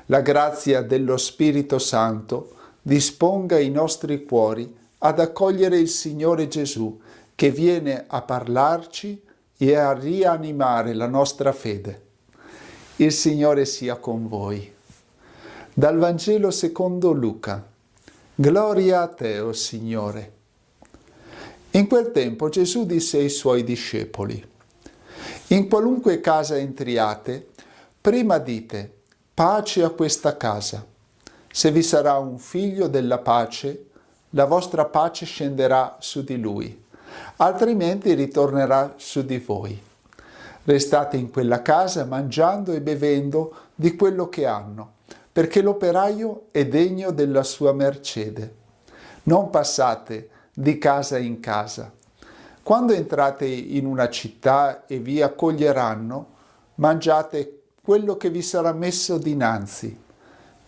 La grazia dello Spirito Santo disponga i nostri cuori ad accogliere il Signore Gesù che viene a parlarci e a rianimare la nostra fede. Il Signore sia con voi. Dal Vangelo secondo Luca. Gloria a te, o Signore. In quel tempo Gesù disse ai suoi discepoli: in qualunque casa entriate, prima dite: pace a questa casa. Se vi sarà un figlio della pace, la vostra pace scenderà su di lui, altrimenti ritornerà su di voi. Restate in quella casa mangiando e bevendo di quello che hanno, perché l'operaio è degno della sua mercede. Non passate di casa in casa. Quando entrate in una città e vi accoglieranno, mangiate quello che vi sarà messo dinanzi.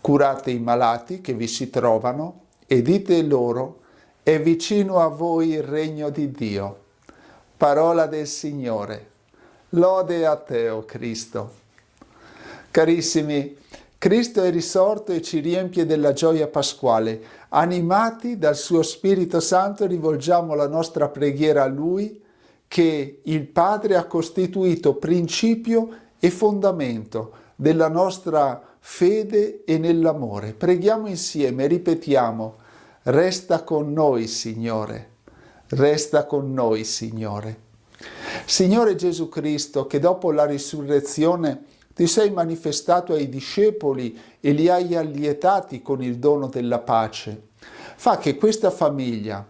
Curate i malati che vi si trovano e dite loro: è vicino a voi il regno di Dio. Parola del Signore. Lode a te, o Cristo. Carissimi, Cristo è risorto e ci riempie della gioia pasquale. Animati dal suo Spirito Santo rivolgiamo la nostra preghiera a Lui, che il Padre ha costituito principio e fondamento della nostra fede e nell'amore. Preghiamo insieme, ripetiamo: resta con noi, Signore. Resta con noi, Signore. Signore Gesù Cristo, che dopo la risurrezione ti sei manifestato ai discepoli e li hai allietati con il dono della pace, fa che questa famiglia,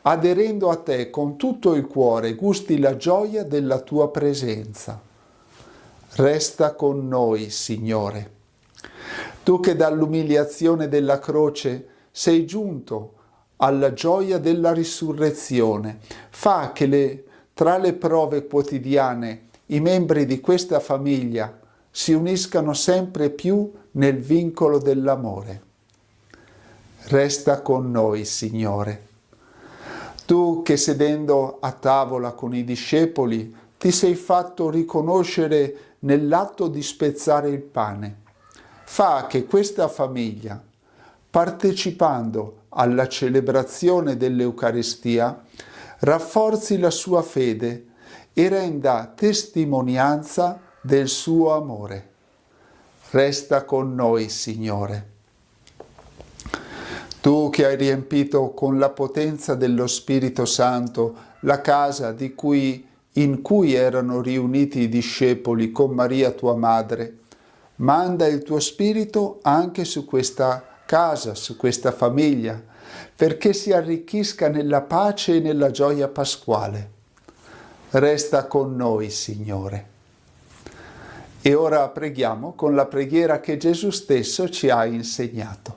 aderendo a te con tutto il cuore, gusti la gioia della tua presenza. Resta con noi, Signore. Tu che dall'umiliazione della croce sei giunto alla gioia della risurrezione, fa che tra le prove quotidiane i membri di questa famiglia si uniscano sempre più nel vincolo dell'amore. Resta con noi, Signore. Tu che sedendo a tavola con i discepoli ti sei fatto riconoscere nell'atto di spezzare il pane, fa che questa famiglia, partecipando alla celebrazione dell'Eucaristia, rafforzi la sua fede e renda testimonianza del suo amore. Resta con noi, Signore. Tu che hai riempito con la potenza dello Spirito Santo la casa in cui erano riuniti i discepoli con Maria tua madre, manda il tuo Spirito anche su questa casa, su questa famiglia, perché si arricchisca nella pace e nella gioia pasquale. Resta con noi, Signore. E ora preghiamo con la preghiera che Gesù stesso ci ha insegnato.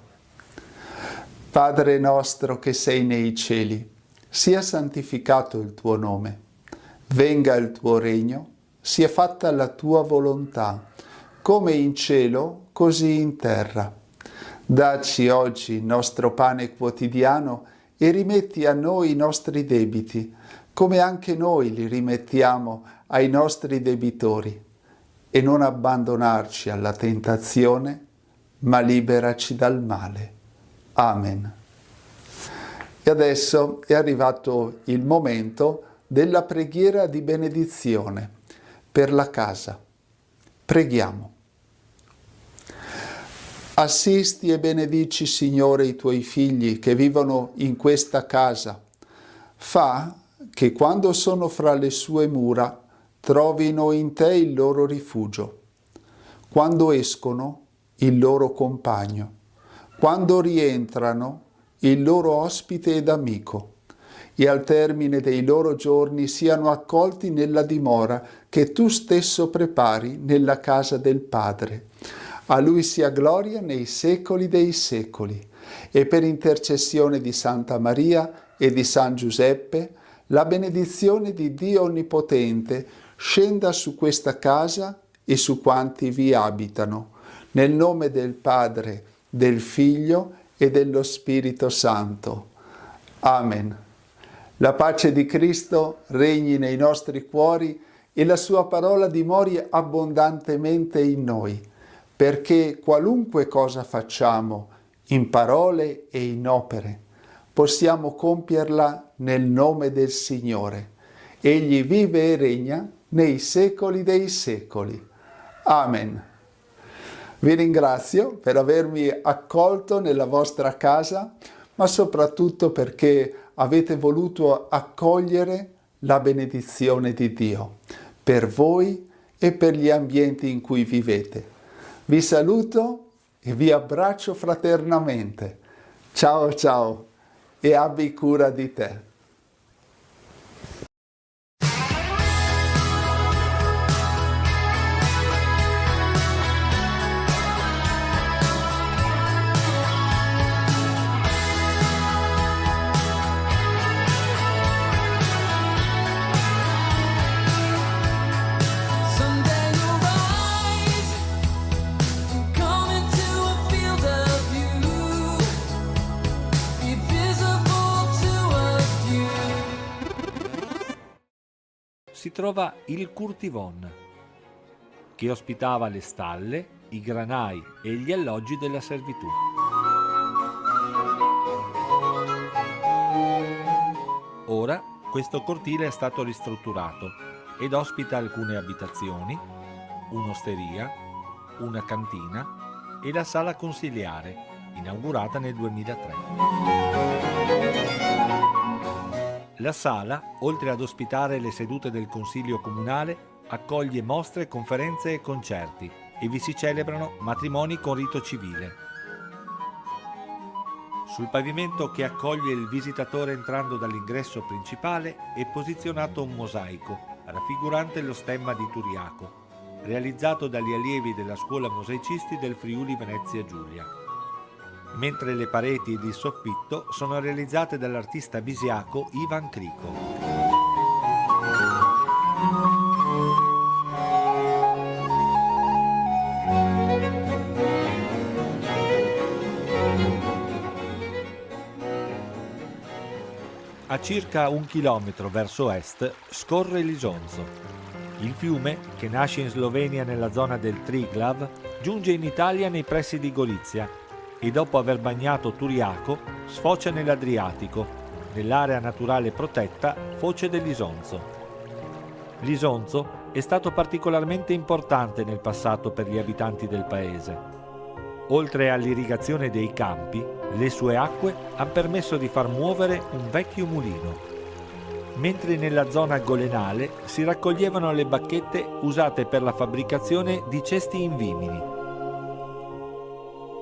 Padre nostro che sei nei cieli, sia santificato il tuo nome. Venga il tuo regno, sia fatta la tua volontà, come in cielo, così in terra. Dacci oggi il nostro pane quotidiano e rimetti a noi i nostri debiti, come anche noi li rimettiamo ai nostri debitori. e non abbandonarci alla tentazione, ma liberaci dal male. Amen. E adesso è arrivato il momento della preghiera di benedizione per la casa. Preghiamo. Assisti e benedici, Signore, i tuoi figli che vivono in questa casa. Fa che quando sono fra le sue mura trovino in te il loro rifugio. Quando escono, il loro compagno. Quando rientrano, il loro ospite ed amico. E al termine dei loro giorni siano accolti nella dimora che tu stesso prepari nella casa del Padre. A Lui sia gloria nei secoli dei secoli. E per intercessione di Santa Maria e di San Giuseppe, la benedizione di Dio Onnipotente scenda su questa casa e su quanti vi abitano. Nel nome del Padre, del Figlio e dello Spirito Santo. Amen. La pace di Cristo regni nei nostri cuori e la sua parola dimori abbondantemente in noi, perché qualunque cosa facciamo, in parole e in opere, possiamo compierla nel nome del Signore. Egli vive e regna nei secoli dei secoli. Amen. Vi ringrazio per avermi accolto nella vostra casa, ma soprattutto perché avete voluto accogliere la benedizione di Dio per voi e per gli ambienti in cui vivete. Vi saluto e vi abbraccio fraternamente. Ciao ciao e abbi cura di te. Si trova il Curtivon, che ospitava le stalle, i granai e gli alloggi della servitù. Ora questo cortile è stato ristrutturato ed ospita alcune abitazioni, un'osteria, una cantina e la sala consiliare, inaugurata nel 2003. La sala, oltre ad ospitare le sedute del Consiglio Comunale, accoglie mostre, conferenze e concerti e vi si celebrano matrimoni con rito civile. Sul pavimento che accoglie il visitatore entrando dall'ingresso principale è posizionato un mosaico raffigurante lo stemma di Turiaco, realizzato dagli allievi della Scuola Mosaicisti del Friuli Venezia Giulia, mentre le pareti ed il soffitto sono realizzate dall'artista bisiaco Ivan Crico. A circa 1 chilometro verso est scorre l'Isonzo. Il fiume, che nasce in Slovenia nella zona del Triglav, giunge in Italia nei pressi di Gorizia e dopo aver bagnato Turiaco sfocia nell'Adriatico, nell'area naturale protetta Foce dell'Isonzo. L'Isonzo è stato particolarmente importante nel passato per gli abitanti del paese. Oltre all'irrigazione dei campi, le sue acque hanno permesso di far muovere un vecchio mulino, mentre nella zona golenale si raccoglievano le bacchette usate per la fabbricazione di cesti in vimini.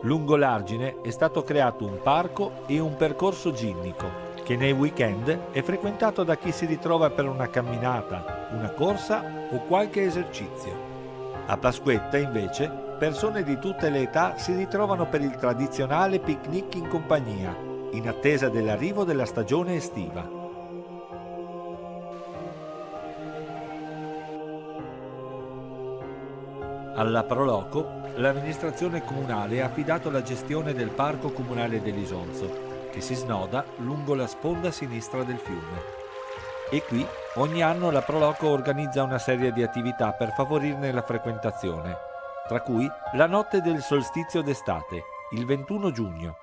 Lungo l'argine è stato creato un parco e un percorso ginnico, che nei weekend è frequentato da chi si ritrova per una camminata, una corsa o qualche esercizio. A Pasquetta, invece, persone di tutte le età si ritrovano per il tradizionale picnic in compagnia, in attesa dell'arrivo della stagione estiva. Alla Proloco, l'amministrazione comunale ha affidato la gestione del Parco Comunale dell'Isonzo, che si snoda lungo la sponda sinistra del fiume. E qui Ogni anno la Proloco organizza una serie di attività per favorirne la frequentazione, tra cui la notte del solstizio d'estate, il 21 giugno.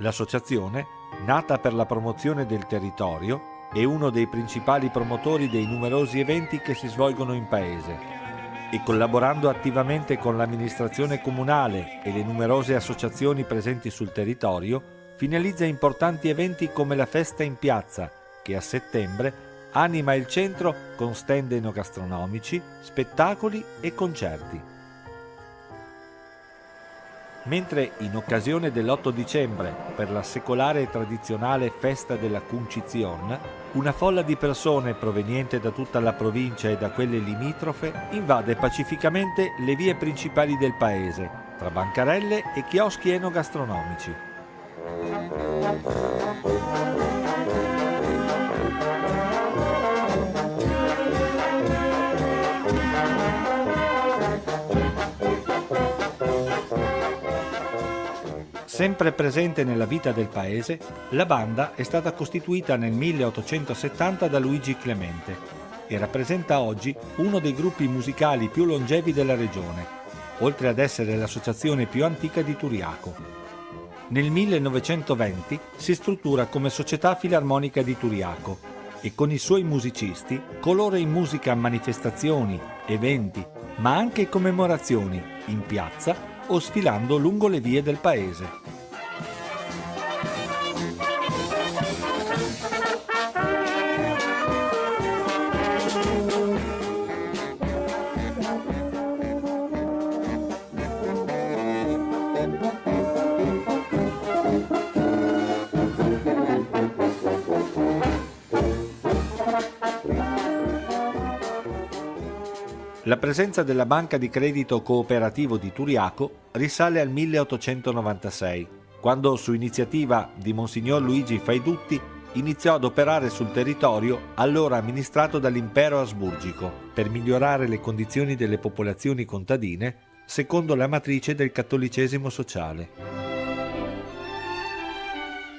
L'associazione, nata per la promozione del territorio, è uno dei principali promotori dei numerosi eventi che si svolgono in paese e, collaborando attivamente con l'amministrazione comunale e le numerose associazioni presenti sul territorio, finalizza importanti eventi come la Festa in Piazza, che a settembre anima il centro con stand enogastronomici, spettacoli e concerti. Mentre in occasione dell'8 dicembre, per la secolare e tradizionale festa della Cuncizion, una folla di persone proveniente da tutta la provincia e da quelle limitrofe invade pacificamente le vie principali del paese, tra bancarelle e chioschi enogastronomici. Sempre presente nella vita del paese, la banda è stata costituita nel 1870 da Luigi Clemente e rappresenta oggi uno dei gruppi musicali più longevi della regione, oltre ad essere l'associazione più antica di Turiaco. Nel 1920 si struttura come Società Filarmonica di Turiaco e con i suoi musicisti colora in musica manifestazioni, eventi, ma anche commemorazioni in piazza o sfilando lungo le vie del paese. La presenza della Banca di Credito Cooperativo di Turiaco risale al 1896, quando su iniziativa di Monsignor Luigi Faidutti iniziò ad operare sul territorio allora amministrato dall'impero asburgico per migliorare le condizioni delle popolazioni contadine secondo la matrice del cattolicesimo sociale.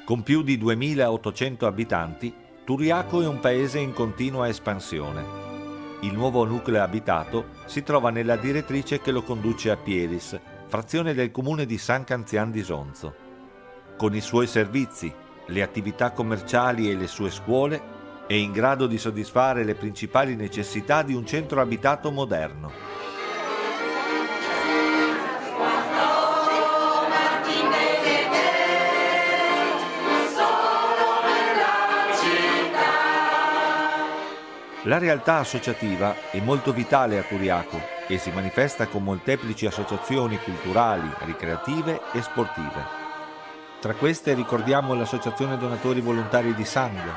Con più di 2800 abitanti, Turiaco è un paese in continua espansione. Il nuovo nucleo abitato si trova nella direttrice che lo conduce a Pieris, frazione del comune di San Canzian di Sonzo. Con i suoi servizi, le attività commerciali e le sue scuole, è in grado di soddisfare le principali necessità di un centro abitato moderno. La realtà associativa è molto vitale a Turiaco e si manifesta con molteplici associazioni culturali, ricreative e sportive. Tra queste ricordiamo l'Associazione Donatori Volontari di Sangue,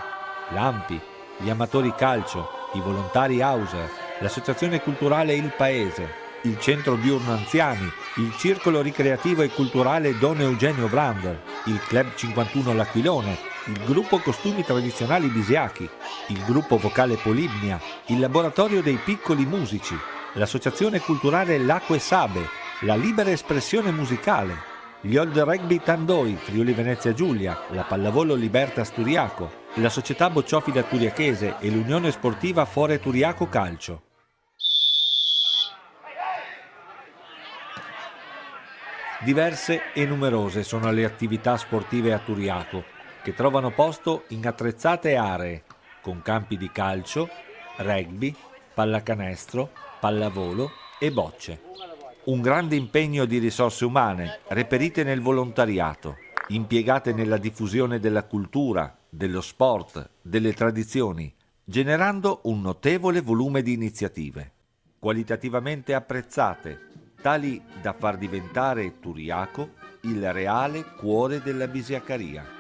l'AMPI, gli Amatori Calcio, i Volontari Auser, l'Associazione Culturale Il Paese, il Centro Diurno Anziani, il Circolo Ricreativo e Culturale Don Eugenio Brander, il Club 51 L'Aquilone, il Gruppo Costumi Tradizionali Bisiachi, il Gruppo Vocale Polibnia, il Laboratorio dei Piccoli Musici, l'Associazione Culturale L'Acque Sabe, la Libera Espressione Musicale, gli Old Rugby Tandoi, Friuli Venezia Giulia, la Pallavolo Libertas Turiaco, la Società Bocciofila Turiachese e l'Unione Sportiva Fore Turiaco Calcio. Diverse e numerose sono le attività sportive a Turiaco, che trovano posto in attrezzate aree, con campi di calcio, rugby, pallacanestro, pallavolo e bocce. Un grande impegno di risorse umane, reperite nel volontariato, impiegate nella diffusione della cultura, dello sport, delle tradizioni, generando un notevole volume di iniziative, qualitativamente apprezzate, tali da far diventare Turiaco il reale cuore della bisiacaria.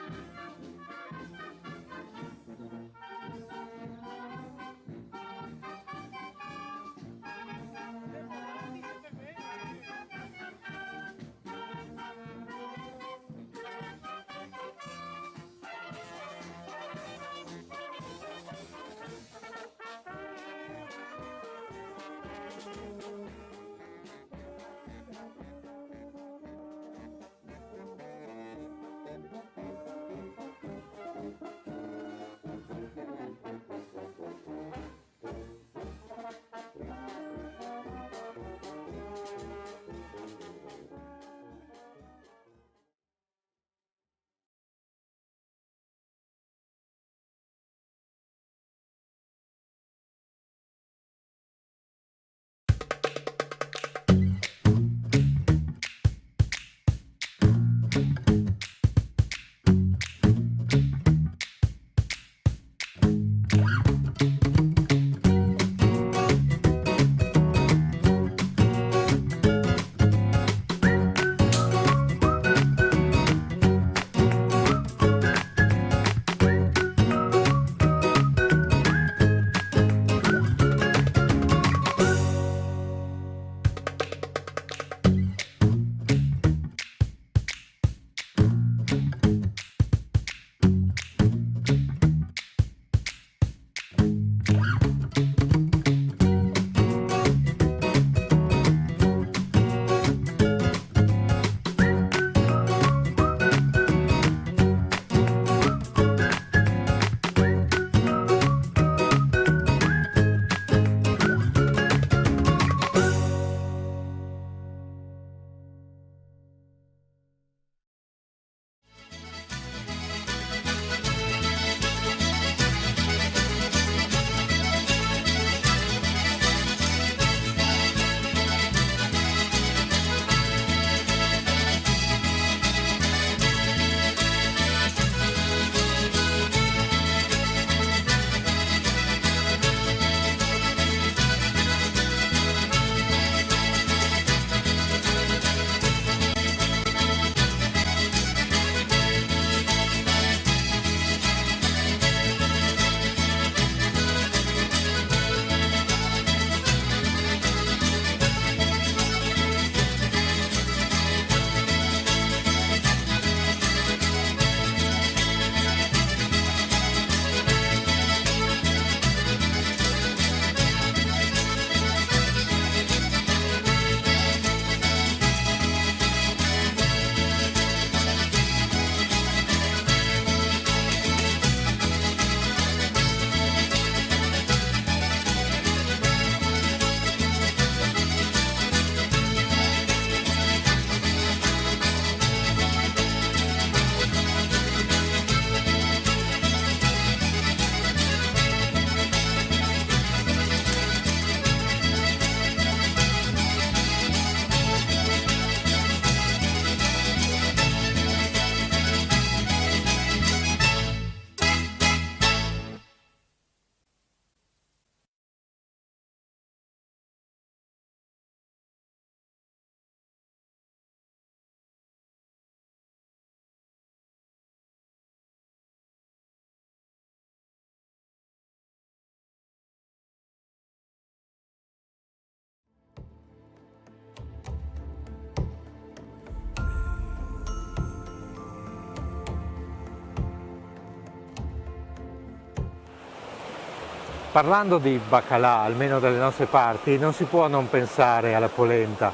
Parlando di baccalà, almeno dalle nostre parti, non si può non pensare alla polenta.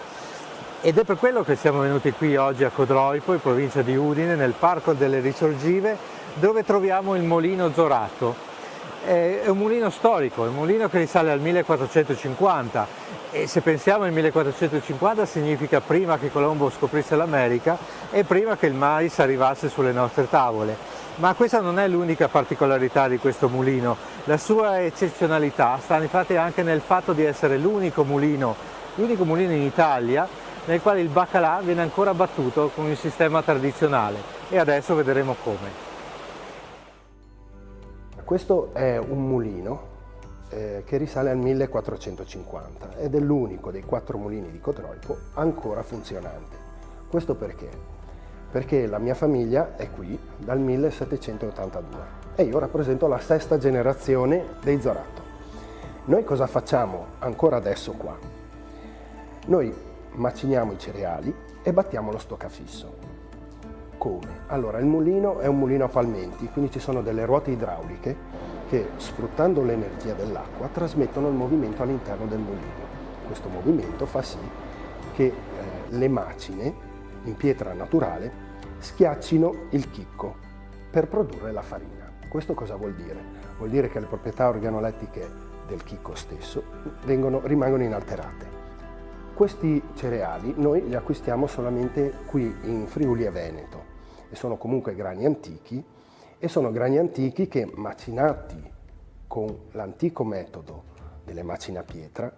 Ed è per quello che siamo venuti qui oggi a Codroipo, in provincia di Udine, nel Parco delle Risorgive, dove troviamo il Mulino Zorato. È un mulino storico, è un mulino che risale al 1450 e se pensiamo al 1450 significa prima che Colombo scoprisse l'America e prima che il mais arrivasse sulle nostre tavole. Ma questa non è l'unica particolarità di questo mulino, la sua eccezionalità sta infatti anche nel fatto di essere l'unico mulino in Italia nel quale il baccalà viene ancora battuto con il sistema tradizionale e adesso vedremo come. Questo è un mulino che risale al 1450 ed è l'unico dei 4 mulini di Codroipo ancora funzionante. Questo perché? Perché la mia famiglia è qui dal 1782 e io rappresento la 6ª generazione dei Zorato. Noi cosa facciamo ancora adesso qua? Noi maciniamo i cereali e battiamo lo stoccafisso. Come? Allora, il mulino è un mulino a palmenti, quindi ci sono delle ruote idrauliche che, sfruttando l'energia dell'acqua, trasmettono il movimento all'interno del mulino. Questo movimento fa sì che le macine in pietra naturale schiaccino il chicco per produrre la farina. Questo cosa vuol dire? Vuol dire che le proprietà organolettiche del chicco stesso rimangono inalterate. Questi cereali noi li acquistiamo solamente qui in Friuli e Veneto e sono comunque grani antichi e sono grani antichi che macinati con l'antico metodo delle macine a pietra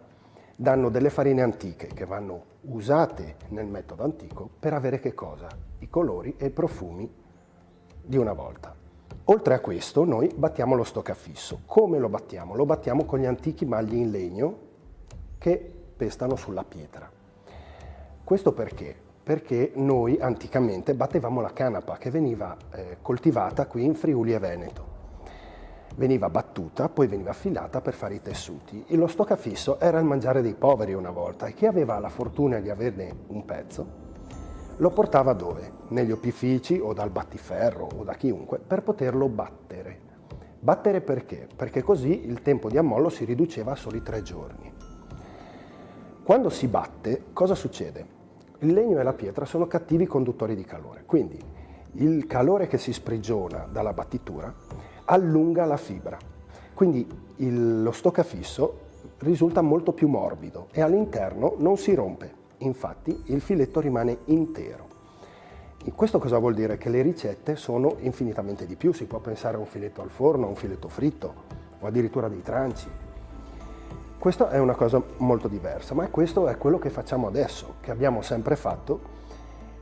danno delle farine antiche che vanno usate nel metodo antico per avere che cosa? I colori e i profumi di una volta. Oltre a questo noi battiamo lo stoccafisso. Come lo battiamo? Lo battiamo con gli antichi magli in legno che pestano sulla pietra. Questo perché? Perché noi anticamente battevamo la canapa che veniva coltivata qui in Friuli e Veneto. Veniva battuta, poi veniva affilata per fare i tessuti. E lo stoccafisso era il mangiare dei poveri una volta e chi aveva la fortuna di averne un pezzo lo portava dove? Negli opifici o dal battiferro o da chiunque per poterlo battere. Battere perché? Perché così il tempo di ammollo si riduceva a soli 3 giorni. Quando si batte, cosa succede? Il legno e la pietra sono cattivi conduttori di calore, quindi il calore che si sprigiona dalla battitura allunga la fibra, quindi lo stoccafisso risulta molto più morbido e all'interno non si rompe, infatti il filetto rimane intero. E questo cosa vuol dire? Che le ricette sono infinitamente di più, si può pensare a un filetto al forno, a un filetto fritto o addirittura dei tranci. Questa è una cosa molto diversa, ma questo è quello che facciamo adesso, che abbiamo sempre fatto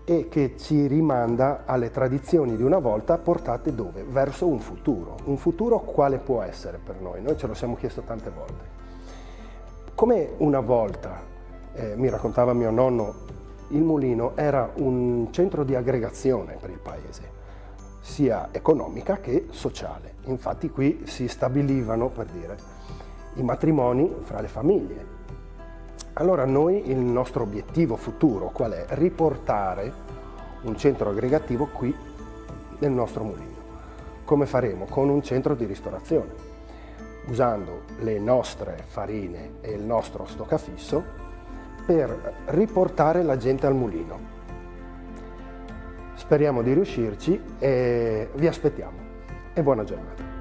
e che ci rimanda alle tradizioni di una volta portate dove? Verso un futuro. Un futuro quale può essere per noi? Noi ce lo siamo chiesto tante volte. Come una volta, mi raccontava mio nonno, il mulino era un centro di aggregazione per il paese, sia economica che sociale. Infatti qui si stabilivano, per dire, i matrimoni fra le famiglie. Allora noi, il nostro obiettivo futuro qual è? Riportare un centro aggregativo qui nel nostro mulino. Come faremo? Con un centro di ristorazione, usando le nostre farine e il nostro stoccafisso per riportare la gente al mulino. Speriamo di riuscirci e vi aspettiamo. E buona giornata.